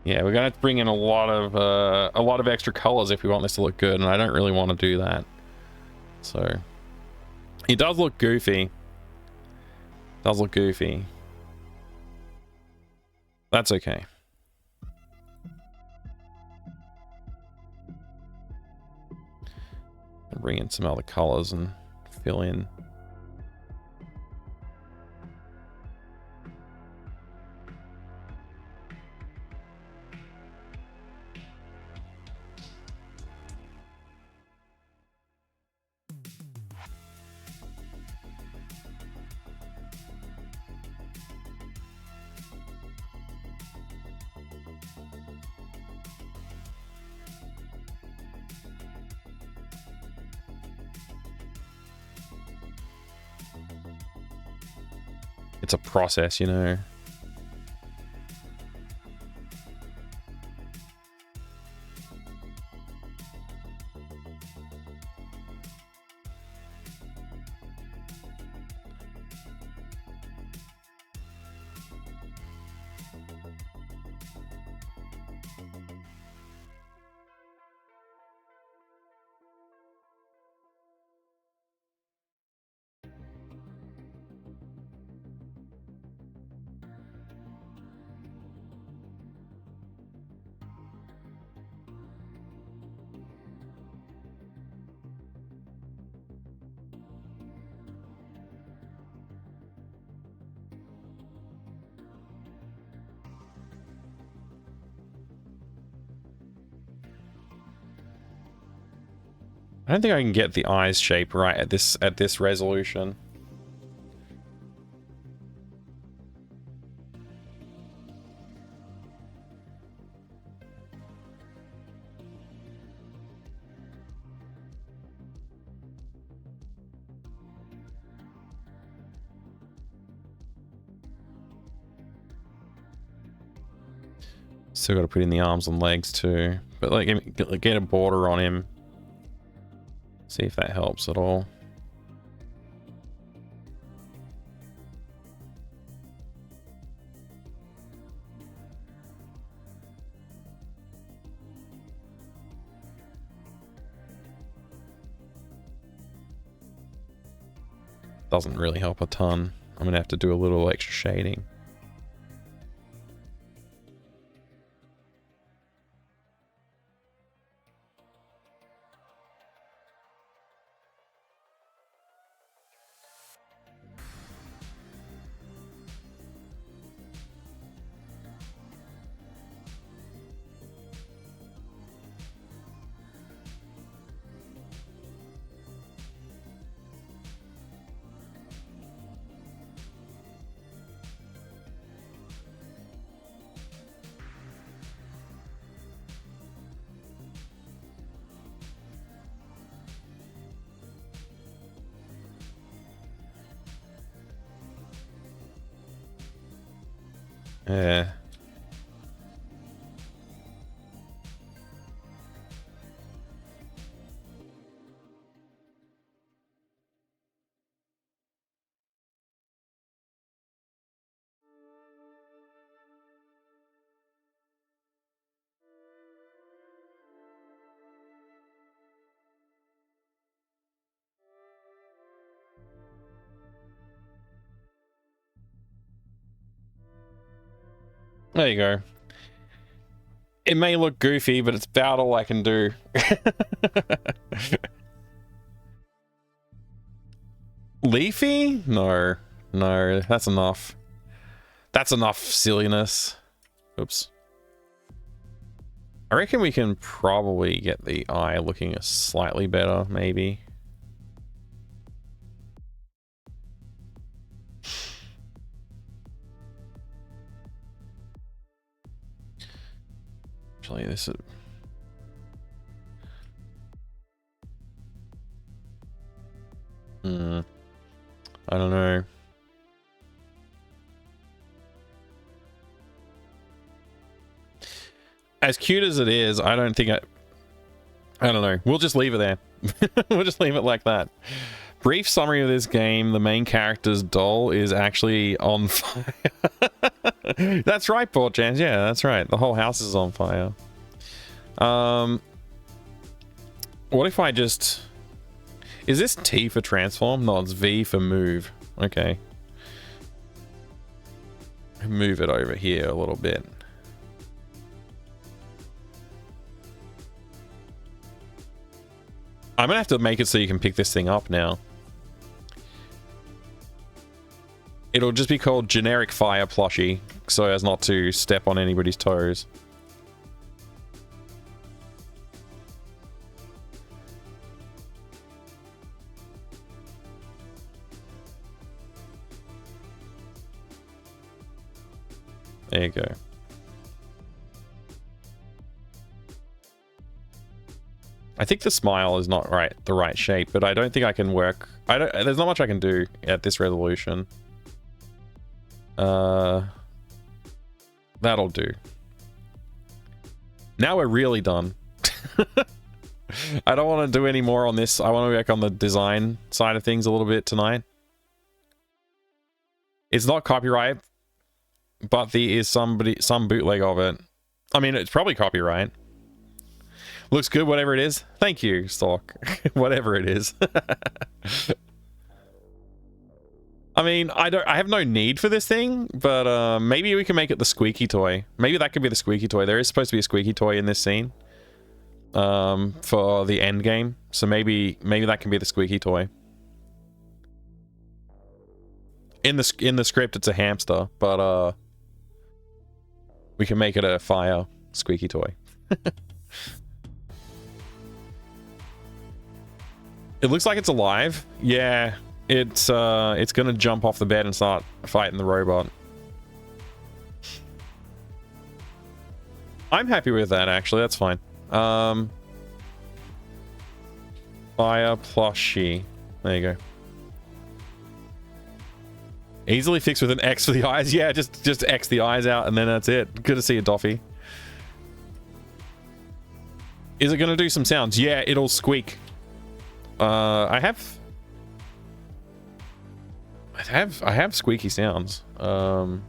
Yeah, we're gonna have to bring in a lot of extra colors if we want this to look good, and I don't really want to do that. So it does look goofy. Does look goofy. That's okay. Bring in some other colors and fill in. It's a process, you know. I don't think I can get the eyes shape right at this resolution. Still got to put in the arms and legs too. But like, get a border on him. See if that helps at all. Doesn't really help a ton. I'm gonna have to do a little extra shading. Yeah. There you go. It may look goofy, but it's about all I can do. Leafy? No. No, that's enough. That's enough silliness. Oops. I reckon we can probably get the eye looking slightly better, maybe. Actually, this is... I don't know. As cute as it is, I don't think I don't know. We'll just leave it there. We'll just leave it like that. Brief summary of this game. The main character's doll is actually on fire. That's right, Portchans. Yeah, that's right. The whole house is on fire. What if I just... Is this T for transform? No, it's V for move. Okay. Move it over here a little bit. I'm gonna have to make it so you can pick this thing up now. It'll just be called generic fire plushie, so as not to step on anybody's toes. There you go. I think the smile is not the right shape, but I don't think I can work. There's not much I can do at this resolution. That'll do. Now we're really done. I don't want to do any more on this. I want to work on the design side of things a little bit tonight. It's not copyright, but there is some bootleg of it. I mean, it's probably copyright. Looks good, whatever it is. Thank you, Stork. Whatever it is. I mean, I have no need for this thing, but maybe we can make it the squeaky toy. Maybe that could be the squeaky toy. There is supposed to be a squeaky toy in this scene. For the end game. So maybe that can be the squeaky toy. In the script it's a hamster, but we can make it a fire squeaky toy. It looks like it's alive. Yeah, it's gonna jump off the bed and start fighting the robot. I'm happy with that, actually. That's fine. Fire plushie. There you go. Easily fixed with an X for the eyes. Yeah, just X the eyes out and then that's it. Good to see you, Doffy. Is it going to do some sounds? Yeah, it'll squeak. I have squeaky sounds. Oh,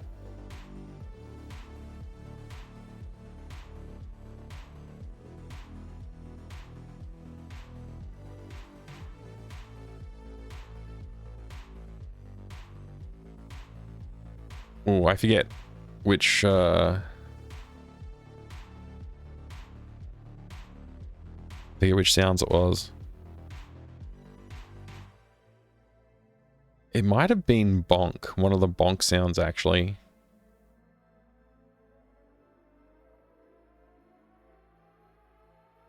I forget which sounds it was. It might have been bonk, one of the bonk sounds actually.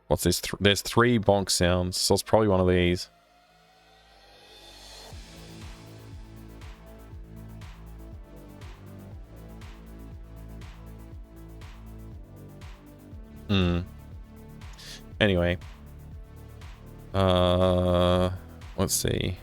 What's this? There's 3 bonk sounds, so it's probably one of these. Anyway. Let's see.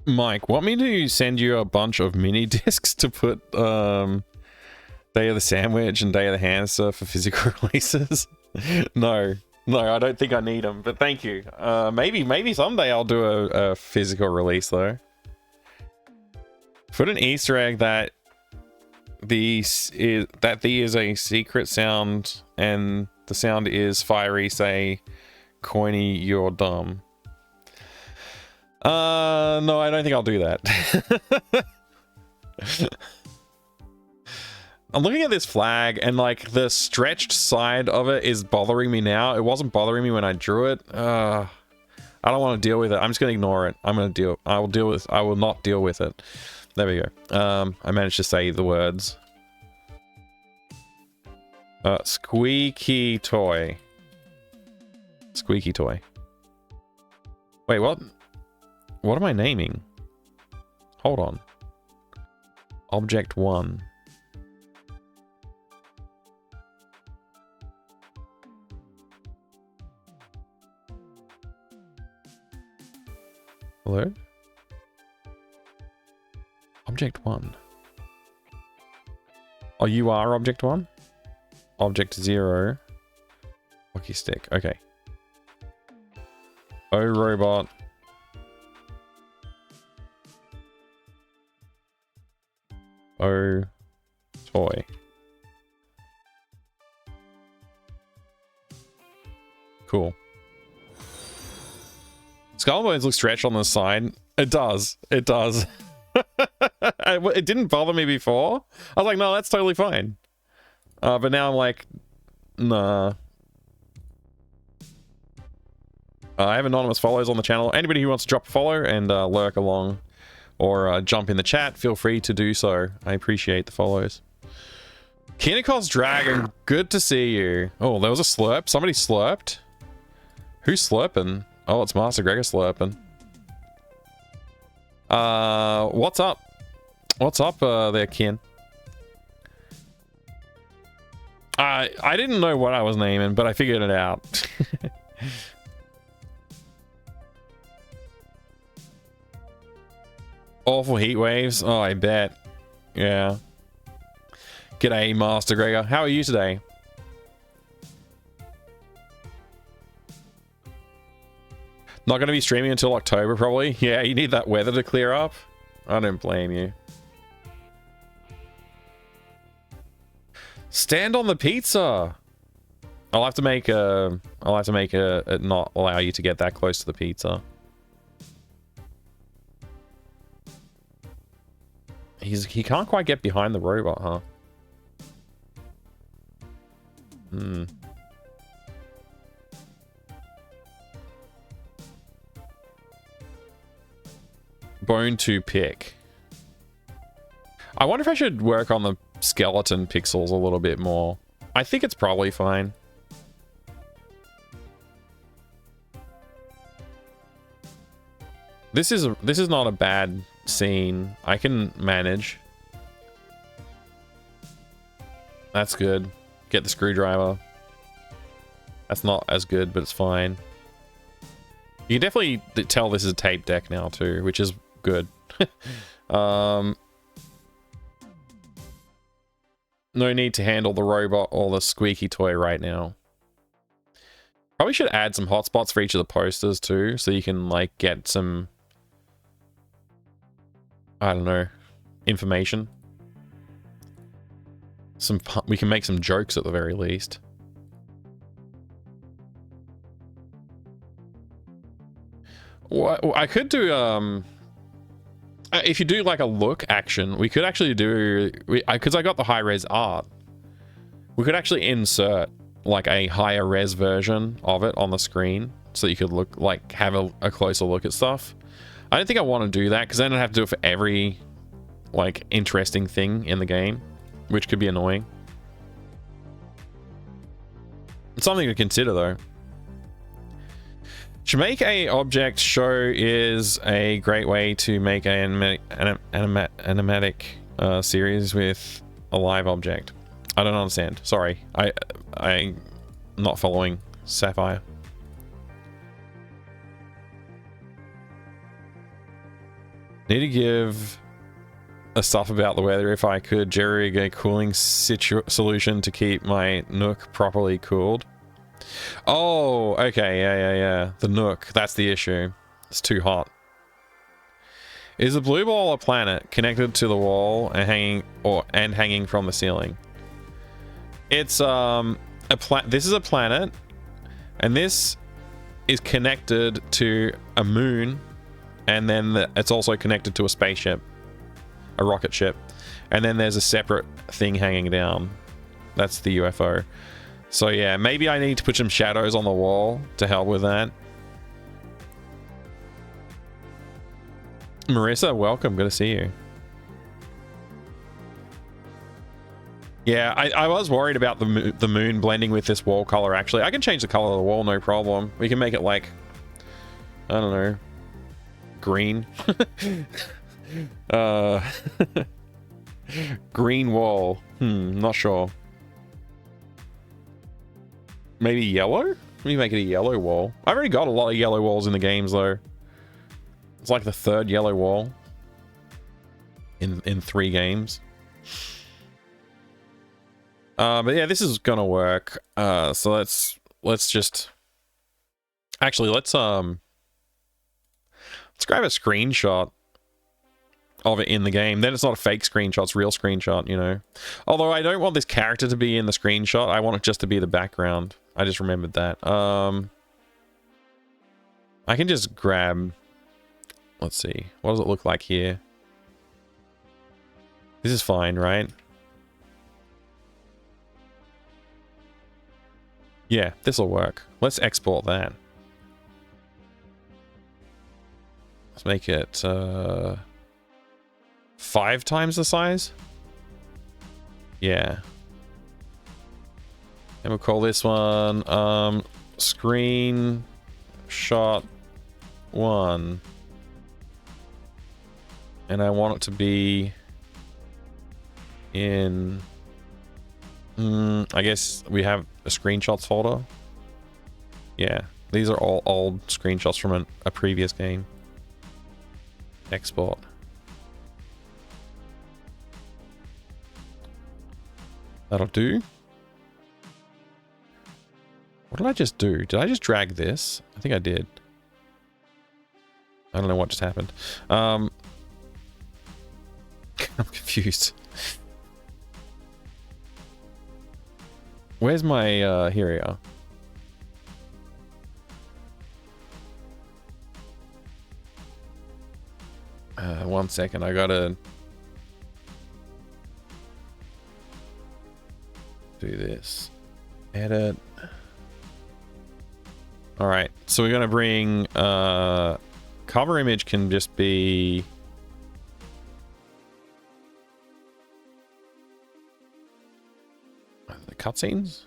Mike, want me to send you a bunch of mini discs to put Day of the Sandwich and Day of the Hamster for physical releases? No, I don't think I need them, but thank you. Maybe someday I'll do a physical release though. Put an Easter egg that the is a secret sound and the sound is fiery, say Coiny, you're dumb. No, I don't think I'll do that. I'm looking at this flag and like the stretched side of it is bothering me now. It wasn't bothering me when I drew it. I don't want to deal with it. I'm just going to ignore it. I will not deal with it. There we go. I managed to say the words. Squeaky toy. Squeaky toy. Wait, what? What am I naming? Hold on. Object 1. Hello? Object 1. Oh, you are Object 1? Object 0. Hockey stick. Okay. Oh, robot. Oh, toy. Cool. Skull bones look stretched on the side. It does. It does. It didn't bother me before. I was like, no, that's totally fine. But now I'm like, nah. I have anonymous follows on the channel. Anybody who wants to drop a follow and lurk along or jump in the chat, feel free to do so. I appreciate the follows. Kinnikos Dragon, good to see you. Oh, there was a slurp. Somebody slurped. Who's slurping? Oh, it's Master Gregor slurping. What's up? What's up there, Kin? I didn't know what I was naming, but I figured it out. Awful heat waves. Oh, I bet. Yeah. G'day, Master Gregor. How are you today? Not going to be streaming until October, probably. Yeah, you need that weather to clear up. I don't blame you. Stand on the pizza. I'll have to make a not allow you to get that close to the pizza. he can't quite get behind the robot, huh? Hmm. Bone to pick. I wonder if I should work on the skeleton pixels a little bit more. I think it's probably fine. This is not a bad scene. I can manage. That's good. Get the screwdriver. That's not as good, but it's fine. You can definitely tell this is a tape deck now too, which is good. No need to handle the robot or the squeaky toy right now. Probably should add some hotspots for each of the posters too, so you can like get some, I don't know, information. We can make some jokes at the very least. Well, I could do if you do like a look action, we could actually do, because I got the high res art, we could actually insert like a higher res version of it on the screen so you could look like have a closer look at stuff. I don't think I want to do that because then I'd have to do it for every like interesting thing in the game, which could be annoying. It's something to consider though. To make a object show is a great way to make an animatic series with a live object. I don't understand. Sorry, I'm not following Sapphire. Need to give a stuff about the weather if I could. Jerry a cooling solution to keep my Nook properly cooled. Oh, okay, yeah. The Nook, that's the issue. It's too hot. Is the blue ball a planet connected to the wall and hanging from the ceiling? It's this is a planet, and this is connected to a moon, and then it's also connected to a spaceship, a rocket ship, and then there's a separate thing hanging down. That's the UFO. So yeah, maybe I need to put some shadows on the wall to help with that. Marissa, welcome. Good to see you. Yeah, I was worried about the moon blending with this wall color, actually. I can change the color of the wall, no problem. We can make it like, I don't know, green. Green wall. Not sure. Maybe yellow? Let me make it a yellow wall. I've already got a lot of yellow walls in the games though. It's like the third yellow wall in 3 games. But yeah, this is gonna work. So let's just actually let's grab a screenshot of it in the game. Then it's not a fake screenshot, it's a real screenshot, you know. Although I don't want this character to be in the screenshot, I want it just to be the background. I just remembered that. I can just grab, let's see, what does it look like here? This is fine, right? Yeah, this will work. Let's export that. Let's make it 5 times the size. Yeah. And we'll call this one screenshot 1. And I want it to be in, I guess we have a screenshots folder. Yeah, these are all old screenshots from a previous game. Export. That'll do. What did I just do? Did I just drag this? I think I did. I don't know what just happened. I'm confused. Where's my, here we are. One second, I gotta do this. Edit. All right, so we're gonna bring cover image can just be the cutscenes.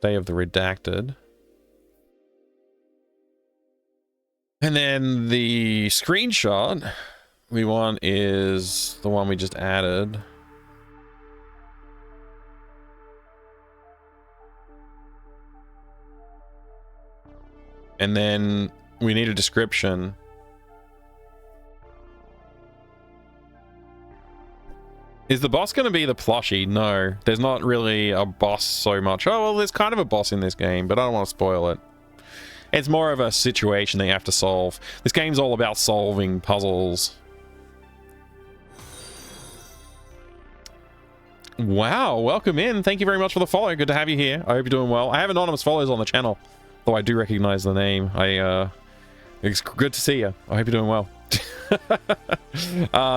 Day of the Redacted. And then the screenshot we want is the one we just added. And then we need a description. Is the boss going to be the plushie? No, there's not really a boss so much. Oh, well, there's kind of a boss in this game, but I don't want to spoil it. It's more of a situation that you have to solve. This game's all about solving puzzles. Wow, welcome in. Thank you very much for the follow. Good to have you here. I hope you're doing well. I have anonymous followers on the channel, though I do recognize the name. It's good to see you. I hope you're doing well.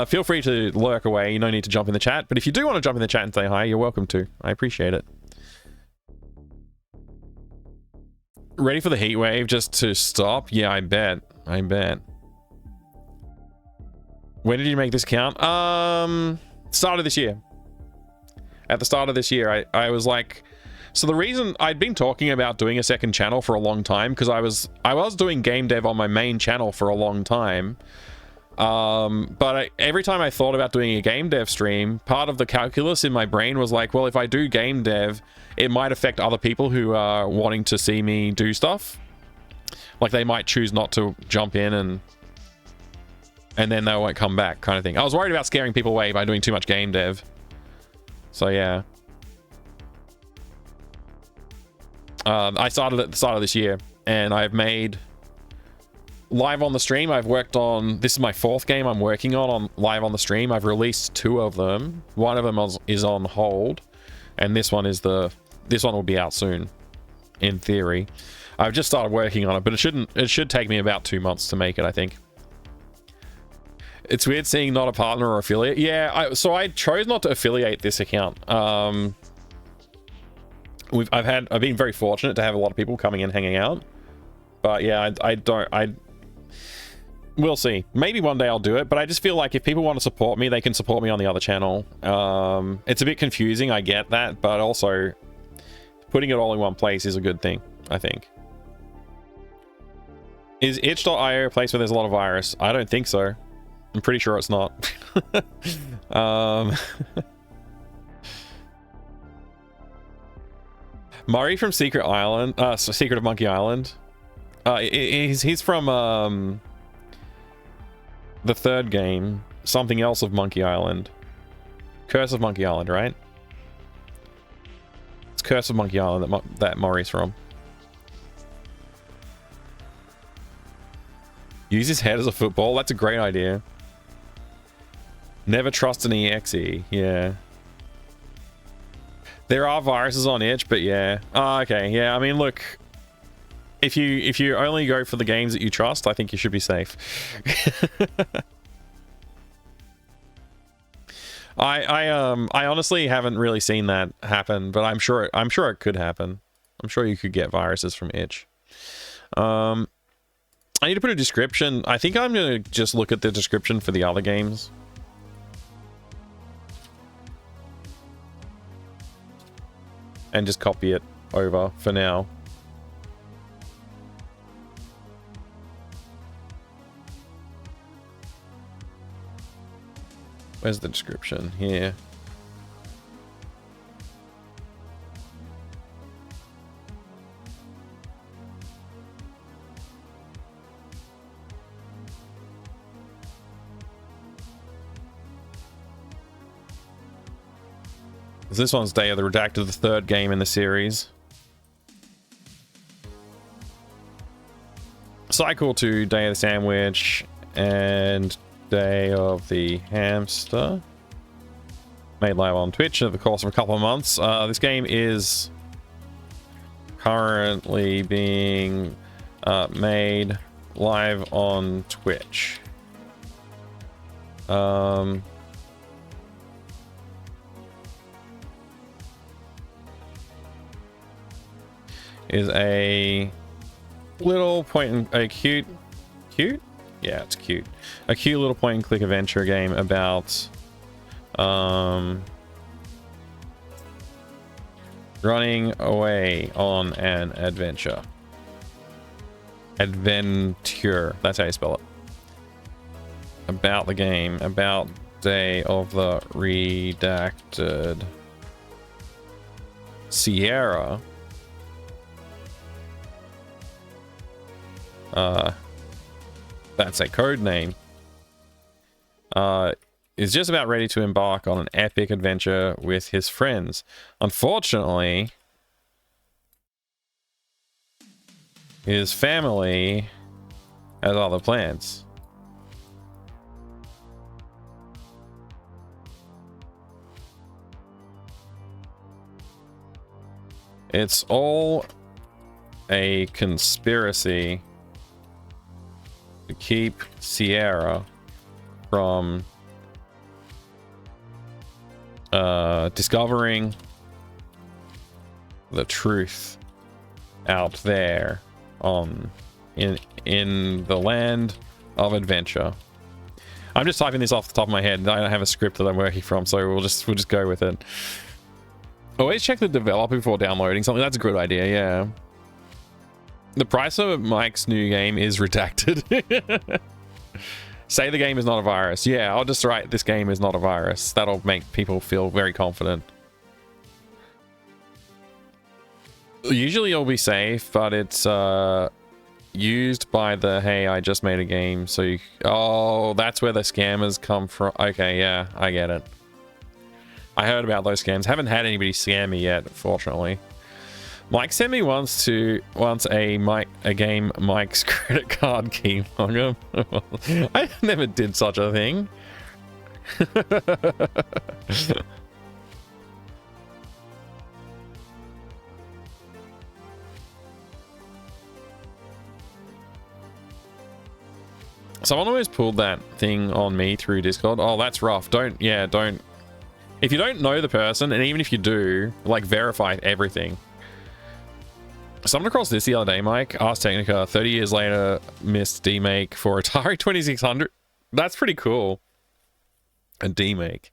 Feel free to lurk away. You no need to jump in the chat, but if you do want to jump in the chat and say hi, you're welcome to. I appreciate it. Ready for the heat wave just to stop? Yeah, I bet. I bet. When did you make this account? Start of this year. At the start of this year, I was like, so the reason I'd been talking about doing a second channel for a long time, because I was doing game dev on my main channel for a long time. But every time I thought about doing a game dev stream, part of the calculus in my brain was like, well, if I do game dev, it might affect other people who are wanting to see me do stuff. Like they might choose not to jump in and then they won't come back, kind of thing. I was worried about scaring people away by doing too much game dev. So yeah. I started at the start of this year, and I've made live on the stream. I've worked on, this is my 4th game I'm working on live on the stream. I've released 2 of them. One of them is on hold, and this one will be out soon, in theory. I've just started working on it, but it should take me about 2 months to make it, I think. It's weird seeing not a partner or affiliate. Yeah, so I chose not to affiliate this account. I've been very fortunate to have a lot of people coming in, hanging out. But yeah, we'll see. Maybe one day I'll do it, but I just feel like if people want to support me, they can support me on the other channel. It's a bit confusing, I get that, but also putting it all in one place is a good thing, I think. Is itch.io a place where there's a lot of virus? I don't think so. I'm pretty sure it's not. Murray from Secret Island, Secret of Monkey Island. He's from the 3rd game, something else of Monkey Island. Curse of Monkey Island, right? It's Curse of Monkey Island that Murray's from. Use his head as a football? That's a great idea. Never trust an EXE, yeah. There are viruses on itch, but yeah. Oh, okay, yeah, I mean, look. If you only go for the games that you trust, I think you should be safe. I honestly haven't really seen that happen, but I'm sure it could happen. I'm sure you could get viruses from itch. I need to put a description. I think I'm gonna just look at the description for the other games. And just copy it over for now. Where's the description? Here. This one's Day of the Redacted, the 3rd game in the series. Cycle to Day of the Sandwich and Day of the Hamster. Made live on Twitch over the course of a couple of months. This game is currently being made live on Twitch. is a little a cute, yeah, it's cute, a cute little point and click adventure game about running away on an adventure. Adventure, that's how you spell it. About the game, about Day of the Redacted. Sierra. That's a code name. Is just about ready to embark on an epic adventure with his friends. Unfortunately, his family has other plans. It's all a conspiracy to keep Sierra from discovering the truth out there in the land of adventure. I'm just typing this off the top of my head. I don't have a script that I'm working from, so we'll just go with it. Always check the developer before downloading something. That's a good idea, yeah. The price of Mike's new game is redacted. Say the game is not a virus. Yeah, I'll just write this game is not a virus. That'll make people feel very confident. Usually it'll be safe, but it's used by the, hey, I just made a game, so you... Oh, that's where the scammers come from. Okay, yeah, I get it. I heard about those scams. Haven't had anybody scam me yet, fortunately. Mike sent me once a game Mike's credit card keylogger. I never did such a thing. Someone always pulled that thing on me through Discord. Oh, that's rough. Don't. If you don't know the person, and even if you do, like, verify everything. Someone across this the other day, Mike. Ars Technica, 30 years later, missed demake for Atari 2600. That's pretty cool. A demake.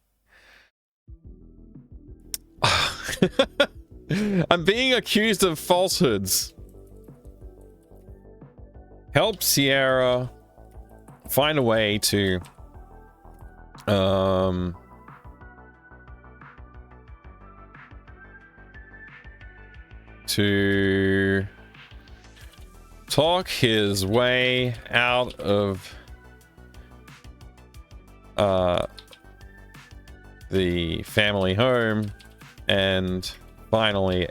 I'm being accused of falsehoods. Help Sierra find a way to talk his way out of the family home and finally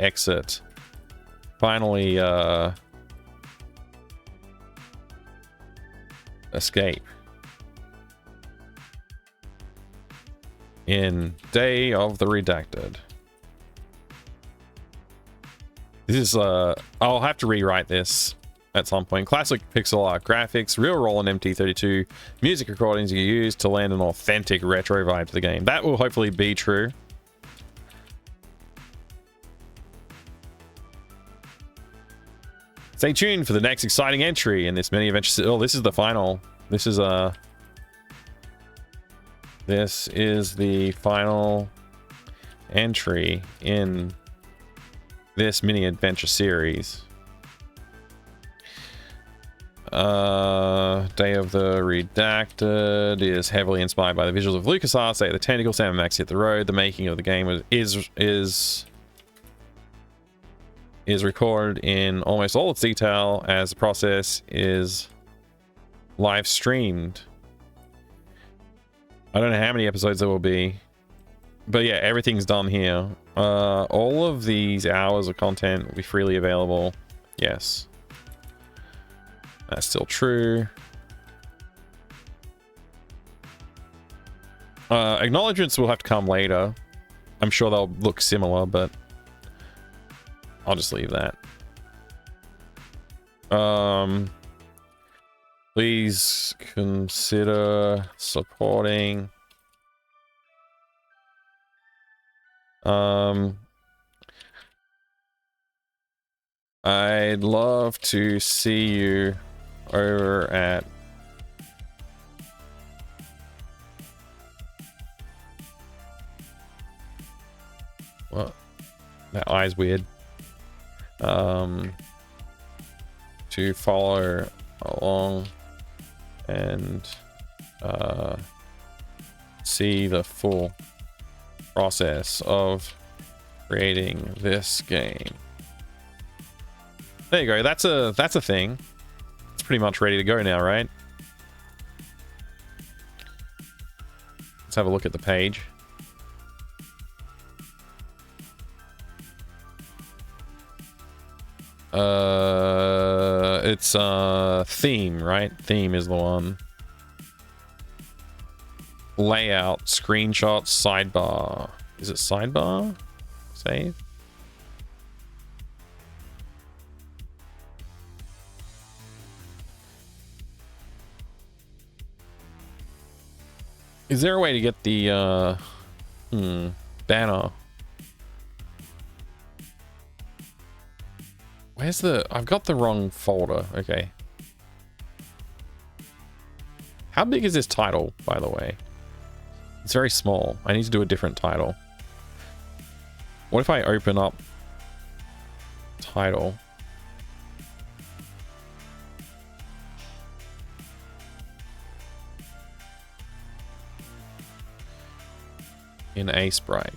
escape in Day of the Redacted. This is I'll have to rewrite this at some point. Classic pixel art graphics, real Roland MT32 music recordings you use to land an authentic retro vibe to the game. That will hopefully be true. Stay tuned for the next exciting entry in this mini adventure. Oh, this is the final. This is the final entry in this mini adventure series. Day of the Redacted is heavily inspired by the visuals of LucasArts, Day of the Tentacle, Sam and Max Hit the Road. The making of the game is recorded in almost all its detail as the process is live streamed. I don't know how many episodes there will be, but yeah, everything's done here. All of these hours of content will be freely available. Yes. That's still true. Acknowledgements will have to come later. I'm sure they'll look similar, but I'll just leave that. Please consider supporting I'd love to see you over at... What? That eye's weird. To follow along and see the full process of creating this game. There you go. That's a thing. It's pretty much ready to go now, right? Let's have a look at the page. It's theme, right? Theme is the one. Layout, screenshots, sidebar. Is it sidebar? Save. Is there a way to get the banner? Where's the... I've got the wrong folder. Okay. How big is this title, by the way? It's very small. I need to do a different title. What if I open up title? In Aseprite.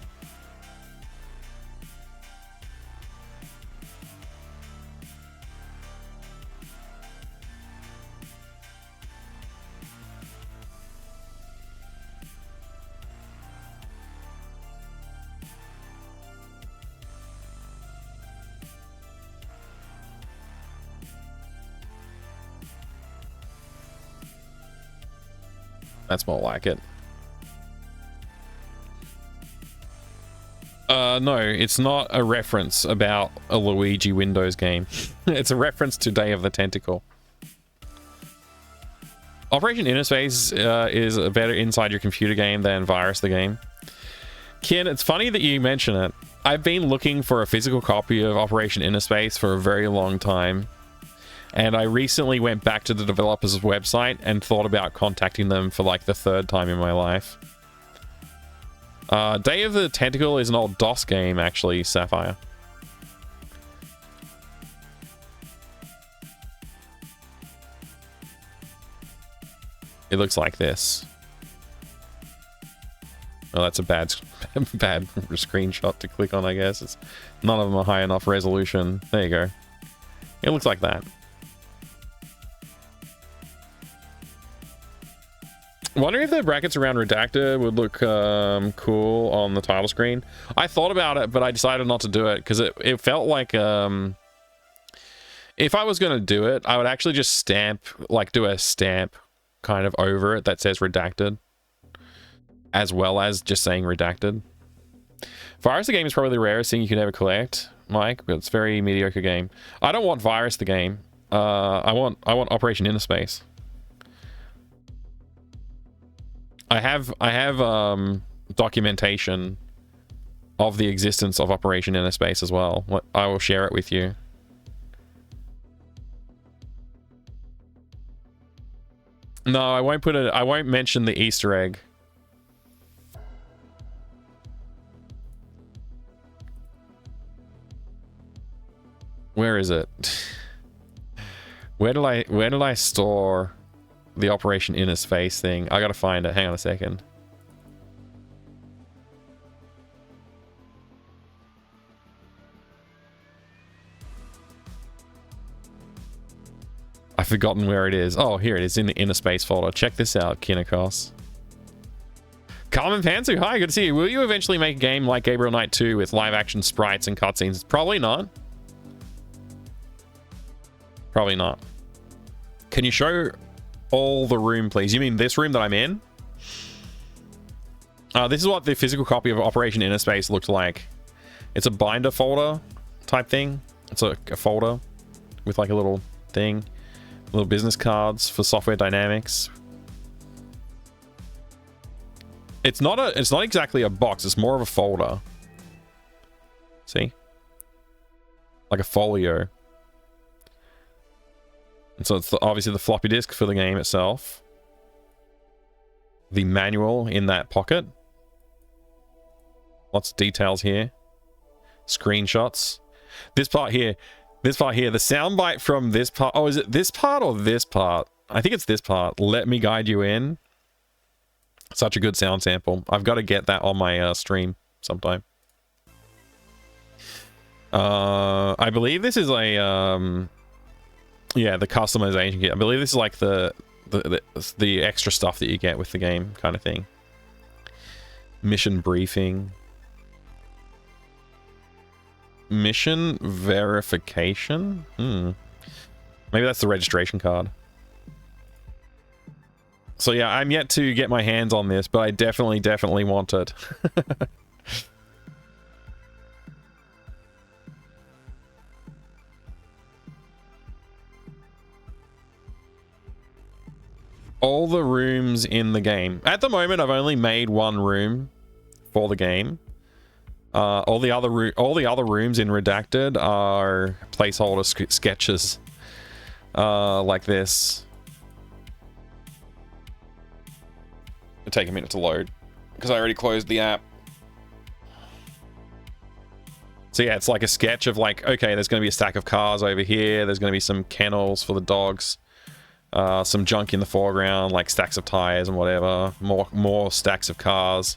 That's more like it. No, it's not a reference about a Luigi Windows game. It's a reference to Day of the Tentacle. Operation Interface is a better inside your computer game than Virus the game. Ken, it's funny that you mention it. I've been looking for a physical copy of Operation Interspace for a very long time. And I recently went back to the developer's website and thought about contacting them for like the third time in my life. Day of the Tentacle is an old DOS game, actually, Sapphire. It looks like this. Oh, that's a bad screenshot to click on, I guess. None of them are high enough resolution. There you go. It looks like that. Wondering if the brackets around Redacted would look cool on the title screen. I thought about it, but I decided not to do it because it felt like if I was going to do it, I would actually just stamp, like do a stamp kind of over it that says Redacted, as well as just saying Redacted. Virus the game is probably the rarest thing you can ever collect, Mike, but it's a very mediocre game. I don't want Virus the game. I want Operation Interspace. I have documentation of the existence of Operation Interspace as well. I will share it with you. No, I won't put it. I won't mention the Easter egg. Where is it? Where did I store the Operation Interspace thing? I gotta find it. Hang on a second. I've forgotten where it is. Oh, here it is in the Interspace folder. Check this out, Kinnikos. Carmen Pansu, hi, good to see you. Will you eventually make a game like Gabriel Knight 2 with live action sprites and cutscenes? Probably not. Probably not. Can you show all the room, please? You mean this room that I'm in? This is what the physical copy of Operation Interspace looked like. It's a binder folder type thing. It's a folder with like a little thing. Little business cards for Software Dynamics. It's not exactly a box, it's more of a folder. See? Like a folio. So it's obviously the floppy disk for the game itself. The manual in that pocket. Lots of details here. Screenshots. This part here, the soundbite from this part. Oh, is it this part or this part? I think it's this part. Let me guide you in. Such a good sound sample. I've got to get that on my stream sometime. I believe this is a yeah, the customization kit. I believe this is like the extra stuff that you get with the game kind of thing. Mission briefing. Mission verification? Maybe that's the registration card. So yeah, I'm yet to get my hands on this, but I definitely want it. All the rooms in the game. At the moment, I've only made one room for the game. All the other rooms in Redacted are placeholder sketches, like this. It'll take a minute to load because I already closed the app. So yeah, it's like a sketch of like, okay, there's going to be a stack of cars over here. There's going to be some kennels for the dogs. Some junk in the foreground, like stacks of tires and whatever. More stacks of cars.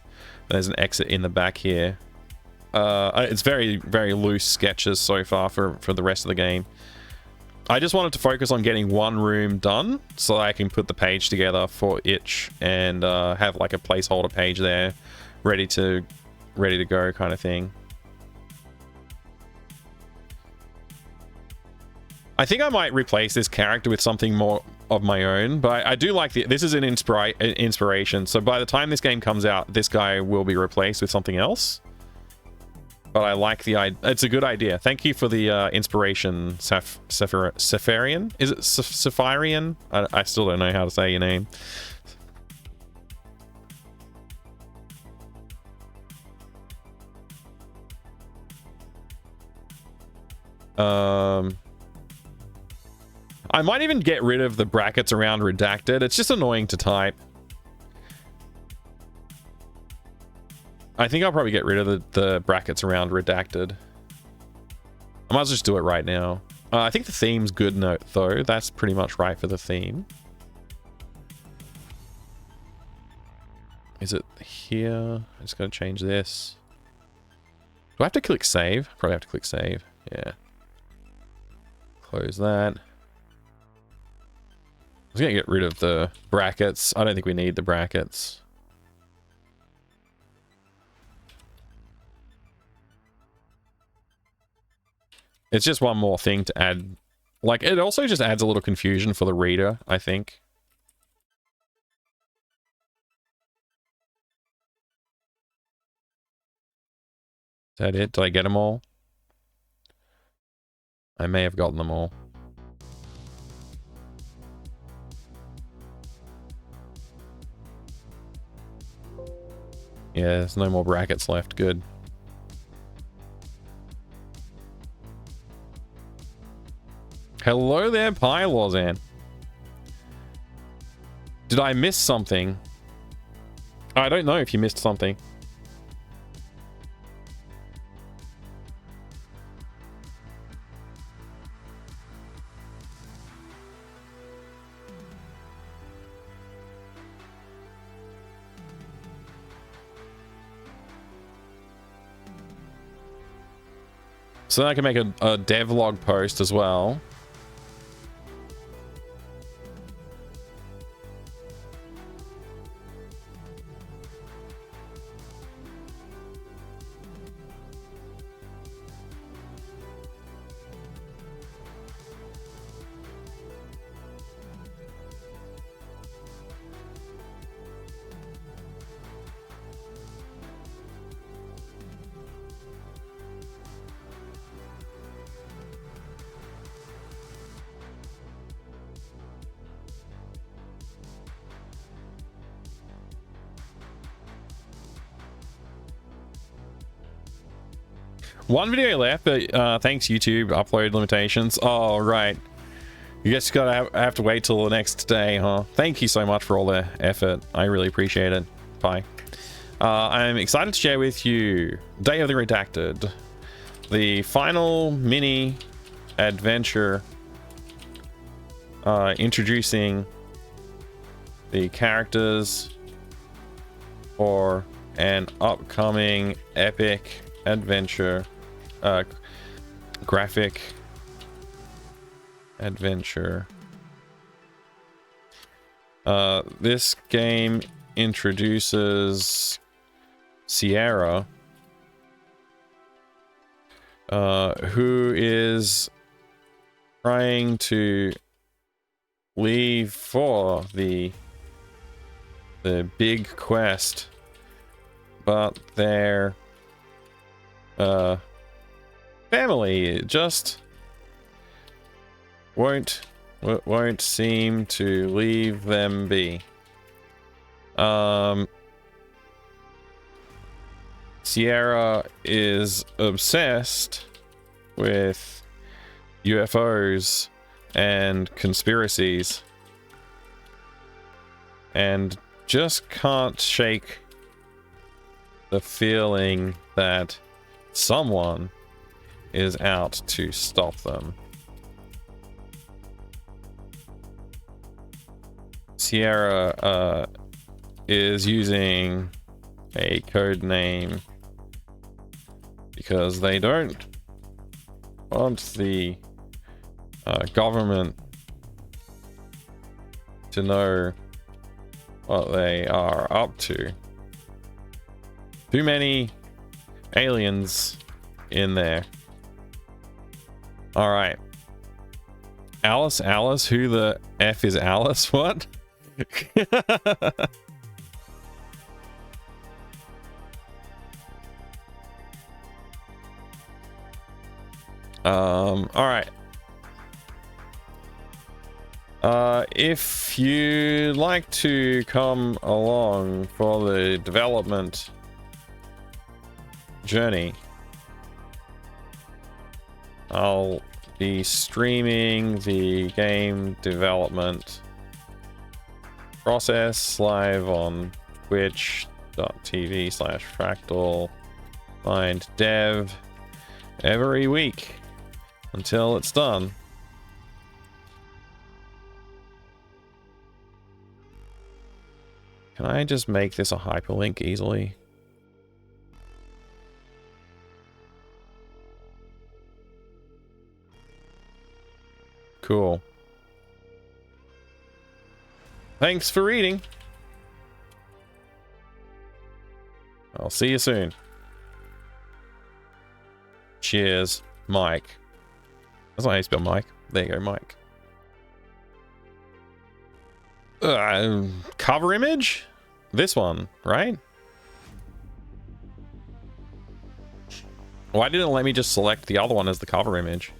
There's an exit in the back here. It's very loose sketches so far for the rest of the game. I just wanted to focus on getting one room done so I can put the page together for Itch and have like a placeholder page there ready to go kind of thing. I think I might replace this character with something more of my own, but I do like this is an inspiration. So by the time this game comes out, this guy will be replaced with something else. But I like the idea. It's a good idea. Thank you for the inspiration, Safarian. Is it Safarian? I still don't know how to say your name. I might even get rid of the brackets around Redacted. It's just annoying to type. I think I'll probably get rid of the brackets around Redacted. I might as well just do it right now. I think the theme's good note though. That's pretty much right for the theme. Is it here? I'm just going to change this. Do I have to click save? Probably have to click save. Yeah. Close that. I was going to get rid of the brackets. I don't think we need the brackets. It's just one more thing to add. Like, it also just adds a little confusion for the reader, I think. Is that it? Did I get them all? I may have gotten them all. Yeah, there's no more brackets left. Good. Hello there, Pylozan. Did I miss something? I don't know if you missed something. So then I can make a devlog post as well. One video left, but thanks YouTube, upload limitations. Oh, right. You guys gotta have to wait till the next day, huh? Thank you so much for all the effort. I really appreciate it. Bye. I'm excited to share with you Day of the Redacted, the final mini adventure introducing the characters for an upcoming epic adventure, graphic adventure. This game introduces Sierra, who is trying to leave for the big quest, but their family just won't seem to leave them be. Sierra is obsessed with UFOs and conspiracies and just can't shake the feeling that someone is out to stop them. Sierra is using a code name because they don't want the government to know what they are up to. Too many aliens in there. All right. Alice, who the F is Alice? What? All right. If you'd like to come along for the development journey, I'll be streaming the game development process live on twitch.tv/fractal-dev every week until it's done. Can I just make this a hyperlink easily? Cool. Thanks for reading. I'll see you soon. Cheers, Mike. That's not how you spell Mike. There you go, Mike. Cover image? This one, right? Why didn't it let me just select the other one as the cover image?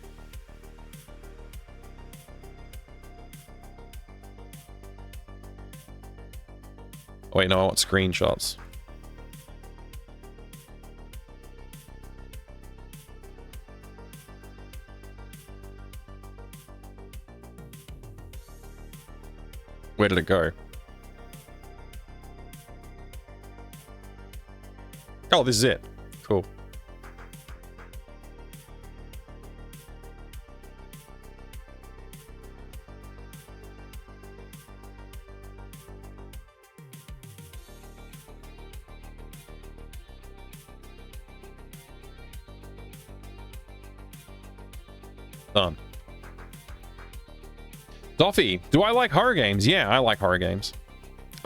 Wait, no, I want screenshots. Where did it go? Oh, this is it. Cool. Done. Doffy, do I like horror games? Yeah, I like horror games.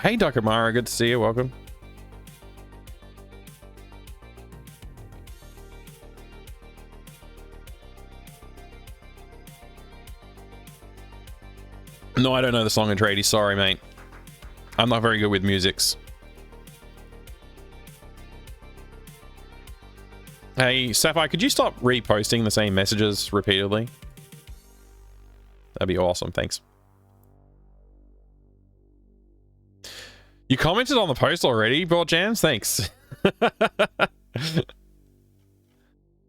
Hey, Dakamara, good to see you. Welcome. No, I don't know the song Atreides. Sorry, mate. I'm not very good with musics. Hey, Sapphire, could you stop reposting the same messages repeatedly? That'd be awesome. Thanks. You commented on the post already, Broad Jams? Thanks.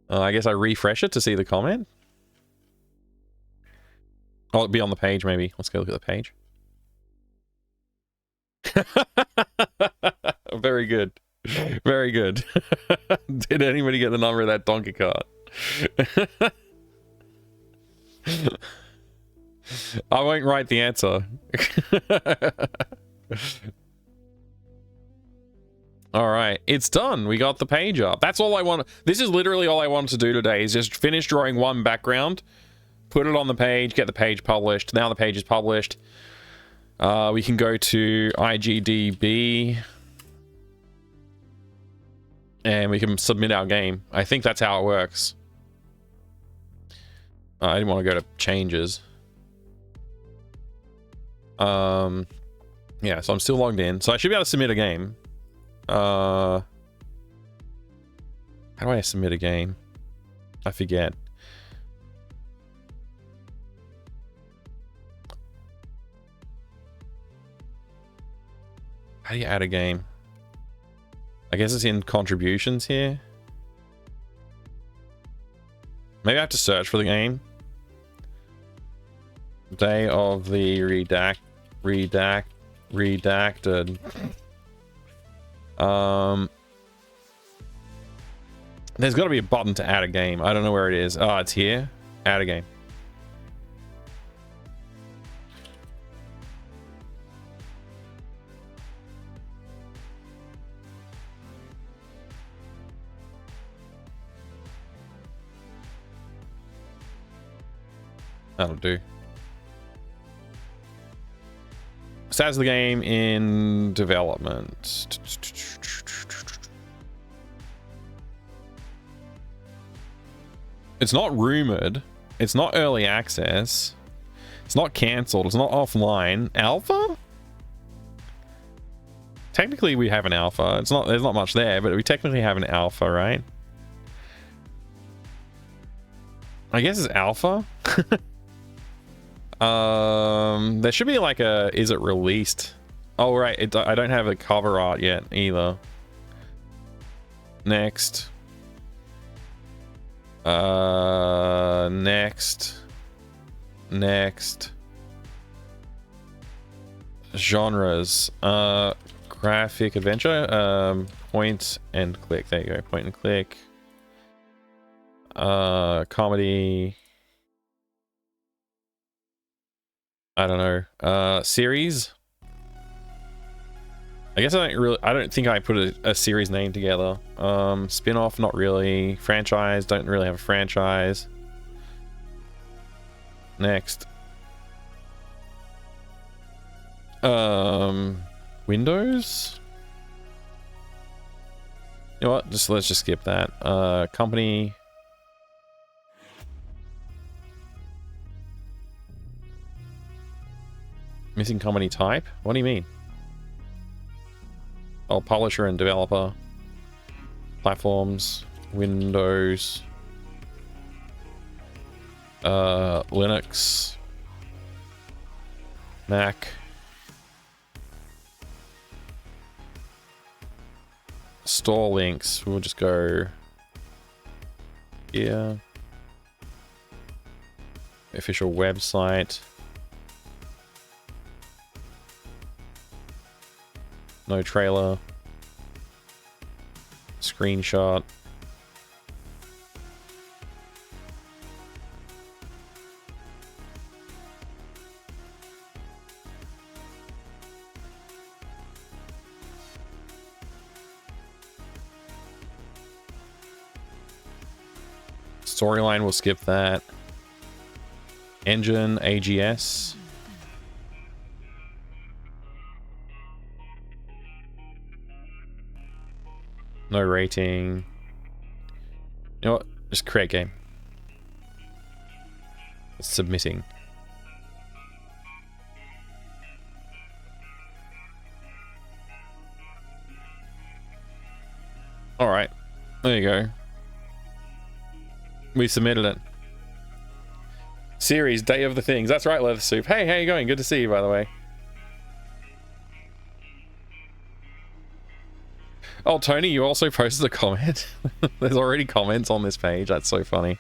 I guess I refresh it to see the comment. Oh, it'll be on the page, maybe. Let's go look at the page. Very good. Very good. Did anybody get the number of that donkey cart? I won't write the answer. All right, it's done. We got the page up. That's all I want. This is literally all I wanted to do today, is just finish drawing one background, put it on the page, get the page published. Now the page is published. We can go to IGDB and we can submit our game. I think that's how it works. I didn't want to go to changes. Yeah, so I'm still logged in. So I should be able to submit a game. How do I submit a game? I forget. How do you add a game? I guess it's in contributions here. Maybe I have to search for the game. Day of the redacted. There's got to be a button to add a game. I don't know where it is. Oh, it's here. Add a game. That'll do. Status of the game in development. It's not rumored. It's not early access. It's not cancelled. It's not offline. Alpha? Technically, we have an alpha. It's not. There's not much there, but we technically have an alpha, right? I guess it's alpha. There should be like a, is it released? Oh, right. I don't have a cover art yet either. Next. Next. Genres. Graphic adventure. Point and click. There you go. Point and click. Comedy. I don't know. Series. I guess I don't think I put a series name together. Spin-off, not really. Franchise, don't really have a franchise. Next. Windows? You know what? Let's just skip that. Company. Missing company type? What do you mean? Oh, publisher and developer. Platforms. Windows. Linux. Mac. Store links. We'll just go here. Official website. No trailer. Screenshot. Storyline, we'll skip that. Engine, AGS. No rating. You know what? Just create game. It's submitting. Alright. There you go. We submitted it. Series, Day of the Things. That's right, Leather Soup. Hey, how you going? Good to see you, by the way. Oh, Tony, you also posted a comment. There's already comments on this page. That's so funny.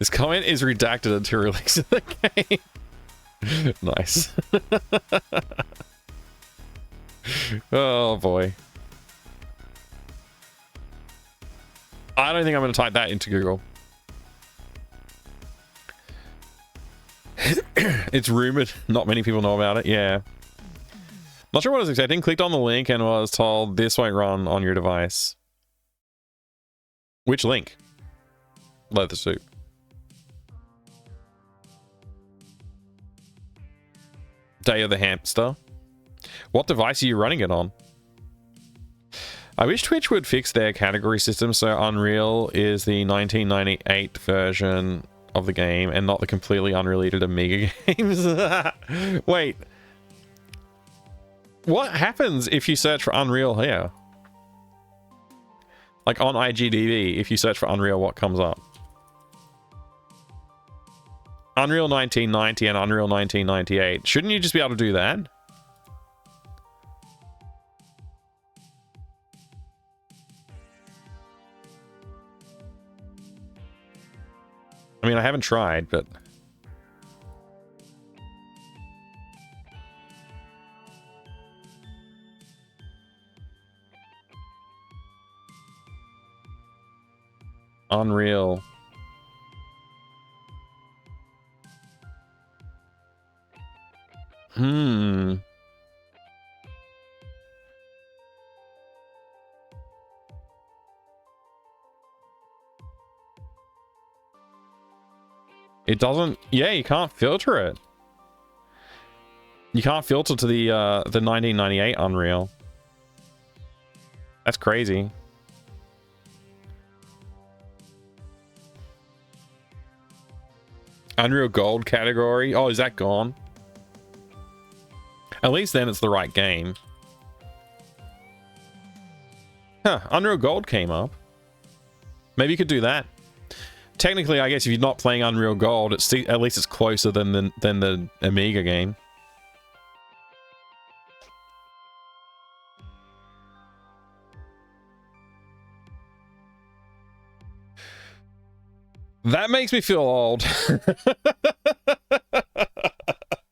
This comment is redacted until release of the game. Nice. Oh boy. I don't think I'm going to type that into Google. It's rumored. Not many people know about it. Yeah. Not sure what I was expecting. Clicked on the link and was told this won't run on your device. Which link? Leather suit. Day of the Hamster. What device are you running it on? I wish Twitch would fix their category system so Unreal is the 1998 version of the game and not the completely unrelated Amiga games. Wait. What happens if you search for Unreal here? Like on IGDB, if you search for Unreal, what comes up? Unreal 1990 and Unreal 1998. Shouldn't you just be able to do that? I mean, I haven't tried, but... Unreal. It doesn't... Yeah, you can't filter it. You can't filter to the 1998 Unreal. That's crazy. Unreal Gold category. Oh, is that gone? At least then it's the right game. Huh, Unreal Gold came up. Maybe you could do that. Technically, I guess if you're not playing Unreal Gold, it's at least it's closer than the Amiga game. That makes me feel old.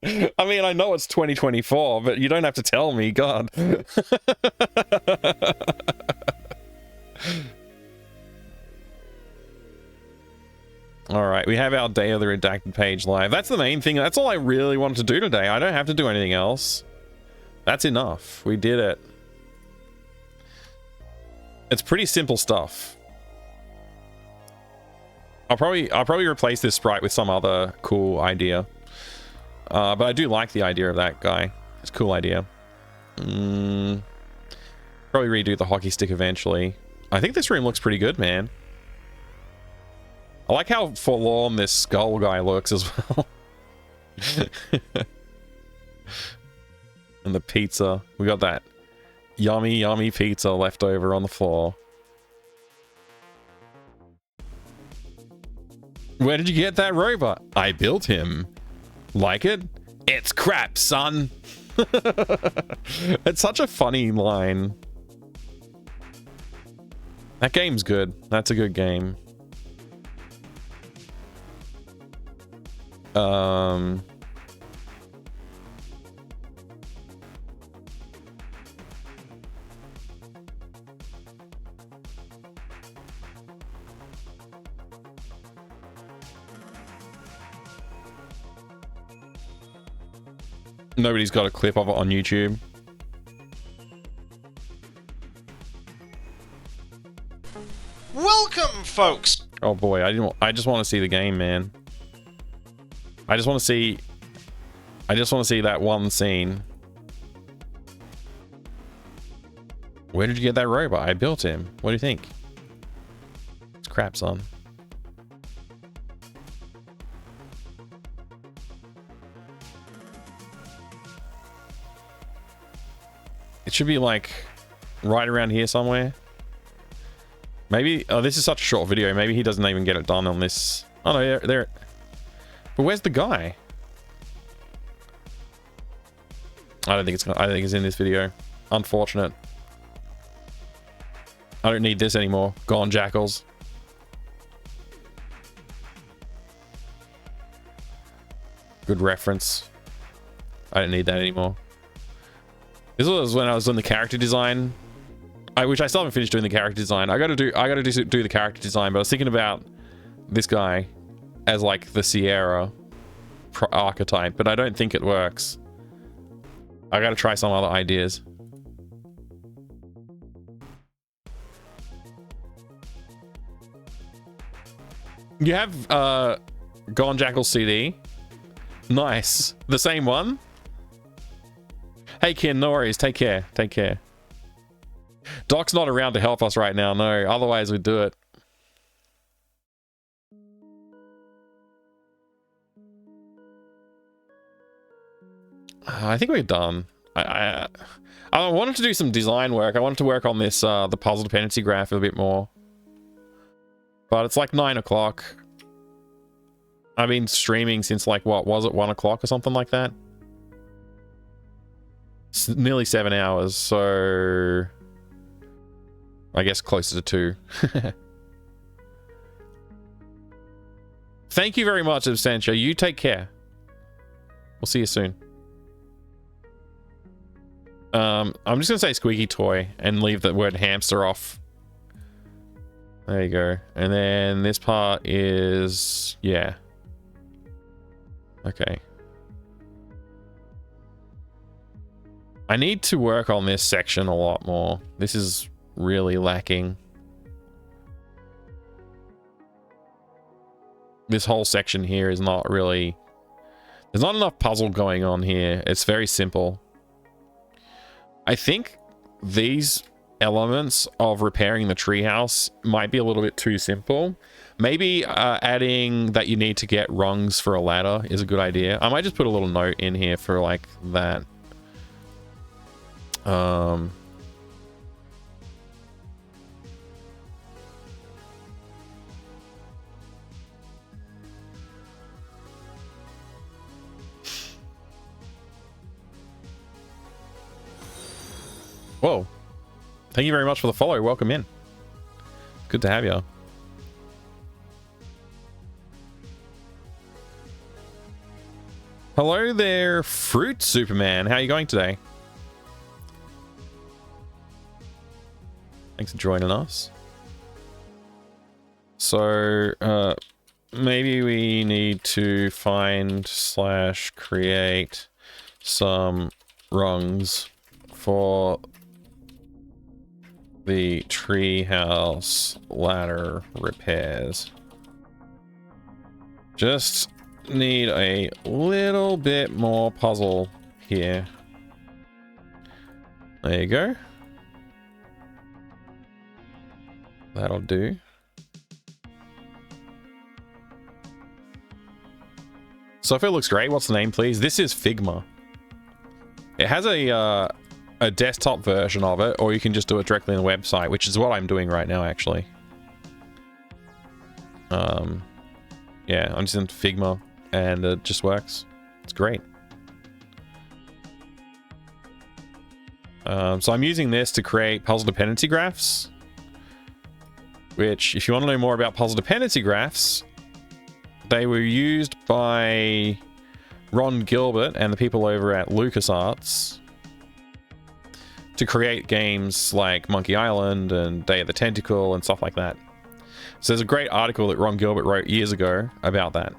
I mean, I know it's 2024, but you don't have to tell me, God. Alright, we have our Day of the Redacted page live. That's the main thing. That's all I really wanted to do today. I don't have to do anything else. That's enough. We did it. It's pretty simple stuff. I'll probably replace this sprite with some other cool idea. But I do like the idea of that guy. It's a cool idea. Probably redo the hockey stick eventually. I think this room looks pretty good, man. I like how forlorn this skull guy looks as well. And the pizza. We got that yummy, yummy pizza left over on the floor. Where did you get that robot? I built him. Like it? It's crap, son. It's such a funny line. That game's good. That's a good game. Nobody's got a clip of it on YouTube. Welcome, folks. Oh boy, I just want to see the game, man. I just want to see that one scene. Where did you get that robot? I built him. What do you think? It's crap, son. It should be like right around here somewhere. Maybe, oh, this is such a short video. Maybe he doesn't even get it done on this. Oh no, there. But where's the guy? I don't think it's in this video. Unfortunate. I don't need this anymore. Gone, jackals. Good reference. I don't need that anymore. This was when I was doing the character design, which I still haven't finished doing the character design. I gotta do the character design, but I was thinking about this guy as like the Sierra archetype, but I don't think it works. I gotta try some other ideas. You have Gone Jackal CD. Nice. The same one? Hey Ken, no worries. Take care. Take care. Doc's not around to help us right now, no. Otherwise we'd do it. I think we're done. I wanted to do some design work. I wanted to work on this, the puzzle dependency graph a bit more. But it's like 9 o'clock. I've been streaming since like, what was it, 1 o'clock or something like that? It's nearly 7 hours, so I guess closer to 2. Thank you very much, Absentia. You take care. We'll see you soon. I'm just gonna say squeaky toy and leave the word hamster off. There you go. And then this part is, yeah. Okay. I need to work on this section a lot more. This is really lacking. This whole section here is not really... There's not enough puzzle going on here. It's very simple. I think these elements of repairing the treehouse might be a little bit too simple. Maybe adding that you need to get rungs for a ladder is a good idea. I might just put a little note in here for like that. Whoa. Thank you very much for the follow. Welcome in. Good to have you. Hello there, Fruit Superman. How are you going today? Thanks for joining us. So, maybe we need to find / create some rungs for the treehouse ladder repairs. Just need a little bit more puzzle here. There you go. That'll do. Software looks great. What's the name, please? This is Figma. It has a desktop version of it, or you can just do it directly on the website, which is what I'm doing right now, actually. Yeah, I'm just in Figma, and it just works. It's great. So I'm using this to create puzzle dependency graphs, which, if you want to know more about puzzle dependency graphs, they were used by Ron Gilbert and the people over at LucasArts to create games like Monkey Island and Day of the Tentacle and stuff like that. So there's a great article that Ron Gilbert wrote years ago about that.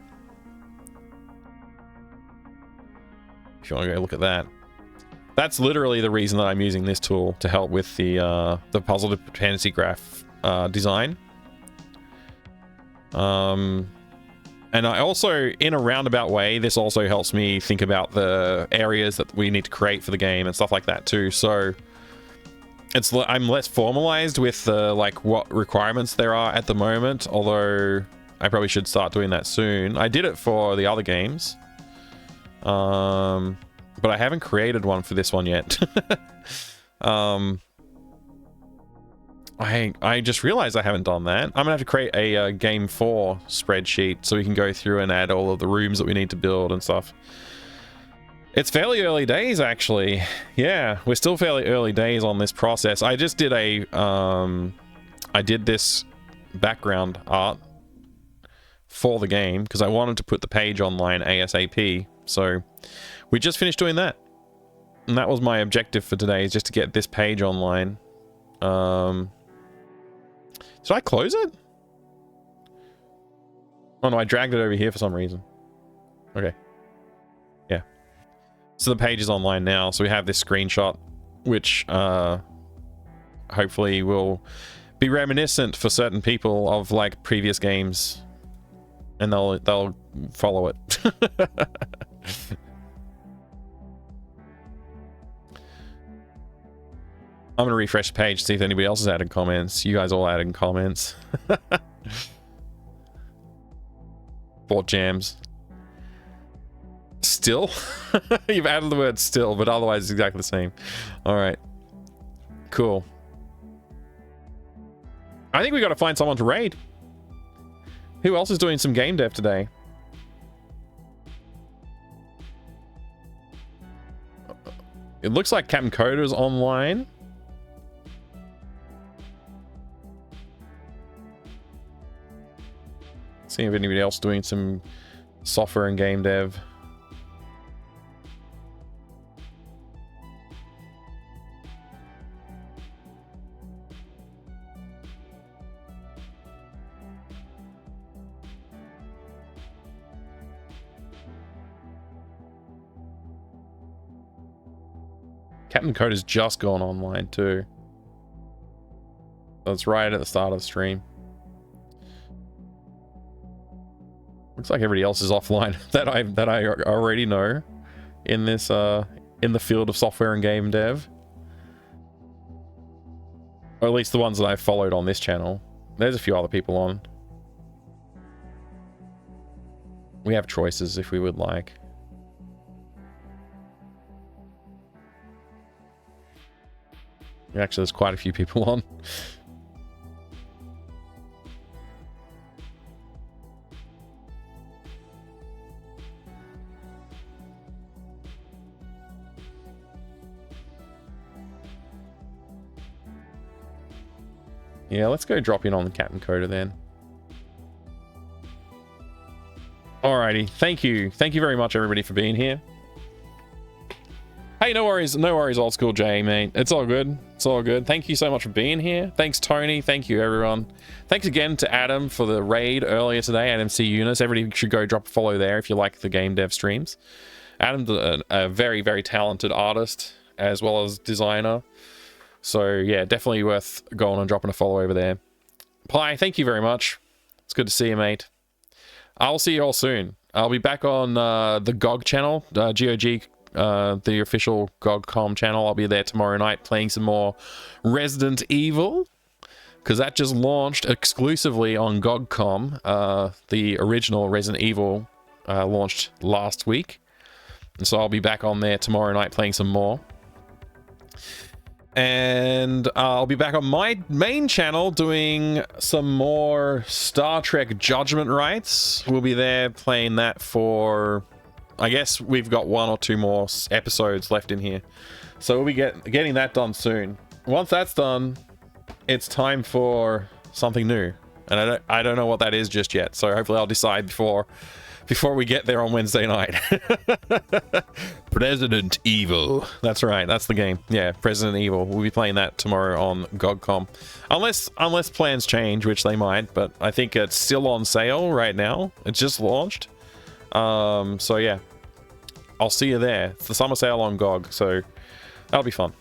If you want to go look at that. That's literally the reason that I'm using this tool to help with the puzzle dependency graph design. And I also, in a roundabout way, this also helps me think about the areas that we need to create for the game and stuff like that too. So I'm less formalized with like what requirements there are at the moment, although I probably should start doing that soon. I did it for the other games, but I haven't created one for this one yet. I just realized I haven't done that. I'm gonna have to create a game 4 spreadsheet so we can go through and add all of the rooms that we need to build and stuff. It's fairly early days, actually. Yeah, we're still fairly early days on this process. I just did I did this background art for the game because I wanted to put the page online ASAP So we just finished doing that. And that was my objective for today, is just to get this page online. Did I close it? Oh no, I dragged it over here for some reason. Okay. Yeah. So the page is online now, so we have this screenshot, which hopefully will be reminiscent for certain people of like previous games, and they'll follow it. I'm gonna refresh the page, see if anybody else has added comments. You guys all added comments. Bought jams. Still? You've added the word still, but otherwise it's exactly the same. Alright. Cool. I think we gotta find someone to raid. Who else is doing some game dev today? It looks like Captain Coda's online. Seeing if anybody else doing some software and game dev. Captain Code has just gone online too. That's right at the start of the stream. Looks like everybody else is offline that I already know in this in the field of software and game dev. Or at least the ones that I've followed on this channel. There's a few other people on. We have choices if we would like. Actually, there's quite a few people on. Yeah, let's go drop in on the Captain Coda then. Alrighty, thank you. Thank you very much, everybody, for being here. Hey, no worries, Old School J, mate. It's all good. It's all good. Thank you so much for being here. Thanks, Tony. Thank you, everyone. Thanks again to Adam for the raid earlier today, Adam C. Eunice. Everybody should go drop a follow there if you like the game dev streams. Adam's a very, very talented artist as well as designer. So, yeah, definitely worth going and dropping a follow over there. Pi, thank you very much. It's good to see you, mate. I'll see you all soon. I'll be back on the GOG channel, GOG, the official GOG.com channel. I'll be there tomorrow night playing some more Resident Evil, because that just launched exclusively on GOG.com. The original Resident Evil launched last week, and so I'll be back on there tomorrow night playing some more. And I'll be back on my main channel doing some more Star Trek Judgment Rights. We'll be there playing that for, I guess we've got 1 or 2 more episodes left in here. So we'll be getting that done soon. Once that's done, it's time for something new. And I don't know what that is just yet. So hopefully I'll decide before we get there on Wednesday night. Resident Evil. That's right, that's the game. Yeah, Resident Evil. We'll be playing that tomorrow on GOG.com. Unless plans change, which they might, but I think it's still on sale right now. It's just launched. So yeah. I'll see you there. It's the summer sale on GOG, so that'll be fun.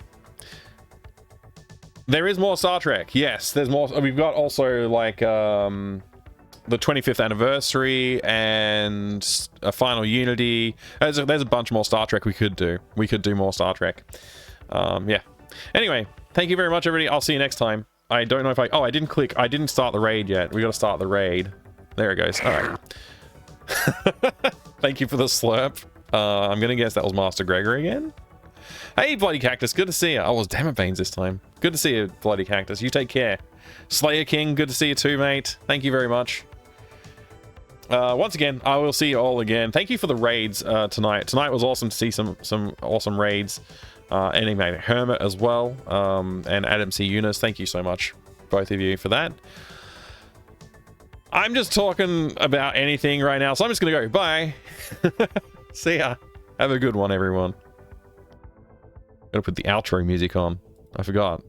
There is more Star Trek. Yes, there's more. We've got also like the 25th anniversary and a final Unity. There's a bunch more Star Trek we could do. We could do more Star Trek. Yeah. Anyway, thank you very much, everybody. I'll see you next time. I don't know if I didn't start the raid yet. We got to start the raid. There it goes. All right. Thank you for the slurp. I'm gonna guess that was Master Gregor again. Hey, Bloody Cactus, good to see you. Oh, it was Damn It Veins this time. Good to see you, Bloody Cactus. You take care. Slayer King, good to see you too, mate. Thank you very much. Once again, I will see you all again. Thank you for the raids tonight. Tonight was awesome to see some awesome raids. Anyway, Hermit as well, and Adam C. Eunice. Thank you so much, both of you, for that. I'm just talking about anything right now, so I'm just gonna go. Bye. See ya. Have a good one, everyone. Gotta put the outro music on. I forgot.